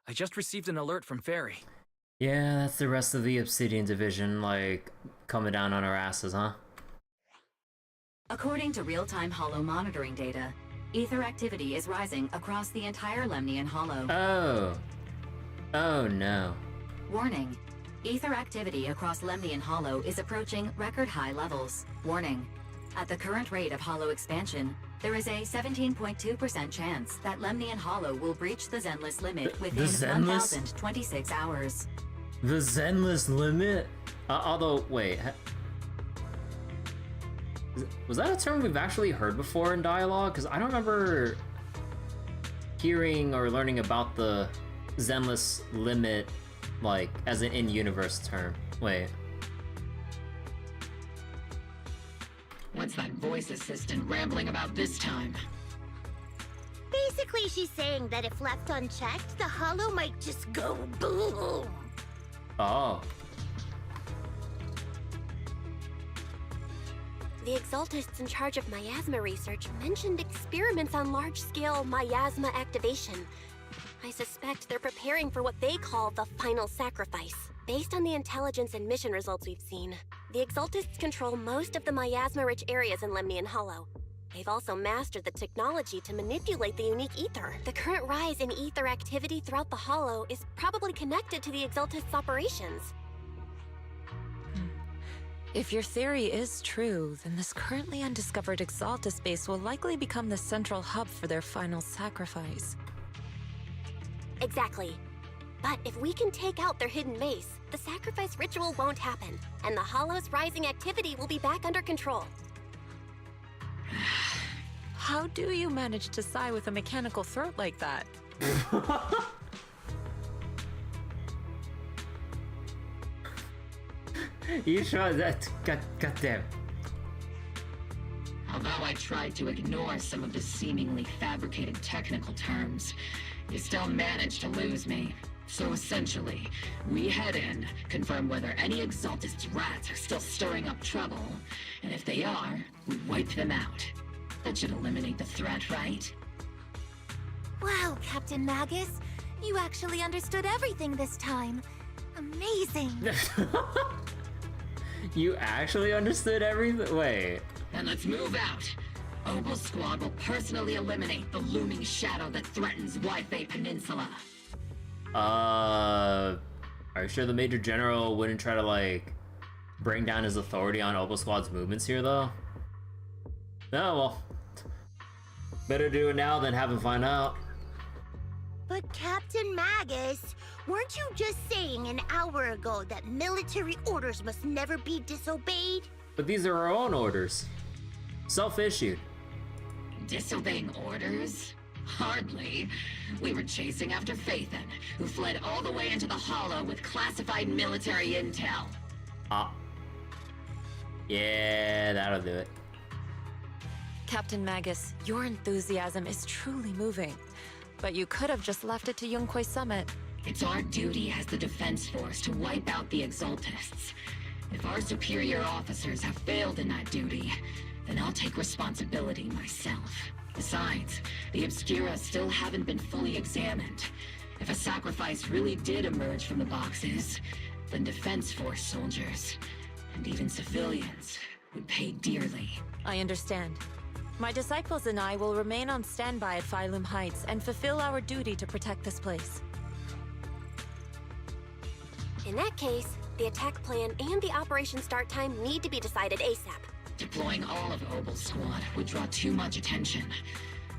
H: I just received an alert from Fairy.
A: Yeah, that's the rest of the Obsidian Division, like, coming down on our asses, huh?
T: According to real-time Hollow monitoring data, ether activity is rising across the entire Lemnian Hollow.
A: Oh. Oh no.
T: Warning. Ether activity across Lemnian Hollow is approaching record-high levels. Warning. At the current rate of Hollow expansion, there is a 17.2% chance that Lemnian Hollow will breach the Zenless limit within 1,026 hours.
A: The Zenless limit? Although, wait. Was that a term we've actually heard before in dialogue? Because I don't remember hearing or learning about the Zenless limit, like, as an in-universe term. Wait.
P: What's that voice assistant rambling about this time?
S: Basically, she's saying that if left unchecked, the Hollow might just go boom.
A: Oh.
C: The Exaltists in charge of miasma research mentioned experiments on large-scale miasma activation. I suspect they're preparing for what they call the final sacrifice. Based on the intelligence and mission results we've seen, the Exaltists control most of the miasma-rich areas in Lemnian Hollow. They've also mastered the technology to manipulate the unique ether. The current rise in ether activity throughout the Hollow is probably connected to the Exaltists' operations.
I: If your theory is true, then this currently undiscovered Exaltus base will likely become the central hub for their final sacrifice.
C: Exactly. But if we can take out their hidden base, the sacrifice ritual won't happen, and the Hollow's rising activity will be back under control.
I: How do you manage to sigh with a mechanical throat like that?
A: You sure that? Goddamn.
P: Although I tried to ignore some of the seemingly fabricated technical terms, you still managed to lose me. So essentially, we head in, confirm whether any Exaltist rats are still stirring up trouble, and if they are, we wipe them out. That should eliminate the threat, right?
E: Wow, Captain Magus. You actually understood everything this time. Amazing.
A: You actually understood everything? Wait.
P: Then let's move out. Obol Squad will personally eliminate the looming shadow that threatens Wi-Fi Peninsula.
A: Are you sure the Major General wouldn't try to, like, bring down his authority on Obol Squad's movements here, though? Oh, well. Better do it now than have him find out.
S: But Captain Magus, weren't you just saying an hour ago that military orders must never be disobeyed?
A: But these are our own orders. Self-issued.
P: Disobeying orders? Hardly. We were chasing after Phaethon, who fled all the way into the Hollow with classified military intel.
A: Yeah, that'll do it.
I: Captain Magus, your enthusiasm is truly moving. But you could have just left it to Yunquay Summit.
P: It's our duty as the Defense Force to wipe out the Exaltists. If our superior officers have failed in that duty, then I'll take responsibility myself. Besides, the Obscura still haven't been fully examined. If a sacrifice really did emerge from the boxes, then Defense Force soldiers, and even civilians, would pay dearly.
I: I understand. My disciples and I will remain on standby at Phylum Heights and fulfill our duty to protect this place.
C: In that case, the attack plan and the operation start time need to be decided ASAP.
P: Deploying all of Obol Squad would draw too much attention.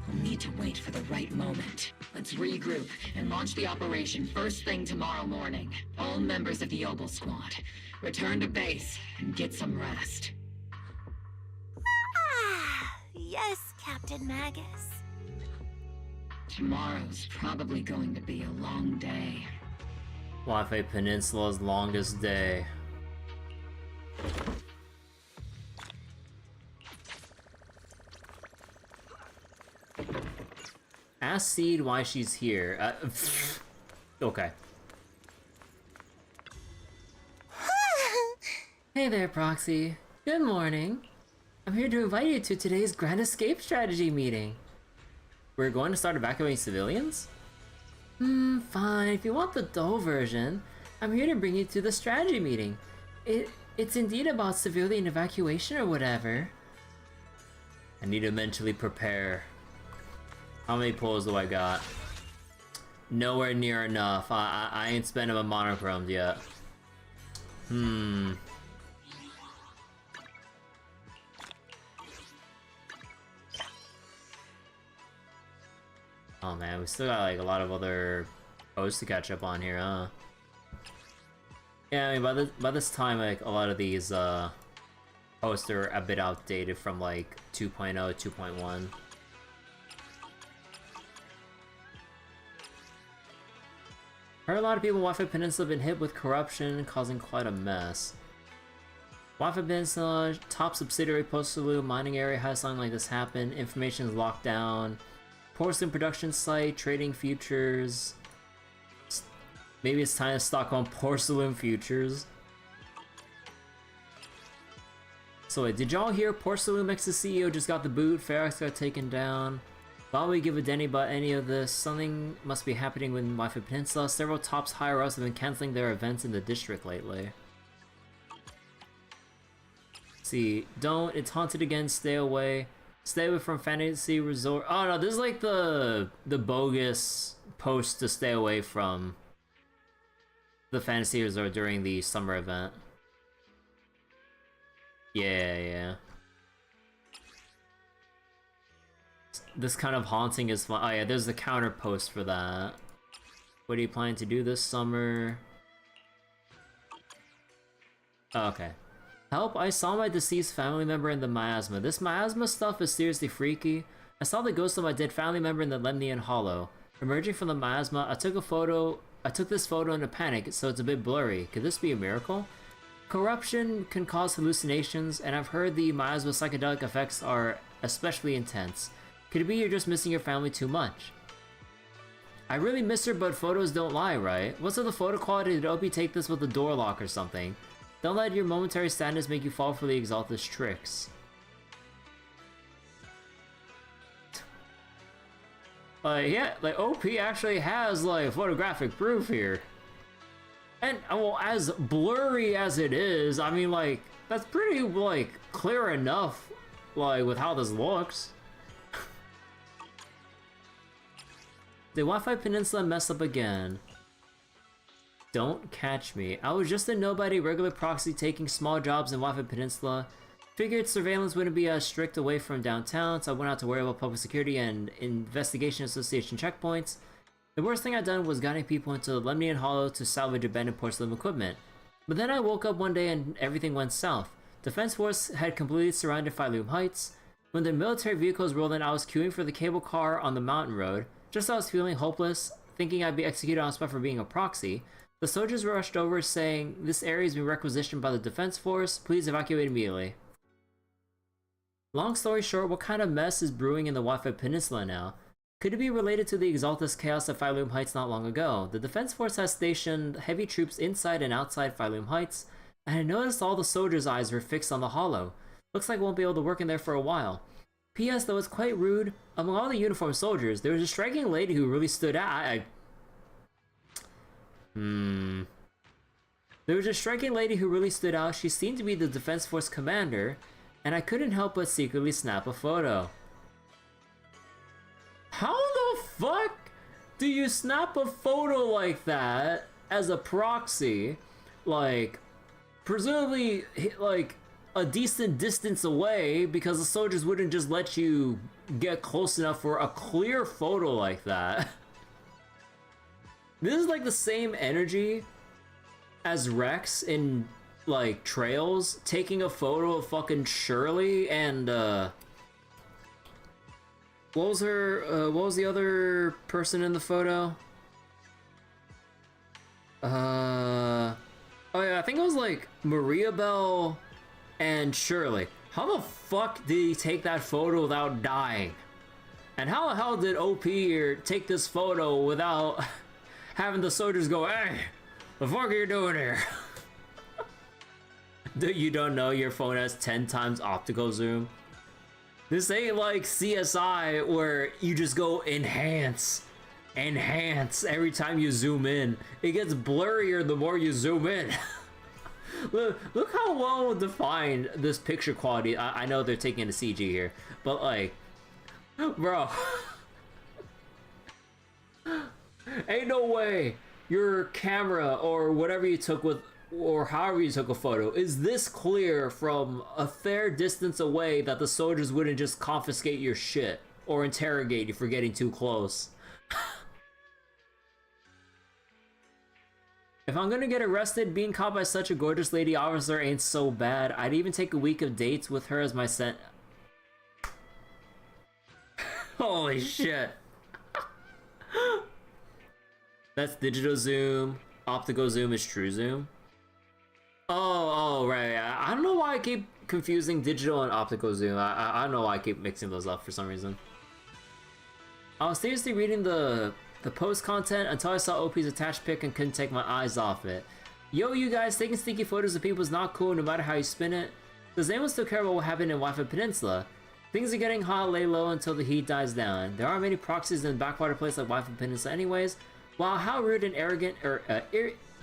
P: We'll need to wait for the right moment. Let's regroup and launch the operation first thing tomorrow morning. All members of the Obol Squad, return to base and get some rest.
E: Yes, Captain Magus.
P: Tomorrow's probably going to be a long day.
A: Wi-Fi Peninsula's longest day. Ask Seed why she's here. Okay. Hey there, Proxy. Good morning. I'm here to invite you to today's Grand Escape Strategy meeting. We're going to start evacuating civilians? Fine. If you want the dull version, I'm here to bring you to the strategy meeting. It's indeed about civilian evacuation or whatever. I need to mentally prepare. How many pulls do I got? Nowhere near enough. I ain't spending my monochromes yet. Oh man, we still got like a lot of other posts to catch up on here, huh? Yeah, I mean by this time like a lot of these posts are a bit outdated from like 2.0, 2.1. Heard a lot of people in Wi-Fi Peninsula have been hit with corruption, causing quite a mess. Wi-Fi Peninsula, top subsidiary post-salute, mining area has something like this happen, information is locked down. Porcelain production site, trading futures. Maybe it's time to stock on porcelain futures. So wait, did y'all hear Porcelain X's CEO just got the boot, Ferox got taken down? While we give a Denny about any of this, something must be happening with Wi-Fi Peninsula. Several tops higher ups have been canceling their events in the district lately. See, don't, it's haunted again, stay away. Stay away from Fantasy Resort. Oh no, this is like the bogus post to stay away from the Fantasy Resort during the summer event. Yeah. This kind of haunting is fun. Oh yeah, there's the counter post for that. What are you planning to do this summer? Oh, okay. Help, I saw my deceased family member in the miasma. This miasma stuff is seriously freaky. I saw the ghost of my dead family member in the Lemnian Hollow. Emerging from the miasma, I took this photo in a panic, so it's a bit blurry. Could this be a miracle? Corruption can cause hallucinations, and I've heard the miasma psychedelic effects are especially intense. Could it be you're just missing your family too much? I really miss her, but photos don't lie, right? What's with the photo quality? Did Opie take this with a door lock or something? Don't let your momentary sadness make you fall for the Exalted's tricks. Yeah, like OP actually has like photographic proof here. And well, as blurry as it is, I mean like, that's pretty like clear enough like with how this looks. Did Wi-Fi Peninsula mess up again? Don't catch me. I was just a nobody regular proxy taking small jobs in Wi-Fi Peninsula. Figured surveillance wouldn't be as strict away from downtown, so I wouldn't have to worry about public security and investigation association checkpoints. The worst thing I'd done was guiding people into the Lemnian Hollow to salvage abandoned porcelain equipment. But then I woke up one day and everything went south. Defense Force had completely surrounded Phylum Heights. When the military vehicles rolled in, I was queuing for the cable car on the mountain road. Just as I was feeling hopeless, thinking I'd be executed on spot for being a proxy, the soldiers rushed over saying, "This area has been requisitioned by the Defense Force, please evacuate immediately." Long story short, what kind of mess is brewing in the Wi-Fi Peninsula now? Could it be related to the Exaltus chaos at Phylum Heights not long ago? The Defense Force has stationed heavy troops inside and outside Phylum Heights, and I noticed all the soldiers' eyes were fixed on the Hollow. Looks like we won't be able to work in there for a while. P.S. though it's quite rude, among all the uniformed soldiers, there was a striking lady who really stood out. There was a striking lady who really stood out. She seemed to be the Defense Force commander, and I couldn't help but secretly snap a photo. How the fuck do you snap a photo like that as a proxy? Like, presumably, like, a decent distance away, because the soldiers wouldn't just let you get close enough for a clear photo like that. This is like the same energy as Rex in, like, Trails, taking a photo of fucking Shirley and, what was the other person in the photo? Oh yeah, I think it was like Maria Belle and Shirley. How the fuck did he take that photo without dying? And how the hell did OP here take this photo without having the soldiers go, "Hey, the fuck are you doing here?" You don't know your phone has 10 times optical zoom? This ain't like CSI where you just go enhance every time you zoom in. It gets blurrier the more you zoom in. Look how well defined this picture quality. I know they're taking a CG here, but like, bro, ain't no way your camera or whatever you took with, or however you took a photo, is this clear from a fair distance away that the soldiers wouldn't just confiscate your shit or interrogate you for getting too close. If I'm gonna get arrested, being caught by such a gorgeous lady officer ain't so bad. I'd even take a week of dates with her as my Holy shit. That's digital zoom. Optical zoom is true zoom. Oh, right. I don't know why I keep confusing digital and optical zoom. I don't know why I keep mixing those up for some reason. I was seriously reading the post content until I saw OP's attached pic and couldn't take my eyes off it. Yo, you guys, taking sneaky photos of people is not cool no matter how you spin it. Does anyone still care about what happened in Wi-Fi Peninsula? Things are getting hot, lay low until the heat dies down. There aren't many proxies in a backwater place like Wi-Fi Peninsula anyways. Wow, how rude and arrogant, or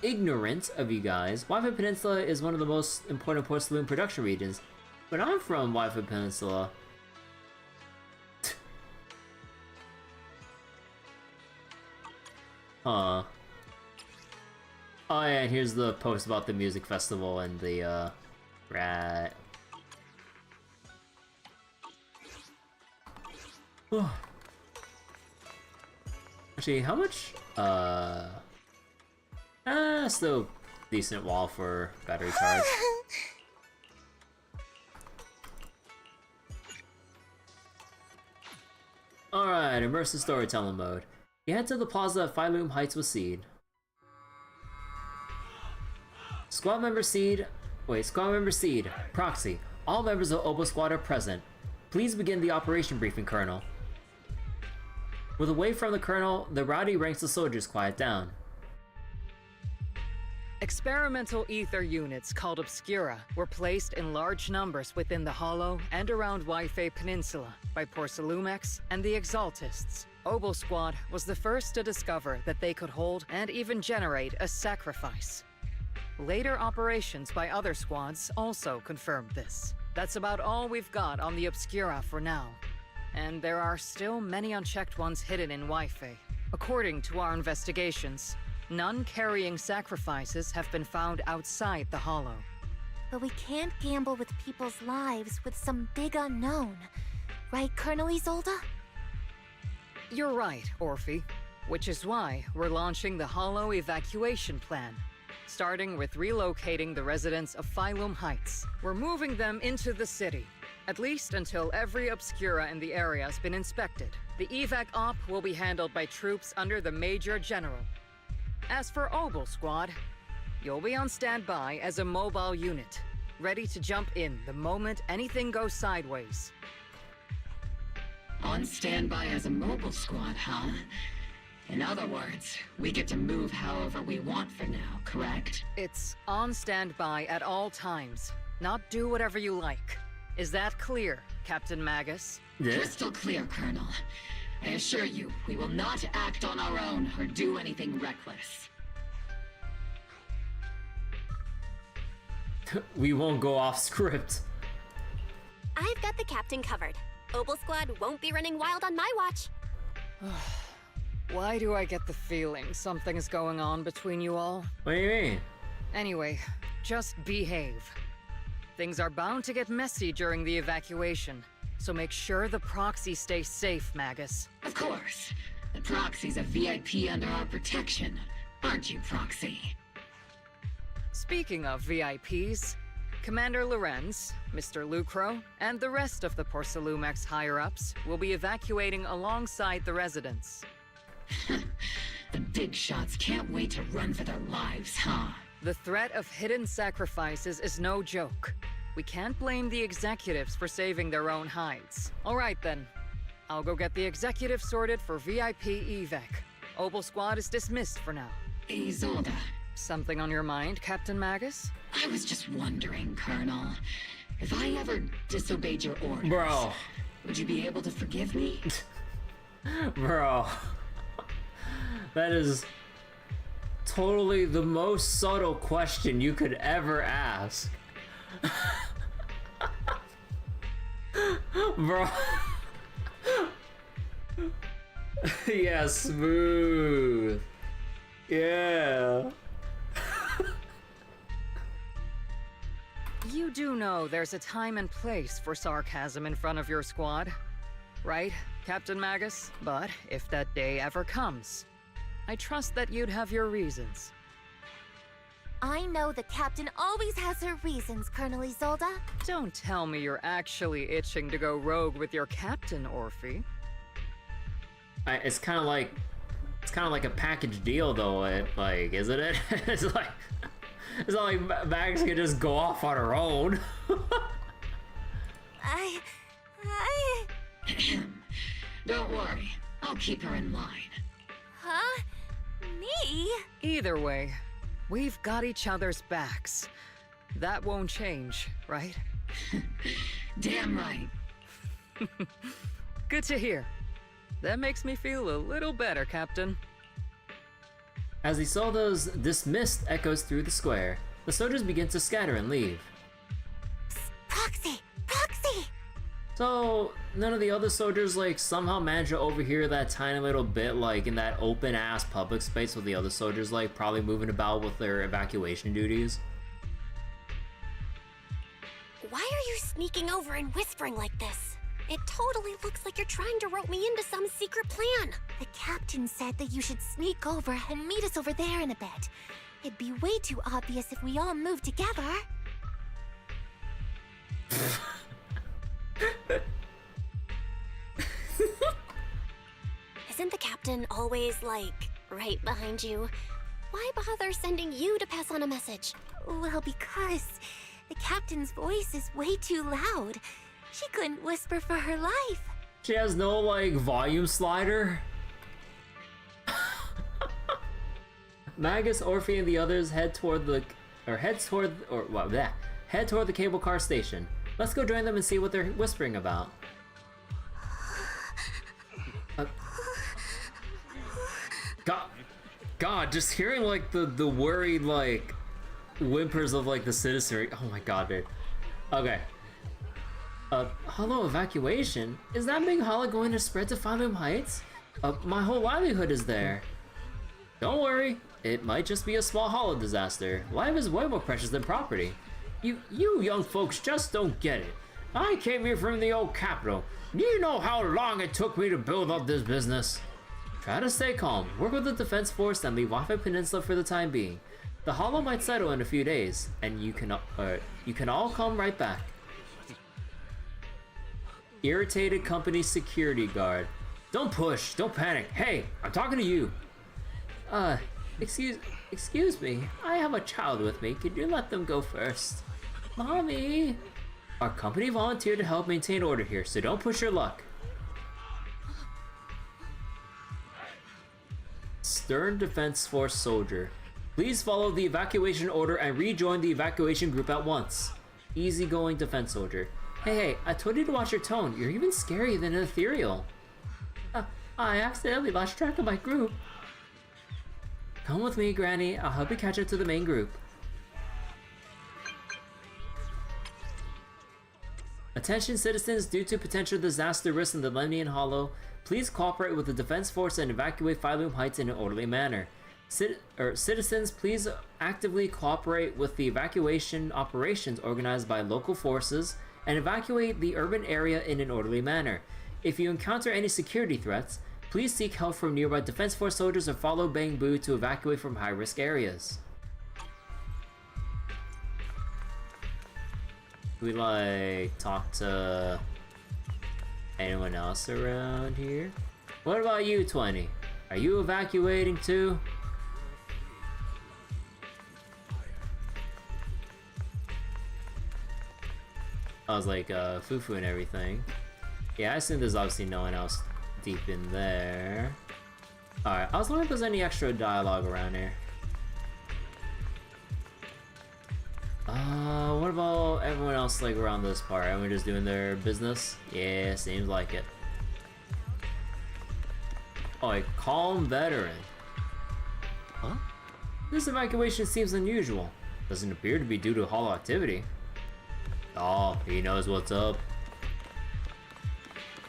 A: ignorant of you guys. Wi-Fi Peninsula is one of the most important porcelain production regions. But I'm from Wi-Fi Peninsula. Huh. Oh yeah, and here's the post about the music festival and the, right. Actually, how much, still decent wall for battery charge. Alright, immersive storytelling mode. You head to the plaza at Phylum Heights with Seed. Squad member Seed, Proxy. All members of Obol Squad are present. Please begin the operation briefing, Colonel. With a wave from the Colonel, the rowdy ranks of soldiers quiet down.
N: Experimental ether units called Obscura were placed in large numbers within the Hollow and around Wi-Fi Peninsula by Porcelumex and the Exaltists. Obol Squad was the first to discover that they could hold and even generate a sacrifice. Later operations by other squads also confirmed this. That's about all we've got on the Obscura for now. And there are still many unchecked ones hidden in Wi-Fi. According to our investigations, none carrying sacrifices have been found outside the Hollow.
E: But we can't gamble with people's lives with some big unknown. Right, Colonel Isolde?
N: You're right, Orphe. Which is why we're launching the Hollow evacuation plan. Starting with relocating the residents of Phylum Heights. We're moving them into the city. At least until every Obscura in the area has been inspected. The evac op will be handled by troops under the Major General. As for Obol Squad, you'll be on standby as a mobile unit, ready to jump in the moment anything goes sideways.
P: On standby as a mobile squad, huh? In other words, we get to move however we want for now, correct?
N: It's on standby at all times, not do whatever you like. Is that clear, Captain Magus?
P: Yeah. Crystal clear, Colonel. I assure you, we will not act on our own or do anything reckless.
A: We won't go off script.
C: I've got the captain covered. Obol Squad won't be running wild on my watch.
N: Why do I get the feeling something is going on between you all?
A: What do you mean?
N: Anyway, just behave. Things are bound to get messy during the evacuation, so make sure the proxy stays safe, Magus.
P: Of course. The proxy's a VIP under our protection, aren't you, Proxy?
N: Speaking of VIPs, Commander Lorenz, Mr. Lucro, and the rest of the Porcelumex higher-ups will be evacuating alongside the residents.
P: The big shots can't wait to run for their lives, huh?
N: The threat of hidden sacrifices is no joke. We can't blame the executives for saving their own hides. All right then. I'll go get the executives sorted for VIP evac. Obol Squad is dismissed for now.
P: Isolde,
N: Something on your mind, Captain Magus?
P: I was just wondering, Colonel, if I ever disobeyed your orders,
A: Bro.
P: would you be able to forgive me?
A: Bro. That is totally the most subtle question you could ever ask. Bro. Yeah, smooth. Yeah.
N: You do know there's a time and place for sarcasm in front of your squad, right, Captain Magus? But if that day ever comes, I trust that you'd have your reasons.
E: I know the captain always has her reasons, Colonel Isolde.
N: Don't tell me you're actually itching to go rogue with your captain, Orphe.
A: It's kind of like a package deal, though. Isn't it? It's not like Max can just go off on her own.
P: Don't worry, I'll keep her in line.
E: Huh? Me?
N: Either way, we've got each other's backs. That won't change, right?
P: Damn right.
N: Good to hear. That makes me feel a little better, Captain.
A: As Isolde's dismissed echoes through the square, the soldiers begin to scatter and leave.
E: Proxy! Proxy!
A: So, none of the other soldiers, somehow manage to overhear that tiny little bit, in that open-ass public space with the other soldiers, probably moving about with their evacuation duties?
C: Why are you sneaking over and whispering like this? It totally looks like you're trying to rope me into some secret plan.
E: The captain said that you should sneak over and meet us over there in a bit. It'd be way too obvious if we all moved together.
C: Isn't the captain always, right behind you? Why bother sending you to pass on a message?
E: Well, because the captain's voice is way too loud. She couldn't whisper for her life.
A: She has no, volume slider? Magus, Orphe, and the others head toward the cable car station. Let's go join them and see what they're whispering about. God, just hearing the worried whimpers of the citizenry. Oh my god, dude. Okay. Hollow evacuation? Is that big hollow going to spread to Phylum Heights? My whole livelihood is there. Don't worry, it might just be a small hollow disaster. Life is way more precious than property. You young folks just don't get it. I came here from the old capital. Do you know how long it took me to build up this business? Try to stay calm, work with the defense force, and leave Waffle Peninsula for the time being. The hollow might settle in a few days, and you can all come right back. Irritated company security guard. Don't push, don't panic. Hey, I'm talking to you. Excuse me. I have a child with me. Could you let them go first? Mommy. Our company volunteered to help maintain order here, so don't push your luck. Stern Defense Force soldier. Please follow the evacuation order and rejoin the evacuation group at once. Easygoing defense soldier. Hey, I told you to watch your tone. You're even scarier than an ethereal. I accidentally lost track of my group. Come with me, Granny. I'll help you catch up to the main group. Attention citizens, due to potential disaster risks in the Lemnian Hollow, please cooperate with the defense force and evacuate Phylum Heights in an orderly manner. Citizens, please actively cooperate with the evacuation operations organized by local forces and evacuate the urban area in an orderly manner. If you encounter any security threats, please seek help from nearby defense force soldiers or follow Bang Boo to evacuate from high-risk areas. We talk to anyone else around here? What about you, 20? Are you evacuating too? I was Fufu and everything. Yeah, I assume there's obviously no one else deep in there. Alright, I was wondering if there's any extra dialogue around here. What about everyone else like around this part? Everyone just doing their business? Yeah, seems like it. Oh, a calm veteran. Huh? This evacuation seems unusual. Doesn't appear to be due to hollow activity. Oh, he knows what's up.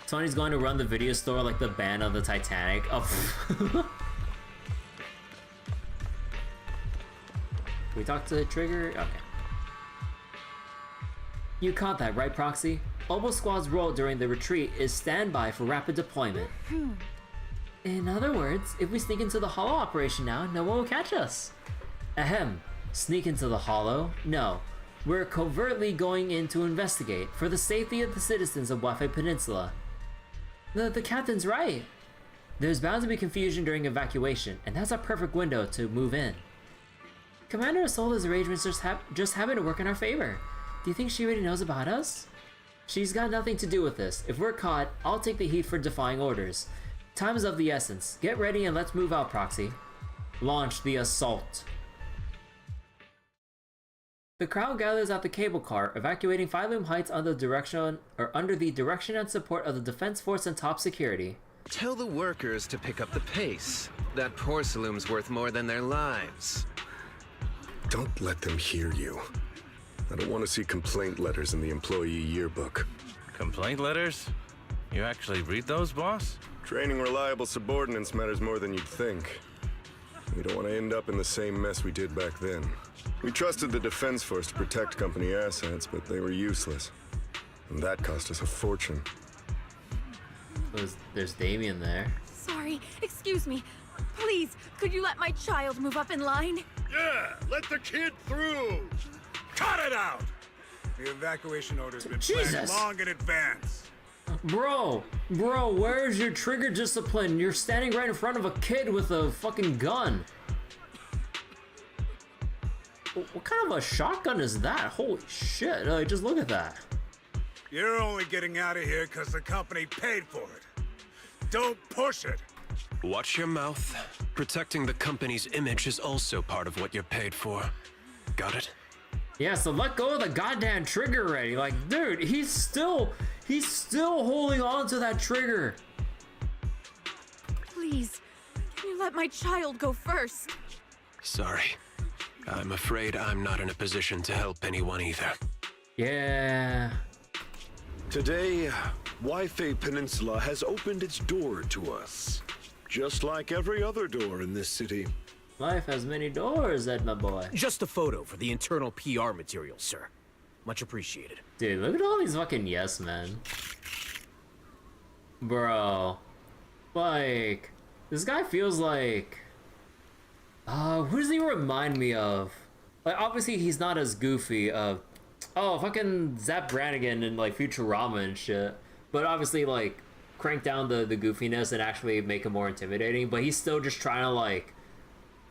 A: Tony's going to run the video store like the band of the Titanic. Oh. We talked to Trigger? Okay. You caught that, right, Proxy? Obol Squad's role during the retreat is standby for rapid deployment. In other words, if we sneak into the Hollow operation now, no one will catch us. Ahem. Sneak into the Hollow? No. We're covertly going in to investigate, for the safety of the citizens of Waifei Peninsula. The captain's right. There's bound to be confusion during evacuation, and that's a perfect window to move in. Commander Asola's arrangements just happen to work in our favor. Do you think she already knows about us? She's got nothing to do with this. If we're caught, I'll take the heat for defying orders. Time is of the essence. Get ready and let's move out, Proxy. Launch the assault. The crowd gathers at the cable car, evacuating Phylum Heights under the direction and support of the Defense Force and top security.
Q: Tell the workers to pick up the pace. That porcelain's worth more than their lives.
K: Don't let them hear you. I don't want to see complaint letters in the employee yearbook.
V: Complaint letters? You actually read those, boss?
K: Training reliable subordinates matters more than you'd think. We don't want to end up in the same mess we did back then. We trusted the Defense Force to protect company assets, but they were useless. And that cost us a fortune.
A: There's Damien there.
J: Sorry, excuse me. Please, could you let my child move up in line?
R: Yeah, let the kid through! Cut it out! The evacuation order's been planned long in advance.
A: Bro, where's your trigger discipline? You're standing right in front of a kid with a fucking gun. What kind of a shotgun is that? Holy shit, just look at that.
R: You're only getting out of here because the company paid for it. Don't push it.
M: Watch your mouth. Protecting the company's image is also part of what you're paid for. Got it?
A: Yeah, so let go of the goddamn trigger already. Like, dude, he's still holding on to that trigger.
J: Please, can you let my child go first?
M: Sorry. I'm afraid I'm not in a position to help anyone either.
A: Yeah.
F: Today, Waifei Peninsula has opened its door to us. Just like every other door in this city.
A: Life has many doors, Edna boy.
D: Just a photo for the internal PR material, sir. Much appreciated.
A: Dude, look at all these fucking yes men. Bro. Like, this guy feels like... who does he remind me of? Like, obviously he's not as goofy. Fucking Zap Brannigan and like Futurama and shit. But obviously, like, crank down the goofiness and actually make him more intimidating. But he's still just trying to, like,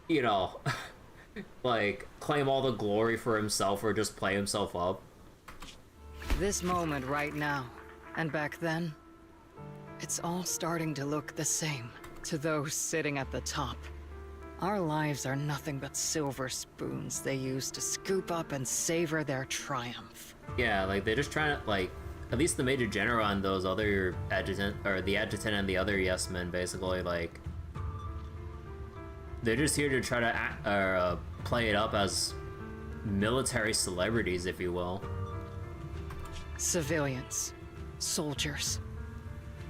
A: you know, like, claim all the glory for himself or just play himself up.
N: This moment right now, and back then, it's all starting to look the same to those sitting at the top. Our lives are nothing but silver spoons they use to scoop up and savor their triumph.
A: Yeah, like, they're just trying to, like, at least the Major General and those other adjutant, or the adjutant and the other yes men, basically, like, they're just here to try to play it up as military celebrities, if you will.
N: Civilians, soldiers,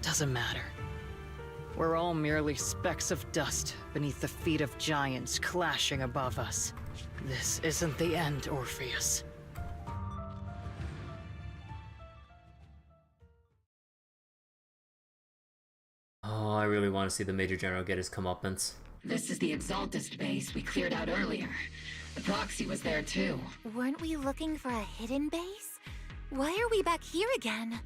N: doesn't matter. We're all merely specks of dust beneath the feet of giants clashing above us. This isn't the end, Orpheus.
A: Oh, I really want to see the Major General get his comeuppance.
P: This is the Exaltist base we cleared out earlier. The proxy was there too.
E: Weren't we looking for a hidden base? Why are we back here again?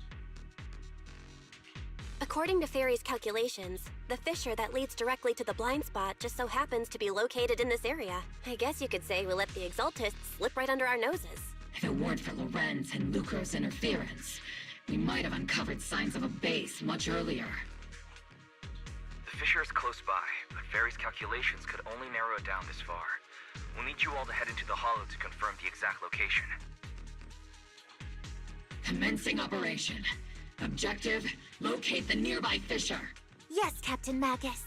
C: According to Fairy's calculations, the fissure that leads directly to the blind spot just so happens to be located in this area. I guess you could say we let the Exaltists slip right under our noses.
P: If it weren't for Lorenz and Lucro's interference, we might have uncovered signs of a base much earlier.
B: The fissure is close by, but Fairy's calculations could only narrow it down this far. We'll need you all to head into the Hollow to confirm the exact location.
P: Commencing operation. Objective, locate the nearby fissure.
E: Yes, Captain Magus.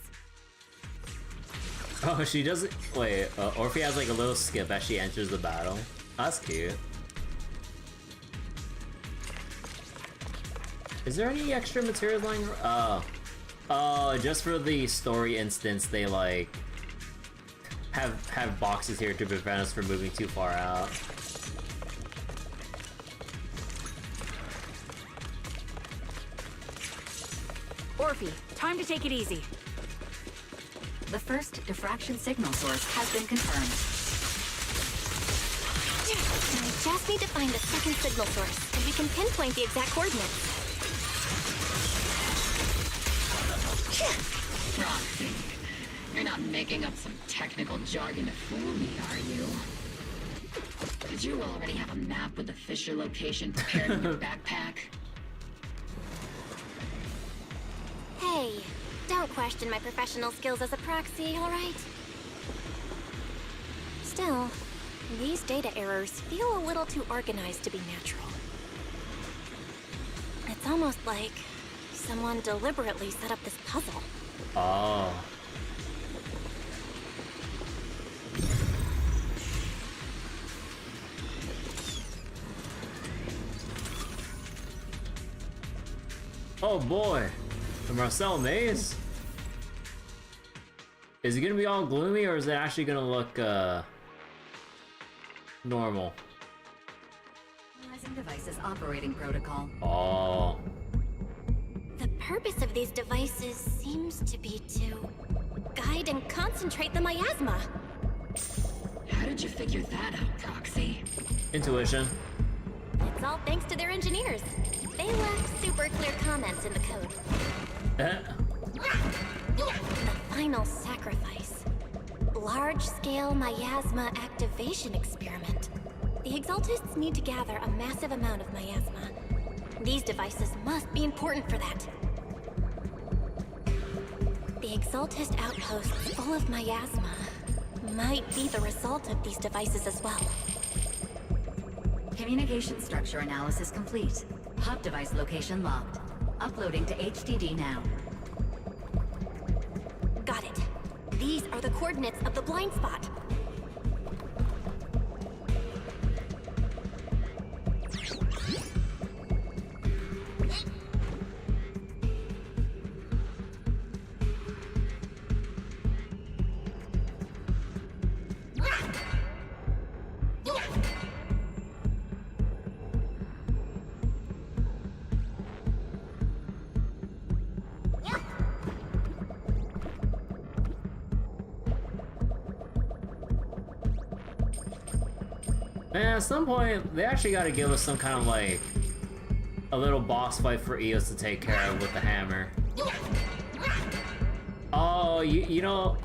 A: Oh, she doesn't. Wait, Orphe has like a little skip as she enters the battle. That's cute. Is there any extra materials lying? Oh, just for the story instance, they like have boxes here to prevent us from moving too far out.
J: Orphe, time to take it easy.
T: The first diffraction signal source has been confirmed.
C: I just need to find the second signal source, and we can pinpoint the exact coordinates.
P: Roxy, you're not making up some technical jargon to fool me, are you? Did you already have a map with the fissure location prepared in your backpack?
C: Hey, don't question my professional skills as a proxy, alright? Still, these data errors feel a little too organized to be natural. It's almost like someone deliberately set up this puzzle.
A: Oh. Oh boy, the Marcel maze? Is it gonna be all gloomy or is it actually gonna look normal?
T: Analyzing devices operating protocol.
A: Oh.
C: The purpose of these devices seems to be to guide and concentrate the miasma.
P: How did you figure that out, Proxy?
A: Intuition.
C: It's all thanks to their engineers. They left super clear comments in the code. The final sacrifice. Large-scale miasma activation experiment. The Exaltists need to gather a massive amount of miasma. These devices must be important for that. The Exaltist outposts full of miasma might be the result of these devices as well.
T: Communication structure analysis complete. Hub device location locked. Uploading to HDD now.
C: Got it. These are the coordinates of the blind spot.
A: Man, at some point, they actually gotta give us some kind of like a little boss fight for Eos to take care of with the hammer. Oh, you know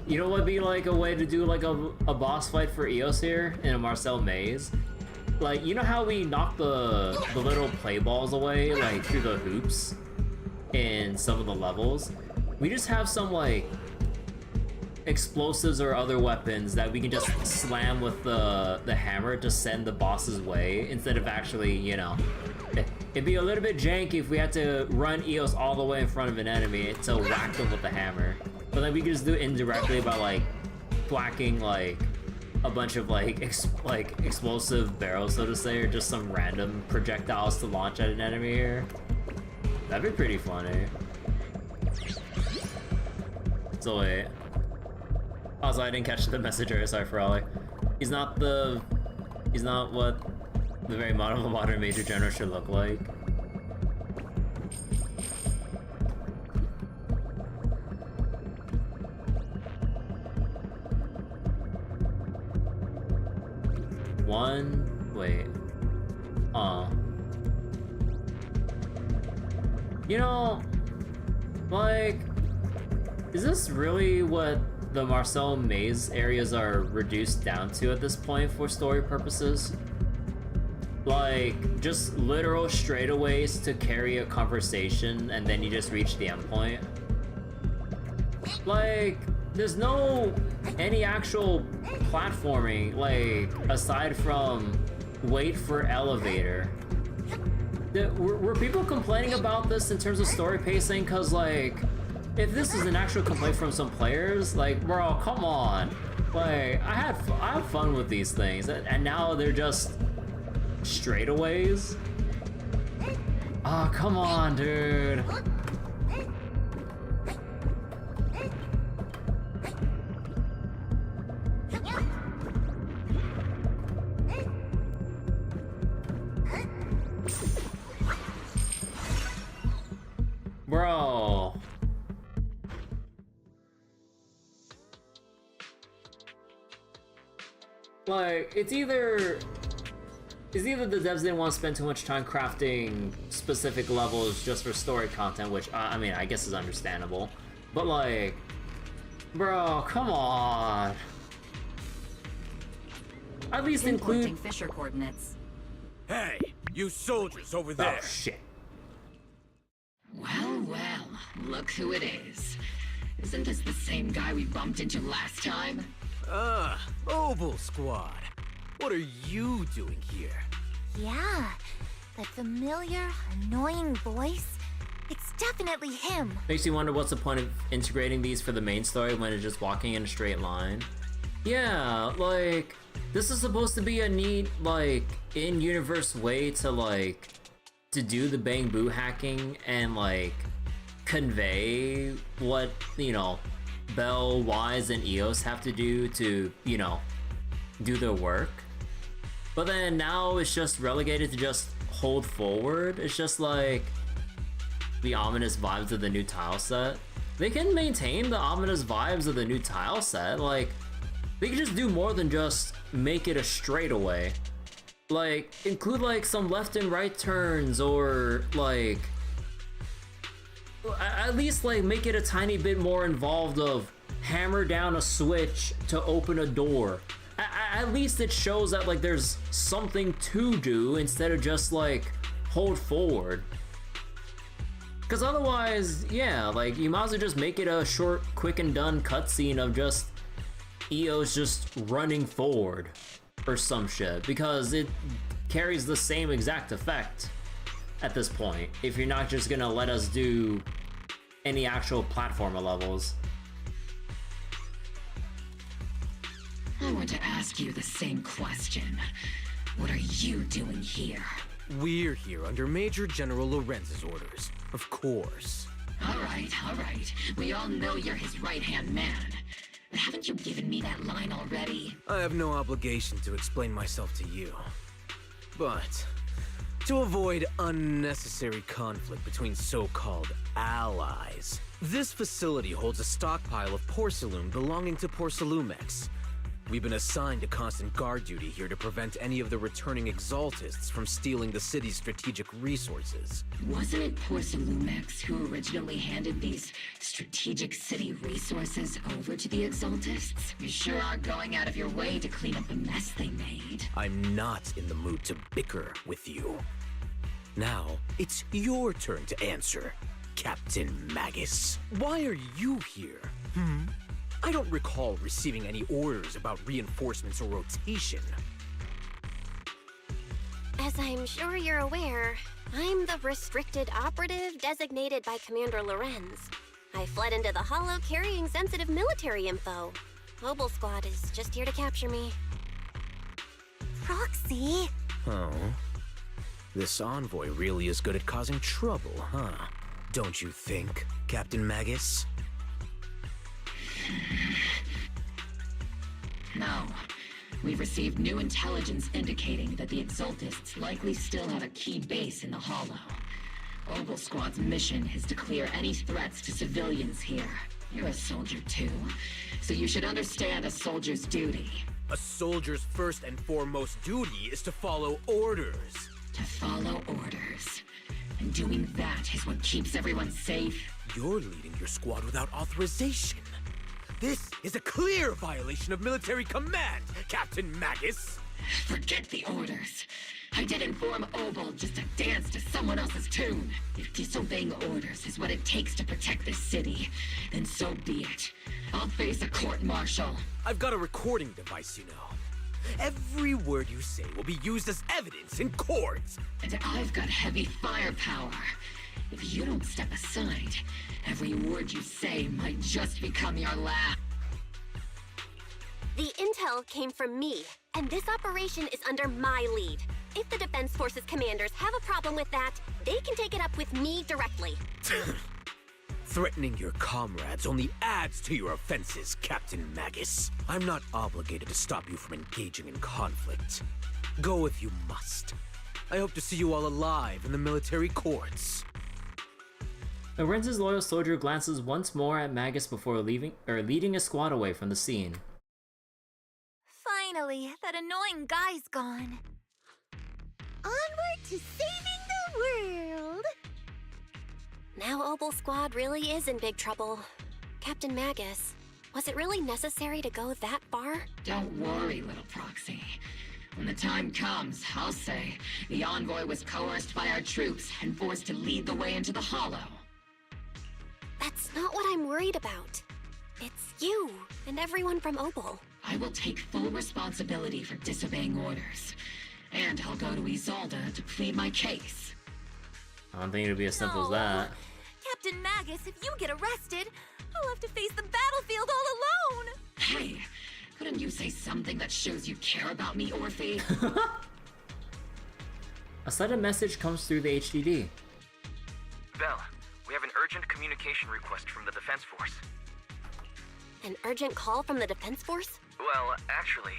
A: what would be like a way to do like a boss fight for Eos here in a Marcel maze? Like, you know how we knock the little play balls away like through the hoops in some of the levels? We just have some like explosives or other weapons that we can just slam with the hammer to send the boss's way instead of actually, you know, it'd be a little bit janky if we had to run Eos all the way in front of an enemy to whack them with the hammer. But then we could just do it indirectly by like thwacking like a bunch of like explosive barrels, so to say, or just some random projectiles to launch at an enemy here. That'd be pretty funny. So wait. Also, I didn't catch the messenger, sorry for Ollie. He's not what the very modern Major General should look like. Wait. You know, like, is this really what the Marcel maze areas are reduced down to at this point for story purposes? Like, just literal straightaways to carry a conversation and then you just reach the endpoint? Like, there's no any actual platforming, like, aside from wait for elevator. Were people complaining about this in terms of story pacing? Cause like, if this is an actual complaint from some players, like, bro, come on. Like, I have fun with these things, and now they're just straightaways. Oh, come on, dude. Bro. Like, it's either the devs didn't want to spend too much time crafting specific levels just for story content, which, I mean, I guess is understandable. But like, bro, come on. At least include
T: Fisher coordinates.
D: Hey, you soldiers over there.
A: Oh, shit.
P: Well, well, look who it is. Isn't this the same guy we bumped into last time?
D: Obol Squad. What are you doing here?
E: Yeah, that familiar, annoying voice. It's definitely him.
A: Makes you wonder what's the point of integrating these for the main story when it's just walking in a straight line. Yeah, like, this is supposed to be a neat, like, in-universe way to, like, to do the Bang Boo hacking and, like, convey what, you know, Bell, Wise, and Eos have to do to, you know, do their work. But then now it's just relegated to just hold forward. It's just like the ominous vibes of the new tile set. They can maintain the ominous vibes of the new tile set. Like, they can just do more than just make it a straightaway. Like, include like some left and right turns, or like at least like make it a tiny bit more involved of hammer down a switch to open a door. At least it shows that like there's something to do instead of just like hold forward. Because otherwise, yeah, like you might as well just make it a short, quick and done cutscene of just Eos just running forward or some shit, because it carries the same exact effect at this point if you're not just gonna let us do any actual platformer levels.
P: I want to ask you the same question. What are you doing here?
D: We're here under Major General Lorenz's orders, of course.
P: All right. We all know you're his right-hand man. But haven't you given me that line already?
D: I have no obligation to explain myself to you. But to avoid unnecessary conflict between so-called allies, this facility holds a stockpile of porcelain belonging to Porcelumex. We've been assigned a constant guard duty here to prevent any of the returning exaltists from stealing the city's strategic resources.
P: Wasn't it Porcelumex who originally handed these strategic city resources over to the exaltists? You sure are going out of your way to clean up the mess they made.
D: I'm not in the mood to bicker with you. Now, it's your turn to answer, Captain Magus. Why are you here? I don't recall receiving any orders about reinforcements or rotation.
C: As I'm sure you're aware, I'm the restricted operative designated by Commander Lorenz. I fled into the Hollow carrying sensitive military info. Obol Squad is just here to capture me.
E: Roxy!
D: Oh. This envoy really is good at causing trouble, huh? Don't you think, Captain Magus?
P: No. We've received new intelligence indicating that the Exaltists likely still have a key base in the Hollow. Obol Squad's mission is to clear any threats to civilians here. You're a soldier too, so you should understand a soldier's duty.
D: A soldier's first and foremost duty is to follow orders.
P: To follow orders. And doing that is what keeps everyone safe.
D: You're leading your squad without authorization. This is a clear violation of military command, Captain Magus!
P: Forget the orders. I did inform Obol just to dance to someone else's tune. If disobeying orders is what it takes to protect this city, then so be it. I'll face a court-martial.
D: I've got a recording device, you know. Every word you say will be used as evidence in court.
P: And I've got heavy firepower. If you don't step aside, every word you say might just become your last.
C: The intel came from me, and this operation is under my lead. If the Defense Forces commanders have a problem with that, they can take it up with me directly.
D: Threatening your comrades only adds to your offenses, Captain Magus. I'm not obligated to stop you from engaging in conflict. Go if you must. I hope to see you all alive in the military courts.
A: Lorenzo's loyal soldier glances once more at Magus before leading a squad away from the scene.
E: Finally, that annoying guy's gone.
S: Onward to saving the world!
C: Now Obol Squad really is in big trouble. Captain Magus, was it really necessary to go that far?
P: Don't worry, little proxy. When the time comes, I'll say the envoy was coerced by our troops and forced to lead the way into the Hollow.
C: That's not what I'm worried about. It's you and everyone from Obol.
P: I will take full responsibility for disobeying orders. And I'll go to Isolde to plead my case.
A: I don't think it'll be as simple as that.
E: Captain Magus, if you get arrested, I'll have to face the battlefield all alone!
P: Hey, couldn't you say something that shows you care about me, Orphe?
A: A sudden message comes through the HDD.
B: Belle, we have an urgent communication request from the Defense Force.
C: An urgent call from the Defense Force?
B: Well, actually,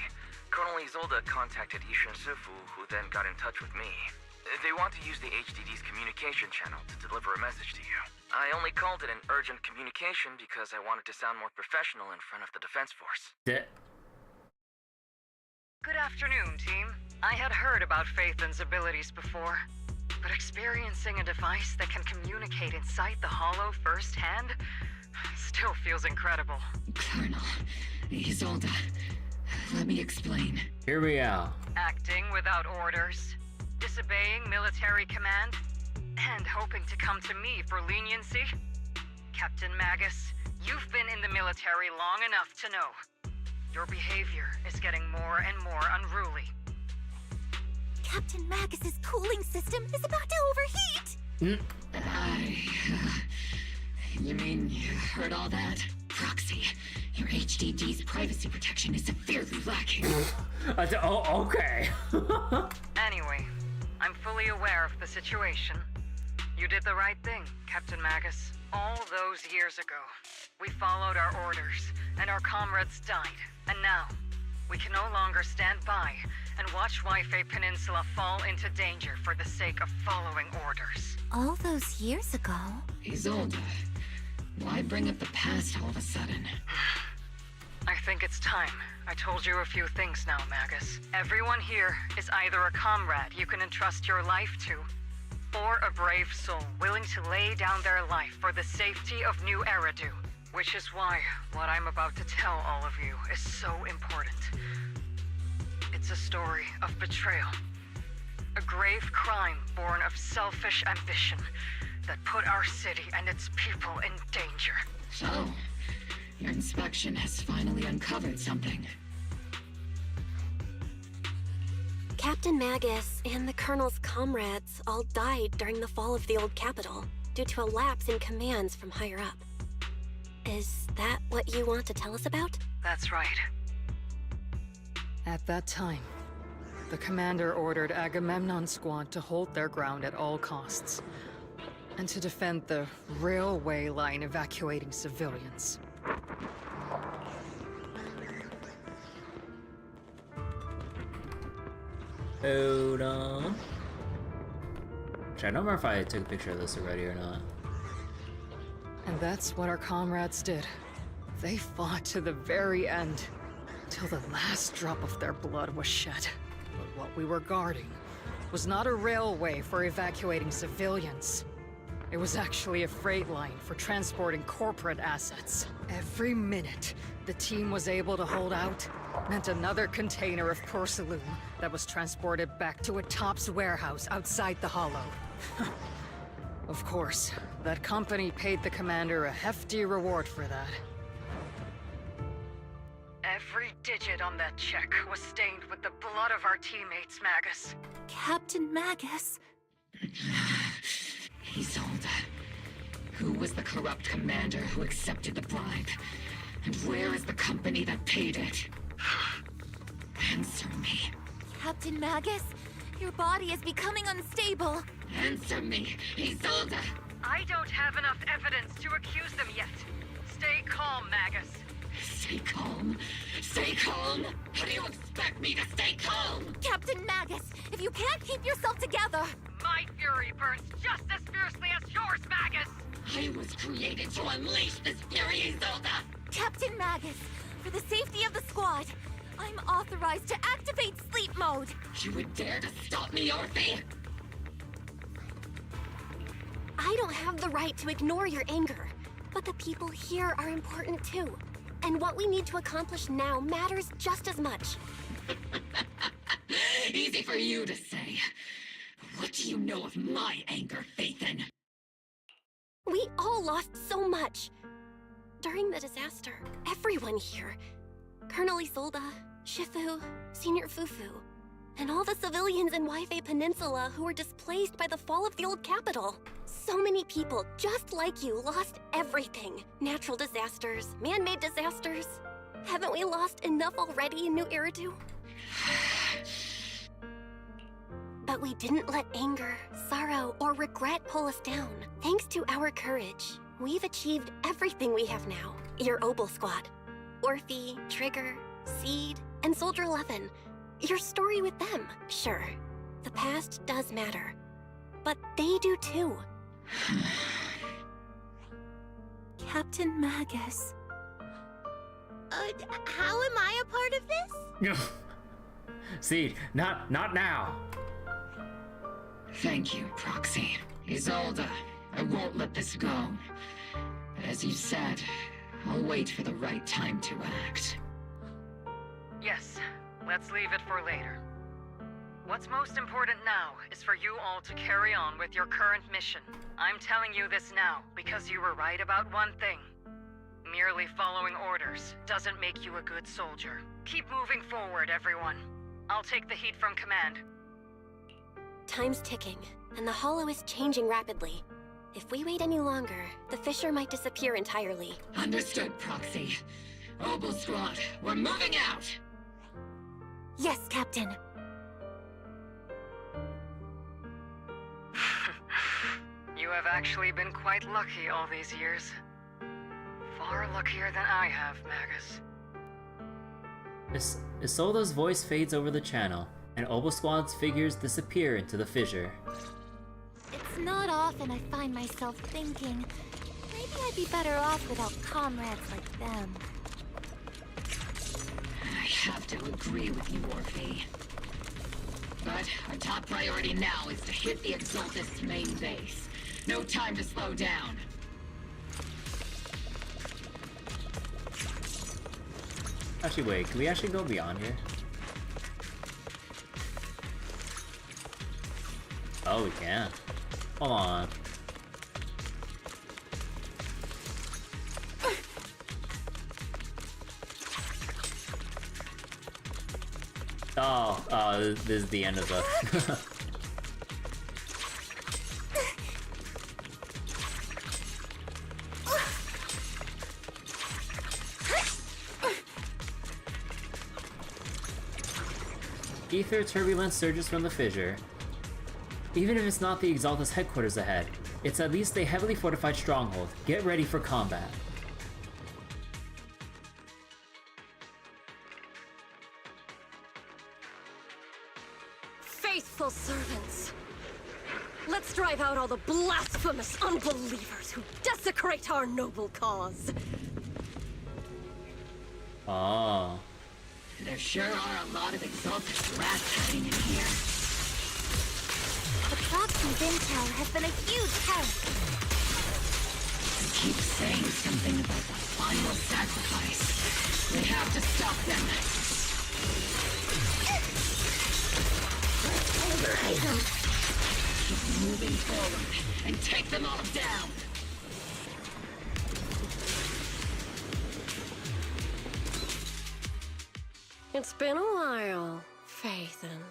B: Colonel Isolde contacted Ishin Sifu, who then got in touch with me. They want to use the HDD's communication channel to deliver a message to you. I only called it an urgent communication because I wanted to sound more professional in front of the Defense Force.
N: Good afternoon, team. I had heard about Phaethan's abilities before, but experiencing a device that can communicate inside the Hollow firsthand still feels incredible.
P: Colonel, Isolde, let me explain.
A: Here we are.
N: Acting without orders, disobeying military command, and hoping to come to me for leniency? Captain Magus, you've been in the military long enough to know. Your behavior is getting more and more unruly.
E: Captain Magus's cooling system is about to overheat!
P: You mean you heard all that? Proxy, your HDD's privacy protection is severely lacking.
A: Okay.
N: Anyway, I'm fully aware of the situation. You did the right thing, Captain Magus. All those years ago, we followed our orders, and our comrades died. And now, we can no longer stand by and watch Waifei Peninsula fall into danger for the sake of following orders.
E: All those years ago?
P: Isolde, why bring up the past all of a sudden?
N: I think it's time. I told you a few things now, Magus. Everyone here is either a comrade you can entrust your life to, or a brave soul willing to lay down their life for the safety of New Eridu. Which is why what I'm about to tell all of you is so important. It's a story of betrayal. A grave crime born of selfish ambition that put our city and its people in danger.
P: So, your inspection has finally uncovered something.
C: Captain Magus and the Colonel's comrades all died during the fall of the old capital due to a lapse in commands from higher up. Is that what you want to tell us about?
N: That's right. At that time, the commander ordered Agamemnon's squad to hold their ground at all costs, and to defend the railway line evacuating civilians.
A: Hold on. I don't remember if I took a picture of this already or not.
N: And that's what our comrades did. They fought to the very end, till the last drop of their blood was shed. But what we were guarding was not a railway for evacuating civilians. It was actually a freight line for transporting corporate assets. Every minute the team was able to hold out, meant another container of porcelain that was transported back to a Topps warehouse outside the Hollow. Of course, that company paid the commander a hefty reward for that. Every digit on that check was stained with the blood of our teammates, Magus.
E: Captain Magus?
P: Isolde. Who was the corrupt commander who accepted the bribe? And where is the company that paid it? Answer me.
E: Captain Magus? Your body is becoming unstable.
P: Answer me, Isolde!
N: I don't have enough evidence to accuse them yet. Stay calm, Magus.
P: Stay calm? Stay calm? How do you expect me to stay calm?
E: Captain Magus, if you can't keep yourself together...
N: My fury burns just as fiercely as yours, Magus!
P: I was created to unleash this fury, Isolde!
E: Captain Magus, for the safety of the squad, I'm authorized to activate sleep mode.
P: You would dare to stop me, Orphe?
C: I don't have the right to ignore your anger, but the people here are important too. And what we need to accomplish now matters just as much.
P: Easy for you to say. What do you know of my anger, Phaethon?
C: We all lost so much. During the disaster, everyone here, Colonel Isolde, Shifu, Senior Fufu, and all the civilians in Waifei Peninsula who were displaced by the fall of the old capital. So many people, just like you, lost everything. Natural disasters, man-made disasters. Haven't we lost enough already in New Eridu? But we didn't let anger, sorrow, or regret pull us down. Thanks to our courage, we've achieved everything we have now. Your Obol squad, Orphe, Trigger, Seed, and Soldier 11. Your story with them, sure. The past does matter. But they do too.
E: Captain Magus.
S: How am I a part of this?
A: Seed, not now.
P: Thank you, Proxy. Isolde, I won't let this go. But as you said, I'll wait for the right time to act.
N: Yes, let's leave it for later. What's most important now is for you all to carry on with your current mission. I'm telling you this now because you were right about one thing. Merely following orders doesn't make you a good soldier. Keep moving forward, everyone. I'll take the heat from command.
C: Time's ticking, and the Hollow is changing rapidly. If we wait any longer, the fissure might disappear entirely.
P: Understood, Proxy. Obol Squad, we're moving out!
E: Yes, Captain.
N: You have actually been quite lucky all these years. Far luckier than I have, Magus.
A: Isolde's voice fades over the channel, and Obol Squad's figures disappear into the fissure.
E: It's not often I find myself thinking, maybe I'd be better off without comrades like them.
P: I have to agree with you, Orphe. But our top priority now is to hit the Exaltist's main base. No time to slow down.
A: Actually, wait, can we actually go beyond here? Oh, we can. Hold on. Oh, this is the end of the... Ether turbulence surges from the fissure. Even if it's not the Exaltist headquarters ahead, it's at least a heavily fortified stronghold. Get ready for combat.
L: Faithful servants, let's drive out all the blasphemous unbelievers who desecrate our noble cause.
A: Oh.
P: There sure are a lot of Exaltist rats hiding in here.
E: The Proxy's intel has been a huge help.
P: They keep saying something about the final sacrifice. We have to stop them. Keep moving forward and take them all down.
L: It's been a while, Phaethon.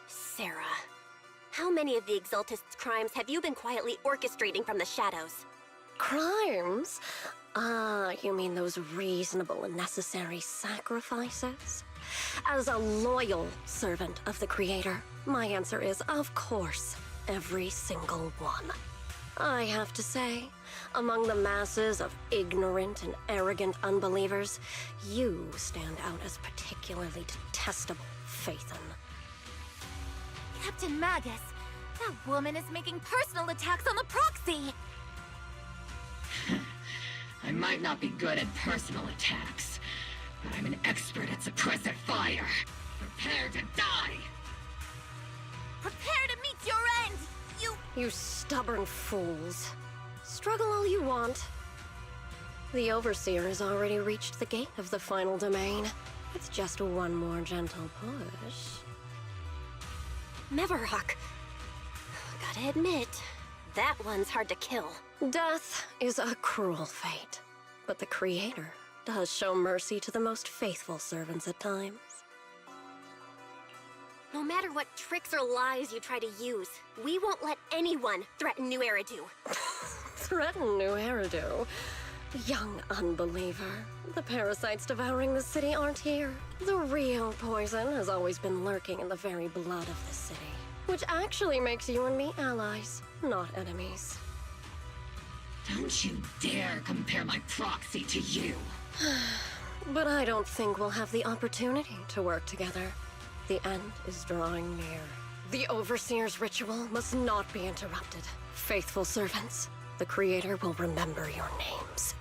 C: Sarah, how many of the Exaltist's crimes have you been quietly orchestrating from the shadows?
L: Crimes? You mean those reasonable and necessary sacrifices? As a loyal servant of the Creator, my answer is, of course, every single one. I have to say, among the masses of ignorant and arrogant unbelievers, you stand out as particularly detestable, Phaethon.
E: Captain Magus, that woman is making personal attacks on the proxy!
P: I might not be good at personal attacks, but I'm an expert at suppressive fire. Prepare to die!
E: Prepare to meet your end,
L: You stubborn fools. Struggle all you want. The Overseer has already reached the gate of the final domain. It's just one more gentle push.
C: Meverok. Gotta admit, that one's hard to kill.
L: Death is a cruel fate, but the Creator does show mercy to the most faithful servants at times.
C: No matter what tricks or lies you try to use, we won't let anyone threaten New Eridu.
L: Threaten New Eridu? Young unbeliever. The parasites devouring the city aren't here. The real poison has always been lurking in the very blood of the city, which actually makes you and me allies, not enemies.
P: Don't you dare compare my proxy to you.
L: But I don't think we'll have the opportunity to work together. The end is drawing near. The Overseer's ritual must not be interrupted. Faithful servants, the Creator will remember your names.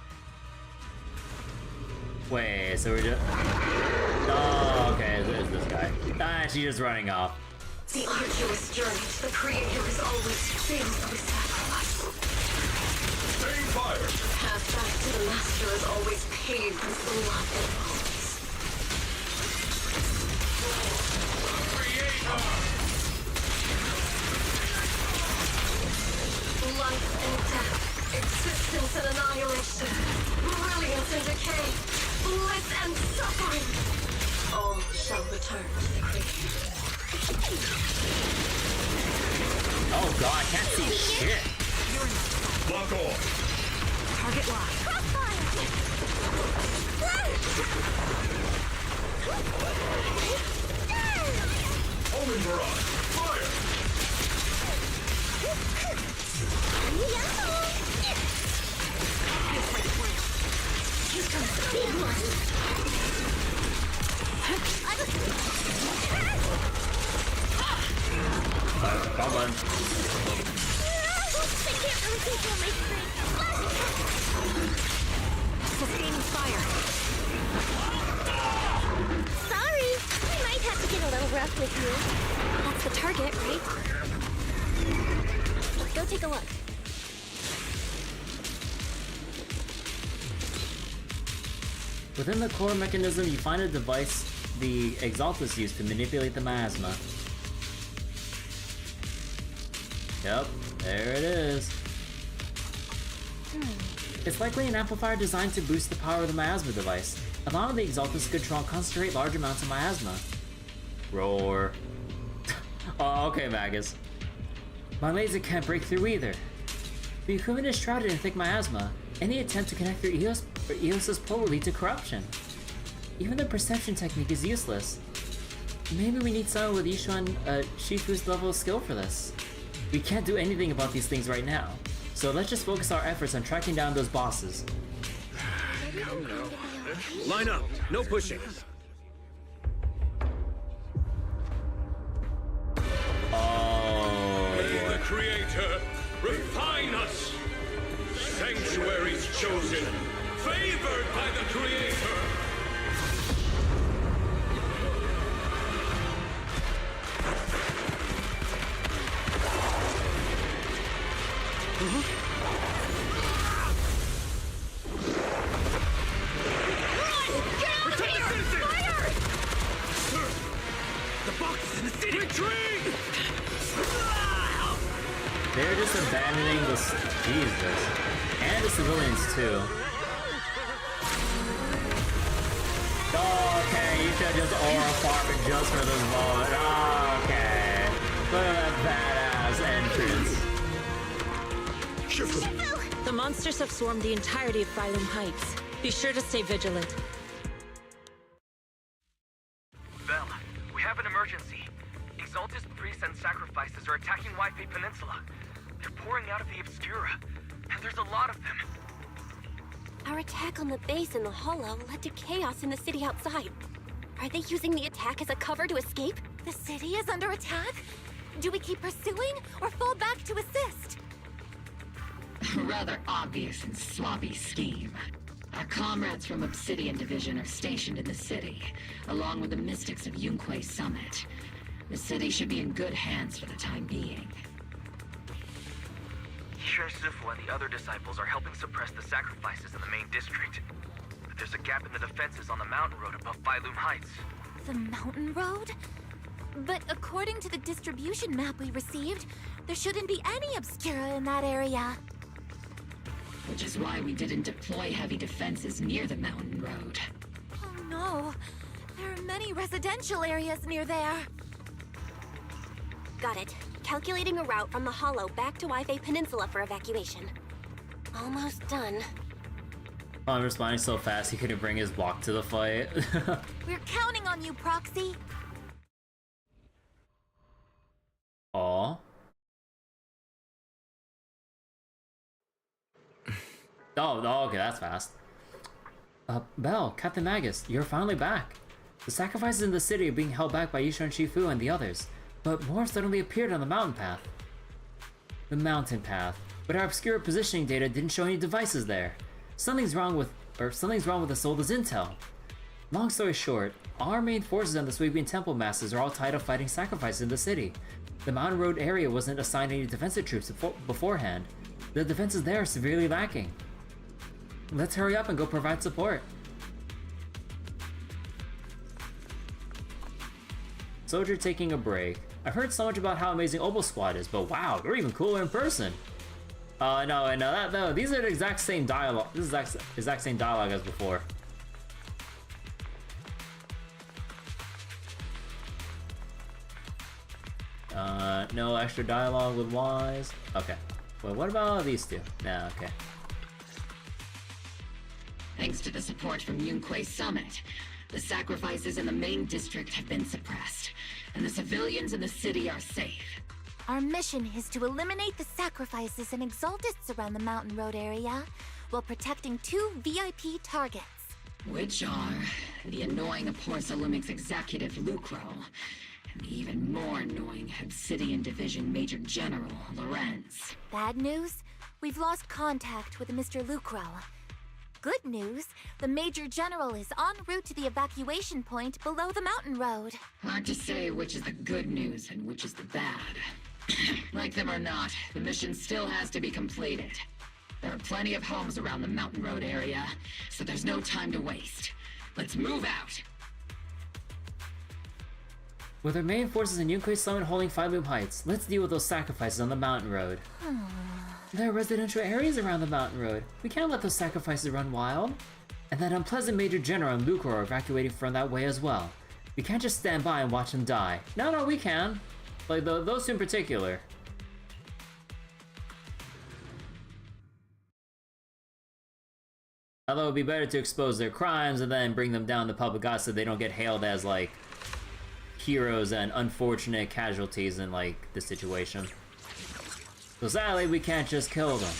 A: Wait, so we're just... Oh, okay, it's this guy. Ah, she's just running off.
L: The arduous journey to the Creator is always filled with sacrifice.
R: Stay fire!
L: The path back to the Master is always paved with blood and bones. Life and death, existence and annihilation, brilliance and decay, bliss and suffering, all shall return to the Creator.
A: Oh god, I can't see shit.
R: Lock on.
E: Target locked. Crossfire!
R: Omen barrage. Fire!
S: Here comes the big one.
A: Come on.
S: I can't really control my strength.
E: Sustaining fire.
C: Sorry, we might have to get a little rough with you. That's the target, right? Let's go take a look.
A: Within the core mechanism, you find a device the Exaltus used to manipulate the miasma. Yep, there it is. It's likely an amplifier designed to boost the power of the miasma device, allowing the Exaltus to control and concentrate large amounts of miasma. Roar. Oh, okay, Magus. My laser can't break through either. The equipment is shrouded in thick miasma. Any attempt to connect through Eos's pull will lead to corruption. Even the perception technique is useless. Maybe we need someone with Yishuan Shifu's level of skill for this. We can't do anything about these things right now, so let's just focus our efforts on tracking down those bosses.
F: Come now. Line up. No pushing.
R: May the Creator refine us. Sanctuaries chosen, favored by the Creator.
P: The box is in the city!
A: They're just abandoning the... Jesus. And the civilians, too. Okay, you should just aura farm it just for this moment. Okay. Look at that badass entrance.
I: The monsters have swarmed the entirety of Phylum Heights. Be sure to stay vigilant.
B: Bell, we have an emergency. Exalted priests and sacrifices are attacking Wi-Fi Peninsula. They're pouring out of the Obscura, and there's a lot of them.
C: Our attack on the base in the Hollow led to chaos in the city outside. Are they using the attack as a cover to escape?
E: The city is under attack? Do we keep pursuing or fall back to assist?
P: A rather obvious and sloppy scheme. Our comrades from Obsidian Division are stationed in the city, along with the mystics of Yunquay Summit. The city should be in good hands for the time being.
B: Yishun Sifu and the other disciples are helping suppress the sacrifices in the main district. But there's a gap in the defenses on the mountain road above Phylum Heights.
E: The mountain road? But according to the distribution map we received, there shouldn't be any Obscura in that area.
P: Which is why we didn't deploy heavy defenses near the mountain road.
E: Oh no, there are many residential areas near there.
C: Got it. Calculating a route from the Hollow back to Wi-Fi Peninsula for evacuation. Almost done.
A: Oh, I'm responding so fast he couldn't bring his block to the fight.
E: We're counting on you, Proxy.
A: Aw. Oh, okay, that's fast. Bell, Captain Magus, you're finally back. The sacrifices in the city are being held back by Yishun Shifu and the others, but more suddenly appeared on the mountain path. The mountain path. But our obscure positioning data didn't show any devices there. Something's wrong with the Solda's intel. Long story short, our main forces and the Swabian Temple masses are all tied up fighting sacrifices in the city. The mountain road area wasn't assigned any defensive troops beforehand. The defenses there are severely lacking. Let's hurry up and go provide support. Soldier taking a break. I've heard so much about how amazing Obol Squad is, but wow, they're even cooler in person. No, these are the exact same dialogue. This is exact same dialogue as before. No extra dialogue with Wise. Okay. Well, what about these two? Nah, okay.
P: Thanks to the support from Yunquay Summit, the sacrifices in the main district have been suppressed, and the civilians in the city are safe.
E: Our mission is to eliminate the sacrifices and exaltists around the mountain road area, while protecting 2 VIP targets.
P: Which are the annoying Aporsalumix executive Lucro, and the even more annoying Obsidian Division Major General Lorenz.
E: Bad news? We've lost contact with Mr. Lucro. Good news, the Major General is en route to the evacuation point below the mountain road.
P: Hard to say which is the good news and which is the bad. Like them or not, the mission still has to be completed. There are plenty of homes around the mountain road area, so there's no time to waste. Let's move out!
A: With our main forces in Yunquay Summit holding Phylum Heights, let's deal with those sacrifices on the mountain road. There are residential areas around the mountain road. We can't let those sacrifices run wild. And that unpleasant Major General and Lucro are evacuating from that way as well. We can't just stand by and watch them die. No, we can. Like, those two in particular. Although it would be better to expose their crimes and then bring them down to public eye so they don't get hailed as, like, heroes and unfortunate casualties in, like, this situation. So sadly, we can't just kill them.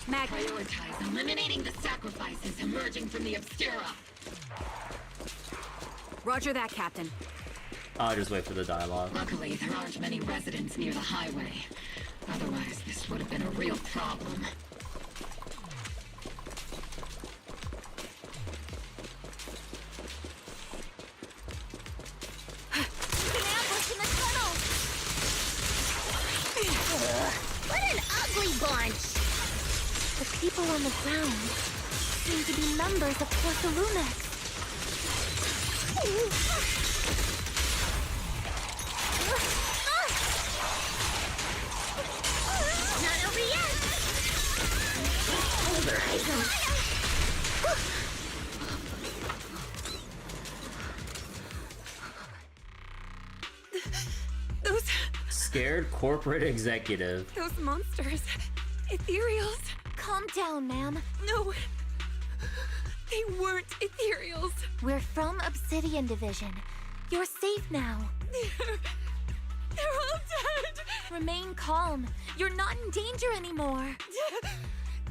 P: Prioritize eliminating the sacrifices emerging from the Obscura.
J: Roger that, Captain.
A: I'll just wait for the dialogue.
P: Luckily, there aren't many residents near the highway. Otherwise, this would have been a real problem.
S: What an ugly bunch!
E: The people on the ground seem to be members of Porsalumex.
A: scared corporate executive.
E: Those monsters. Ethereals. Calm down, ma'am. No. They weren't ethereals. We're from Obsidian Division. You're safe now. They're all dead. Remain calm. You're not in danger anymore.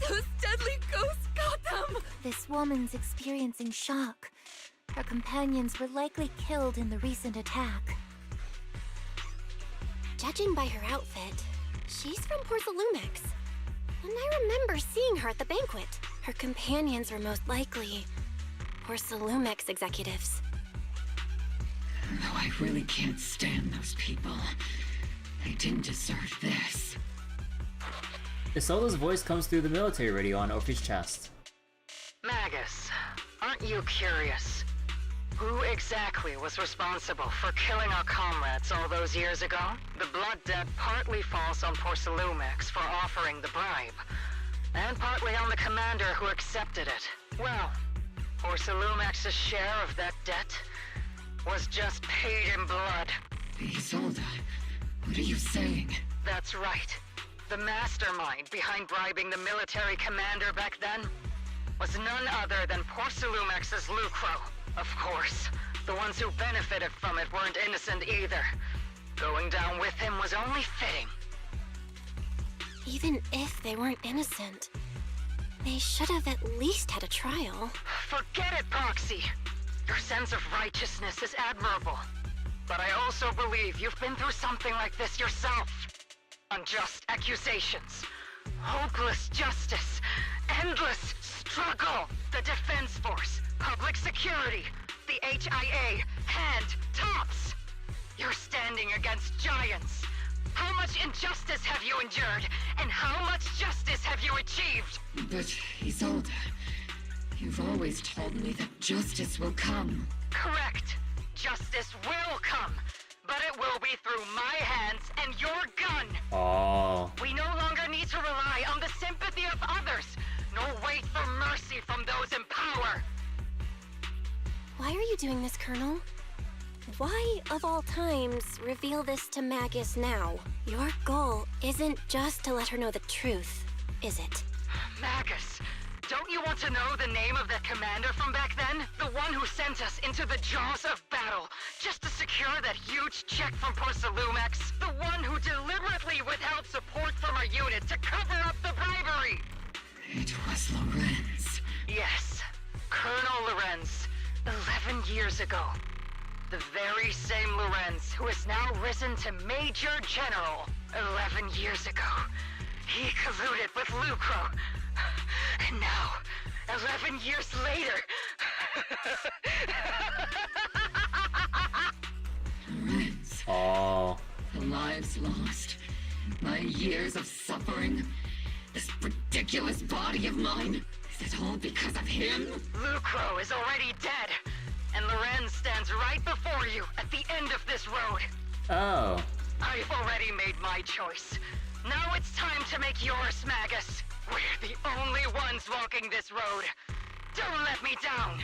E: Those deadly ghosts got them. This woman's experiencing shock. Her companions were likely killed in the recent attack.
C: Judging by her outfit, she's from Porcelumex. And I remember seeing her at the banquet. Her companions were most likely Porcelumex executives.
P: Though I really can't stand those people. They didn't deserve this.
A: Isolde's voice comes through the military radio on Ophi's chest.
N: Magus, aren't you curious? Who exactly was responsible for killing our comrades all those years ago? The blood debt partly falls on Porcelumex for offering the bribe, and partly on the commander who accepted it. Well, Porcelumex's share of that debt was just paid in blood.
P: Isolde, what are you saying?
N: That's right. The mastermind behind bribing the military commander back then was none other than Porcelumex's Lucro. Of course, the ones who benefited from it weren't innocent either. Going down with him was only fitting.
C: Even if they weren't innocent, they should have at least had a trial.
N: Forget it, Proxy! Your sense of righteousness is admirable. But I also believe you've been through something like this yourself. Unjust accusations, hopeless justice, endless struggle. The Defense Force, public security, the HIA, and TOPS. You're standing against giants. How much injustice have you endured, and how much justice have you achieved?
P: But, Isolde, you've always told me that justice will come.
N: Correct. Justice will come, but it will be through my hands and your gun.
A: Oh.
N: We no longer need to rely on the sympathy of others, nor wait for mercy from those in power.
C: Why are you doing this, Colonel? Why, of all times, reveal this to Magus now? Your goal isn't just to let her know the truth, is it?
N: Magus, don't you want to know the name of that commander from back then? The one who sent us into the jaws of battle, just to secure that huge check from Porcelumex? The one who deliberately withheld support from our unit to cover up the bribery?
P: It was Lorenz.
N: Yes, Colonel Lorenz, 11 years ago. The very same Lorenz who has now risen to Major General 11 years ago. He colluded with Lucro. And now, 11 years later...
P: Lorenz.
A: Oh.
P: The lives lost. My years of suffering. This ridiculous body of mine. Is it all because of him?
N: Lucro is already dead. And Lorenz stands right before you at the end of this road.
A: Oh.
N: I've already made my choice. Now it's time to make yours, Magus. We're the only ones walking this road. Don't let me down.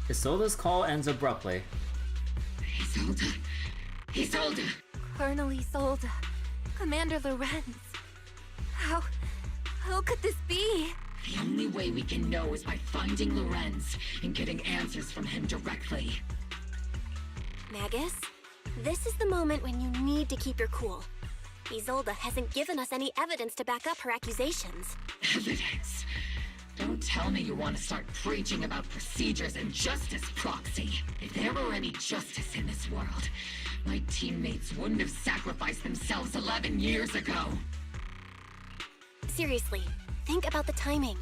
A: Isolde's call ends abruptly.
P: Isolde. Isolde.
E: Colonel Isolde. Commander Lorenz. How could this be?
P: The only way we can know is by finding Lorenz and getting answers from him directly.
C: Magus, this is the moment when you need to keep your cool. Isolde hasn't given us any evidence to back up her accusations.
P: Evidence? Don't tell me you want to start preaching about procedures and justice, Proxy. If there were any justice in this world, my teammates wouldn't have sacrificed themselves 11 years ago.
C: Seriously, think about the timing.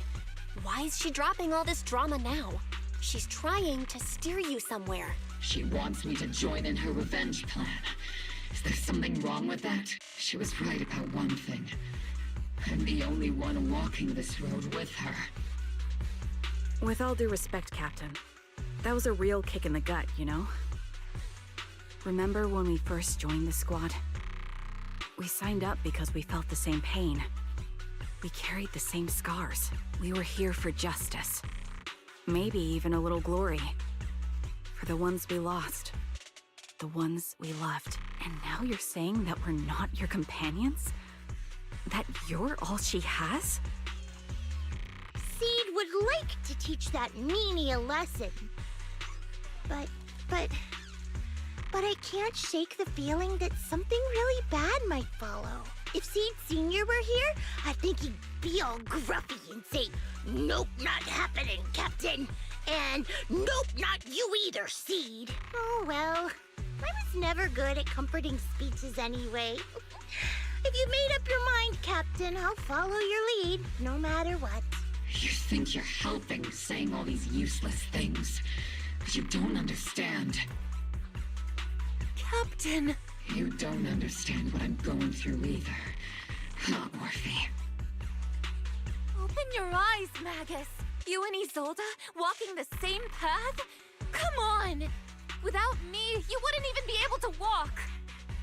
C: Why is she dropping all this drama now? She's trying to steer you somewhere.
P: She wants me to join in her revenge plan. Is there something wrong with that? She was right about one thing. I'm the only one walking this road with her.
J: With all due respect, Captain, that was a real kick in the gut, you know? Remember when we first joined the squad? We signed up because we felt the same pain. We carried the same scars. We were here for justice. Maybe even a little glory. For the ones we lost. The ones we loved. And now you're saying that we're not your companions? That you're all she has?
S: Seed would like to teach that meanie a lesson. But I can't shake the feeling that something really bad might follow. If Seed Sr. were here, I think he'd be all gruffy and say, "Nope, not happening, Captain." And "Nope, not you either, Seed." Oh well, I was never good at comforting speeches anyway. If you made up your mind, Captain, I'll follow your lead, no matter what.
P: You think you're helping, saying all these useless things, but you don't understand.
E: Captain!
P: You don't understand what I'm going through either. Huh, Orphe?
E: Open your eyes, Magus! You and Isolde walking the same path? Come on! Without me, you wouldn't even be able to walk!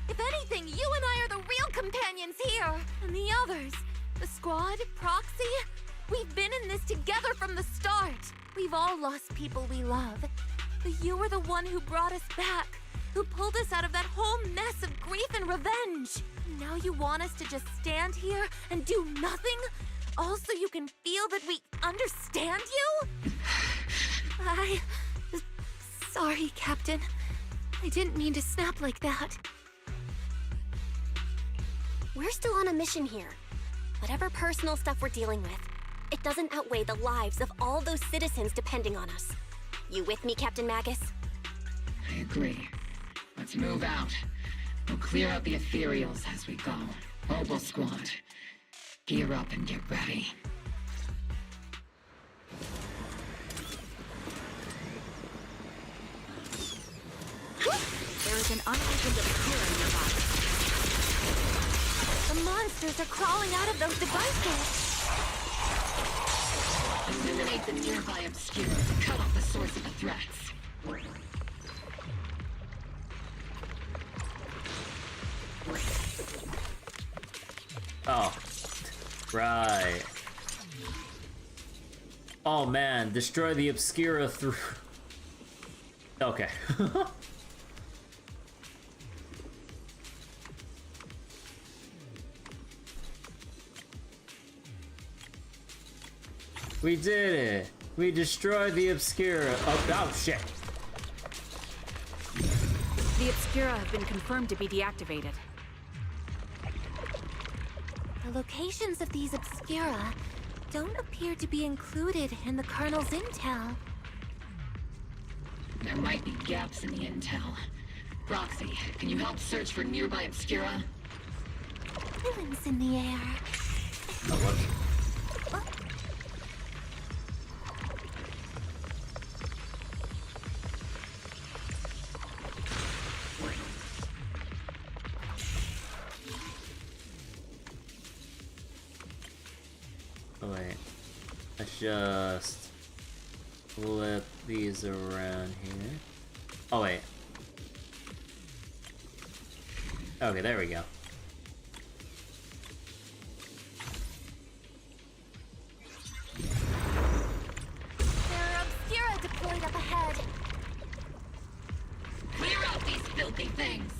E: If anything, you and I are the real companions here! And the others, the squad, Proxy, we've been in this together from the start! We've all lost people we love. But you were the one who brought us back, who pulled us out of that whole mess of grief and revenge! And now you want us to just stand here and do nothing? All so you can feel that we understand you? Sorry, Captain. I didn't mean to snap like that.
C: We're still on a mission here. Whatever personal stuff we're dealing with, it doesn't outweigh the lives of all those citizens depending on us. You with me, Captain Magus?
P: I agree. Let's move out. We'll clear out the ethereals as we go. Obol squad, gear up and get ready.
J: There is an unopened obscura nearby.
E: The monsters are crawling out of those devices!
P: Eliminate the nearby obscura to cut off the source of the threats.
A: Oh, right. Oh man, destroy the obscura through... Okay. We did it! We destroyed the obscura. Oh shit!
J: The obscura have been confirmed to be deactivated.
E: The locations of these obscura don't appear to be included in the Colonel's intel.
P: There might be gaps in the intel. Roxy, can you help search for nearby obscura?
E: Villains in the air.
A: Oh, what? Oh wait, let's just flip these around here. Oh wait. Okay, there we go.
E: There are obscura deployed up ahead.
P: Clear out these filthy things!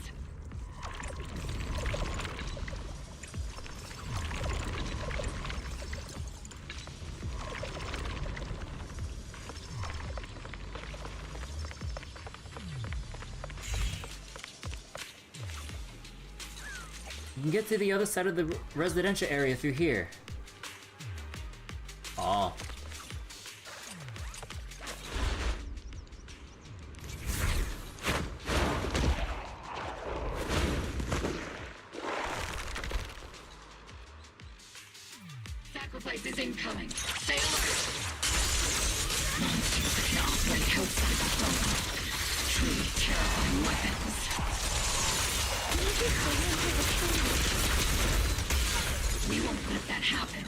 A: You can get to the other side of the residential area through here. Oh.
P: Sacrifice is incoming. Stay alert! Monsters can operate outside the home. Truly terrifying weapons. We won't let that happen.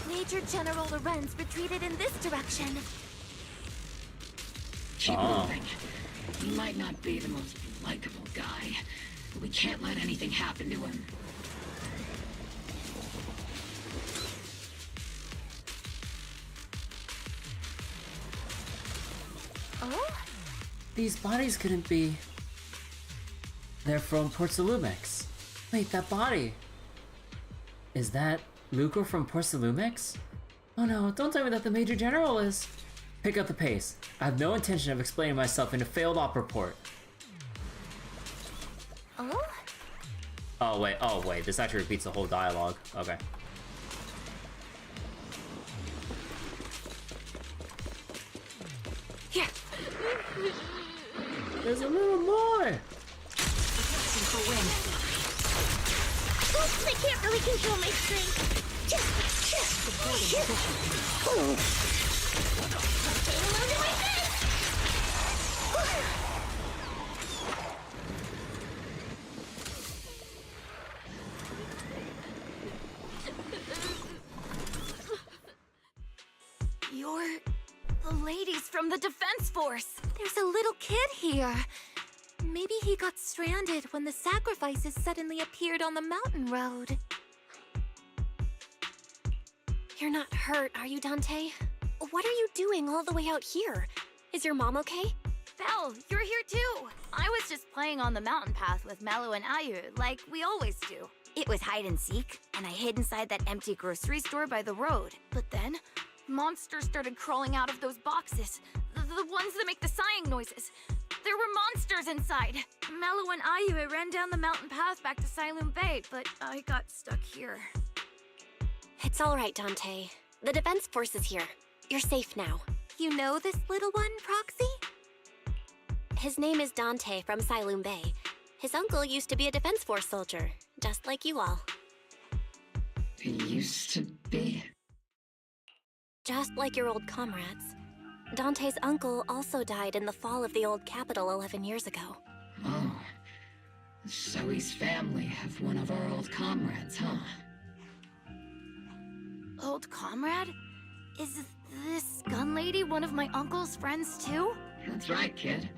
E: Major General Lorenz retreated in this direction.
P: Keep moving. He might not be the most likable guy, but we can't let anything happen to him.
A: these bodies couldn't be... They're from Port Salumex. Wait, that body... Is that Lucro from Port Salumex? Oh no, don't tell me that the Major General is... Pick up the pace. I have no intention of explaining myself in a failed op report.
E: Oh?
A: Oh wait, this actually repeats the whole dialogue. Okay.
E: Here.
A: There's a little more!
S: Oops, I can't really control my strength.
E: You're the ladies from the Defense Force. There's a little kid here. Maybe he got stranded when the sacrifices suddenly appeared on the mountain road.
C: You're not hurt, are you, Dante? What are you doing all the way out here? Is your mom okay?
E: Belle, you're here too. I was just playing on the mountain path with Mello and Ayu, like we always do. It was hide and seek, and I hid inside that empty grocery store by the road. But then, monsters started crawling out of those boxes. The ones that make the sighing noises. There were monsters inside. Mello and Ayu ran down the mountain path back to Siloon Bay, but I got stuck here.
C: It's all right, Dante. The Defense Force is here. You're safe now.
E: You know this little one, Proxy?
C: His name is Dante from Siloon Bay. His uncle used to be a Defense Force soldier, just like you all.
P: He used to be?
C: Just like your old comrades. Dante's uncle also died in the fall of the old capital 11 years ago.
P: Oh. Zoe's family have one of our old comrades, huh?
E: Old comrade? Is this gun lady one of my uncle's friends too?
P: That's right, kid.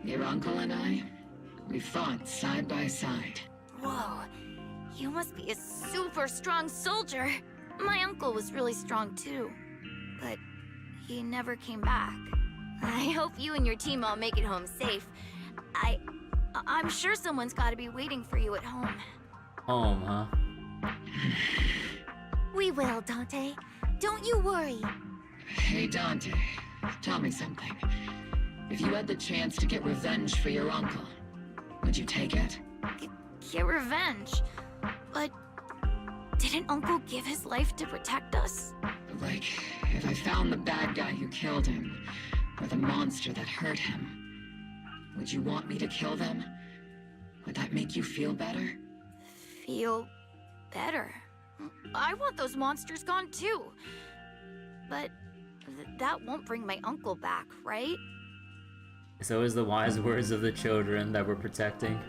P: Your uncle and I, we fought side by side.
E: Whoa. You must be a super strong soldier. My uncle was really strong too. But he never came back. I hope you and your team all make it home safe. I'm sure someone's gotta be waiting for you at home.
A: Home, huh?
E: We will, Dante. Don't you worry.
P: Hey, Dante, tell me something. If you had the chance to get revenge for your uncle, would you take it?
E: Get revenge? But didn't Uncle give his life to protect us?
P: Like, if I found the bad guy who killed him, or the monster that hurt him, would you want me to kill them? Would that make you feel better?
E: Feel better? I want those monsters gone too. But that won't bring my uncle back, right?
A: It's always the wise words of the children that we're protecting.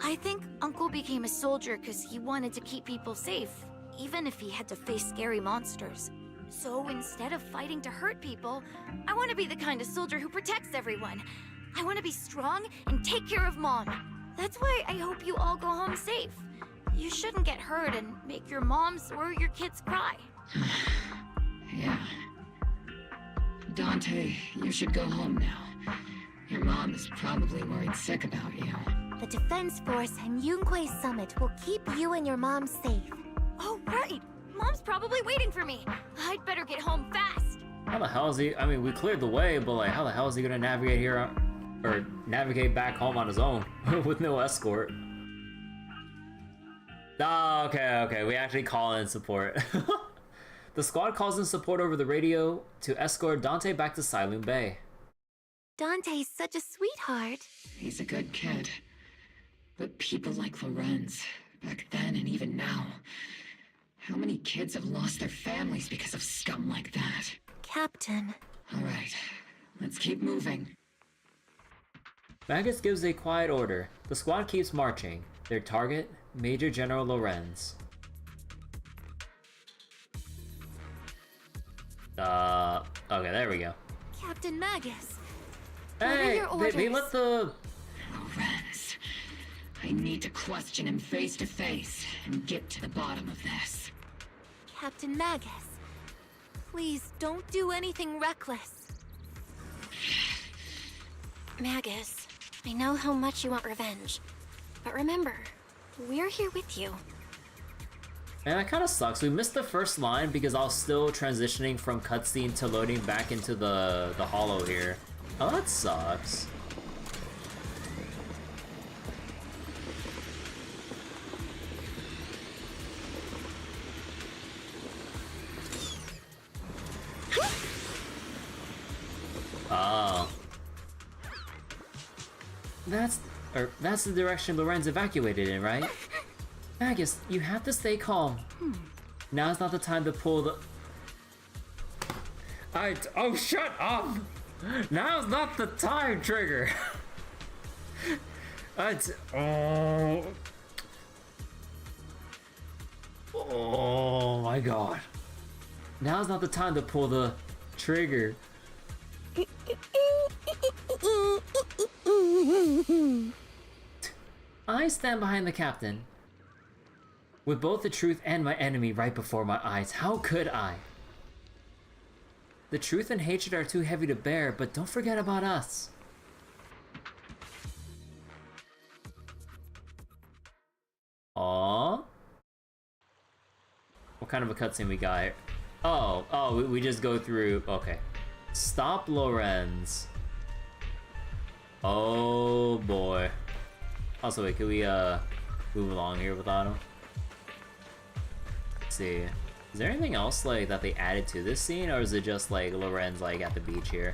E: I think Uncle became a soldier because he wanted to keep people safe, even if he had to face scary monsters. So instead of fighting to hurt people, I want to be the kind of soldier who protects everyone. I want to be strong and take care of Mom. That's why I hope you all go home safe. You shouldn't get hurt and make your moms or your kids cry.
P: Yeah. Dante, you should go home now. Your mom is probably worried sick about you.
E: The Defense Force and Yunque Summit will keep you and your mom safe. Oh, right! Mom's probably waiting for me. I'd better get home fast.
A: How the hell is he? I mean, we cleared the way, but like, how the hell is he gonna navigate here, or navigate back home on his own with no escort? Oh, okay. We actually call in support. The squad calls in support over the radio to escort Dante back to Siloon Bay.
E: Dante's such a sweetheart.
P: He's a good kid. But people like Lorenz, back then and even now, how many kids have lost their families because of scum like that?
E: Captain.
P: All right, let's keep moving.
A: Magus gives a quiet order. The squad keeps marching. Their target, Major General Lorenz. Okay, there we go.
E: Captain Magus.
A: Hey, they let the...
P: Lorenz. I need to question him face to face and get to the bottom of this.
E: Captain Magus. Please don't do anything reckless.
C: Magus, I know how much you want revenge. But remember, we're here with you.
A: Man, that kind of sucks. We missed the first line because I was still transitioning from cutscene to loading back into the holo here. Oh, that sucks. Oh. That's the direction Lorenz evacuated in, right? Magus, you have to stay calm. Now's not the time to pull the... Oh, shut up! Now's not the time, Trigger! Oh my god. Now's not the time to pull the trigger. I stand behind the captain. With both the truth and my enemy right before my eyes, how could I? The truth and hatred are too heavy to bear, but don't forget about us. Aww. What kind of a cutscene we got here? Oh, we just go through, okay. Stop Lorenz. Oh boy. Also, wait, can we move along here without him? Let's see. Is there anything else like that they added to this scene, or is it just like Lorenz like at the beach here?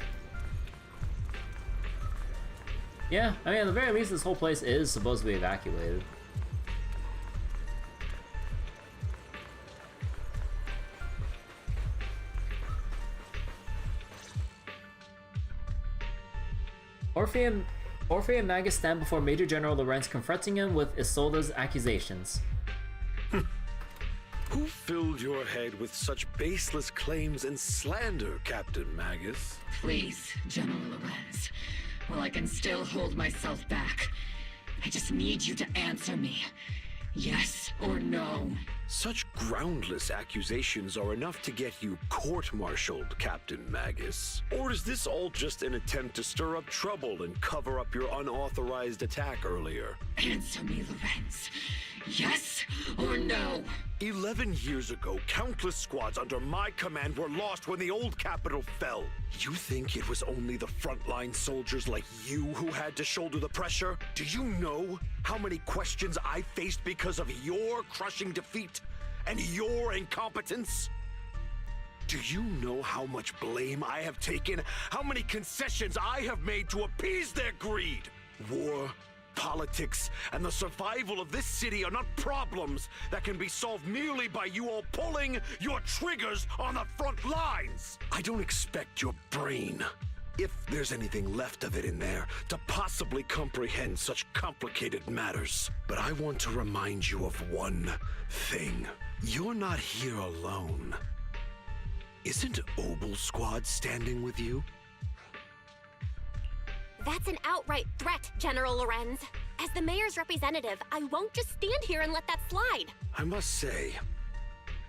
A: Yeah, I mean at the very least this whole place is supposed to be evacuated. Orphe and Magus stand before Major General Lorenz, confronting him with Isolde's accusations.
F: Who filled your head with such baseless claims and slander, Captain Magus?
P: Please, General Lorenz. Well, I can still hold myself back. I just need you to answer me. Yes or no?
F: Such groundless accusations are enough to get you court-martialed, Captain Magus. Or is this all just an attempt to stir up trouble and cover up your unauthorized attack earlier?
P: Answer me, Lorenz. Yes or no?
F: 11 years ago, countless squads under my command were lost when the old capital fell. You think it was only the frontline soldiers like you who had to shoulder the pressure? Do you know how many questions I faced because of your crushing defeat and your incompetence? Do you know how much blame I have taken? How many concessions I have made to appease their greed? War, politics, and the survival of this city are not problems that can be solved merely by you all pulling your triggers on the front lines. I don't expect your brain, if there's anything left of it in there, to possibly comprehend such complicated matters. But I want to remind you of one thing. You're not here alone. Isn't Obol Squad standing with you?
C: That's an outright threat, General Lorenz. As the mayor's representative, I won't just stand here and let that slide.
F: I must say,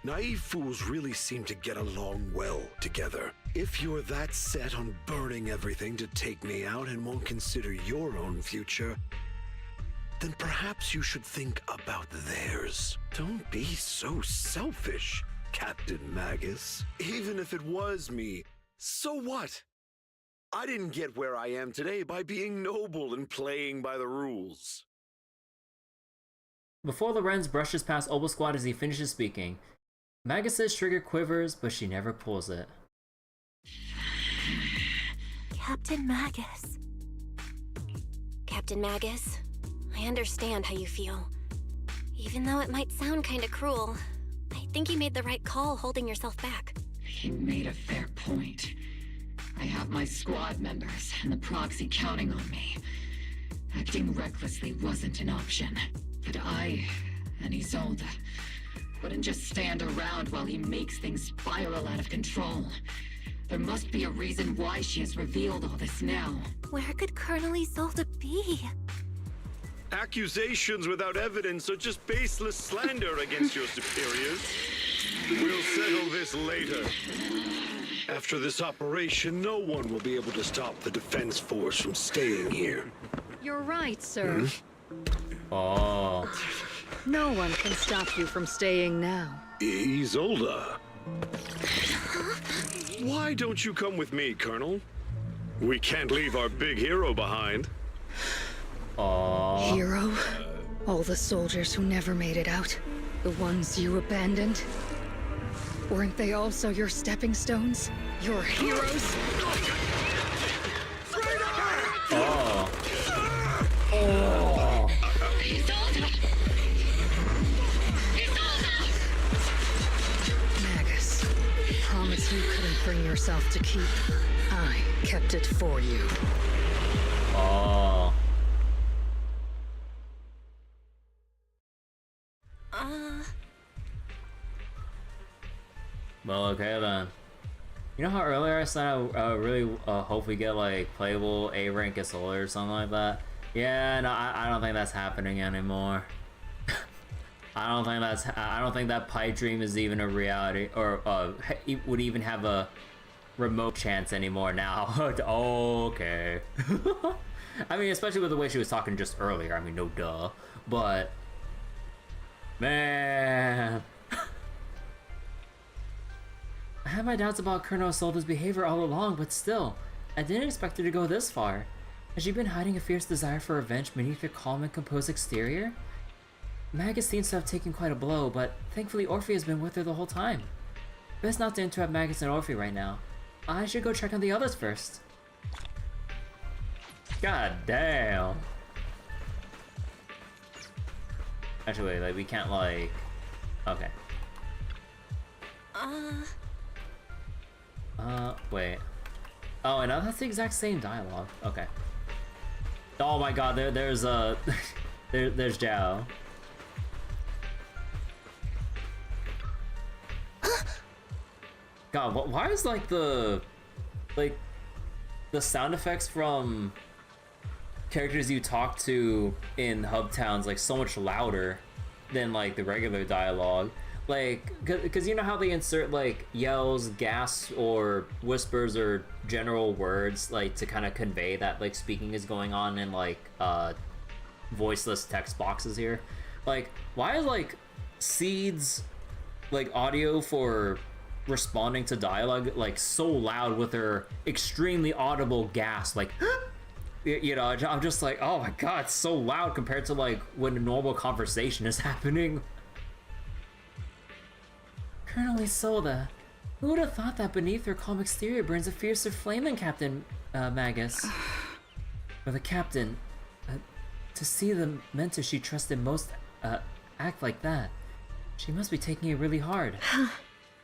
F: naive fools really seem to get along well together. If you're that set on burning everything to take me out and won't consider your own future, then perhaps you should think about theirs. Don't be so selfish, Captain Magus. Even if it was me, so what? I didn't get where I am today by being noble and playing by the rules.
A: Before Lorenz brushes past Obol Squad as he finishes speaking, Magus's trigger quivers, but she never pulls it.
C: Captain Magus. Captain Magus, I understand how you feel. Even though it might sound kinda cruel, I think you made the right call holding yourself back.
P: He made a fair point. I have my squad members and the proxy counting on me. Acting recklessly wasn't an option. But I and Isolde wouldn't just stand around while he makes things spiral out of control. There must be a reason why she has revealed all this now.
C: Where could Colonel Isolde be?
F: Accusations without evidence are just baseless slander against your superiors. We'll settle this later. After this operation, no one will be able to stop the defense force from staying here.
N: You're right, sir.
A: Oh.
N: No one can stop you from staying now.
F: Isolde. Why don't you come with me, Colonel? We can't leave our big hero behind.
A: Aww.
N: Hero? All the soldiers who never made it out? The ones you abandoned? Weren't they also your stepping stones? Your heroes?
A: Oh. Oh.
N: Magus, promise you couldn't bring yourself to keep. I kept it for you.
A: Oh. Well, okay then. You know how earlier I said I really hope we get like playable A rank Isolde or something like that? Yeah, no, I don't think that's happening anymore. I don't think that pipe dream is even a reality, or would even have a remote chance anymore now. Okay. I mean, especially with the way she was talking just earlier. I mean, no duh. But man, I had my doubts about Colonel Isolde's behavior all along, but still, I didn't expect her to go this far. Has she been hiding a fierce desire for revenge beneath her calm and composed exterior? Magus seems to have taken quite a blow, but thankfully Orphe has been with her the whole time. Best not to interrupt Magus and Orphe right now. I should go check on the others first. God damn. Actually, like, we can't, like... Okay. Wait. Oh, and that's the exact same dialogue. Okay. Oh my god, there's there's Zhao. God, why is like the sound effects from characters you talk to in hub towns like so much louder than like the regular dialogue? Like, because you know how they insert like yells, gasps, or whispers or general words like to kind of convey that like speaking is going on in like voiceless text boxes here. Like, why is like Seed's like audio for responding to dialogue like so loud with her extremely audible gasp, like you know, I'm just like, oh my god, it's so loud compared to like when a normal conversation is happening. Colonel Isolde, who would have thought that beneath her calm exterior burns a fiercer flame than Captain Magus? Or the captain, to see the mentor she trusted most act like that, she must be taking it really hard.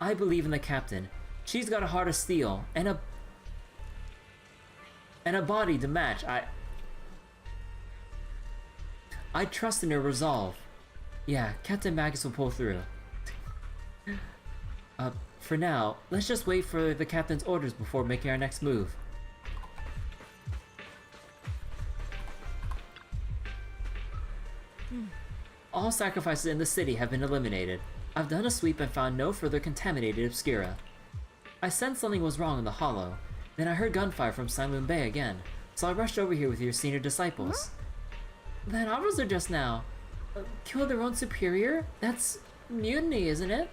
A: I believe in the captain. She's got a heart of steel and a body to match. I trust in her resolve. Yeah, Captain Magus will pull through. For now, let's just wait for the captain's orders before making our next move. All sacrifices in the city have been eliminated. I've done a sweep and found no further contaminated obscura. I sensed something was wrong in the hollow. Then I heard gunfire from Silent Bay again, so I rushed over here with your senior disciples. That officer just now killed their own superior? That's mutiny, isn't it?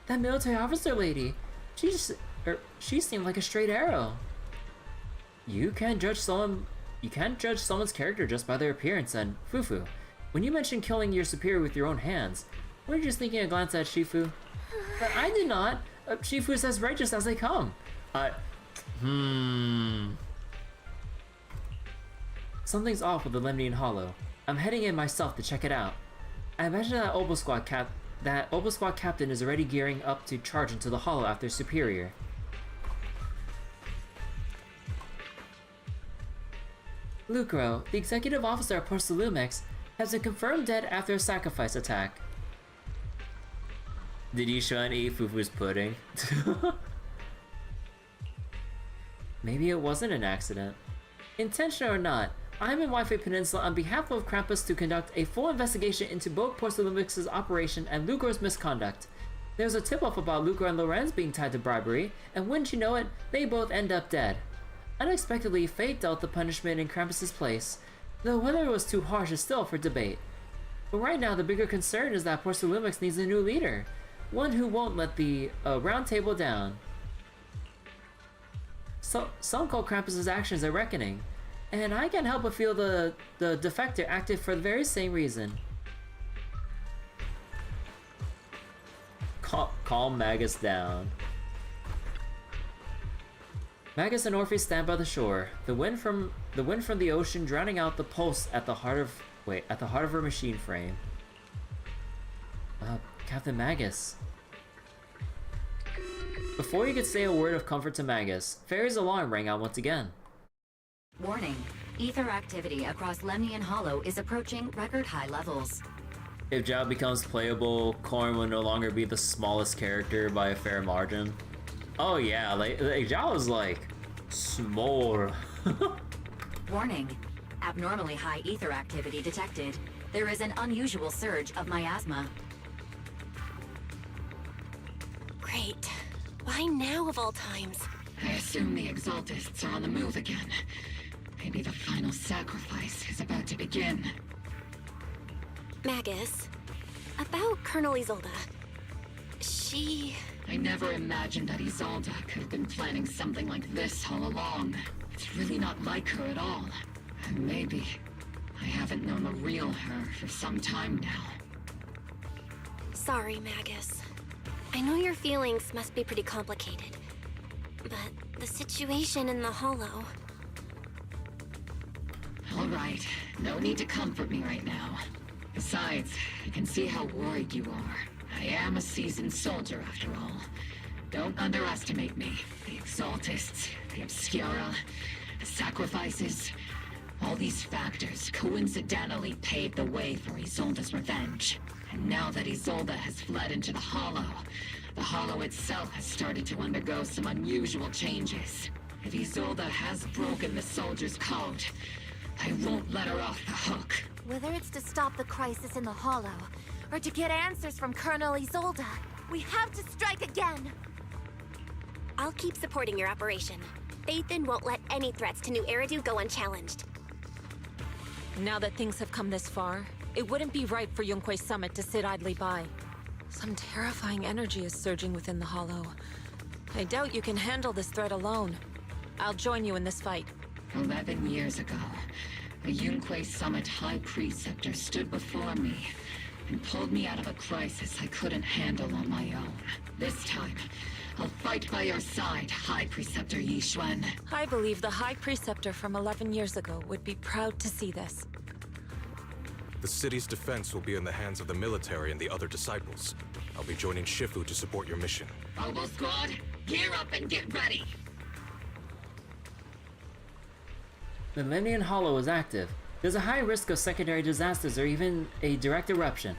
A: That military officer lady, she seemed like a straight arrow. You can't judge someone's character just by their appearance. And Fufu, when you mentioned killing your superior with your own hands, were you just thinking a glance at Shifu? I did not. Shifu's as righteous as they come. Something's off with the Lemnian Hollow. I'm heading in myself to check it out. I imagine that Obol Squad captain is already gearing up to charge into the Hollow after Superior. Lucro, the executive officer of Porcelumex, has been confirmed dead after a sacrifice attack. Did you show and eat Fufu's pudding? Maybe it wasn't an accident. Intentional or not, I'm in Wi-Fi Peninsula on behalf of Krampus to conduct a full investigation into both Porcelumex's operation and Lucro's misconduct. There's a tip-off about Lucro and Lorenz being tied to bribery, and wouldn't you know it, they both end up dead. Unexpectedly, fate dealt the punishment in Krampus's place, though whether it was too harsh is still for debate. But right now, the bigger concern is that Porcelumix needs a new leader, one who won't let the round table down. So, some call Krampus's actions a reckoning, and I can't help but feel the defector acted for the very same reason. Calm Magus down. Magus and Orpheus stand by the shore, the wind from the ocean drowning out the pulse at the heart of her machine frame. Captain Magus. Before you could say a word of comfort to Magus, Fairy's alarm rang out once again.
T: Warning. Ether activity across Lemnian Hollow is approaching record high levels.
A: If Zhao becomes playable, Corrin will no longer be the smallest character by a fair margin. Oh yeah, like Zhao is like small.
T: Warning. Abnormally high ether activity detected. There is an unusual surge of miasma.
C: Great. Why now of all times?
P: I assume the Exaltists are on the move again. Maybe the final sacrifice is about to begin.
C: Magus, about Colonel Isolde.
P: I never imagined that Isolde could have been planning something like this all along. It's really not like her at all. And maybe I haven't known the real her for some time now.
C: Sorry, Magus. I know your feelings must be pretty complicated, but the situation in the Hollow...
P: All right, no need to comfort me right now. Besides, I can see how worried you are. I am a seasoned soldier, after all. Don't underestimate me. The Exaltists, the Obscura, the sacrifices... all these factors coincidentally paved the way for Isolde's revenge. And now that Isolde has fled into the Hollow itself has started to undergo some unusual changes. If Isolde has broken the soldier's code, I won't let her off the hook.
E: Whether it's to stop the crisis in the Hollow, or to get answers from Colonel Isolde, we have to strike again!
C: I'll keep supporting your operation. Phaethon won't let any threats to New Eridu go unchallenged.
I: Now that things have come this far, it wouldn't be right for Yunque's summit to sit idly by. Some terrifying energy is surging within the Hollow. I doubt you can handle this threat alone. I'll join you in this fight.
P: 11 years ago, a Yunque Summit High Preceptor stood before me and pulled me out of a crisis I couldn't handle on my own. This time, I'll fight by your side, High Preceptor Yixuan.
I: I believe the High Preceptor from 11 years ago would be proud to see this.
G: The city's defense will be in the hands of the military and the other disciples. I'll be joining Shifu to support your mission.
P: Obol Squad, gear up and get ready!
A: The Lemnian Hollow is active. There's a high risk of secondary disasters or even a direct eruption.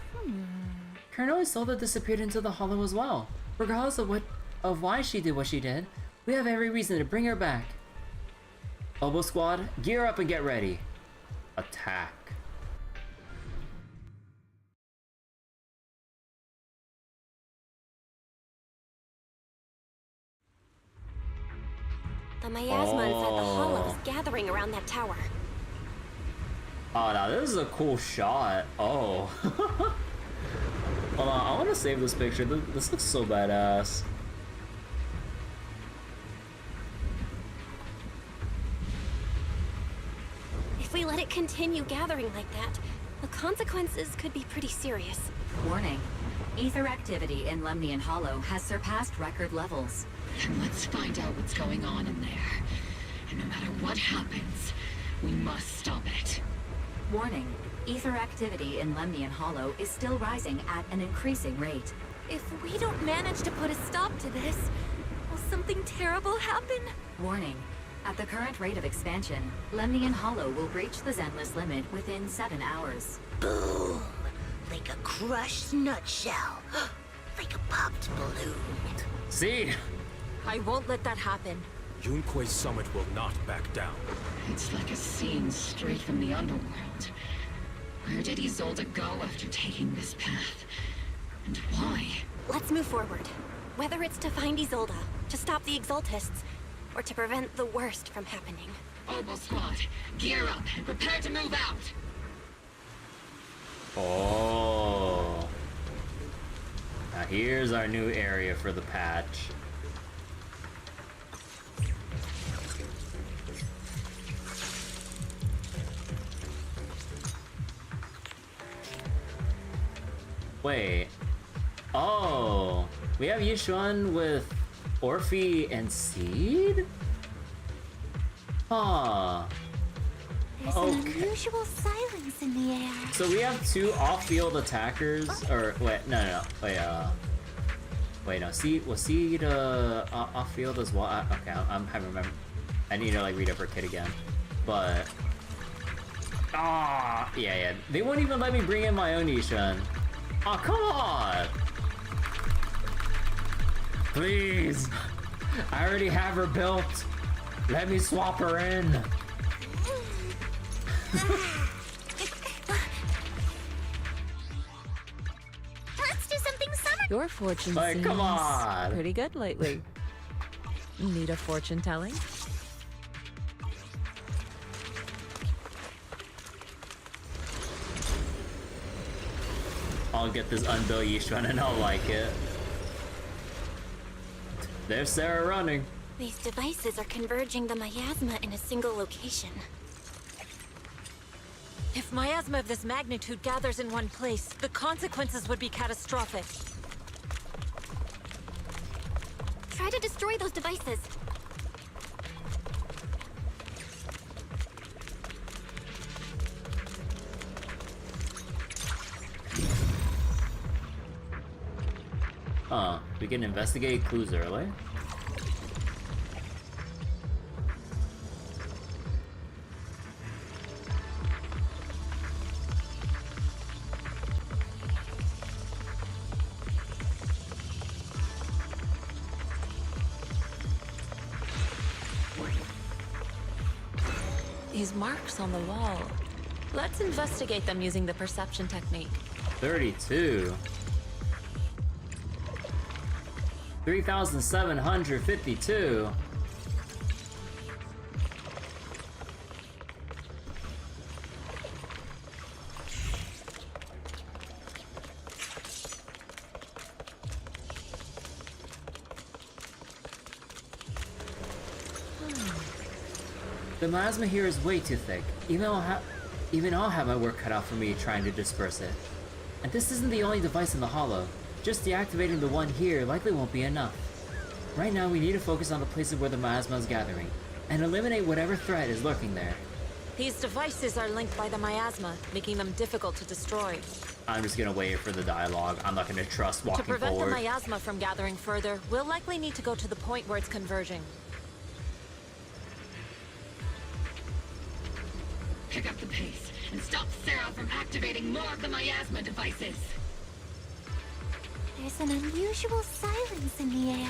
A: Colonel Isolde disappeared into the Hollow as well. Regardless of why she did what she did, we have every reason to bring her back. Obol Squad, gear up and get ready. Attack.
C: The miasma inside the Hollow is gathering around that tower.
A: Oh, now this is a cool shot. Oh. Hold on, I want to save this picture. This looks so badass.
C: If we let it continue gathering like that, the consequences could be pretty serious.
T: Warning. Ether activity in Lemnian Hollow has surpassed record levels.
P: Then let's find out what's going on in there. And no matter what happens, we must stop it.
T: Warning. Ether activity in Lemnian Hollow is still rising at an increasing rate.
E: If we don't manage to put a stop to this, will something terrible happen?
T: Warning. At the current rate of expansion, Lemnian Hollow will breach the Zenless limit within 7 hours.
S: Boom! Like a crushed nutshell. Like a popped balloon.
A: See?
I: I won't let that happen.
G: Yunque's summit will not back down.
P: It's like a scene straight from the underworld. Where did Isolde go after taking this path? And why?
C: Let's Let's move forward. Whether it's to find Isolde, to stop the Exaltists, or to prevent the worst from happening.
P: Obol squad, gear up and prepare to move out.
A: Oh. Now here's our new area for the patch. Wait. Oh. We have Yishuan with Orphe and Seed? Huh.
E: There's an unusual silence in the air.
A: So we have two off-field attackers, or wait, no, Seed was Seed off-field as well? Okay, I'm having remember. I need to like read up her kit again, but yeah, they won't even let me bring in my own Yishuan. Oh, come on! Please, I already have her built. Let me swap her in.
E: Let's do something summer.
I: Your fortune
A: Like,
I: seems
A: come on.
I: pretty good lately. Need a fortune telling?
A: I'll get this unbuilt Yishuan and I'll like it. There's Sarah running.
C: These devices are converging the miasma in a single location.
I: If miasma of this magnitude gathers in one place, the consequences would be catastrophic.
C: Try to destroy those devices.
A: We can investigate clues early.
I: These marks on the wall. Let's investigate them using the perception technique.
A: 32. 3,752. The miasma here is way too thick. Even I'll have my work cut out for me trying to disperse it. And this isn't the only device in the hollow. Just deactivating the one here likely won't be enough. Right now we need to focus on the places where the miasma is gathering, and eliminate whatever threat is lurking there.
I: These devices are linked by the miasma, making them difficult to destroy.
A: I'm just gonna wait for the dialogue. I'm not gonna trust walking forward.
I: To prevent the miasma from gathering further, we'll likely need to go to the point where it's converging.
P: Pick up the pace and stop Sarah from activating more of the miasma devices.
E: There's an unusual silence in the air.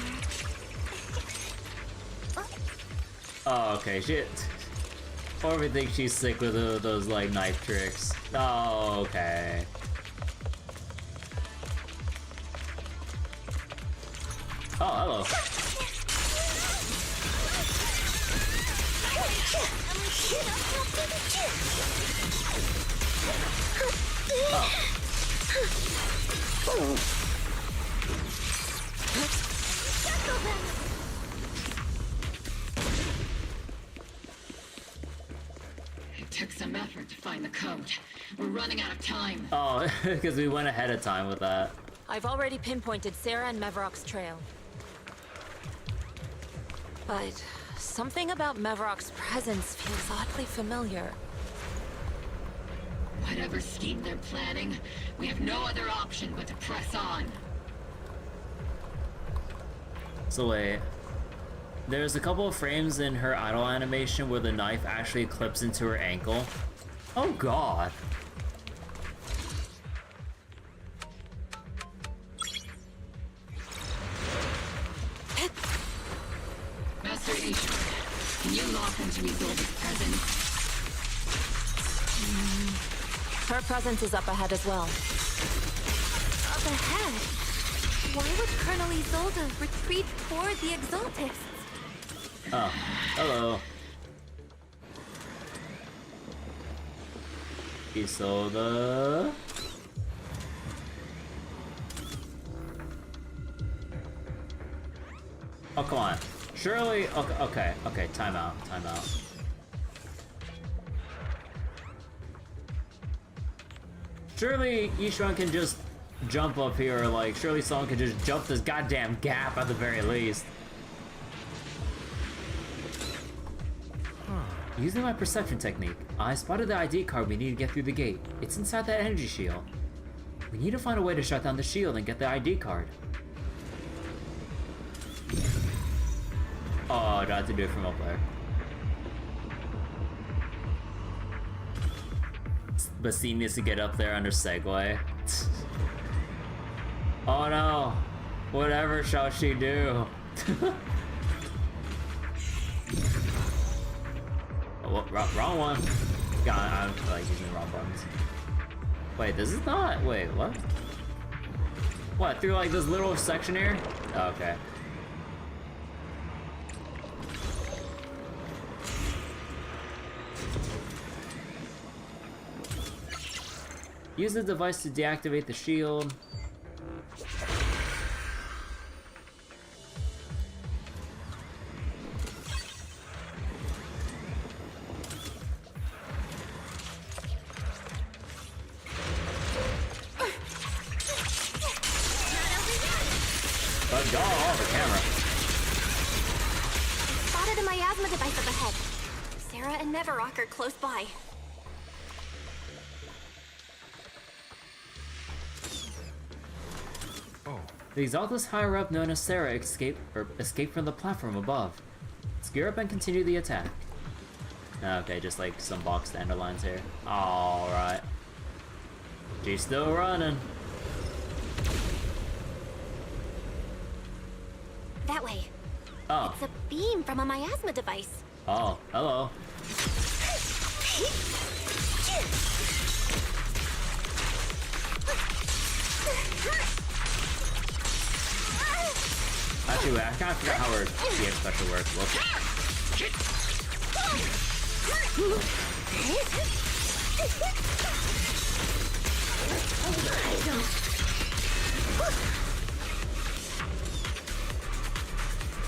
A: Oh, okay, shit. Orphe thinks she's sick with those, like, knife tricks. Oh, okay. Oh, hello.
E: Oh.
P: It took some effort to find the code. We're running out of time.
A: Oh, because we went ahead of time with that.
I: I've already pinpointed Sarah and Mevarok's trail. But something about Mevarok's presence feels oddly familiar.
P: Whatever scheme they're planning, we have no other option but to press on.
A: So wait, there's a couple of frames in her idle animation where the knife actually clips into her ankle. Oh god.
P: Master Isha, can you lock into Isolde's presence?
I: Her presence is up ahead as well.
E: Up ahead? Why would Colonel Isolde retreat toward the Exaltists?
A: Oh, hello. Isolde. Oh, come on. Surely, okay, time out. Surely Ishran can just jump up here, or like, surely someone can just jump this goddamn gap at the very least. Using my perception technique, I spotted the ID card we need to get through the gate. It's inside that energy shield. We need to find a way to shut down the shield and get the ID card. Oh, do I have to do it from up there? But C needs to get up there under Segway. Oh no! Whatever shall she do? Oh, wrong one. God, I'm like using the wrong buttons. Wait, this is not. Wait, what? What? Through like this little section here? Oh, okay. Use the device to deactivate the shield. But go off the camera.
C: Spotted a miasma device up ahead. Sarah and Neverrock are close by.
A: The Exaltus higher up, known as Sarah, escaped from the platform above. Let's gear up and continue the attack. Okay, just like some box standard here. Alright. She's still running.
C: That way.
A: Oh.
C: It's a beam from a miasma device.
A: Oh, hello. Actually, wait, I kind of forgot how her CX special works.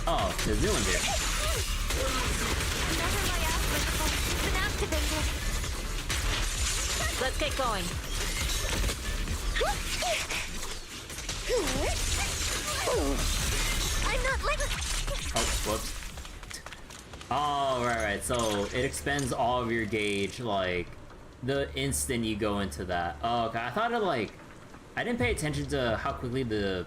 A: Oh, the new one did.
I: Let's get going.
C: I'm not like.
A: Oh, whoops. Oh, right. So it expends all of your gauge, like, the instant you go into that. Oh, okay. I thought it, like, I didn't pay attention to how quickly the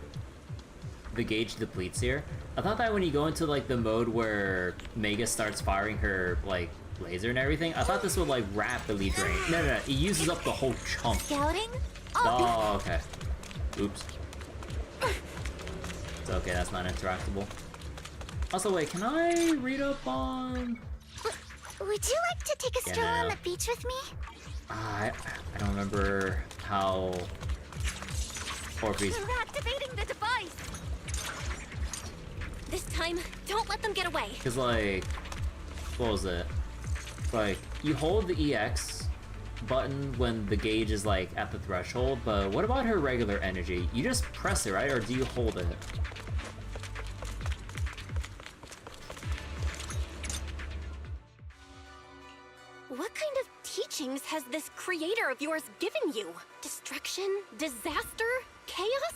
A: gauge depletes here. I thought that when you go into, like, the mode where Mega starts firing her, like, laser and everything, I thought this would, like, rapidly drain. No. It uses up the whole chunk.
E: Scouting?
A: Oh, okay. Oops. It's okay, that's not interactable. Also, wait, can I read up on...
S: Would you like to take a stroll on the beach with me?
A: I don't remember how... Orpheus...
C: They're activating the device! This time, don't let them get away.
A: Because, like... What was it? Like, you hold the EX button when the gauge is, like, at the threshold, but what about her regular energy? You just press it, right? Or do you hold it?
C: What kind of teachings has this creator of yours given you? Destruction? Disaster? Chaos?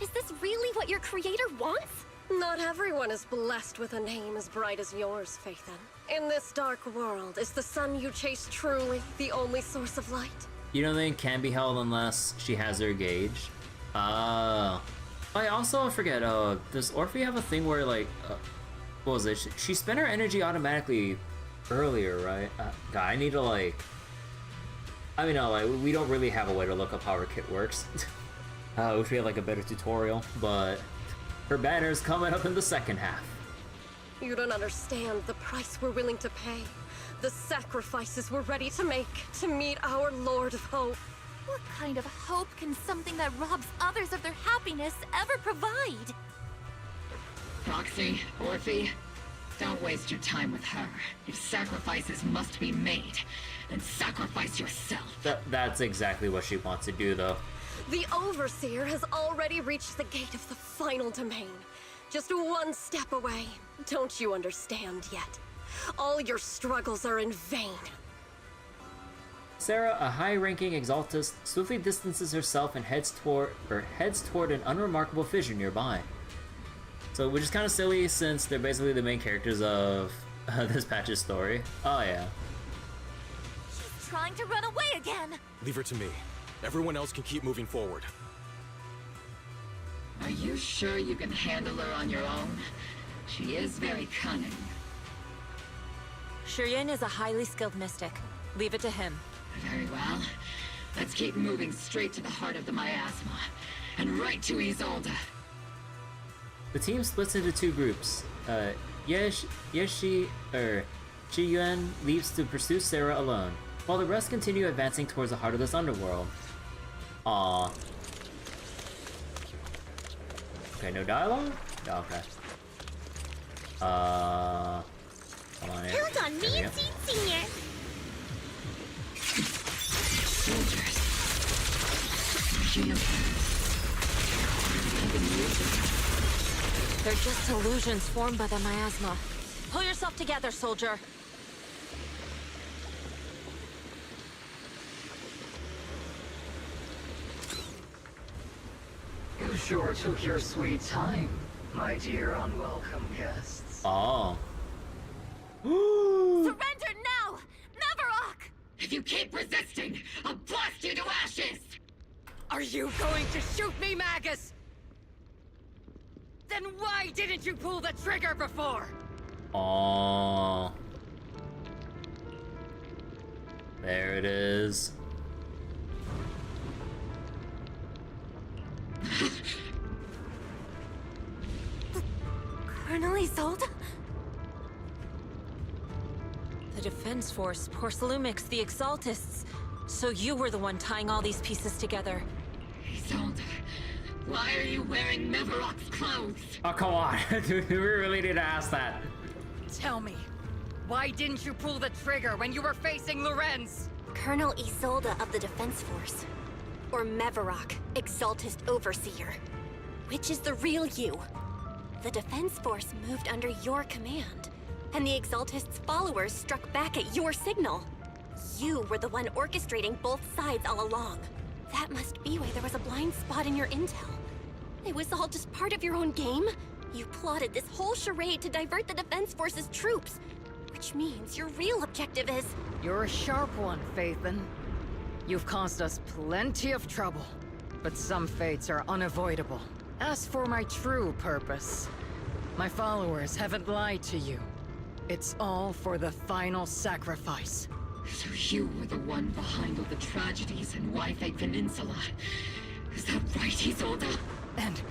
C: Is this really what your creator wants?
L: Not everyone is blessed with a name as bright as yours, Phaethon. In this dark world, is the sun you chase truly the only source of light?
A: You don't think can be held unless she has her gauge? I also forget, does Orphe have a thing where, like, what was it? She spent her energy automatically earlier, right? God, I need to, like... I mean, no, like, we don't really have a way to look up how her kit works. I wish we had, like, a better tutorial, but... Her banner's coming up in the second half.
L: You don't understand the price we're willing to pay. The sacrifices we're ready to make to meet our Lord of Hope.
E: What kind of hope can something that robs others of their happiness ever provide?
P: Roxy, Orphe, don't waste your time with her. If sacrifices must be made, then sacrifice yourself.
A: That's exactly what she wants to do, though.
L: The Overseer has already reached the gate of the final domain. Just one step away. Don't you understand yet? All your struggles are in vain.
A: Sarah, a high-ranking Exaltist, swiftly distances herself and heads toward an unremarkable fissure nearby. So, which is kind of silly since they're basically the main characters of this patch's story. Oh yeah.
E: She's trying to run away again!
G: Leave her to me. Everyone else can keep moving forward.
P: Are you sure you can handle her on your own? She is very cunning.
I: Shiryen is a highly skilled mystic. Leave it to him.
P: Very well. Let's keep moving straight to the heart of the miasma, and right to Isolde.
A: The team splits into two groups. Chiyuan leaves to pursue Sarah alone, while the rest continue advancing towards the heart of this underworld. Aww. Okay, no dialogue? No, okay. Come on in.
S: Count on me and Seed Senior.
P: Soldiers.
I: They're just illusions formed by the miasma. Pull yourself together, soldier.
N: You sure took your sweet time, my dear unwelcome guests.
A: Oh.
E: Surrender now! Mavarok!
P: If you keep resisting, I'll blast you to ashes!
N: Are you going to shoot me, Magus? Then why didn't you pull the trigger before?
A: Aww. There it is.
E: Colonel Isolde?
I: The Defense Force, Porcelumix, the Exaltists. So you were the one tying all these pieces together.
P: Isolde, why are you wearing Mavarok's clothes?
A: Oh, come on. Do we really need to ask that?
N: Tell me, why didn't you pull the trigger when you were facing Lorenz?
C: Colonel Isolde of the Defense Force. Or Mavarok, Exaltist Overseer. Which is the real you? The Defense Force moved under your command, and the Exaltist's followers struck back at your signal. You were the one orchestrating both sides all along. That must be why there was a blind spot in your intel. It was all just part of your own game? You plotted this whole charade to divert the Defense Force's troops, which means your real objective is...
N: You're a sharp one, Faithin. You've caused us plenty of trouble, but some fates are unavoidable. As for my true purpose, my followers haven't lied to you. It's all for the final sacrifice.
P: So you were the one behind all the tragedies in Wi-Fi Peninsula. Is that right, Isolde?
N: And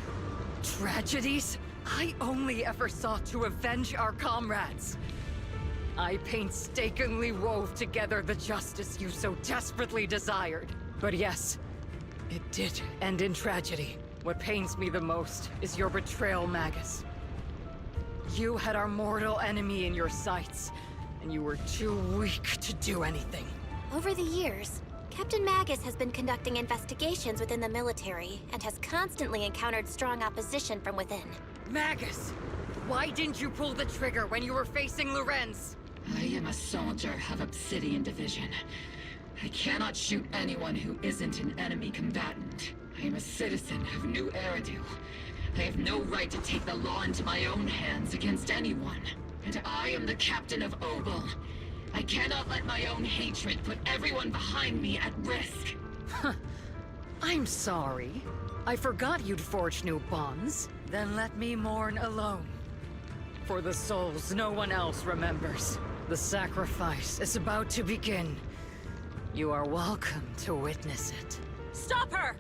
N: tragedies? I only ever sought to avenge our comrades. I painstakingly wove together the justice you so desperately desired. But yes, it did end in tragedy. What pains me the most is your betrayal, Magus. You had our mortal enemy in your sights, and you were too weak to do anything.
C: Over the years, Captain Magus has been conducting investigations within the military and has constantly encountered strong opposition from within.
N: Magus! Why didn't you pull the trigger when you were facing Lorenz?
P: I am a soldier of Obsidian Division. I cannot shoot anyone who isn't an enemy combatant. I am a citizen of New Eridu. I have no right to take the law into my own hands against anyone. And I am the captain of Obol. I cannot let my own hatred put everyone behind me at risk.
N: I'm sorry. I forgot you'd forged new bonds. Then let me mourn alone. For the souls no one else remembers. The sacrifice is about to begin. You are welcome to witness it.
I: Stop her!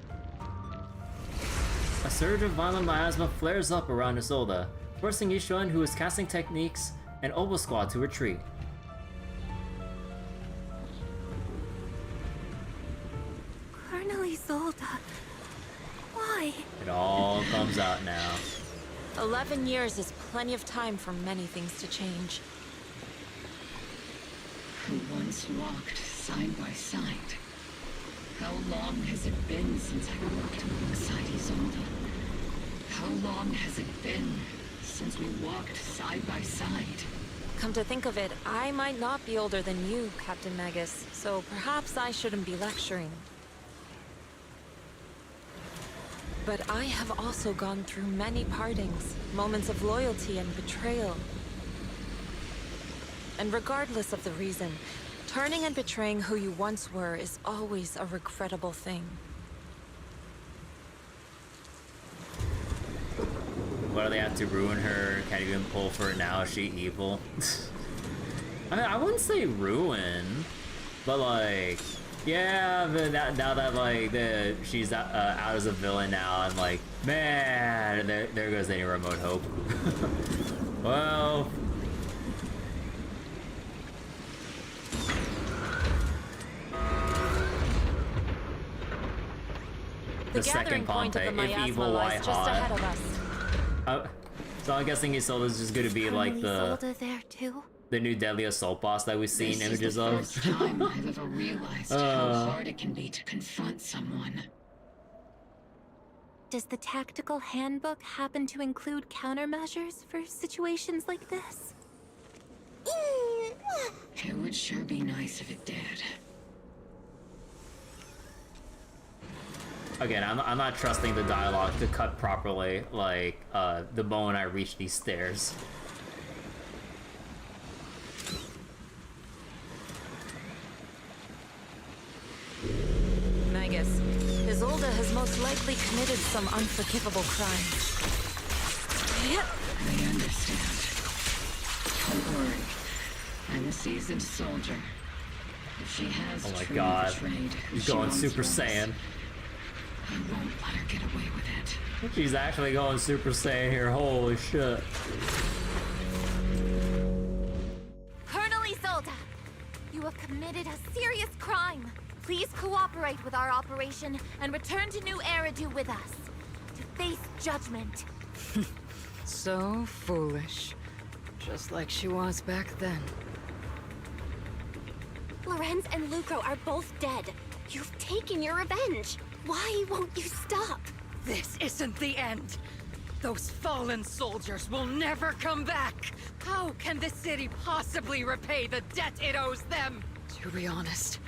A: A surge of violent miasma flares up around Isolde, forcing Yishuan, who is casting techniques, and Obol squad to retreat.
E: Colonel me.
A: It all comes out now.
I: 11 years is plenty of time for many things to change.
P: Who once walked side by side. How long has it been since I walked alongside Isolde? How long has it been since we walked side by side?
I: Come to think of it, I might not be older than you, Captain Magus, so perhaps I shouldn't be lecturing. But I have also gone through many partings, moments of loyalty and betrayal. And regardless of the reason, turning and betraying who you once were is always a regrettable thing.
A: What do they have to ruin her? Can't even pull for it now. Is she evil? I mean, I wouldn't say ruin, but like, yeah. But now that like she's out as a villain now, and like, man, there goes any remote hope. Well. The second Pompeii, if evil, why hot? So I'm guessing Isolde's just gonna be like the new Deadly Assault boss that we've seen images of.
P: This is the first time I've ever realized how hard it can be to confront someone.
E: Does the tactical handbook happen to include countermeasures for situations like this?
P: It would sure be nice if it did.
A: Again, I'm not trusting the dialogue to cut properly, like, the moment I reach these stairs.
I: Magus, Isolde has most likely committed some unforgivable crime. Yep.
P: I understand. Don't worry. I'm a seasoned soldier. If she has betrayed who
A: He's
P: she
A: going
P: once
A: Super
P: was,
A: Saiyan.
P: I won't let her get away with it.
A: She's actually going Super Saiyan here, holy shit.
E: Colonel Isolde, you have committed a serious crime. Please cooperate with our operation and return to New Eridu with us to face judgment.
N: So foolish. Just like she was back then.
C: Lorenz and Lucro are both dead. You've taken your revenge. Why won't you stop?
N: This isn't the end. Those fallen soldiers will never come back. How can the city possibly repay the debt it owes them? To be honest,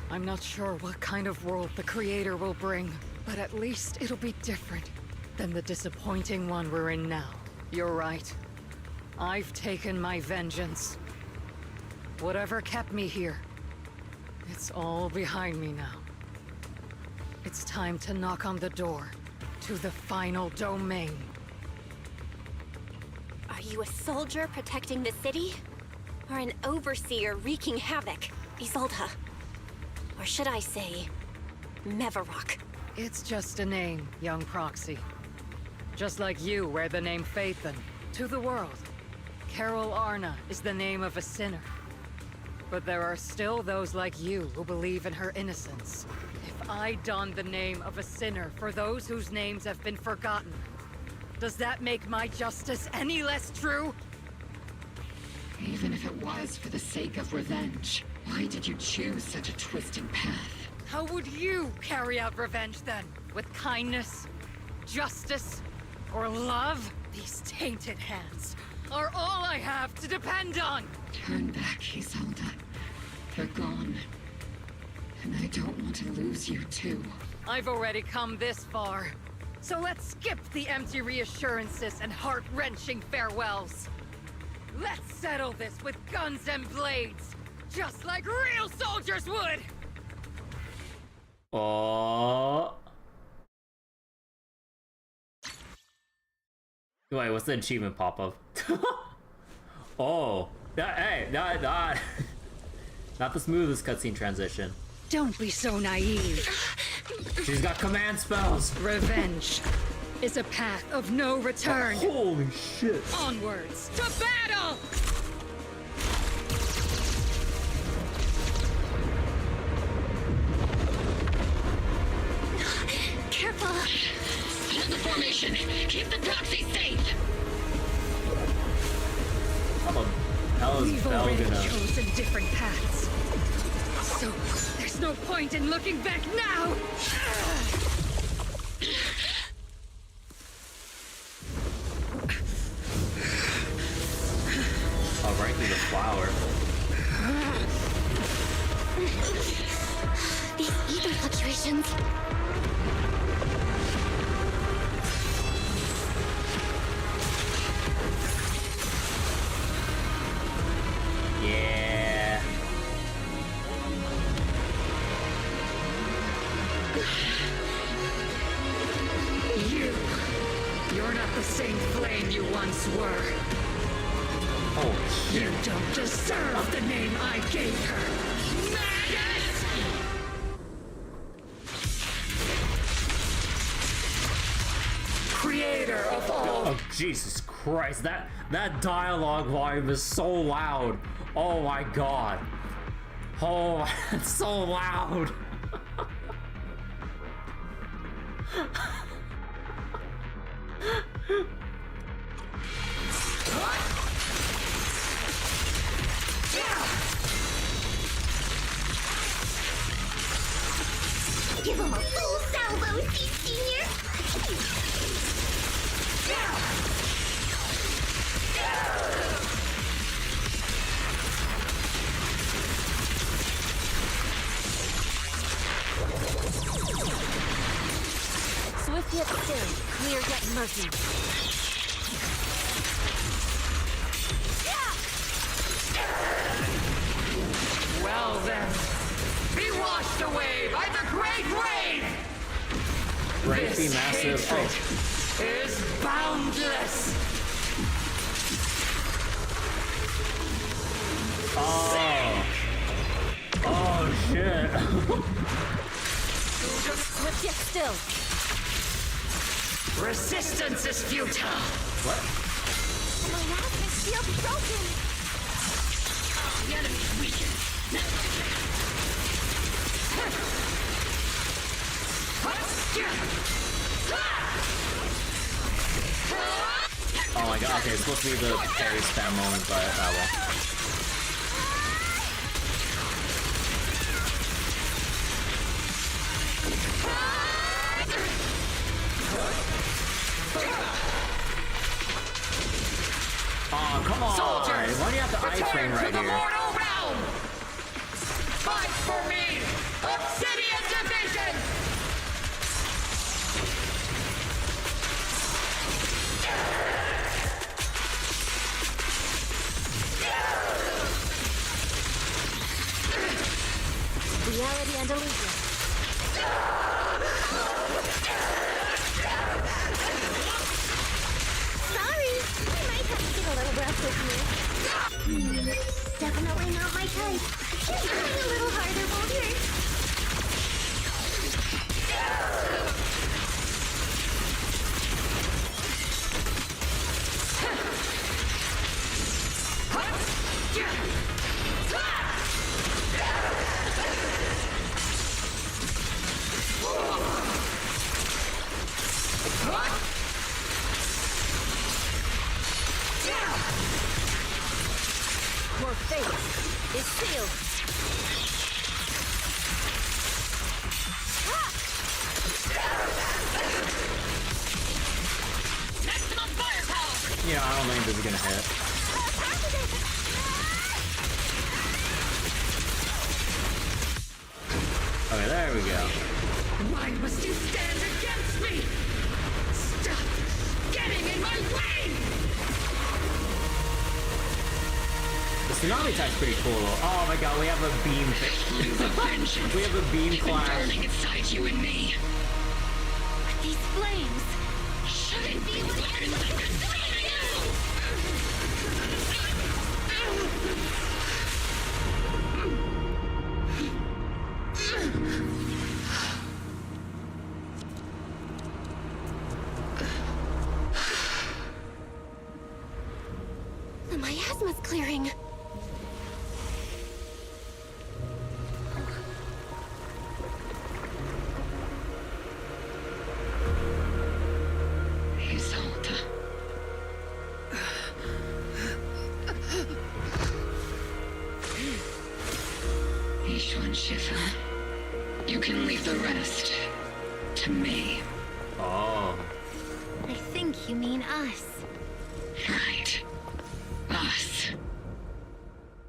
N: I'm not sure what kind of world the Creator will bring, but at least it'll be different than the disappointing one we're in now. You're right. I've taken my vengeance. Whatever kept me here, it's all behind me now. It's time to knock on the door to the final domain.
C: Are you a soldier protecting the city? Or an overseer wreaking havoc? Isolde. Or should I say, Mevarok?
N: It's just a name, young Proxy. Just like you wear the name Phaethon to the world. Carol Arna is the name of a sinner. But there are still those like you who believe in her innocence. If I don the name of a sinner for those whose names have been forgotten, does that make my justice any less true?
P: Even if it was for the sake of revenge, why did you choose such a twisted path?
N: How would you carry out revenge then? With kindness, justice, or love? These tainted hands are all I have to depend on!
P: Turn back, Isolde. They're gone. And I don't want to lose you, too.
N: I've already come this far. So let's skip the empty reassurances and heart-wrenching farewells. Let's settle this with guns and blades, just like real soldiers would!
A: Oh. Wait, what's the achievement pop-up? Oh. Hey, not the smoothest cutscene transition.
N: Don't be so naive.
A: She's got command spells.
N: Revenge is a path of no return.
A: Oh, holy shit.
N: Onwards to battle!
C: Careful.
P: position. Keep the proxy safe.
A: How the hell is
N: We've
A: Bell
N: already
A: gonna...
N: chosen different paths. So, there's no point in looking back now!
A: Oh, right through the flower.
C: These ether fluctuations.
A: Yeah.
N: You're not the same flame you once were.
A: Oh, shit.
N: You don't deserve the name I gave her. Magus! Creator of all.
A: Oh, Jesus Christ. That dialogue volume is so loud. Oh my god. Oh, it's so loud.
S: Give him a full salvo, Senior!
E: Swift yet still, clear yet murky.
N: Well then, be washed away by the great rain!
A: Right, the
N: This
A: massive...
N: hatred is boundless!
A: Oh. Oh, shit.
E: Swift yet still.
N: Resistance is futile!
A: What?
E: My Asmus shield broken!
P: The enemy's weakened.
A: Oh my god, okay, it's supposed to be the parry spam moment, but well. Oh, come on!
N: Soldiers,
A: Why do you have the ice ring right
N: to the
A: here?
N: mortal realm! Fight for me! Obsidian Division!
E: Reality and illusion.
S: Sorry, I might have to get a little rough with you. Definitely not my type. Just trying a little harder won't hurt.
E: Your fate is sealed.
P: Maximum firepower!
A: Yeah, I don't think this is gonna hit. Okay, there we go.
N: Why must you stand against me? Stop getting in my way!
A: The tsunami type's pretty cool. Oh my god, we have a beam we have a beam clash.
P: Burning inside you and me.
E: These flames.
P: Shouldn't be like
C: The miasma's clearing.
P: on, Shifu. You can leave the rest to me.
A: Oh.
E: I think you mean us.
P: Right. Us.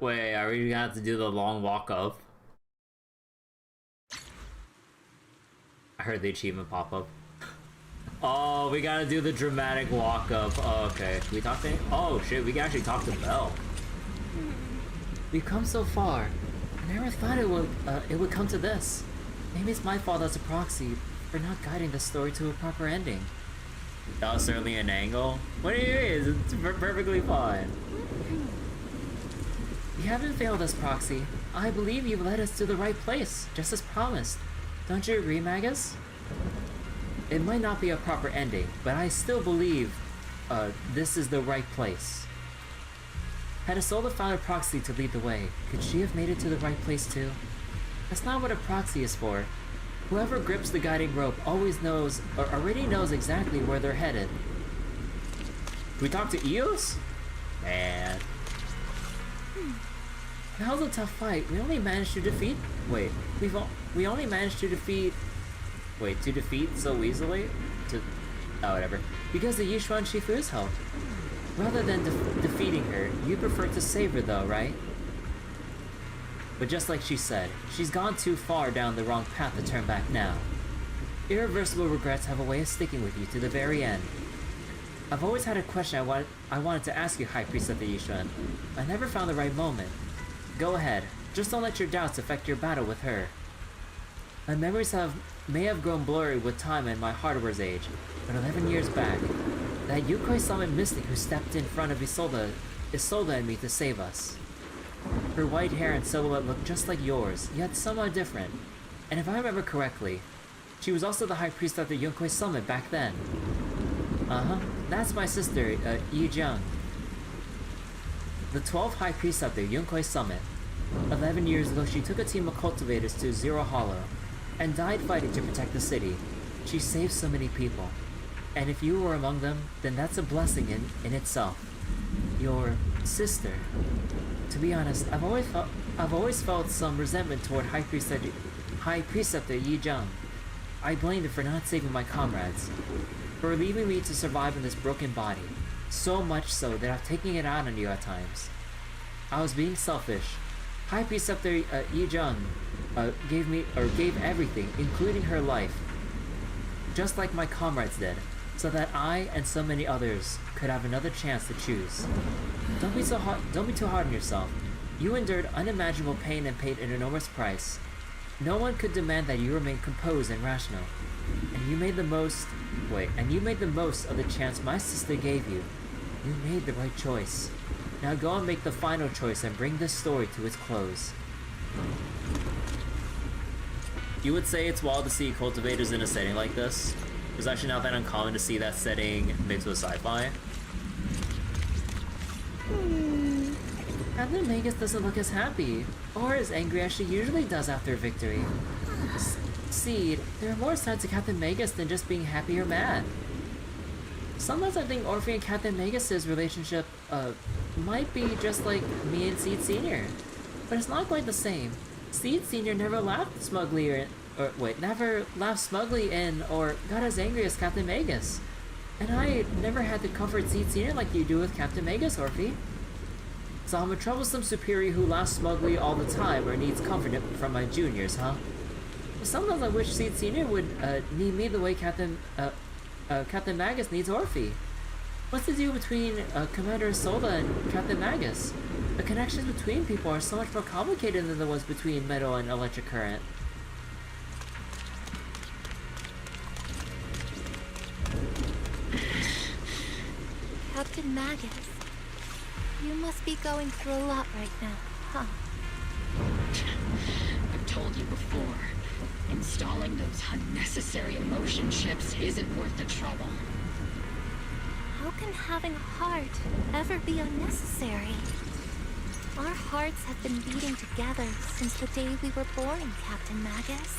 A: Wait, are we gonna have to do the long walk up? I heard the achievement pop up. Oh, we gotta do the dramatic walk up. Oh, okay. Can we talk to him? Oh shit, we can actually talk to Belle. We've come so far. I never thought it would come to this. Maybe it's my fault as a proxy for not guiding the story to a proper ending. That was certainly an angle. What do you mean? It's perfectly fine. You haven't failed us, Proxy. I believe you've led us to the right place, just as promised. Don't you agree, Magus? It might not be a proper ending, but I still believe this is the right place. Had Isolde found a proxy to lead the way, could she have made it to the right place too? That's not what a proxy is for. Whoever grips the guiding rope always knows, or already knows exactly where they're headed. Can we talk to Eos? Man. That was a tough fight. We only managed to defeat... Wait, we only managed to defeat... Wait, to defeat so easily? Oh, whatever. Because of Yishuan Shifu's help. Rather than defeating her, you prefer to save her though, right? But just like she said, she's gone too far down the wrong path to turn back now. Irreversible regrets have a way of sticking with you to the very end. I've always had a question I wanted to ask you, High Priest of the Yishuan. I never found the right moment. Go ahead, just don't let your doubts affect your battle with her. My memories may have grown blurry with time and my hardware's age, but 11 years back, that Yukoi summoned mystic who stepped in front of Isolde and me to save us. Her white hair and silhouette looked just like yours, yet somewhat different. And if I remember correctly, she was also the High Priest at the Yukoi Summit back then. Uh-huh, that's my sister, Yi Jiang. The 12th High Priest at the Yukoi Summit. 11 years ago, she took a team of cultivators to Zero Hollow, and died fighting to protect the city. She saved so many people. And if you were among them, then that's a blessing in itself. Your sister. To be honest, I've always felt some resentment toward High Preceptor Yi Jiang. I blamed her for not saving my comrades, for leaving me to survive in this broken body. So much so that I've taken it out on you at times. I was being selfish. High Preceptor Yi Jiang gave everything, including her life, just like my comrades did, so that I and so many others could have another chance to choose. Don't be too hard on yourself. You endured unimaginable pain and paid an enormous price. No one could demand that you remain composed and rational. And you made the most of the chance my sister gave you. You made the right choice. Now go and make the final choice and bring this story to its close. You would say it's wild to see cultivators in a setting like this. It's actually not that uncommon to see that setting mixed with sci-fi. Captain Magus doesn't look as happy, or as angry as she usually does after victory. Seed, there are more sides to Captain Magus than just being happy or mad. Sometimes I think Orphe and Captain Magus' relationship, might be just like me and Seed Sr. But it's not quite the same. Seed Sr. never laughed smugly in, or got as angry as Captain Magus. And I never had to comfort Seed Sr. like you do with Captain Magus, Orphe. So I'm a troublesome superior who laughs smugly all the time or needs comfort from my juniors, huh? Sometimes I wish Seed Sr. would need me the way Captain Magus needs Orphe. What's the deal between Commander Isolde and Captain Magus? The connections between people are so much more complicated than the ones between metal and electric current.
E: Captain Magus, you must be going through a lot right now, huh?
P: I've told you before, installing those unnecessary emotion chips isn't worth the trouble.
E: How can having a heart ever be unnecessary? Our hearts have been beating together since the day we were born, Captain Magus.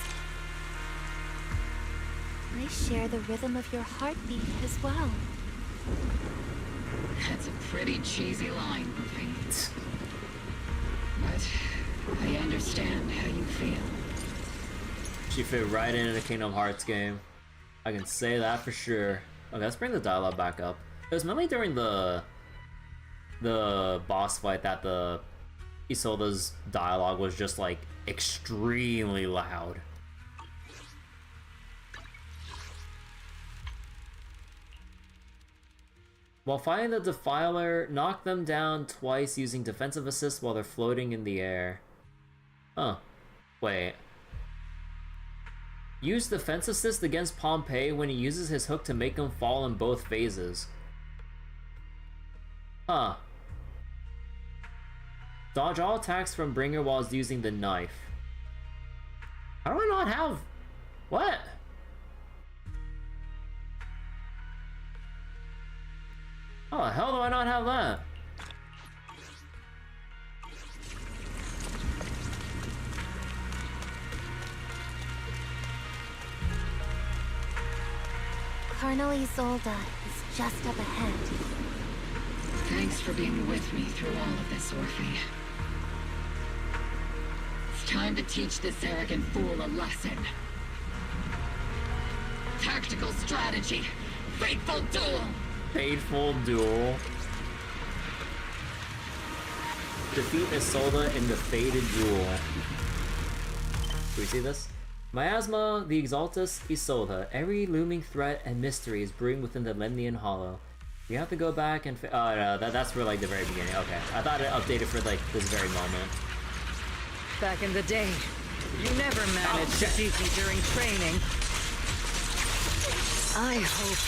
E: I share the rhythm of your heartbeat as well.
P: That's a pretty cheesy line, Orphe. But I understand how you feel.
A: She fit right into the Kingdom Hearts game. I can say that for sure. Okay, let's bring the dialogue back up. It was mainly during the boss fight that the Isolde's dialogue was just like extremely loud. While fighting the Defiler, knock them down twice using defensive assist while they're floating in the air. Huh. Wait. Use defense assist against Pompeii when he uses his hook to make him fall in both phases. Huh. Dodge all attacks from Bringer while using the knife. How do I not have... What? How the hell do I not have that?
E: Colonel Isolde is just up ahead.
P: Thanks for being with me through all of this, Orphe. It's time to teach this arrogant fool a lesson. Tactical strategy. Fateful duel.
A: Fateful duel. Defeat Isolde in the fated duel. Do we see this? Miasma, the Exaltus, Isolde. Every looming threat and mystery is brewing within the Lemnian Hollow. We have to go back and... oh, no, that's for, like, the very beginning. Okay. I thought it updated for, like, this very moment.
N: Back in the day, you never managed to beat me during training. I hope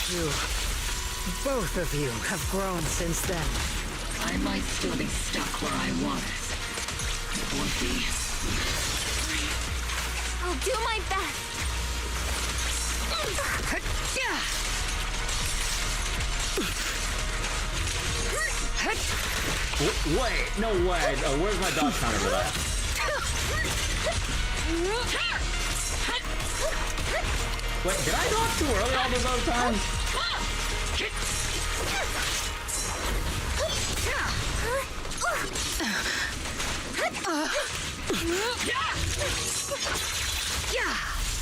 N: both of you have grown since then.
P: I might still be stuck where I was. Orphe.
E: I'll do my best.
A: Wait, no way. Where's my dodge counter for that? Wait, did I dodge too early all those other times?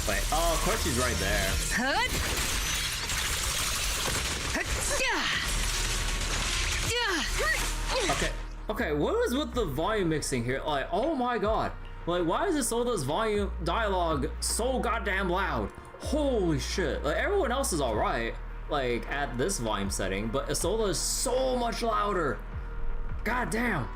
A: Wait, oh, of course she's right there. Okay, what is with the volume mixing here? Like, oh my god. Like, why is Isolde's volume dialogue so goddamn loud? Holy shit. Like, everyone else is alright, like, at this volume setting, but Isolde is so much louder. God damn.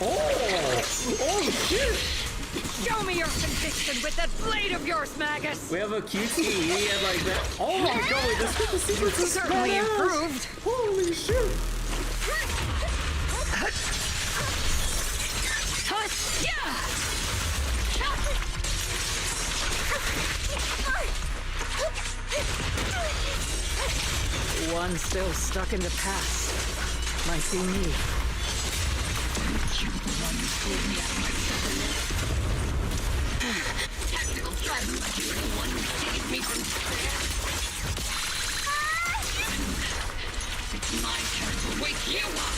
A: Oh shit!
N: Show me your conviction with that blade of yours, Magus!
A: We have a QTE and like that. Oh my god, this secret is
N: certainly improved!
A: Holy shit!
N: One still stuck in the past. Might be me.
P: You the one who pulled me out of my stubbornness. Tactical strategy, like you were the one who saved me from despair. It's my turn to wake you up.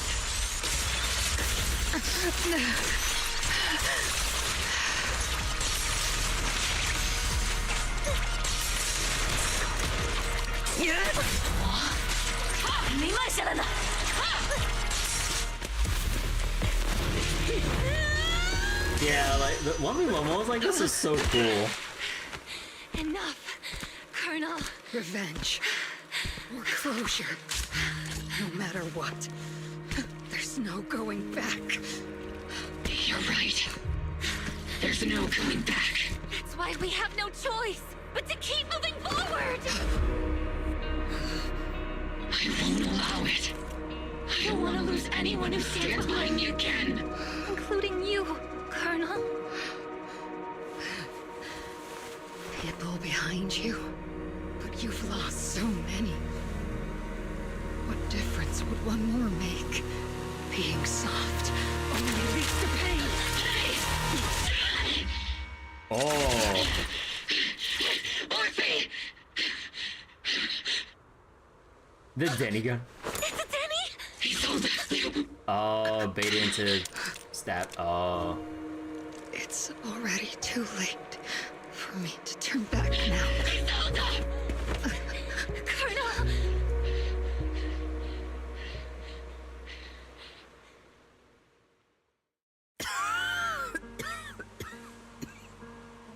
A: Yeah, like the 1v1 I was like, this is so cool.
E: Enough, Colonel.
N: Revenge. Or closure. No matter what. There's no going back.
P: You're right. There's no going back.
E: That's why we have no choice but to keep moving forward.
P: I won't allow it. I don't want to lose anyone who stands behind me again.
E: Including you, Colonel.
N: People behind you, but you've lost so many. What difference would one more make? Being soft only leads to pain.
A: Oh.
P: Orphe!
A: The Denny gun.
E: It's a Denny!
P: He's holding.
A: Oh, baited into stab. Oh.
N: It's already too late for me to turn back now.
E: Colonel!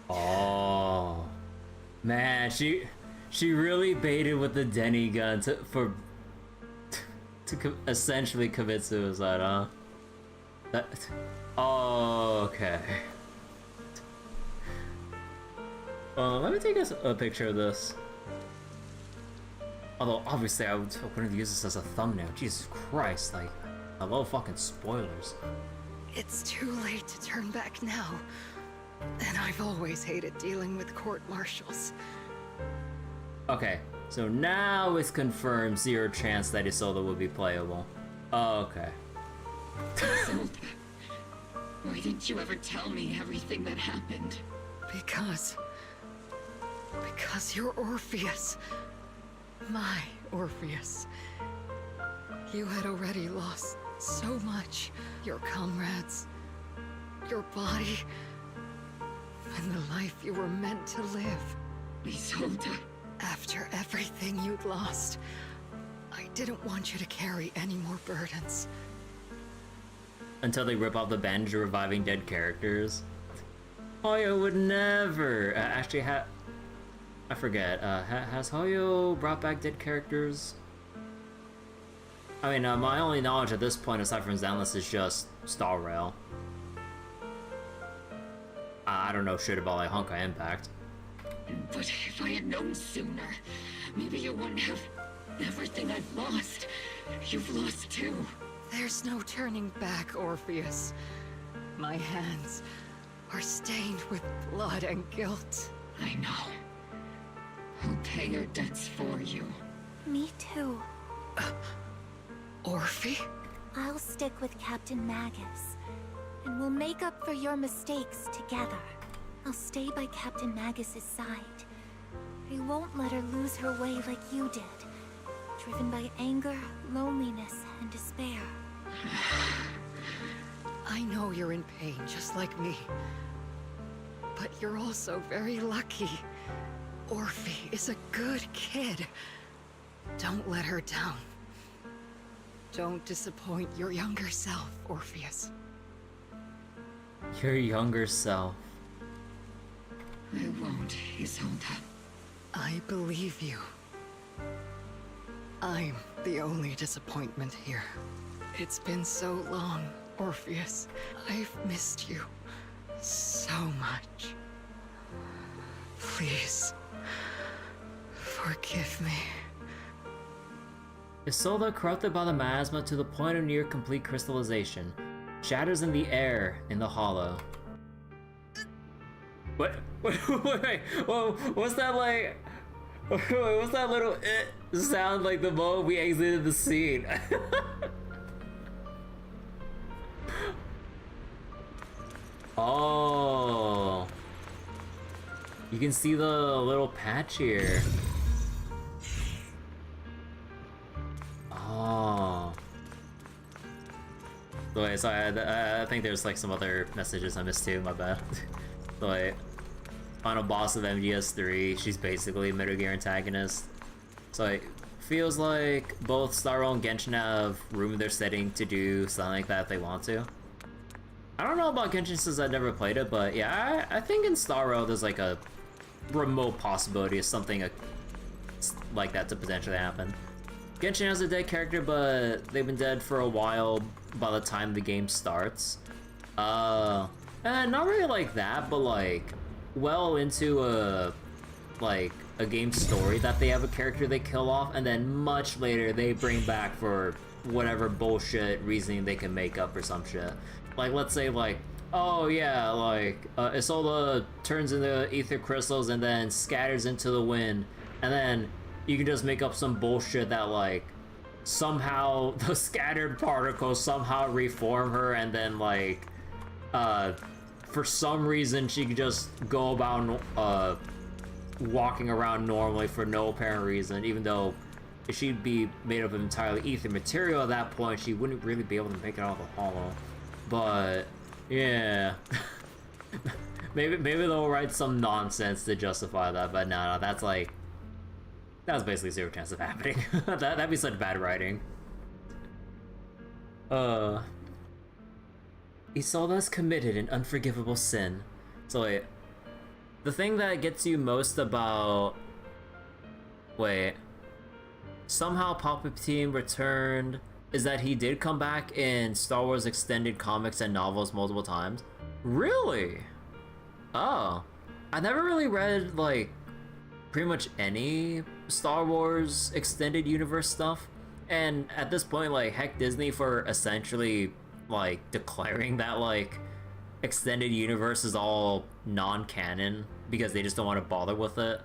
A: Oh. Man, she really baited with the Denny gun to essentially commit suicide, huh? That. Oh, okay. Let me take a picture of this. Although, obviously, I wouldn't use this as a thumbnail. Jesus Christ, like, I love fucking spoilers.
N: It's too late to turn back now. And I've always hated dealing with court-martials.
A: Okay, so now it's confirmed 0 chance that Isolde will be playable. Okay.
P: Isolde, why didn't you ever tell me everything that happened?
N: Because you're Orpheus. My Orpheus. You had already lost so much. Your comrades, your body, and the life you were meant to live.
P: Isolde.
N: After everything you'd lost, I didn't want you to carry any more burdens.
A: Until they rip off the bandage of reviving dead characters. Hoyo would never actually have. I forget. Has Hoyo brought back dead characters? I mean, my only knowledge at this point, aside from Zenless, is just Star Rail. I don't know shit about like Honkai Impact.
P: But if I had known sooner, maybe you wouldn't have everything I've lost. You've lost too.
N: There's no turning back, Orpheus. My hands are stained with blood and guilt.
P: I know. I'll pay your debts for you.
E: Me too.
N: Orphe?
E: I'll stick with Captain Magus, and we'll make up for your mistakes together. I'll stay by Captain Magus's side. I won't let her lose her way like you did, driven by anger, loneliness, and despair.
N: I know you're in pain, just like me. But you're also very lucky. Orphe is a good kid. Don't let her down. Don't disappoint your younger self, Orpheus.
A: Your younger self.
P: I won't, Isolde.
N: I believe you. I'm the only disappointment here. It's been so long, Orpheus. I've missed you so much. Please, forgive me.
A: Isolde, corrupted by the miasma to the point of near complete crystallization, shatters in the air in the hollow. Wait, whoa, what's that like? What's that little sound like the moment we exited the scene? Oh, you can see the little patch here. Oh. Wait, sorry, I think there's like some other messages I missed too, my bad. Like, final boss of MGS3, she's basically a Metal Gear antagonist. So it feels like both Star Rail and Genshin have room in their setting to do something like that if they want to. I don't know about Genshin since I've never played it, but yeah, I think in Star Rail there's like a remote possibility of something like that to potentially happen. Genshin has a dead character, but they've been dead for a while by the time the game starts. Not really like that, but like well into a game story that they have a character they kill off, and then much later they bring back for whatever bullshit reasoning they can make up or some shit. Like, let's say like, oh yeah, like Isolde turns into ether crystals and then scatters into the wind, and then you can just make up some bullshit that like somehow the scattered particles somehow reform her, and then like for some reason she can just go about walking around normally for no apparent reason, even though if she'd be made of entirely ether material at that point, she wouldn't really be able to make it out of the hollow. But yeah. maybe they'll write some nonsense to justify that, but no, that's like, that's basically zero chance of happening. That'd be such bad writing. Isolde's committed an unforgivable sin. So wait, the thing that gets you most about... Wait. Somehow Palpatine returned is that he did come back in Star Wars extended comics and novels multiple times? Really? Oh. I never really read, like, pretty much any Star Wars extended universe stuff. And at this point, like, heck Disney for essentially, like, declaring that, like, extended universe is all non-canon because they just don't want to bother with it.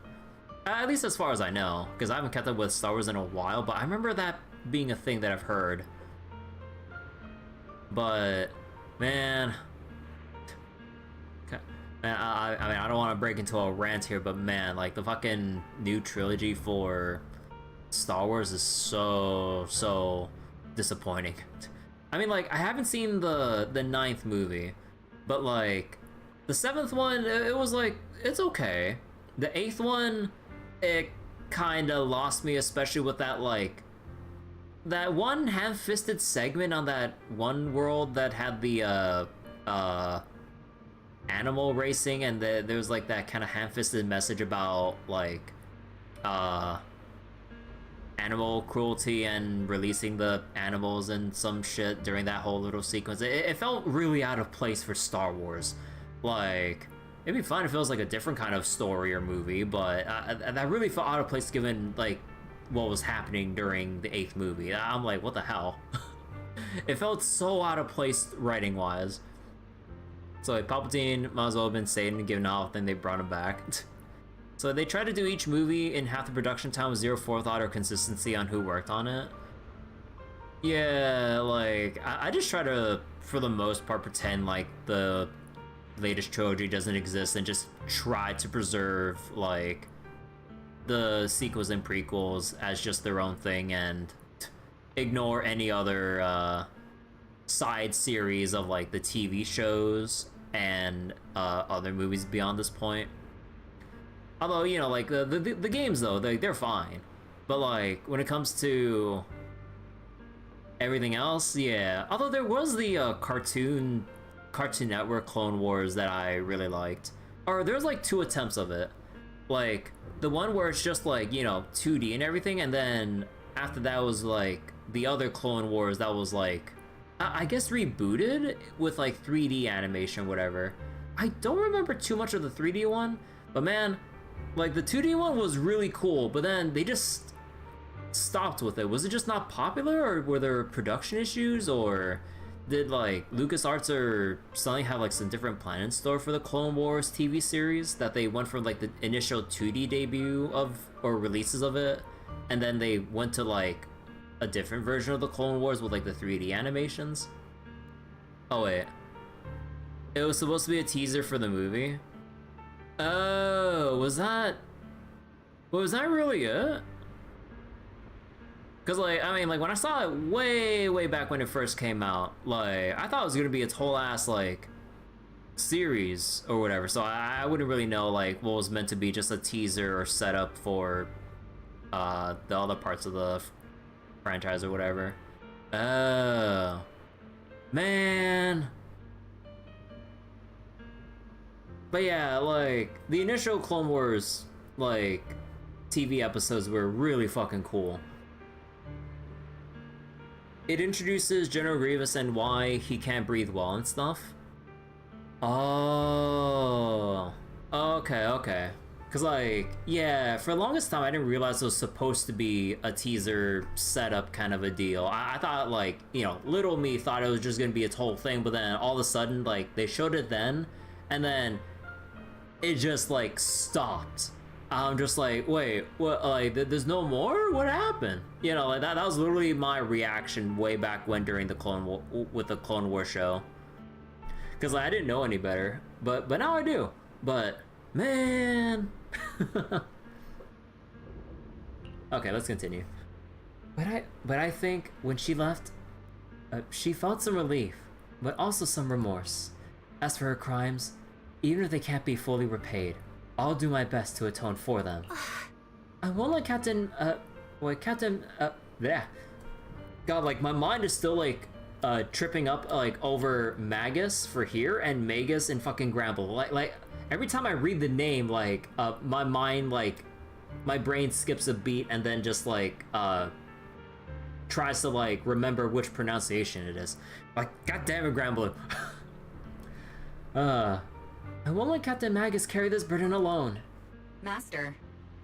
A: At least as far as I know, because I haven't kept up with Star Wars in a while, but I remember that being a thing that I've heard. But, man... I mean, I don't want to break into a rant here, but man, like, the fucking new trilogy for Star Wars is so disappointing. I mean, like, I haven't seen the 9th movie, but, like, the 7th one, it was, like, it's okay. The 8th one, it kinda lost me, especially with that, like, that one ham-fisted segment on that one world that had the, animal racing, and there was like that kind of ham-fisted message about like animal cruelty and releasing the animals and some shit during that whole little sequence. It felt really out of place for Star Wars. Like, it'd be fine if it was like a different kind of story or movie, but that really felt out of place given like what was happening during the 8th movie. I'm like, what the hell? It felt so out of place writing wise. So like, Palpatine might as well have been Satan and given off, then they brought him back. So they tried to do each movie in half the production time with zero forethought or consistency on who worked on it. Yeah, like, I just try to, for the most part, pretend like the latest trilogy doesn't exist and just try to preserve, like, the sequels and prequels as just their own thing and ignore any other, side series of, like, the TV shows and other movies beyond this point. Although, you know, like, the games, though, they're fine. But, like, when it comes to everything else, yeah. Although there was the Cartoon Network Clone Wars that I really liked. Or there's, like, 2 attempts of it. Like, the one where it's just, like, you know, 2D and everything, and then after that was, like, the other Clone Wars that was, like, I guess rebooted with like 3D animation, whatever. I don't remember too much of the 3D one, but man, like the 2D one was really cool, but then they just stopped with it. Was it just not popular, or were there production issues, or did like LucasArts or something have like some different plan in store for the Clone Wars TV series, that they went from like the initial 2D debut of or releases of it, and then they went to like a different version of the Clone Wars with like the 3D animations? Oh wait, it was supposed to be a teaser for the movie? Oh, was that really it? Because like, I mean, like when I saw it way back when it first came out, like I thought it was gonna be its whole ass like series or whatever, so I wouldn't really know like what was meant to be just a teaser or setup for the other parts of the franchise or whatever. Oh, man. But yeah, like the initial Clone Wars like TV episodes were really fucking cool. It introduces General Grievous and why he can't breathe well and stuff. Oh, okay. Cause like, yeah, for the longest time I didn't realize it was supposed to be a teaser setup kind of a deal. I thought like, you know, little me thought it was just gonna be its whole thing, but then all of a sudden like they showed it then, and then it just like stopped. I'm just like, wait, what? Like, there's no more? What happened? You know, like that was literally my reaction way back when during the Clone War show. Cause like, I didn't know any better, but now I do. But man. Okay, let's continue. But I think when she left, she felt some relief, but also some remorse. As for her crimes, even if they can't be fully repaid, I'll do my best to atone for them. I won't let Captain, yeah. God, like, my mind is still, like, tripping up, like, over Magus for here and Magus in fucking Gramble. Like, every time I read the name, like, my mind, like, my brain skips a beat and then just, like, tries to, like, remember which pronunciation it is. Like, goddamn it, Gramble. I won't let Captain Magus carry this burden alone.
T: Master,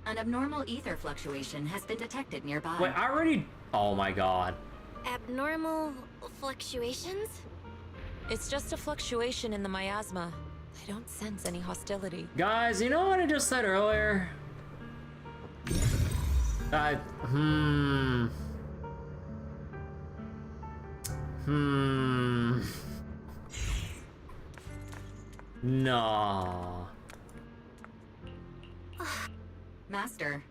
T: an abnormal ether fluctuation has been detected nearby.
A: Wait, I already... Oh my god.
C: Abnormal fluctuations?
I: It's just a fluctuation in the miasma. I don't sense any hostility.
A: Guys, you know what I just said earlier? No.
T: Master,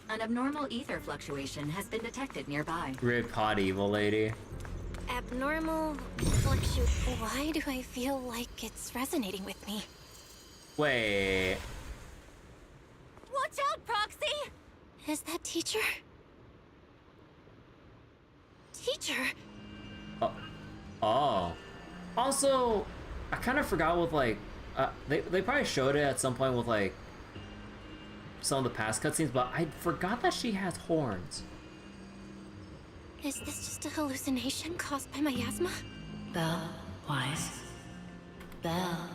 T: an abnormal ether fluctuation has been detected nearby.
A: Rip hot evil lady.
C: Abnormal fluctuation. Why do I feel like it's resonating with me?
A: Wait.
C: Watch out, Proxy! Is that teacher? Teacher?
A: Oh. Also, I kind of forgot with, like, they probably showed it at some point with, like, some of the past cutscenes, but I forgot that she has horns.
C: Is this just a hallucination caused by miasma?
O: Belle, Wise. Belle.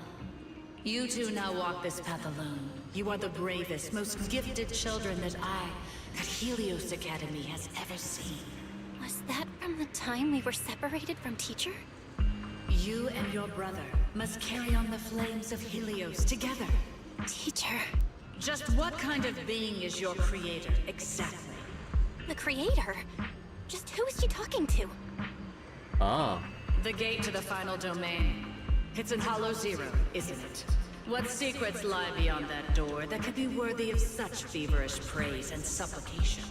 O: You two now walk this path alone. You are the bravest, most gifted children that Helios Academy has ever seen.
C: Was that from the time we were separated from teacher?
O: You and your brother must carry on the flames of Helios together.
C: Teacher.
O: Just what kind of being is your creator, exactly?
C: The creator? Just who is she talking to?
A: Oh.
O: The gate to the final domain. It's in Hollow Zero, isn't it? What secrets lie beyond that door that could be worthy of such feverish praise and supplication?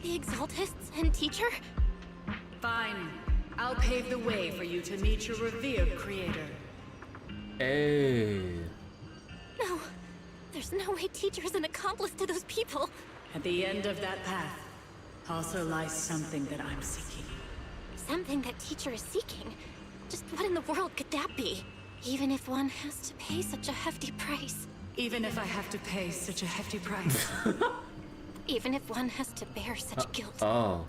C: The Exaltists and teacher?
O: Fine. I'll pave the way for you to meet your revered creator.
A: Hey.
C: No. There's no way teacher is an accomplice to those people.
O: At the end of that path also lies something that I'm seeking.
C: Something that teacher is seeking? Just what in the world could that be? Even if one has to pay such a hefty price.
O: Even if I have to pay such a hefty price.
C: Even if one has to bear such guilt.
A: Oh.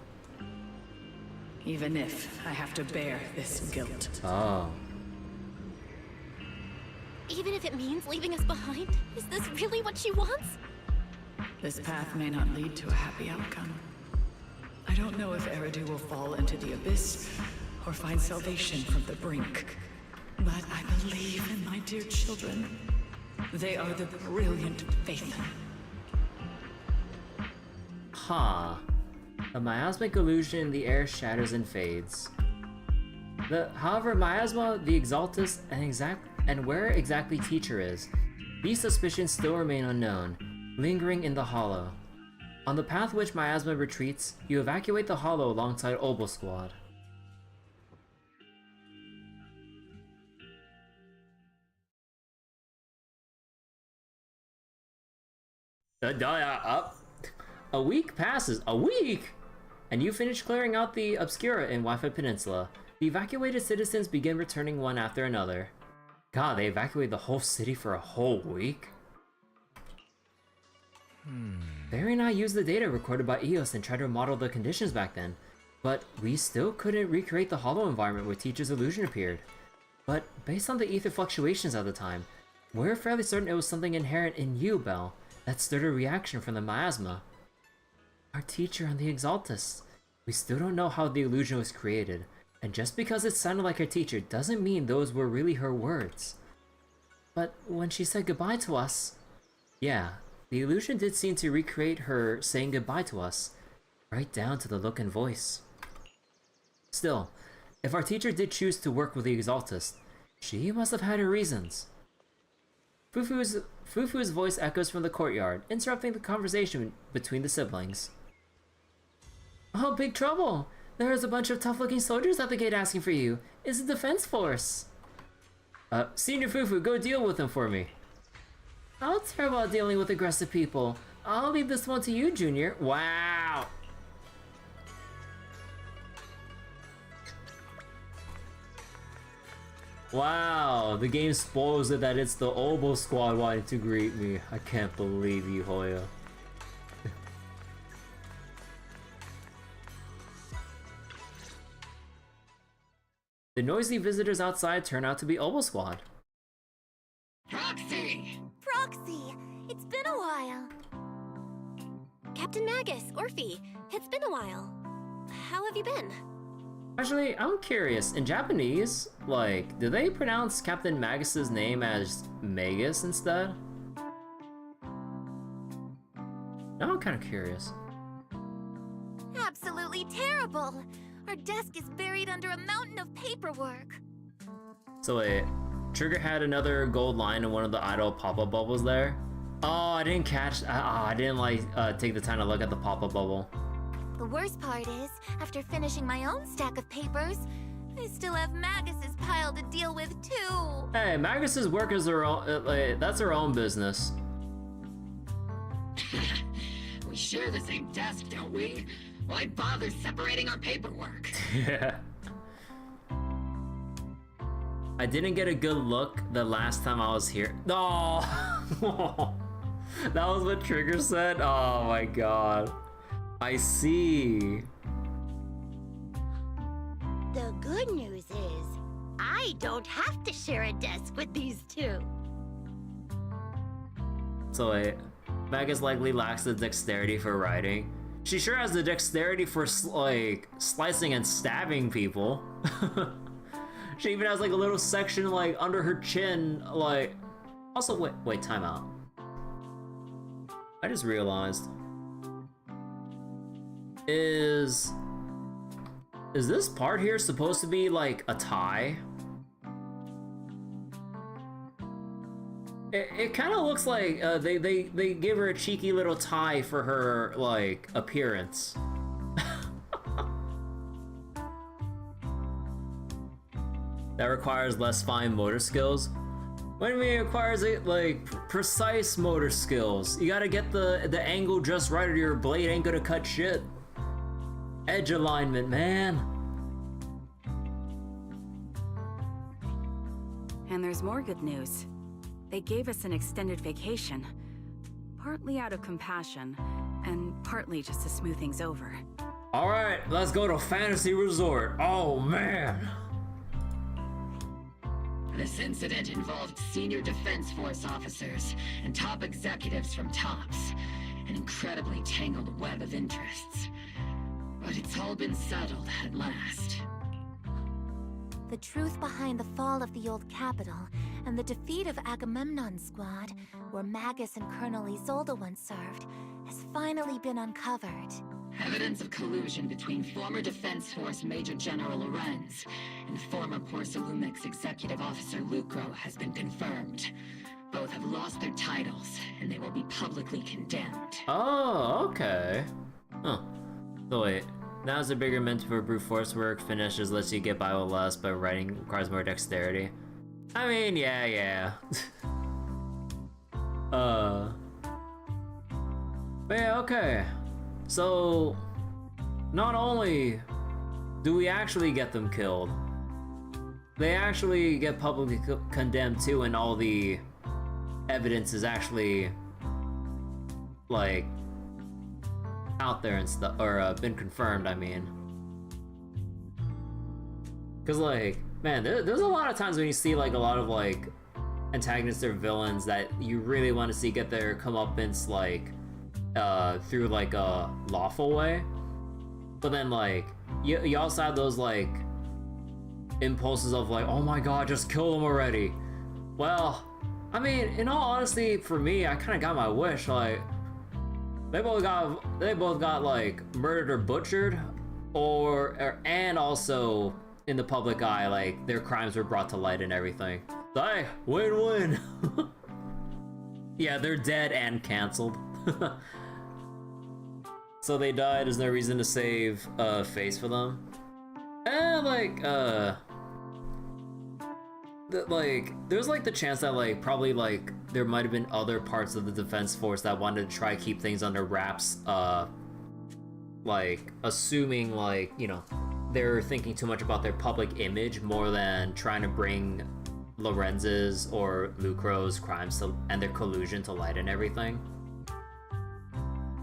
O: Even if I have to bear this guilt.
A: Oh.
C: Even if it means leaving us behind? Is this really what she wants?
O: This path may not lead to a happy outcome. I don't know if Eridu will fall into the abyss or find salvation from the brink. But I believe in my dear children. They are the brilliant faith.
A: Huh. A miasmic illusion in the air shatters and fades. However, miasma, the Exaltus, and where exactly teacher is, these suspicions still remain unknown, lingering in the hollow. On the path which miasma retreats, you evacuate the hollow alongside Obol squad. A week passes. A week? And you finish clearing out the Obscura in Wi-Fi Peninsula. The evacuated citizens begin returning one after another. God, they evacuated the whole city for a whole week? Barry and I used the data recorded by EOS and tried to model the conditions back then, but we still couldn't recreate the hollow environment where Teacher's illusion appeared. But based on the ether fluctuations at the time, we're fairly certain it was something inherent in you, Belle, that stirred a reaction from the miasma. Our teacher and the Exaltus. We still don't know how the illusion was created, and just because it sounded like her teacher doesn't mean those were really her words. But when she said goodbye to us... Yeah, the illusion did seem to recreate her saying goodbye to us, right down to the look and voice. Still, if our teacher did choose to work with the Exaltus, she must have had her reasons. Fufu's voice echoes from the courtyard, interrupting the conversation between the siblings. Oh, big trouble! There's a bunch of tough-looking soldiers at the gate asking for you. It's the defense force. Senior Fufu, go deal with them for me. I'll terrible at dealing with aggressive people. I'll leave this one to you, Junior. Wow! Wow, the game spoils it that it's the Obol squad wanting to greet me. I can't believe you, Hoya. The noisy visitors outside turn out to be Obol squad.
P: Proxy!
E: Proxy! It's been a while.
C: Captain Magus, Orphe, it's been a while. How have you been?
A: Actually, I'm curious, in Japanese, like, do they pronounce Captain Magus's name as Magus instead? Now I'm kind of curious.
E: Absolutely terrible! Our desk is buried under a mountain of paperwork.
A: So wait, Trigger had another gold line in one of the idle pop-up bubbles there? Oh, I didn't catch, I didn't like take the time to look at the pop-up bubble.
E: The worst part is, after finishing my own stack of papers, I still have Magus's pile to deal with too.
A: Hey, Magus's work is her own, that's her own business.
P: We share the same desk, don't we? Why bother separating our paperwork?
A: Yeah. I didn't get a good look the last time I was here. No! That was what Trigger said? Oh my god. I see.
S: The good news is, I don't have to share a desk with these two.
A: So wait, Magus likely lacks the dexterity for writing. She sure has the dexterity for like slicing and stabbing people. She even has like a little section like under her chin, like. Also, wait, time out. I just realized. Is this part here supposed to be like a tie? It kind of looks like they give her a cheeky little tie for her like appearance. That requires less fine motor skills. What do you mean it requires like precise motor skills? You gotta get the angle just right or your blade ain't gonna cut shit. Edge alignment, man.
J: And there's more good news. They gave us an extended vacation. Partly out of compassion, and partly just to smooth things over.
A: Alright, let's go to Fantasy Resort. Oh man.
P: This incident involved senior Defense Force officers and top executives from TOPS. An incredibly tangled web of interests. But it's all been settled at last.
E: The truth behind the fall of the old capital and the defeat of Agamemnon's squad, where Magus and Colonel Isolde once served, has finally been uncovered.
P: Evidence of collusion between former Defense Force Major General Lorenz and former Porcelumix Executive Officer Lucro has been confirmed. Both have lost their titles, and they will be publicly condemned.
A: Oh, okay. Huh. So wait, now's a bigger mint for brute force work. Finishes lets you get by with less, but writing requires more dexterity. I mean, yeah. But yeah, okay. So, not only do we actually get them killed, they actually get publicly condemned too, and all the evidence is actually, like, out there and stuff, or been confirmed, I mean. Because, like, man, there's a lot of times when you see, like, a lot of, like, antagonists or villains that you really want to see get their comeuppance, like, through like a lawful way, but then like you also have those like impulses of like, oh my god, just kill them already. Well, I mean, in all honesty, for me, I kind of got my wish. Like they both got like murdered or butchered, and also in the public eye, like their crimes were brought to light and everything. So, hey, win-win. Yeah, they're dead and canceled. so they die, there's no reason to save face for them. There's like the chance that like probably like there might have been other parts of the Defense Force that wanted to try to keep things under wraps, like assuming like, you know, they're thinking too much about their public image more than trying to bring Lorenz's or Lucro's crimes and their collusion to light and everything.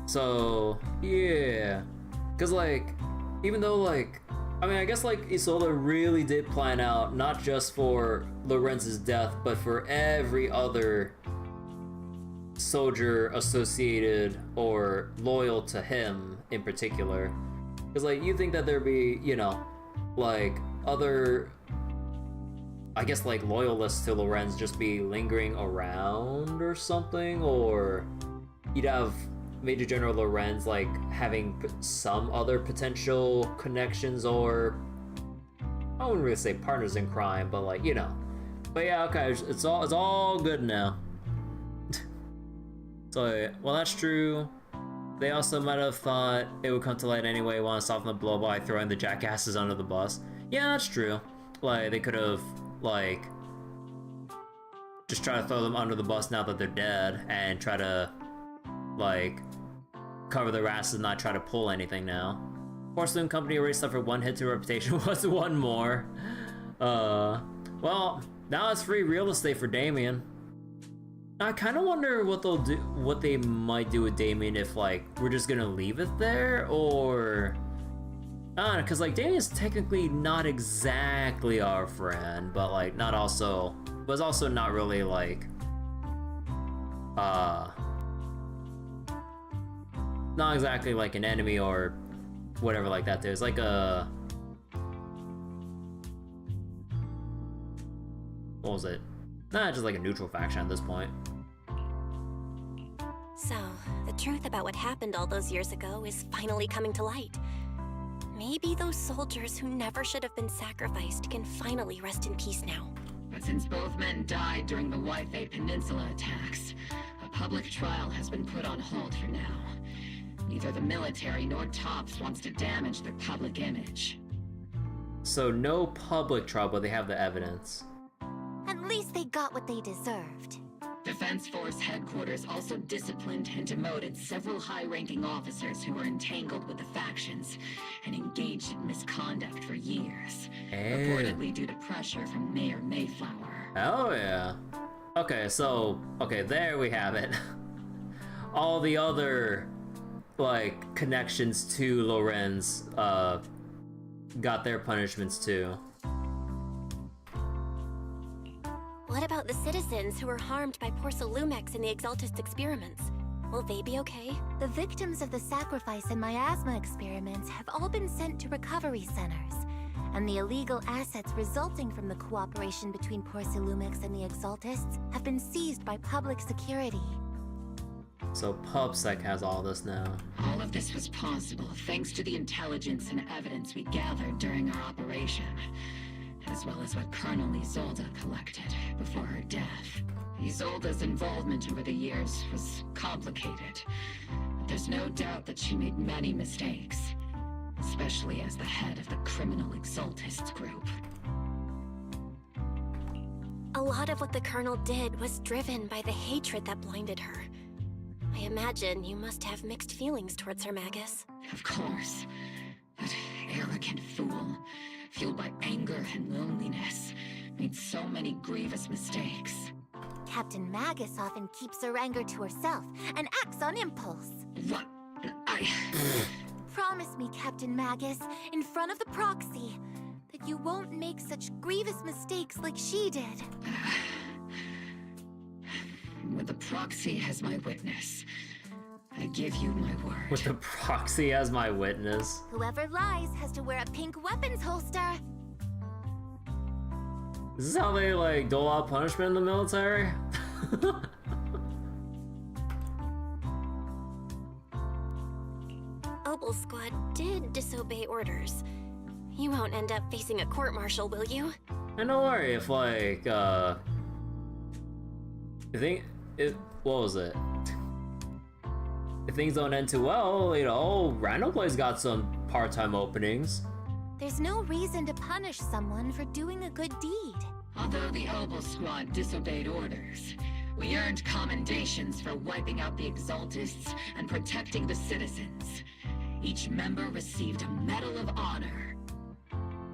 A: So yeah, because like even though like I mean I guess like Isolde really did plan out not just for Lorenz's death but for every other soldier associated or loyal to him in particular, because like you think that there'd be, you know, like other, I guess like loyalists to Lorenz just be lingering around or something, or you'd have Major General Lorenz like having some other potential connections, or I wouldn't really say partners in crime, but like, you know. But yeah, okay, it's all good now. So, well, that's true. They also might have thought it would come to light anyway, want to soften the blow by throwing the jackasses under the bus. Yeah, that's true. Like, they could have, like, just try to throw them under the bus now that they're dead and try to, like, cover their asses and not try to pull anything now. Porcelain Company already suffered one hit to reputation. What's one more? Well, now it's free real estate for Damien. I kind of wonder what they'll do, what they might do with Damien if, like, we're just gonna leave it there, or... I don't know, because, like, Damien's technically not exactly our friend, but, like, not also... But it's also not really, like... Not exactly, like, an enemy or whatever like that. There's, like, a... What was it? Nah, just like a neutral faction at this point.
C: So, the truth about what happened all those years ago is finally coming to light. Maybe those soldiers who never should have been sacrificed can finally rest in peace now.
P: But since both men died during the Waifei Peninsula attacks, a public trial has been put on hold for now. Neither the military nor TOPS wants to damage their public image.
A: So no public trial, but they have the evidence.
E: At least they got what they deserved.
P: Defense Force headquarters also disciplined and demoted several high-ranking officers who were entangled with the factions and engaged in misconduct for years, reportedly due to pressure from Mayor Mayflower.
A: Oh yeah. Okay, so, okay, there we have it. All the other, like, connections to Lorenz, got their punishments too.
C: What about the citizens who were harmed by Porcelumex in the Exaltist experiments? Will they be okay?
E: The victims of the sacrifice and miasma experiments have all been sent to recovery centers, and the illegal assets resulting from the cooperation between Porcelumex and the Exaltists have been seized by public security.
A: So PubSec has all this now.
P: All of this was possible thanks to the intelligence and evidence we gathered during our operation, as well as what Colonel Isolde collected before her death. Isolde's involvement over the years was complicated, but there's no doubt that she made many mistakes, especially as the head of the criminal Exaltists group.
C: A lot of what the Colonel did was driven by the hatred that blinded her. I imagine you must have mixed feelings towards her, Magus.
P: Of course. That arrogant fool, fueled by anger and loneliness, made so many grievous mistakes.
E: Captain Magus often keeps her anger to herself and acts on impulse.
P: What?
E: Promise me, Captain Magus, in front of the proxy, that you won't make such grievous mistakes like she did.
P: With the proxy as my witness, I give you my word.
A: With the proxy as my witness.
E: Whoever lies has to wear a pink weapons holster.
A: Is this how they, like, dole out punishment in the military?
C: Obol Squad did disobey orders. You won't end up facing a court-martial, will you?
A: And don't worry if, like, I think it, what was it? if things don't end too well, you know, Random Play's got some part-time openings.
E: There's no reason to punish someone for doing a good deed.
P: Although the Obol squad disobeyed orders, we earned commendations for wiping out the Exaltists and protecting the citizens. Each member received a Medal of Honor.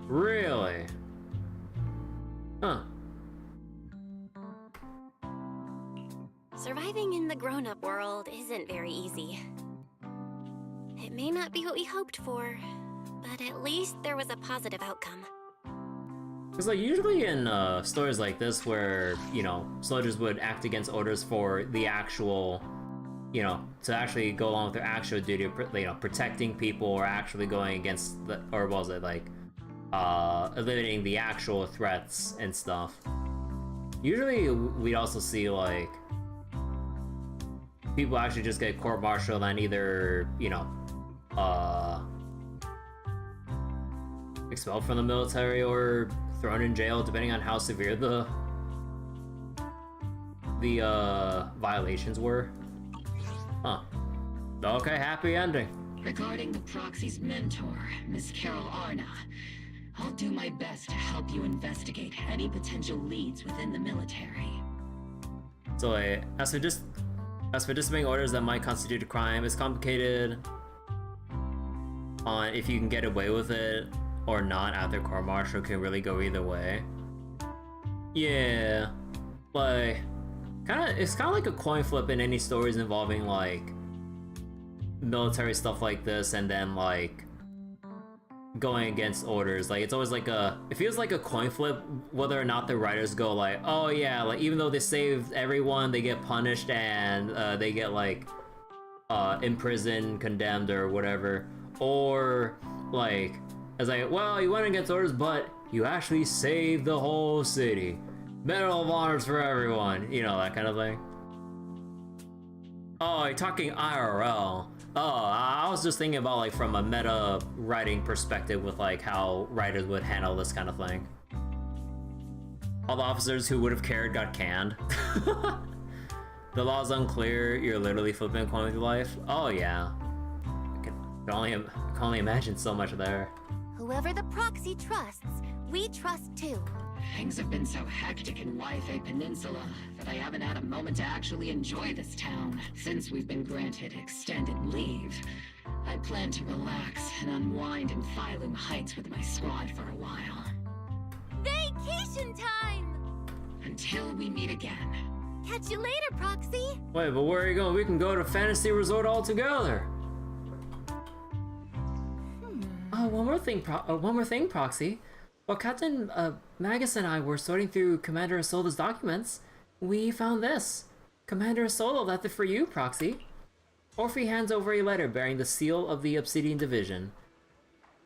A: Really? Huh.
C: Surviving in the grown-up world isn't very easy. It may not be what we hoped for, but at least there was a positive outcome.
A: Because, like, usually in stories like this where, you know, soldiers would act against orders for the actual, you know, to actually go along with their actual duty of, you know, protecting people or actually going against the, or what was it, like, eliminating the actual threats and stuff. Usually we'd also see, like, people actually just get court-martialed and either, you know, expelled from the military or thrown in jail, depending on how severe the violations were. Huh. Okay, happy ending.
P: Regarding the proxy's mentor, Miss Carol Arna, I'll do my best to help you investigate any potential leads within the military.
A: So, as for disobeying orders that might constitute a crime, it's complicated on if you can get away with it or not after court-martial. Can really go either way. Yeah, like, it's kind of like a coin flip in any stories involving, like, military stuff like this, and then, like, going against orders. Like, it's always like it feels like a coin flip whether or not the writers go like, oh yeah, like, even though they saved everyone, they get punished and they get, like, imprisoned, condemned, or whatever. Or, like, it's like, well, you went against orders, but you actually saved the whole city. Medal of Honors for everyone, you know, that kind of thing. Oh, you're talking IRL. Oh, I was just thinking about, like, from a meta writing perspective with, like, how writers would handle this kind of thing. All the officers who would have cared got canned. The law's unclear, you're literally flipping a coin with your life. Oh, yeah. I can only imagine so much there.
E: Whoever the proxy trusts, we trust too.
P: Things have been so hectic in Yfei Peninsula that I haven't had a moment to actually enjoy this town since we've been granted extended leave. I plan to relax and unwind in Phylum Heights with my squad for a while.
E: Vacation time!
P: Until we meet again.
E: Catch you later, Proxy!
A: Wait, but where are you going? We can go to Fantasy Resort all together. Oh, one more thing, Proxy. While Captain Magus and I were sorting through Commander Isola's documents, we found this. Commander Isola left it for you, Proxy. Orphe hands over a letter bearing the seal of the Obsidian Division.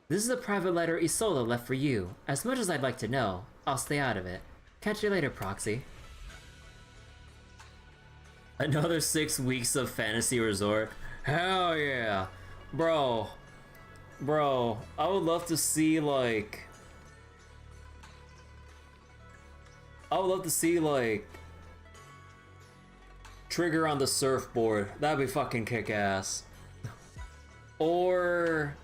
A: This is a private letter Isola left for you. As much as I'd like to know, I'll stay out of it. Catch you later, Proxy. Another 6 weeks of Fantasy Resort. Hell yeah. Bro, I would love to see, like... Trigger on the surfboard. That'd be fucking kick-ass. Or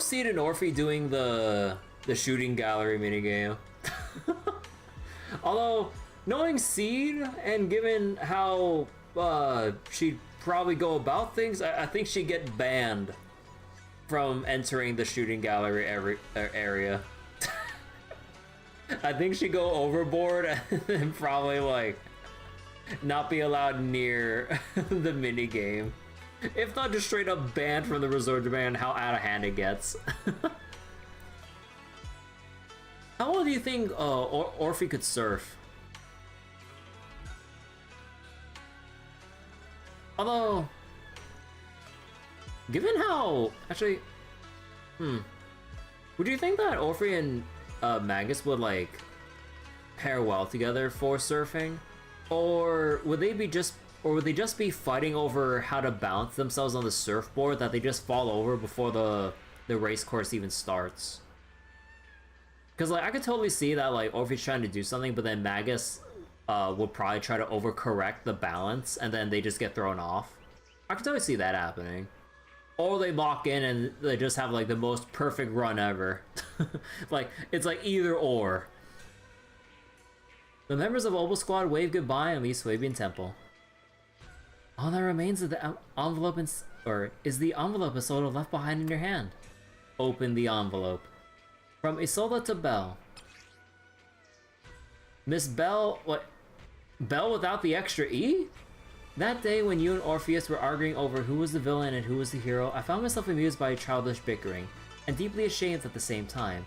A: Seed and Orphe doing the shooting gallery minigame. Although, knowing Seed and given how she'd probably go about things, I think she'd get banned from entering the shooting gallery area. I think she'd go overboard and probably, like, not be allowed near the minigame. If not just straight up banned from the resort, depending on how out of hand it gets. How well do you think Orphe could surf? Although, given how... Actually, would you think that Orphe and Magus would, like, pair well together for surfing? Or would they just be fighting over how to balance themselves on the surfboard that they just fall over before the race course even starts? Because, like, I could totally see that, like, Orphe's trying to do something, but then Magus would probably try to overcorrect the balance, and then they just get thrown off. I can totally see that happening. Or they lock in and they just have like the most perfect run ever. Like, it's like either or. The members of Obol Squad wave goodbye and leave Swabian Temple. All that remains of the envelope is the envelope Isolde left behind in your hand. Open the envelope. From Isolde to Belle. Miss Belle, what? Belle without the extra E? That day when you and Orpheus were arguing over who was the villain and who was the hero, I found myself amused by childish bickering, and deeply ashamed at the same time.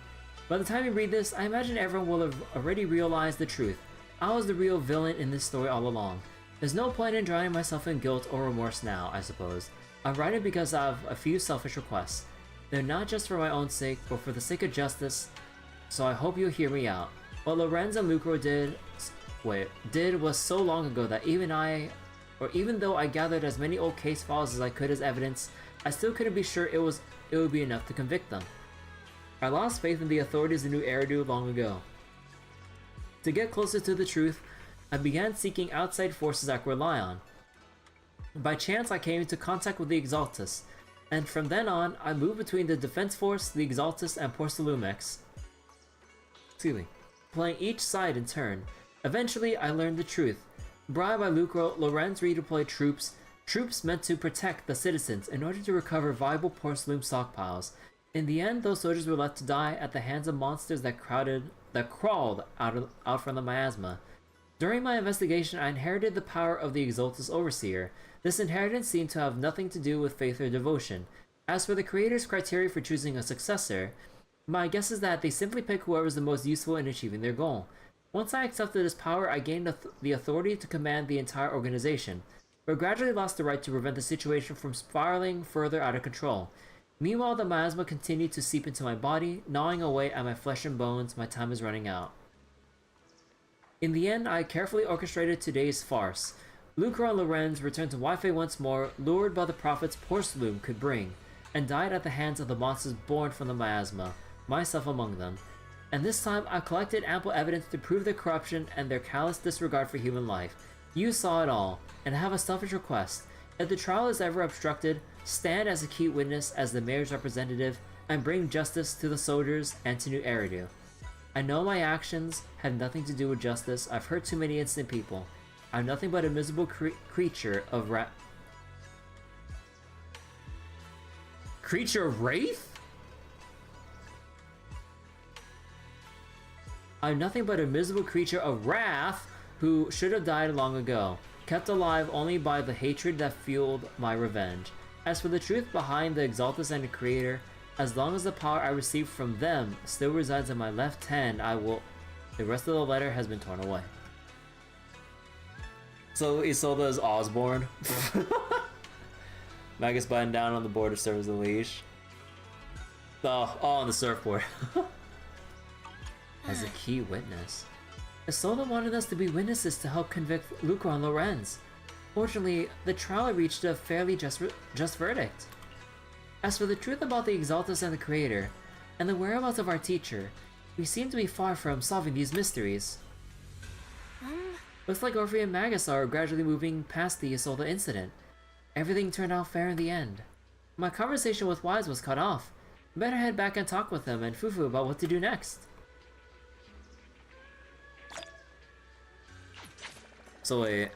A: By the time you read this, I imagine everyone will have already realized the truth. I was the real villain in this story all along. There's no point in drowning myself in guilt or remorse now, I suppose. I'm writing because I have a few selfish requests. They're not just for my own sake, but for the sake of justice, so I hope you'll hear me out. What Lorenz and Lucro did was so long ago that even though I gathered as many old case files as I could as evidence, I still couldn't be sure it would be enough to convict them. I lost faith in the authorities in New Eridu long ago. To get closer to the truth, I began seeking outside forces I could rely on. By chance, I came into contact with the Exaltus, and from then on, I moved between the Defense Force, the Exaltus, and Porcelumex. Playing each side in turn. Eventually, I learned the truth. Bribed by Lucro, Lorenz redeployed troops meant to protect the citizens in order to recover viable porcelain stockpiles. In the end, those soldiers were left to die at the hands of monsters that crawled out from the miasma. During my investigation, I inherited the power of the Exaltus Overseer. This inheritance seemed to have nothing to do with faith or devotion. As for the creator's criteria for choosing a successor, my guess is that they simply pick whoever is the most useful in achieving their goal. Once I accepted this power, I gained the authority to command the entire organization, but gradually lost the right to prevent the situation from spiraling further out of control. Meanwhile, the miasma continued to seep into my body, gnawing away at my flesh and bones. My time is running out. In the end, I carefully orchestrated today's farce. Lucro and Lorenz returned to Wi-Fi once more, lured by the profits Porcelain could bring, and died at the hands of the monsters born from the miasma, myself among them. And this time, I collected ample evidence to prove their corruption and their callous disregard for human life. You saw it all, and I have a selfish request. If the trial is ever obstructed, stand as a key witness as the mayor's representative, and bring justice to the soldiers and to New Eridu. I know my actions had nothing to do with justice. I've hurt too many innocent people. I'm nothing but a miserable creature of Creature of Wraith? I'm nothing but a miserable creature of wrath who should have died long ago, kept alive only by the hatred that fueled my revenge. As for the truth behind the Exaltus and the Creator, as long as the power I received from them still resides in my left hand, I will... The rest of the letter has been torn away. So Isolde is Osborne. Magus button down on the board to serve as a leash. Oh, on the surfboard. As a key witness. Isolde wanted us to be witnesses to help convict Lucro and Lorenz. Fortunately, the trial reached a fairly just verdict. As for the truth about the Exaltus and the Creator, and the whereabouts of our teacher, we seem to be far from solving these mysteries. Looks like Orpheus and Magus are gradually moving past the Isolde incident. Everything turned out fair in the end. My conversation with Wise was cut off. Better head back and talk with them and Fufu about what to do next. So wait.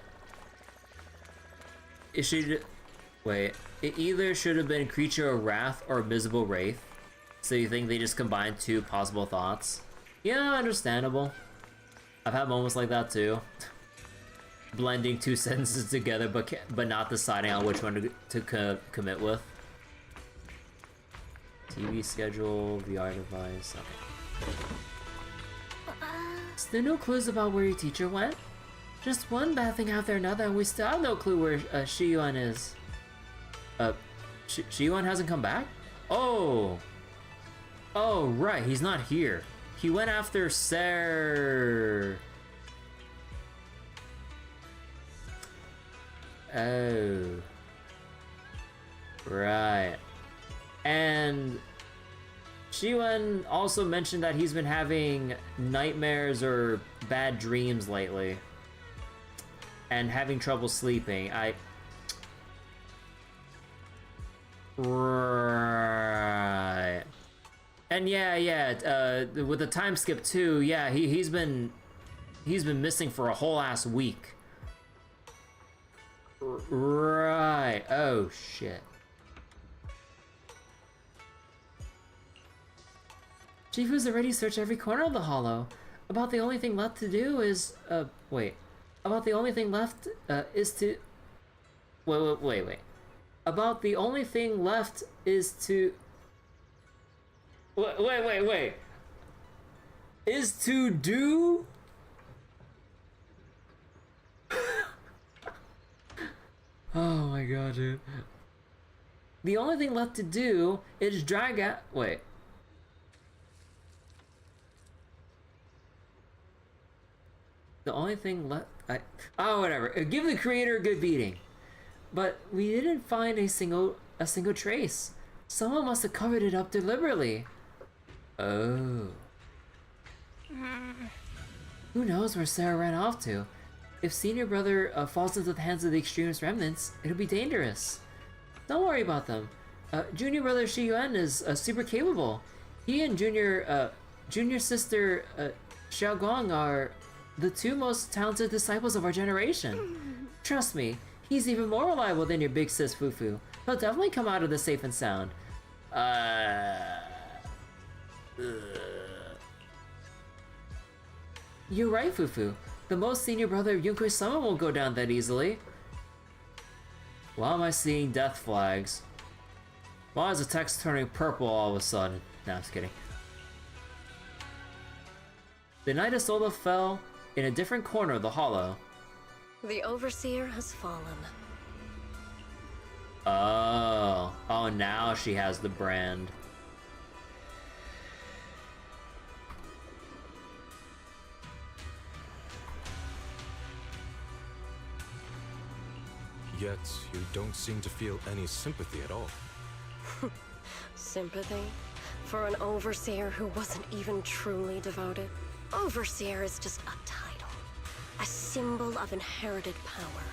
A: It either should have been Creature of Wrath or Miserable Wraith. So you think they just combined two possible thoughts? Yeah, understandable. I've had moments like that too. Blending two sentences together but not deciding on which one to commit with. TV schedule, VR device, okay. Still no clues about where your teacher went? Just one bad thing after another and we still have no clue where Shiyuan is. Shiyuan hasn't come back? Oh! Oh, right, he's not here. He went after Ser... Oh. Right. And Shiyuan also mentioned that he's been having nightmares or bad dreams lately. and having trouble sleeping. Right. And yeah, with the time skip too, yeah, he's been missing for a whole ass week. Right. Oh shit. Shifu's already searched every corner of the hollow. About the only thing left to do is wait. About the only thing left is to wait. About the only thing left is to wait. Is to do? Oh my god, dude. The only thing left to do is drag out. Wait. The only thing left. Oh, whatever. Give the creator a good beating. But we didn't find a single trace. Someone must have covered it up deliberately. Oh. Who knows where Sarah ran off to? If senior brother falls into the hands of the extremist remnants, it'll be dangerous. Don't worry about them. Junior brother Shiyuan is super capable. He and junior sister Xiaogong are the two most talented disciples of our generation. Trust me, he's even more reliable than your big sis Fufu. He'll definitely come out of this safe and sound. You're right, Fufu. The most senior brother of Yunkai-sama won't go down that easily. Why am I seeing death flags? Why is the text turning purple all of a sudden? Nah, I'm just kidding. The Knight of Sola fell in a different corner of the hollow.
L: The Overseer has fallen.
A: Oh, now she has the brand.
G: Yet, you don't seem to feel any sympathy at all.
L: Sympathy? For an Overseer who wasn't even truly devoted? Overseer is just a title. A symbol of inherited power.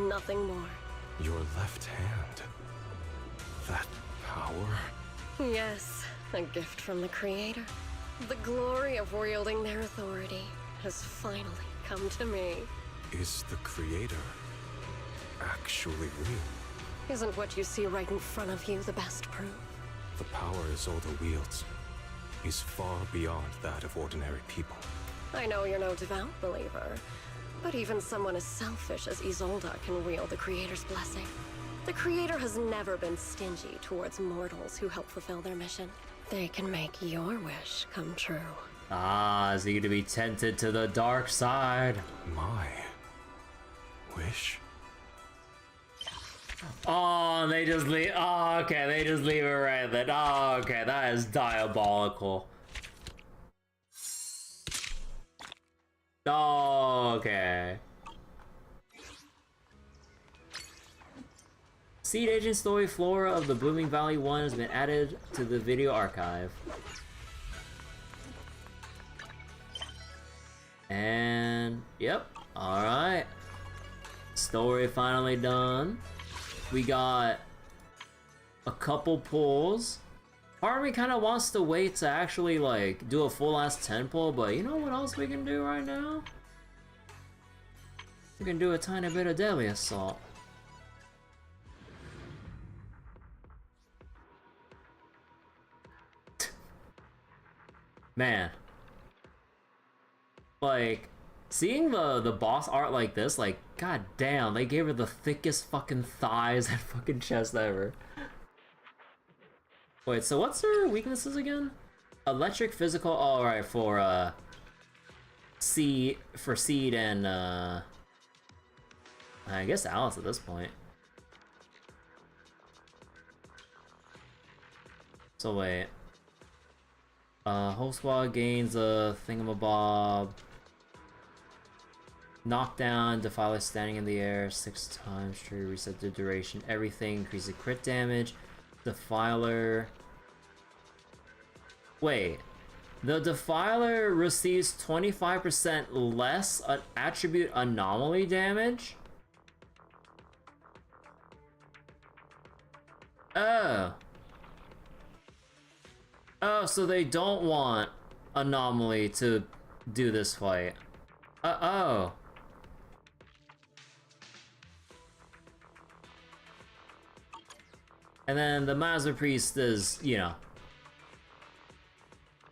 L: Nothing more.
G: Your left hand. That power?
L: Yes, a gift from the Creator. The glory of wielding their authority has finally come to me.
G: Is the Creator actually real?
L: Isn't what you see right in front of you the best proof?
G: The power Isolde wields is far beyond that of ordinary people.
L: I know you're no devout believer, but even someone as selfish as Isolde can wield the Creator's blessing. The Creator has never been stingy towards mortals who help fulfill their mission. They can make your wish come true.
A: Ah, is he gonna be tempted to the dark side?
G: My wish?
A: Oh, they just leave. Oh, okay, they just leave it right then. Oh, okay, that is diabolical. Oh, okay. Seed Agent Story Flora of the Blooming Valley 1 has been added to the video archive. And, yep, alright. Story finally done. We got a couple pulls. Part of me kind of wants to wait to actually like do a full-ass 10 pull, but you know what else we can do right now? We can do a tiny bit of Deadly Assault. Man. Like, seeing the boss art like this, like, god damn, they gave her the thickest fucking thighs and fucking chest ever. Wait, so what's her weaknesses again? Electric, physical, alright, for Seed and I guess Alice at this point. So wait. Whole squad gains a thingamabob. Knockdown, Defiler standing in the air 6 times, true, reset the duration, everything, increases crit damage. Defiler. Wait. The Defiler receives 25% less attribute anomaly damage? Oh. Oh, so they don't want anomaly to do this fight. Oh. And then the Master Priest is, you know.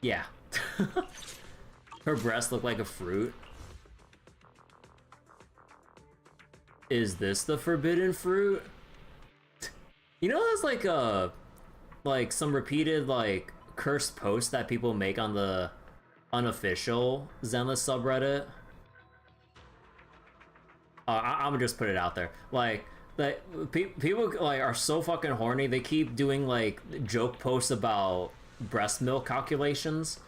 A: Yeah. Her breasts look like a fruit. Is this the forbidden fruit? You know, there's like some repeated like cursed posts that people make on the unofficial Zenless subreddit. I'm gonna just put it out there. Like people like are so fucking horny. They keep doing like joke posts about breast milk calculations,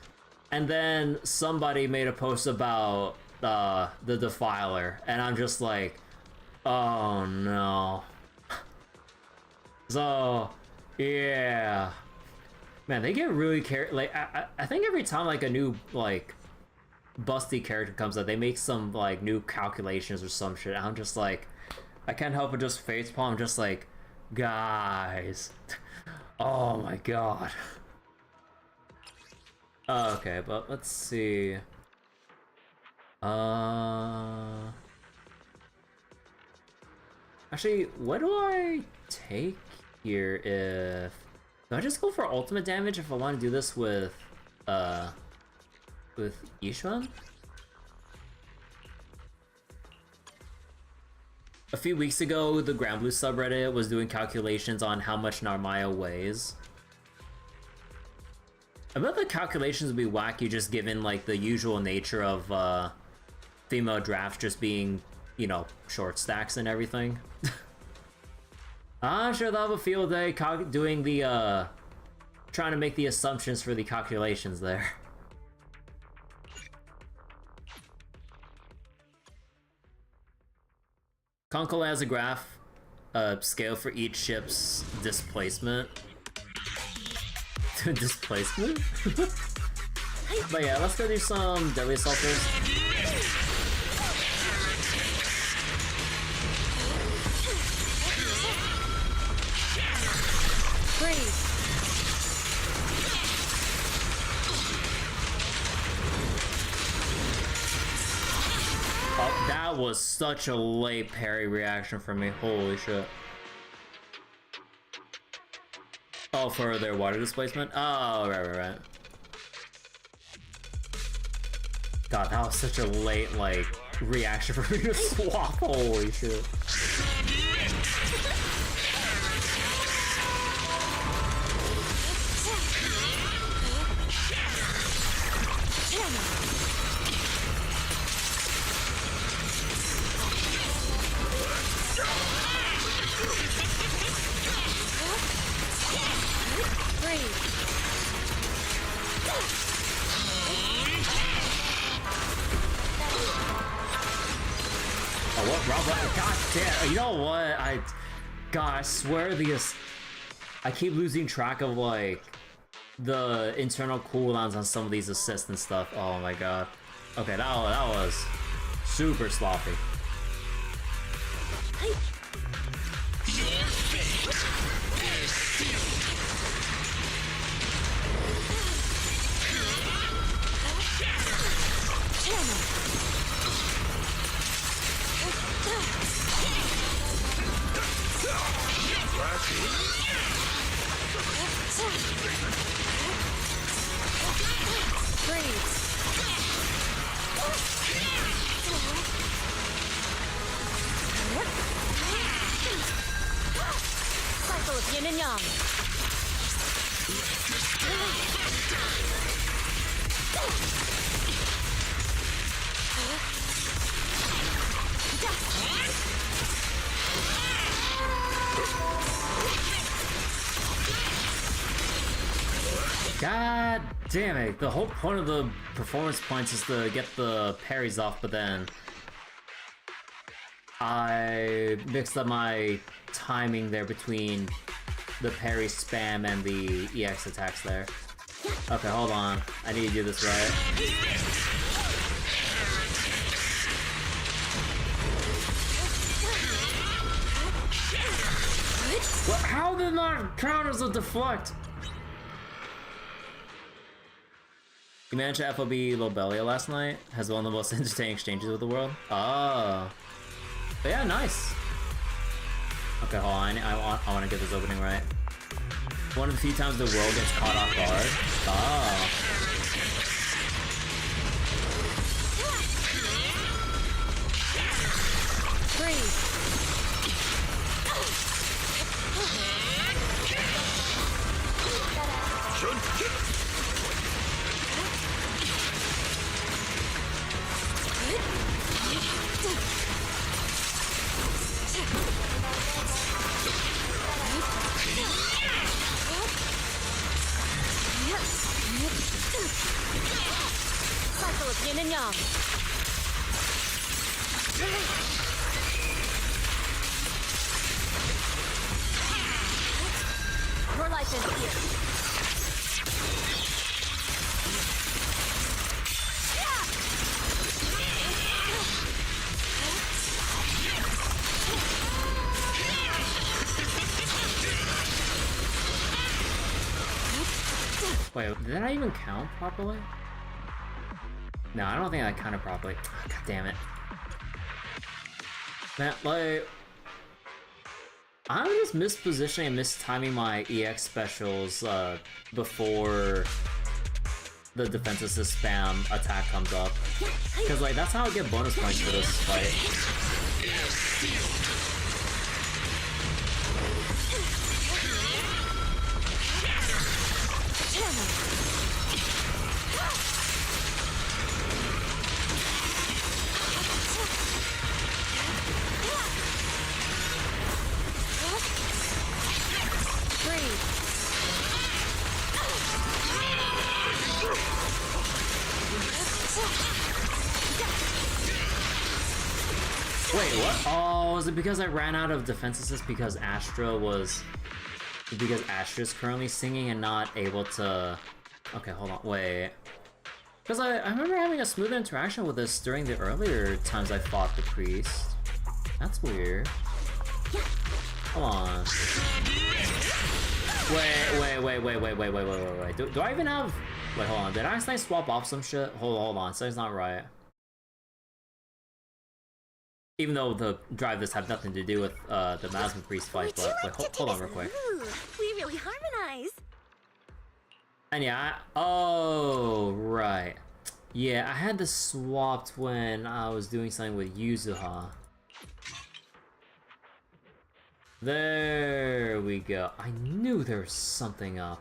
A: and then somebody made a post about the Defiler, and I'm just like, oh no. So yeah, man, they get really like I think every time like a new like busty character comes out, they make some like new calculations or some shit. I'm just like, I can't help but just facepalm. I'm just like, guys, oh my god. Okay, but let's see. Actually, what do I take here? If do I just go for ultimate damage if I want to do this with Ishvan? A few weeks ago, the Grand Blue subreddit was doing calculations on how much Narmaya weighs. I bet the calculations would be wacky just given like the usual nature of female drafts just being, you know, short stacks and everything. I'm sure they'll have a field day doing the trying to make the assumptions for the calculations there. Concola has a graph scale for each ship's displacement. Displacement? But yeah, let's go do some Deadly Assaulters.
I: Great.
A: Oh, that was such a late parry reaction from me. Holy shit. Oh, for their water displacement? Oh, right. God, that was such a late, like, reaction for me to swap. Holy shit. God damn, you know what? God, I swear I keep losing track of like the internal cooldowns on some of these assists and stuff. Oh my god. Okay, that was super sloppy.
I: Cycle of yin and yang.
A: God damn it. The whole point of the performance points is to get the parries off, but then I mixed up my timing there between the parry spam and the EX attacks there. Okay, hold on. I need to do this right. What? How did that count as a deflect? You managed to FOB Lobelia last night? Has one of the most entertaining exchanges with the world? Oh. But yeah, nice. Okay, hold on. I want to get this opening right. One of the few times the world gets caught off guard. Oh.
E: Cycle of yin and yang. Your life is here.
A: Wait, did I even count properly? No, I don't think I counted properly. Oh, God damn it. Man, like... I'm just mispositioning and mistiming my EX specials before the defense assist spam attack comes up. Because, like, that's how I get bonus points for this fight. Wait, what? Oh, is it because I ran out of defense assist because Astra was... Because Astra's currently singing and not able to... Okay, hold on, wait. Because I remember having a smooth interaction with this during the earlier times I fought the priest. That's weird. Hold on. Wait. Do I even have... Wait, hold on. Did I accidentally swap off some shit? Hold on. Something's not right. Even though the drive this have nothing to do with the Masma Priest fight, but wait, hold on real quick.
E: We really harmonize.
A: And yeah, oh, right. Yeah, I had this swapped when I was doing something with Yuzuha. There we go. I knew there was something up.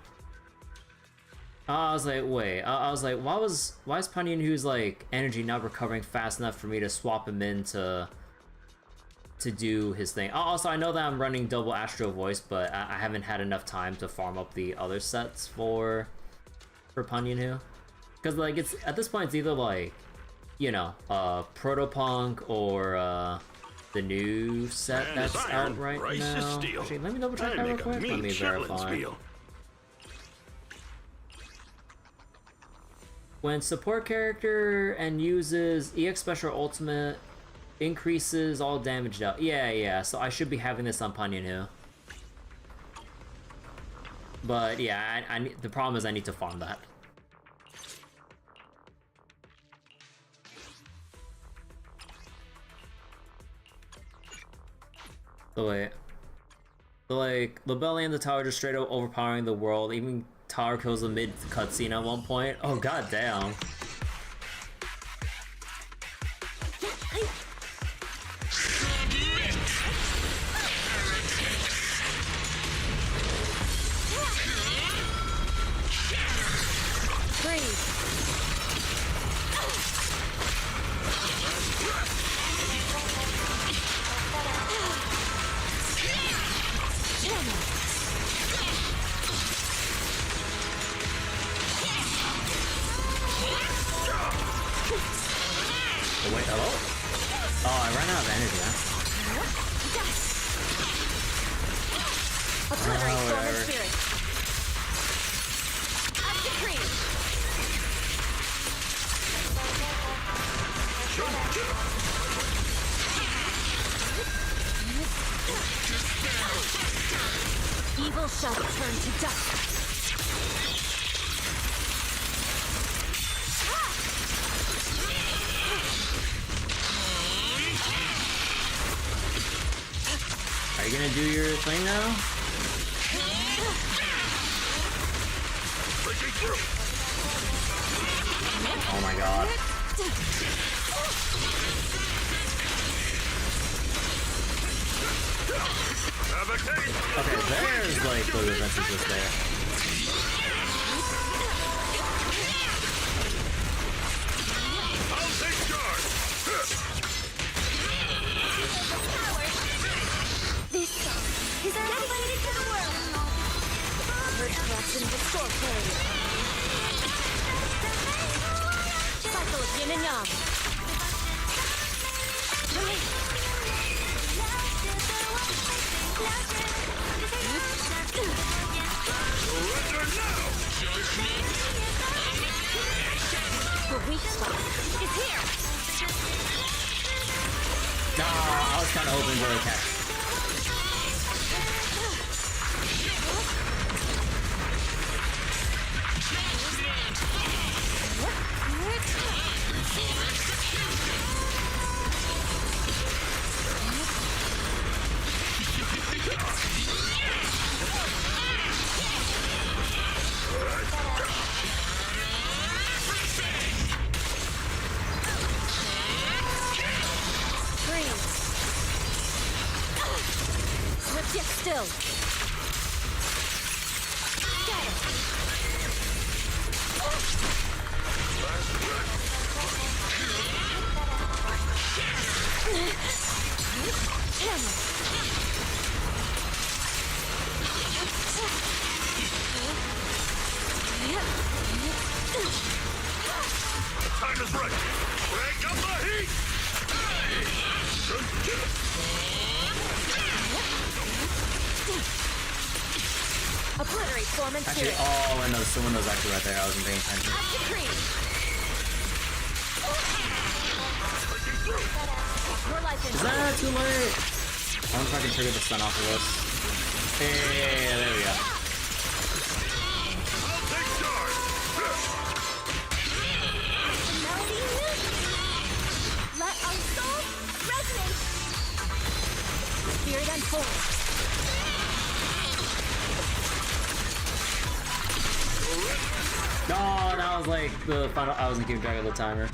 A: I was like, wait. I was like, why is Panyan who's like energy not recovering fast enough for me to swap him in to do his thing? Also, I know that I'm running double Astro Voice, but I haven't had enough time to farm up the other sets for Panyan. Because like it's at this point it's either like, you know, Protopunk or the new set that's out right now. Actually, let me double check that real quick. Let me verify. When support character and uses EX Special Ultimate, increases all damage out. Yeah, so I should be having this on Panyan. But yeah, the problem is I need to farm that. So wait. So like, Lobelia and the tower just straight up overpowering the world, even tower kills a mid cutscene at one point. Oh god damn. Wait, hello? Oh, I ran out of energy, huh?
E: Obliterate storm and spirit. Up decree. Evil shall return to dust.
A: Are you gonna do your thing now? Oh my god. Okay, there's like the defenses just there.
R: I'll take charge.
E: This song is dedicated to the world. Merge corruption restore clarity. Cycle of yin and yang.
R: Surrender now.
E: The weak spot is here.
A: No, I was kind of hoping for a catch.
E: Yet still.
R: Time is right. Break up the heat.
E: Obliterate form and
A: Actually,
E: spirit.
A: oh, and the window's actually right there. I wasn't paying attention.
E: As decreed. Your life
A: Is that too late? I wonder if I can trigger the stun off of this. Hey, there we go.
R: I'll take charge.
E: Melody music. Let our souls resonate. Spirit unfold.
A: No, that was like the final. I wasn't keeping track of the timer.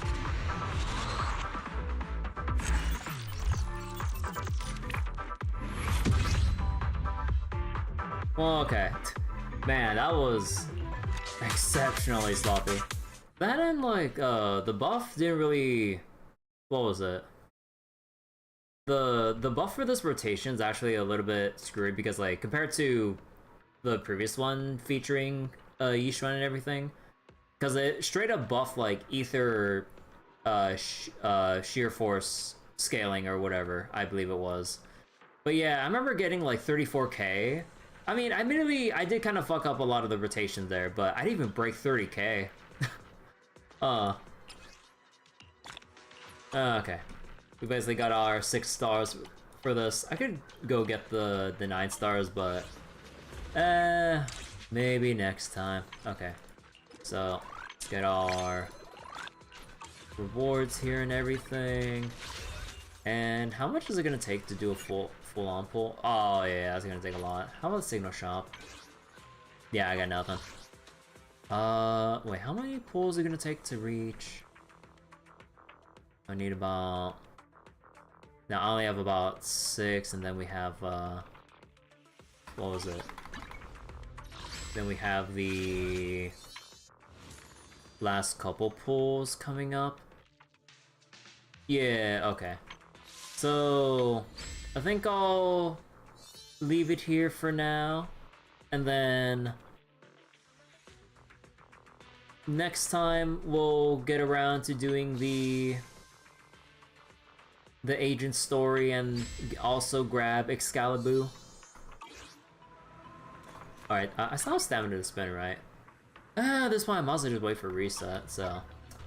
A: Well, okay. Man, that was exceptionally sloppy. That and like the buff didn't really. What was it? The buff for this rotation is actually a little bit screwed because like compared to the previous one featuring Yishuan and everything, because it straight up buffed like ether sheer force scaling or whatever I believe it was. But yeah, I remember getting like 34k. I mean, I did kind of fuck up a lot of the rotation there, but I didn't even break 30k. Okay. We basically got our 6 stars for this. I could go get the 9 stars, but maybe next time. Okay. So let's get our rewards here and everything. And how much is it gonna take to do a full on pull? Oh yeah, that's gonna take a lot. How about Signal Shop? Yeah, I got nothing. Wait, how many pulls are it gonna take to reach? I need about. Now I only have about 6, and then we have what was it? Then we have the last couple pulls coming up. Yeah, okay. So I think I'll leave it here for now, and then next time we'll get around to doing the agent story and also grab Excalibur. Alright, I still have stamina to spend, right? At this point I might as well just wait for reset, so.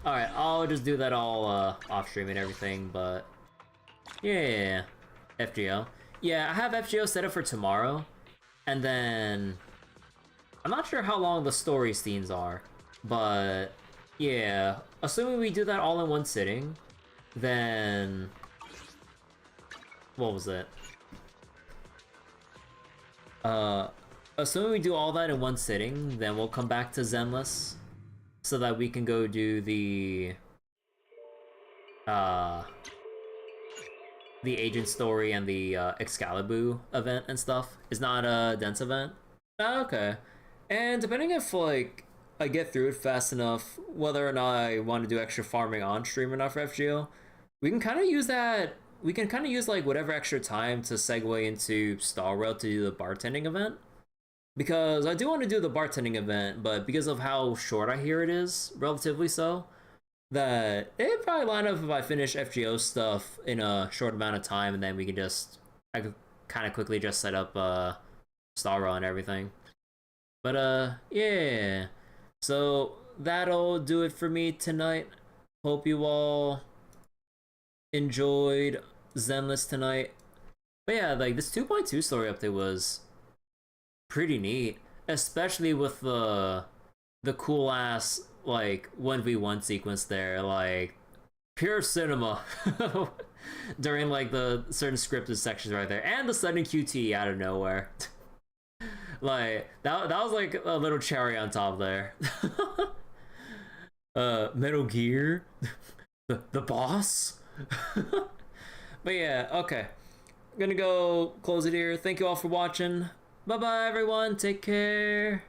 A: Alright, I'll just do that all off stream and everything, but yeah. FGO. yeah, I have FGO set up for tomorrow, and then I'm not sure how long the story scenes are, but yeah, assuming we do that all in one sitting, then what was it? Assuming we do all that in one sitting, then we'll come back to Zenless so that we can go do the agent story and the Excalibur event and stuff. It's not a dense event. Oh, okay. And depending if like I get through it fast enough, whether or not I want to do extra farming on stream or not for FGO, we can kind of use that. We can kind of use like whatever extra time to segue into Star Rail to do the bartending event. Because I do want to do the bartending event, but because of how short I hear it is, relatively so, that it'd probably line up if I finish FGO stuff in a short amount of time, and then we can just, I could kind of quickly just set up Star Rail and everything. But yeah, so that'll do it for me tonight. Hope you all enjoyed Zenless tonight. But yeah, like this 2.2 story update was pretty neat, especially with the cool ass like 1v1 sequence there, like pure cinema during like the certain scripted sections right there, and the sudden QT out of nowhere. Like that was like a little cherry on top there. Metal Gear, the boss. But yeah, okay, I'm gonna go close it here. Thank you all for watching. Bye bye everyone, take care.